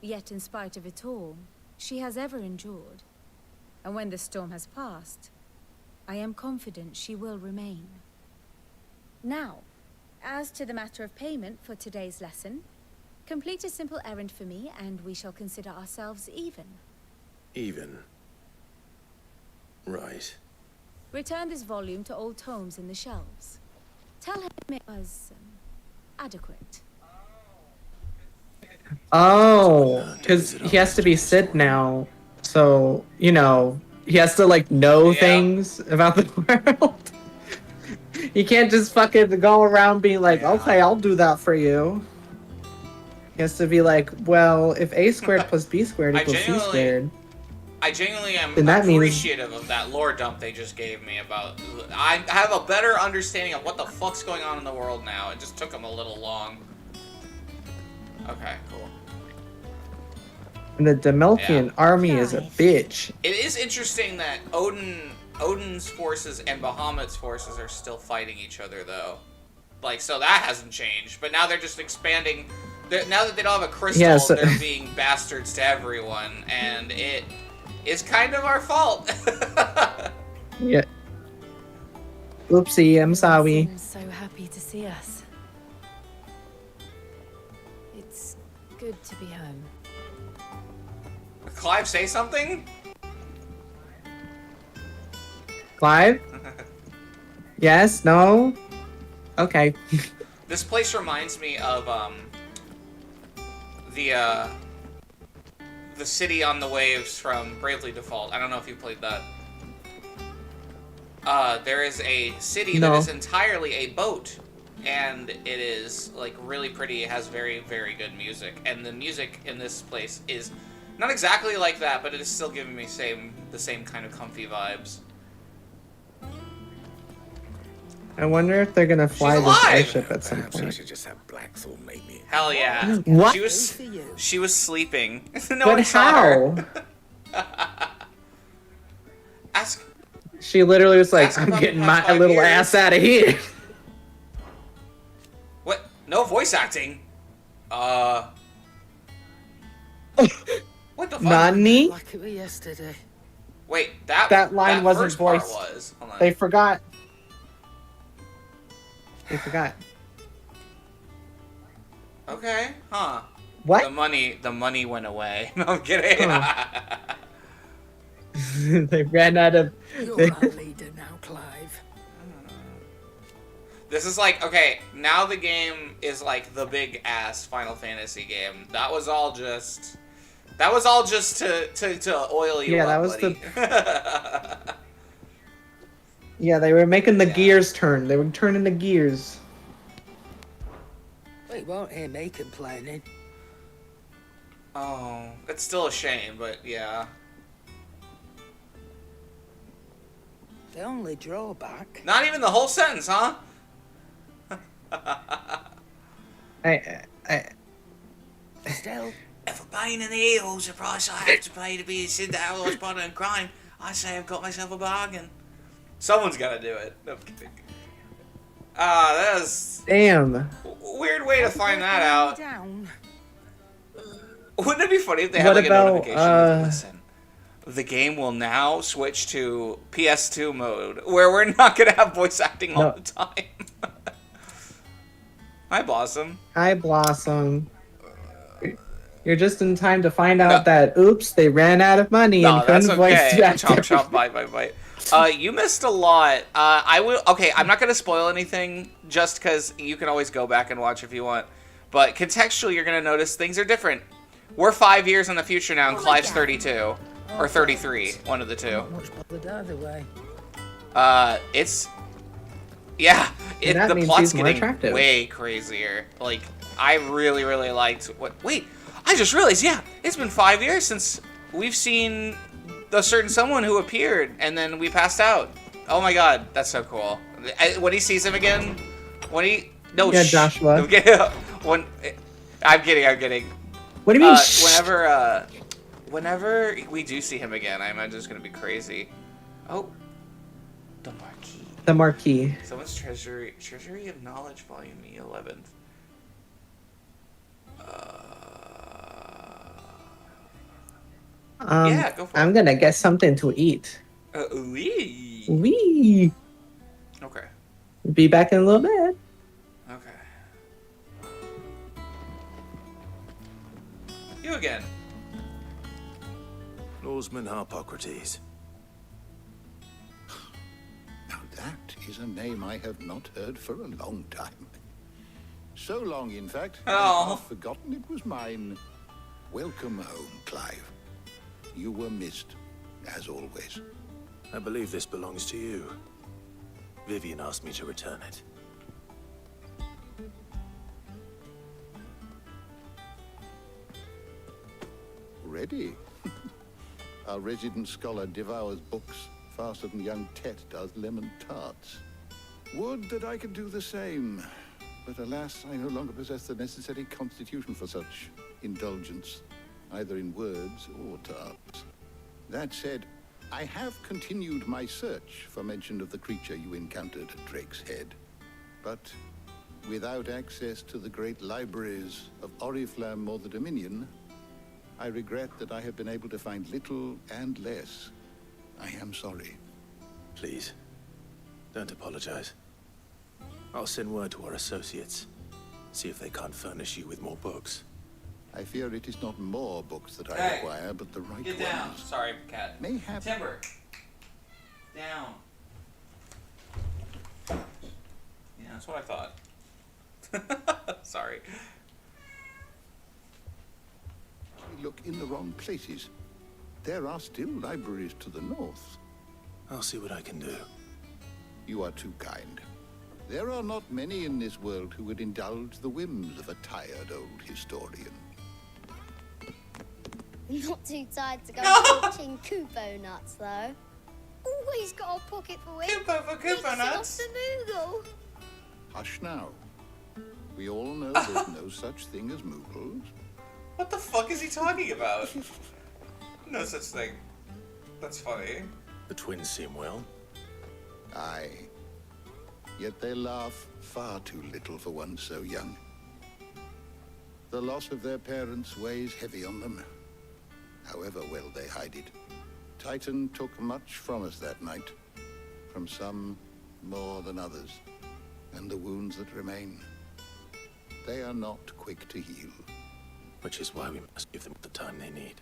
Yet in spite of it all, she has ever endured. And when the storm has passed, I am confident she will remain. Now, as to the matter of payment for today's lesson, complete a simple errand for me and we shall consider ourselves even. Even? Right. Return this volume to old tomes in the shelves. Tell him it was adequate. Oh, because he has to be Sid now. So, you know, he has to, like, know things about the world. He can't just fucking go around being like, okay, I'll do that for you. He has to be like, well, if a squared plus b squared equals c squared. I genuinely am Then that means- appreciative of that lore dump they just gave me about... I have a better understanding of what the fuck's going on in the world now. It just took them a little long. Okay, cool. And the Dhalmekian army is a bitch. It is interesting that Odin's forces and Bahamut's forces are still fighting each other, though. Like, so that hasn't changed. But now they're just expanding... Now that they don't have a crystal, Yeah, so- they're being bastards to everyone. And it is kind of our fault. Yeah. Oopsie, I'm sorry. Seems so happy to see us. It's good to be home. Clive, say something? Clive? Yes? No? Okay. This place reminds me of the city on the waves from Bravely Default. I don't know if you played that. There is a city that is entirely a boat, and it is like really pretty. It has very, very good music, and the music in this place is not exactly like that, but it is still giving me the same kind of comfy vibes. I wonder if they're gonna fly She's this alive! airship at some Perhaps I point. should just have Blackthorn make me. Hell yeah! What? She was sleeping. No But one saw her. how? Ask. She literally was like, Ask I'm about getting the my past 5 little years. ass out of here. What? No voice acting? What the fuck? Nani? Like it was yesterday. Wait, that line wasn't first part voiced. was. Hold on. They forgot. They forgot. Okay, huh? What? The money went away. No, I'm kidding. They ran out of. You're our leader now, Clive. This is like, okay, now the game is like the big ass Final Fantasy game. That was all just to oil you Yeah, up, that was buddy. Yeah, they were making the gears turn. They were turning the gears. They won't hear me complaining. Oh, it's still a shame, but yeah. The only drawback. Not even the whole sentence, huh? Still. If a pain in the heel's the price I have to pay to be Sid that I was partner in crime, I say I've got myself a bargain. Someone's got to do it. No, I'm kidding. That is Damn. weird way to find that out. Down. Wouldn't it be funny if they had What like about, a notification? Listen, the game will now switch to PS2 mode, where we're not gonna have voice acting all the time. Hi, Blossom. Hi, Blossom. You're just in time to find out that, oops, they ran out of money and No, that's couldn't voice okay. actor. Chomp, chomp, bite, bite, bite. You missed a lot. I will. Okay, I'm not gonna spoil anything, just because you can always go back and watch if you want. But contextually, you're gonna notice things are different. We're 5 years in the future now, and Clive's 32 or 33, one of the two. Not much bothered either way. It's yeah. That The means plot's he's more getting attractive. way crazier. Like I really, really liked what. Wait, I just realized. Yeah, it's been 5 years since we've seen a certain someone who appeared, and then we passed out. Oh my god, that's so cool. When he sees him again, when he no, Yeah, Joshua. When I'm kidding. What do you mean? Whenever we do see him again, I imagine it's gonna be crazy. Oh, the Marquis. The Marquis. Someone's Treasury of Knowledge, Volume E11. Yeah, go for I'm gonna get something to eat. Wee. Wee. Okay. Be back in a little bit. Okay. You again. Lawsman Harpocrates. Now that is a name I have not heard for a long time. So long, in fact, I have forgotten it was mine. Welcome home, Clive. You were missed, as always. I believe this belongs to you. Vivian asked me to return it. Ready? Our resident scholar devours books faster than young Tet does lemon tarts. Would that I could do the same. But alas, I no longer possess the necessary constitution for such indulgence, either in words or tarts. That said, I have continued my search for mention of the creature you encountered at Drake's Head. But without access to the great libraries of Oriflamme or the Dominion, I regret that I have been able to find little and less. I am sorry. Please, don't apologize. I'll send word to our associates. See if they can't furnish you with more books. I fear it is not more books that I require, but the right Get ones. down. Sorry, cat. Mayhap. Timber. Down. Yeah, that's what I thought. Sorry. We look in the wrong places. There are still libraries to the north. I'll see what I can do. You are too kind. There are not many in this world who would indulge the whims of a tired old historian. Not too tired to go watching Kupo nuts, though. Always got a pocket for it. Kupo for Kupo nuts. Off the Moogle. Hush now. We all know there's no such thing as Moogles. What the fuck is he talking about? No such thing. That's funny. The twins seem well. Aye. Yet they laugh far too little for one so young. The loss of their parents weighs heavy on them, however well they hide it. Titan took much from us that night, from some more than others, and the wounds that remain, they are not quick to heal. Which is why we must give them the time they need.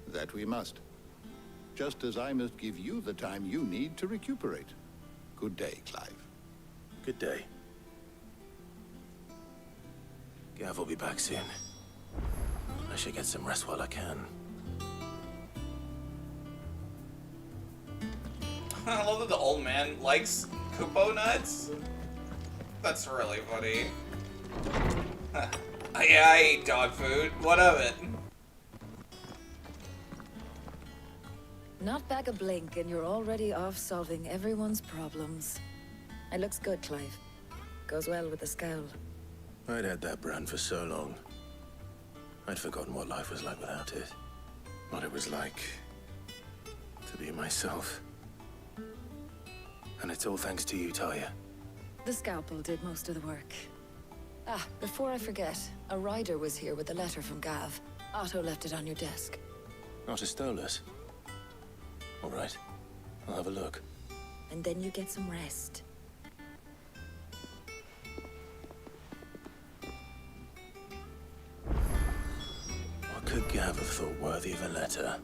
That we must. Just as I must give you the time you need to recuperate. Good day, Clive. Good day. Gav will be back soon. I should get some rest while I can. I love that the old man likes Kupo nuts. That's really funny. Yeah, I eat dog food. What of it? Not back a blink and you're already off solving everyone's problems. It looks good, Clive. Goes well with the scowl. I'd had that brand for so long. I'd forgotten what life was like without it. What it was like to be myself. And it's all thanks to you, Talia. The scalpel did most of the work. Ah, before I forget, a rider was here with a letter from Gav. Otto left it on your desk. Not a Stolas. All right, I'll have a look. And then you get some rest. What could Gav have thought worthy of a letter?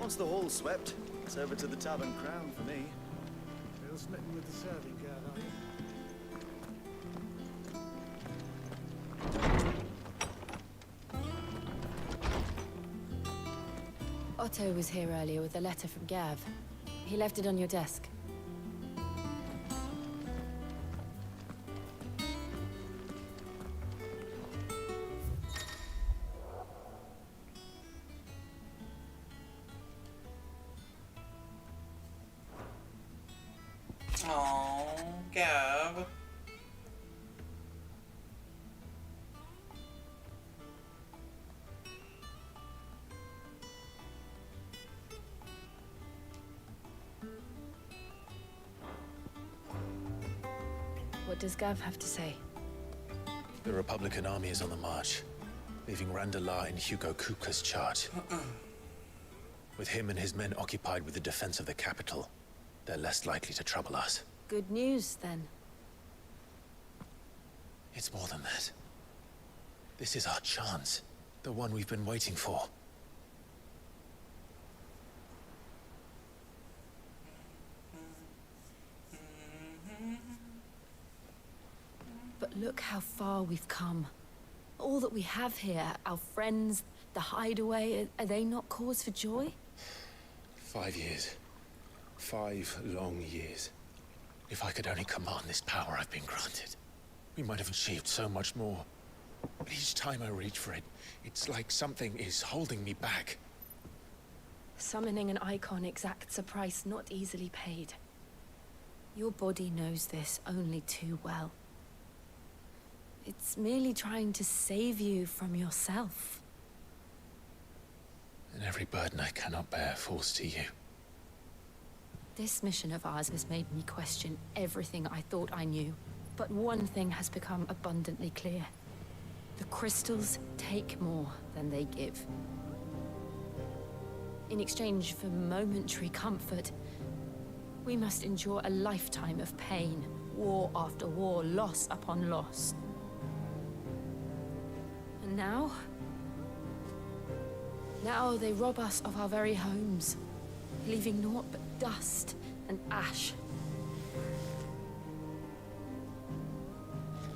Once the hall's swept, it's over to the Tavern Crown for me. Still smitten with the serving girl, are you? Otto was here earlier with a letter from Gav. He left it on your desk. Oh, Gav. What does Gav have to say? The Republican army is on the march, leaving Randala in Hugo Kupka's charge. With him and his men occupied with the defense of the capital, they're less likely to trouble us. Good news, then. It's more than that. This is our chance. The one we've been waiting for. But look how far we've come. All that we have here, our friends, the hideaway, are they not cause for joy? 5 years. 5 long years. If I could only command this power I've been granted, we might have achieved so much more. But each time I reach for it, it's like something is holding me back. Summoning an icon exacts a price not easily paid. Your body knows this only too well. It's merely trying to save you from yourself. And every burden I cannot bear falls to you. This mission of ours has made me question everything I thought I knew. But one thing has become abundantly clear. The crystals take more than they give. In exchange for momentary comfort, we must endure a lifetime of pain, war after war, loss upon loss. And now they rob us of our very homes, leaving naught but dust and ash.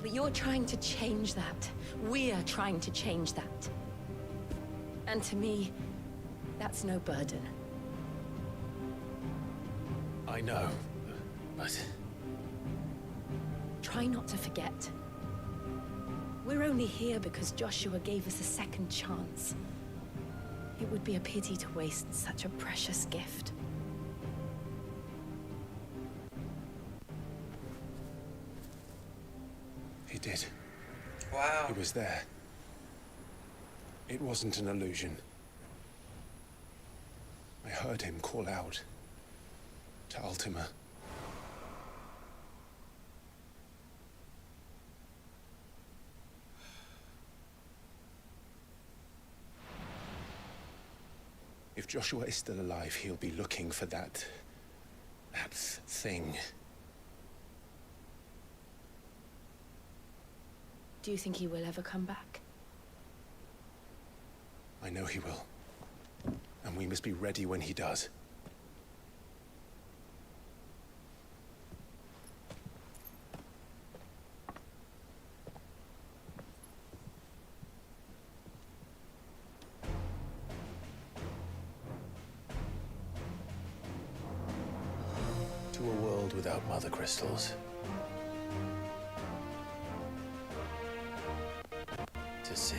But you're trying to change that. We're trying to change that. And to me, that's no burden. I know, but... Try not to forget. We're only here because Joshua gave us a second chance. It would be a pity to waste such a precious gift. He did. Wow. He was there. It wasn't an illusion. I heard him call out to Ultima. If Joshua is still alive, he'll be looking for that thing. Do you think he will ever come back? I know he will. And we must be ready when he does. To a world without mother crystals. To Sid.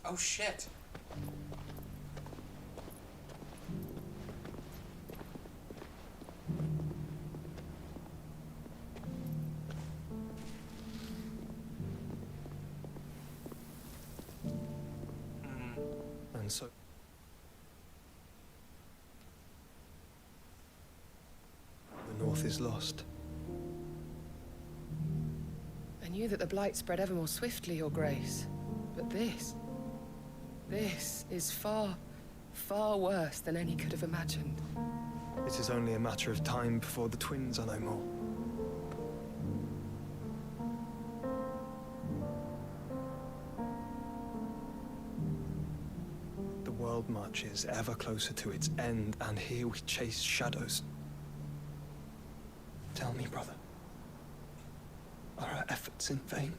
Oh shit. And so... the North is lost. I knew that the Blight spread ever more swiftly, Your Grace. But this is far, Far worse than any could have imagined. It is only a matter of time before the twins are no more. The world marches ever closer to its end, and here we chase shadows. Tell me, brother, are our efforts in vain?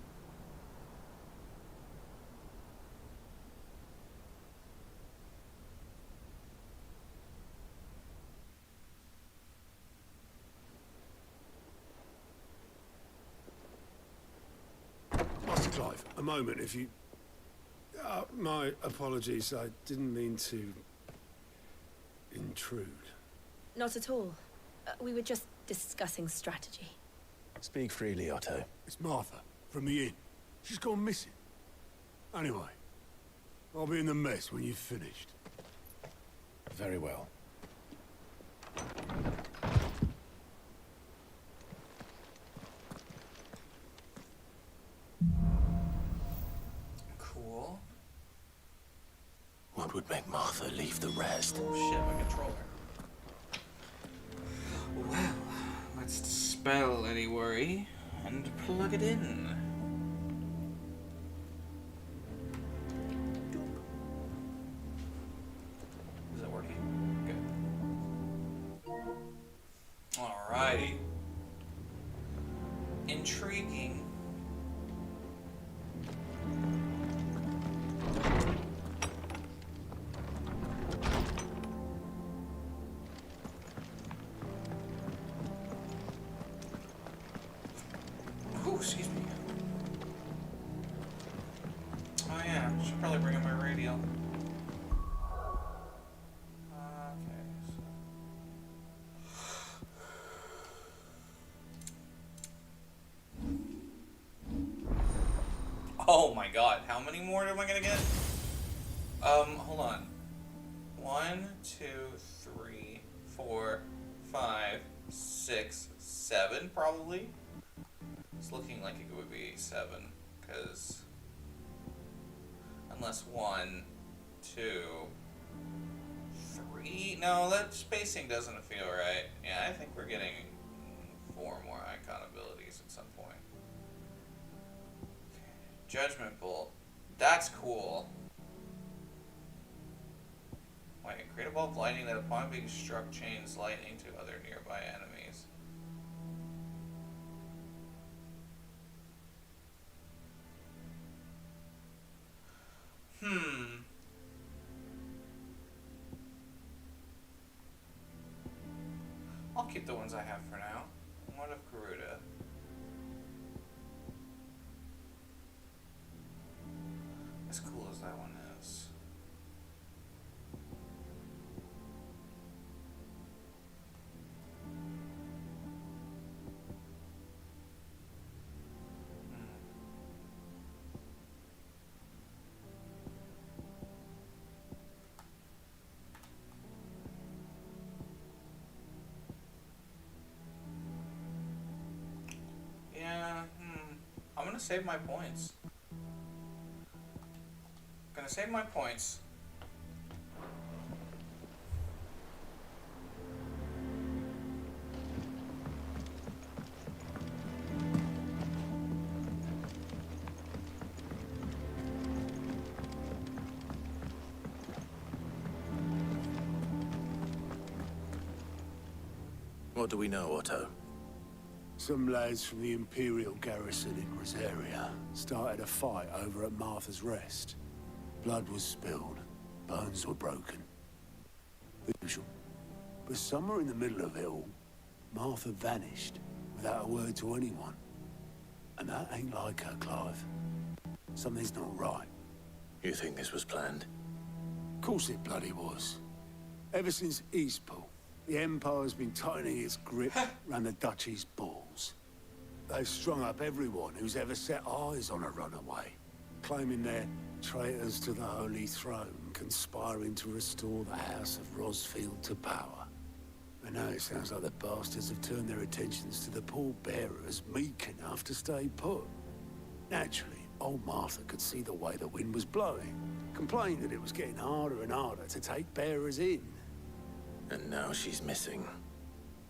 Master Clive, a moment, if you... my apologies, I didn't mean to... intrude. Not at all. We were just discussing strategy. Speak freely, Otto. It's Martha, from the inn. She's gone missing. Anyway, I'll be in the mess when you've finished. Very well. Cool. What would make Martha leave the rest? Oh shit, my controller. Well, let's dispel any worry and plug it in. Is it working? Good. Alrighty. Intriguing. Oh, excuse me. Oh yeah, should probably bring in my radio. Okay, oh my god, how many more am I gonna get? Hold on. 1, 2, 3, 4, 5, 6, 7 probably. It's looking like it would be 7, because unless 1, 2, 3. No, that spacing doesn't feel right. Yeah, I think we're getting 4 more icon abilities at some point. Judgment Bolt. That's cool. Wait, create a bolt of lightning that upon being struck chains lightning to other nearby enemies. I'll keep the ones I have for now. What of Garuda? As cool as that one is. I'm gonna save my points. Gonna save my points. What do we know, Otto? Some lads from the Imperial garrison in Rosaria started a fight over at Martha's Rest. Blood was spilled, bones were broken. The usual. But somewhere in the middle of it all, Martha vanished without a word to anyone. And that ain't like her, Clive. Something's not right. You think this was planned? Of course it bloody was. Ever since Eastpool, the Empire's been tightening its grip around the Duchy's balls. They've strung up everyone who's ever set eyes on a runaway, claiming they're traitors to the Holy Throne, conspiring to restore the House of Rosfield to power. And now it sounds like the bastards have turned their attentions to the pallbearers meek enough to stay put. Naturally, old Martha could see the way the wind was blowing. complained that it was getting harder and harder to take bearers in. And now she's missing.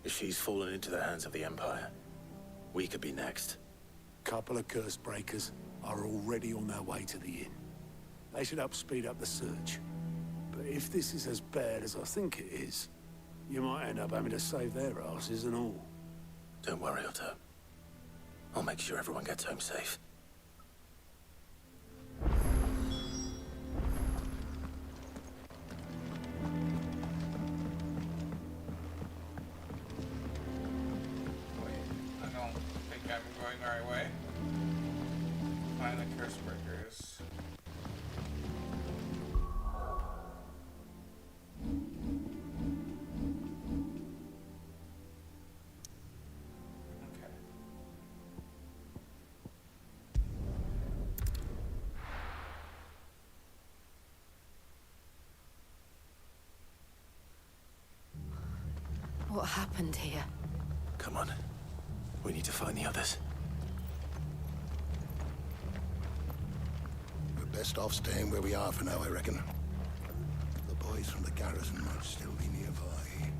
If she's fallen into the hands of the Empire, we could be next. Couple of curse breakers are already on their way to the inn. They should help speed up the search. But if this is as bad as I think it is, you might end up having to save their asses and all. Don't worry, Otto. I'll make sure everyone gets home safe. I don't think I'm going the right way. Find the curse breakers. Okay. What happened here? Come on. We need to find the others. We're best off staying where we are for now, I reckon. The boys from the garrison might still be nearby.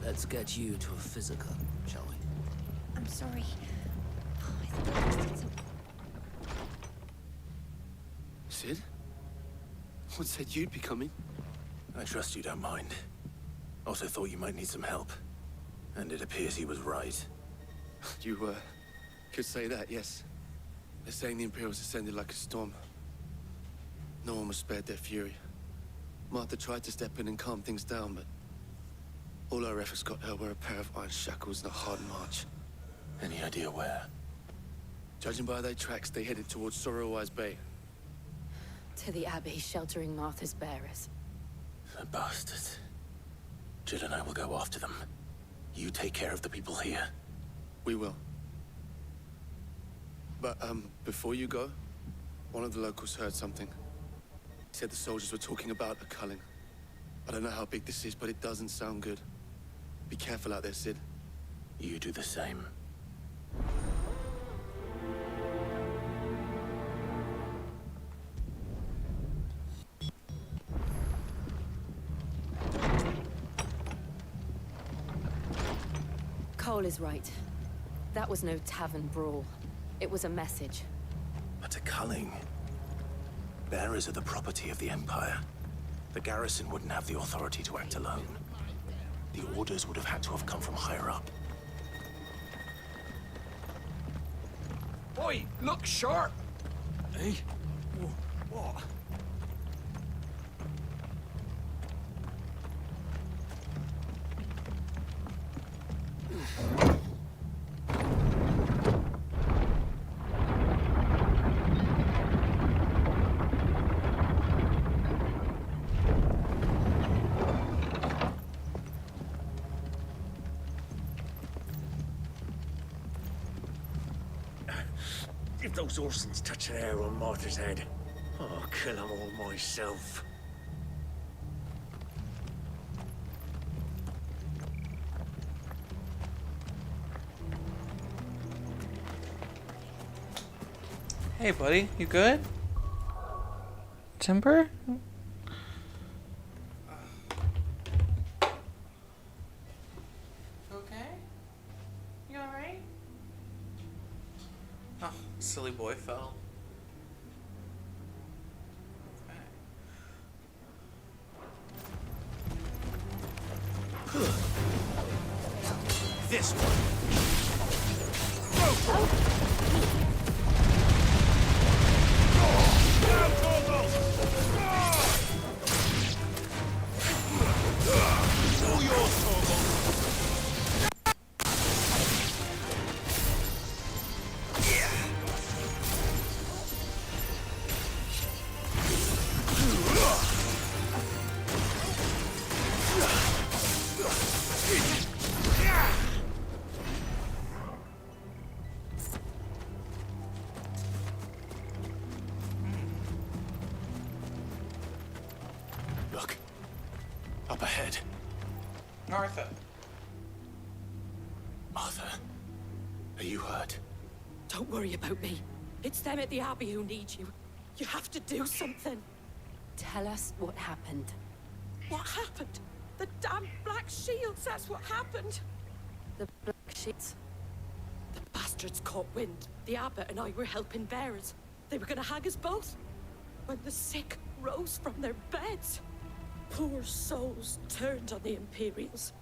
Let's get you to a physical, shall we? I'm sorry. I think I just did something. Sid? What said you'd be coming? I trust you don't mind. Also thought you might need some help. And it appears he was right. You, could say that, yes. They're saying the Imperials ascended like a storm. No one was spared their fury. Martha tried to step in and calm things down, but all our efforts got her were a pair of iron shackles and a hard march. Any idea where? Judging by their tracks, they headed towards Sorrowwise Bay. To the Abbey, sheltering Martha's bearers. The bastards. Jill and I will go after them. You take care of the people here. We will. But, before you go, one of the locals heard something. He said the soldiers were talking about a culling. I don't know how big this is, but it doesn't sound good. Be careful out there, Sid. You do the same. Cole is right. That was no tavern brawl. It was a message. But a culling. Bearers are the property of the Empire. The garrison wouldn't have the authority to act alone. The orders would have had to have come from higher up. Oi, look sharp! Hey? What? If those Orsons touch an hair on Martha's head, I'll kill them all myself. Hey, buddy, you good? Timber? Okay? You alright? Oh, silly boy fell. This one. Look. Up ahead. Martha. Martha. Are you hurt? Don't worry about me. It's them at the Abbey who need you. You have to do something. Tell us what happened. What happened? The damn Black Shields, that's what happened. The Black Shields? The bastards caught wind. The abbot and I were helping bearers. They were gonna hang us both. When the sick rose from their beds, poor souls turned on the Imperials.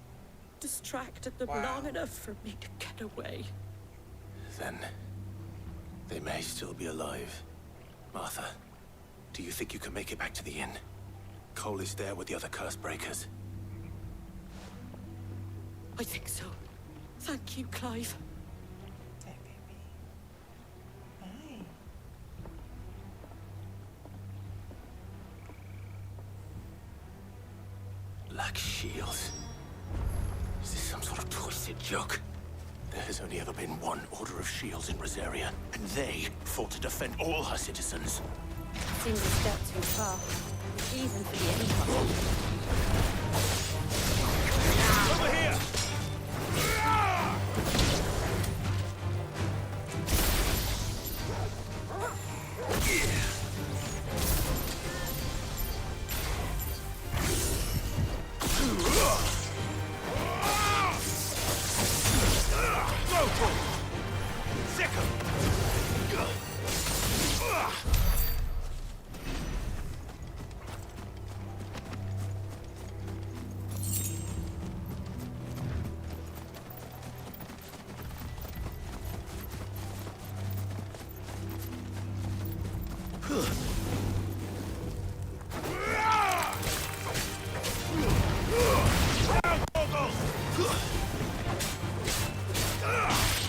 Distracted them long enough for me to get away. Then they may still be alive. Martha, do you think you can make it back to the inn? Cole is there with the other curse breakers. I think so. Thank you, Clive. Black Shields? Is this some sort of twisted joke? There has only ever been one Order of Shields in Rosaria, and they fought to defend all her citizens. Seems a step too far, even for the Empire. Over here!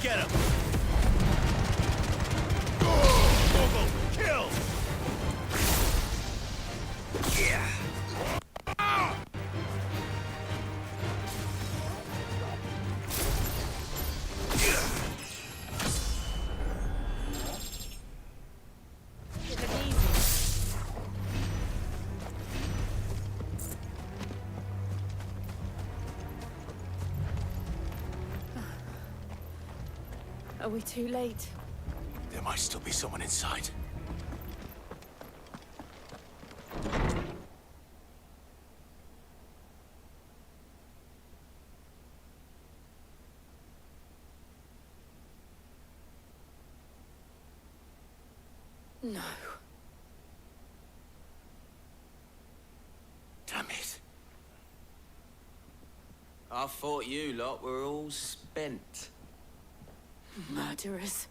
Get him! Google, kill! Yeah! Are we too late? There might still be someone inside. No. Damn it. I thought you lot were all spent. Murderers.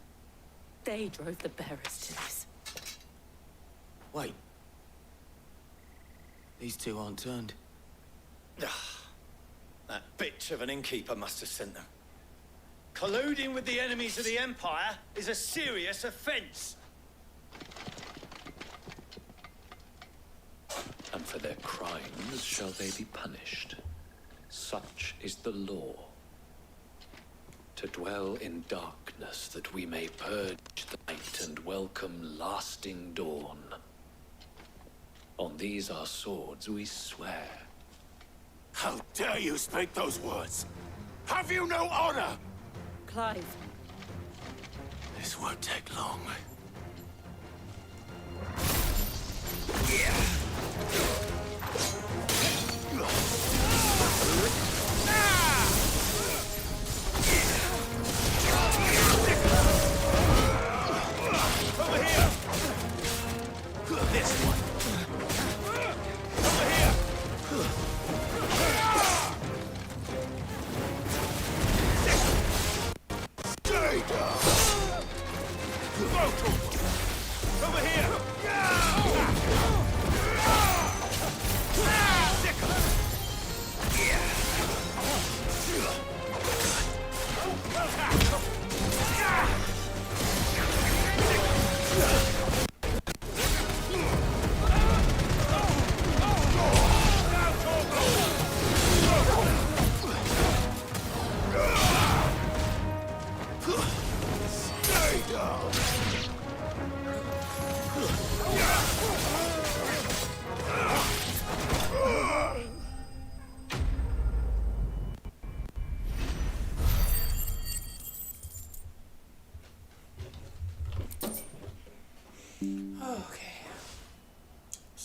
They drove the bearers to this. Wait. These two aren't turned. That bitch of an innkeeper must have sent them. Colluding with the enemies of the Empire is a serious offense. And for their crimes shall they be punished. Such is the law. To dwell in darkness that we may purge the night and welcome lasting dawn. On these our swords we swear. How dare you speak those words? Have you no honor? Clive. This won't take long. Over here! This one! Over here! Stay down! Over here!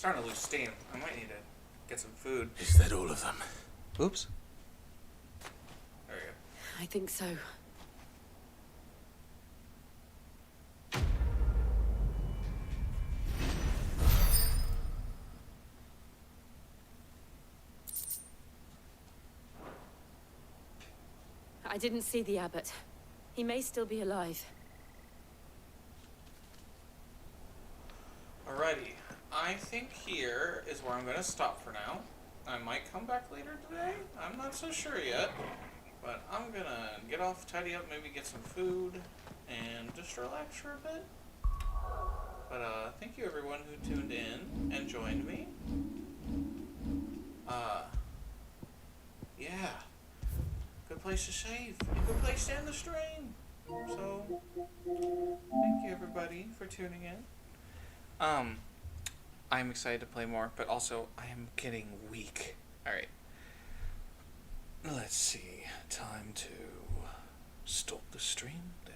starting to lose steam. I might need to get some food. Is that all of them? Oops. There we go. I think so. I didn't see the abbot. He may still be alive. Alrighty. I think here is where I'm going to stop for now. I might come back later today. I'm not so sure yet. But I'm going to get off, tidy up, maybe get some food, and just relax for a bit. But thank you everyone who tuned in and joined me. Yeah. Good place to save. A good place to end the stream. So, thank you everybody for tuning in. I'm excited to play more, but also I am getting weak. Alright. Let's see. Time to stop the stream. There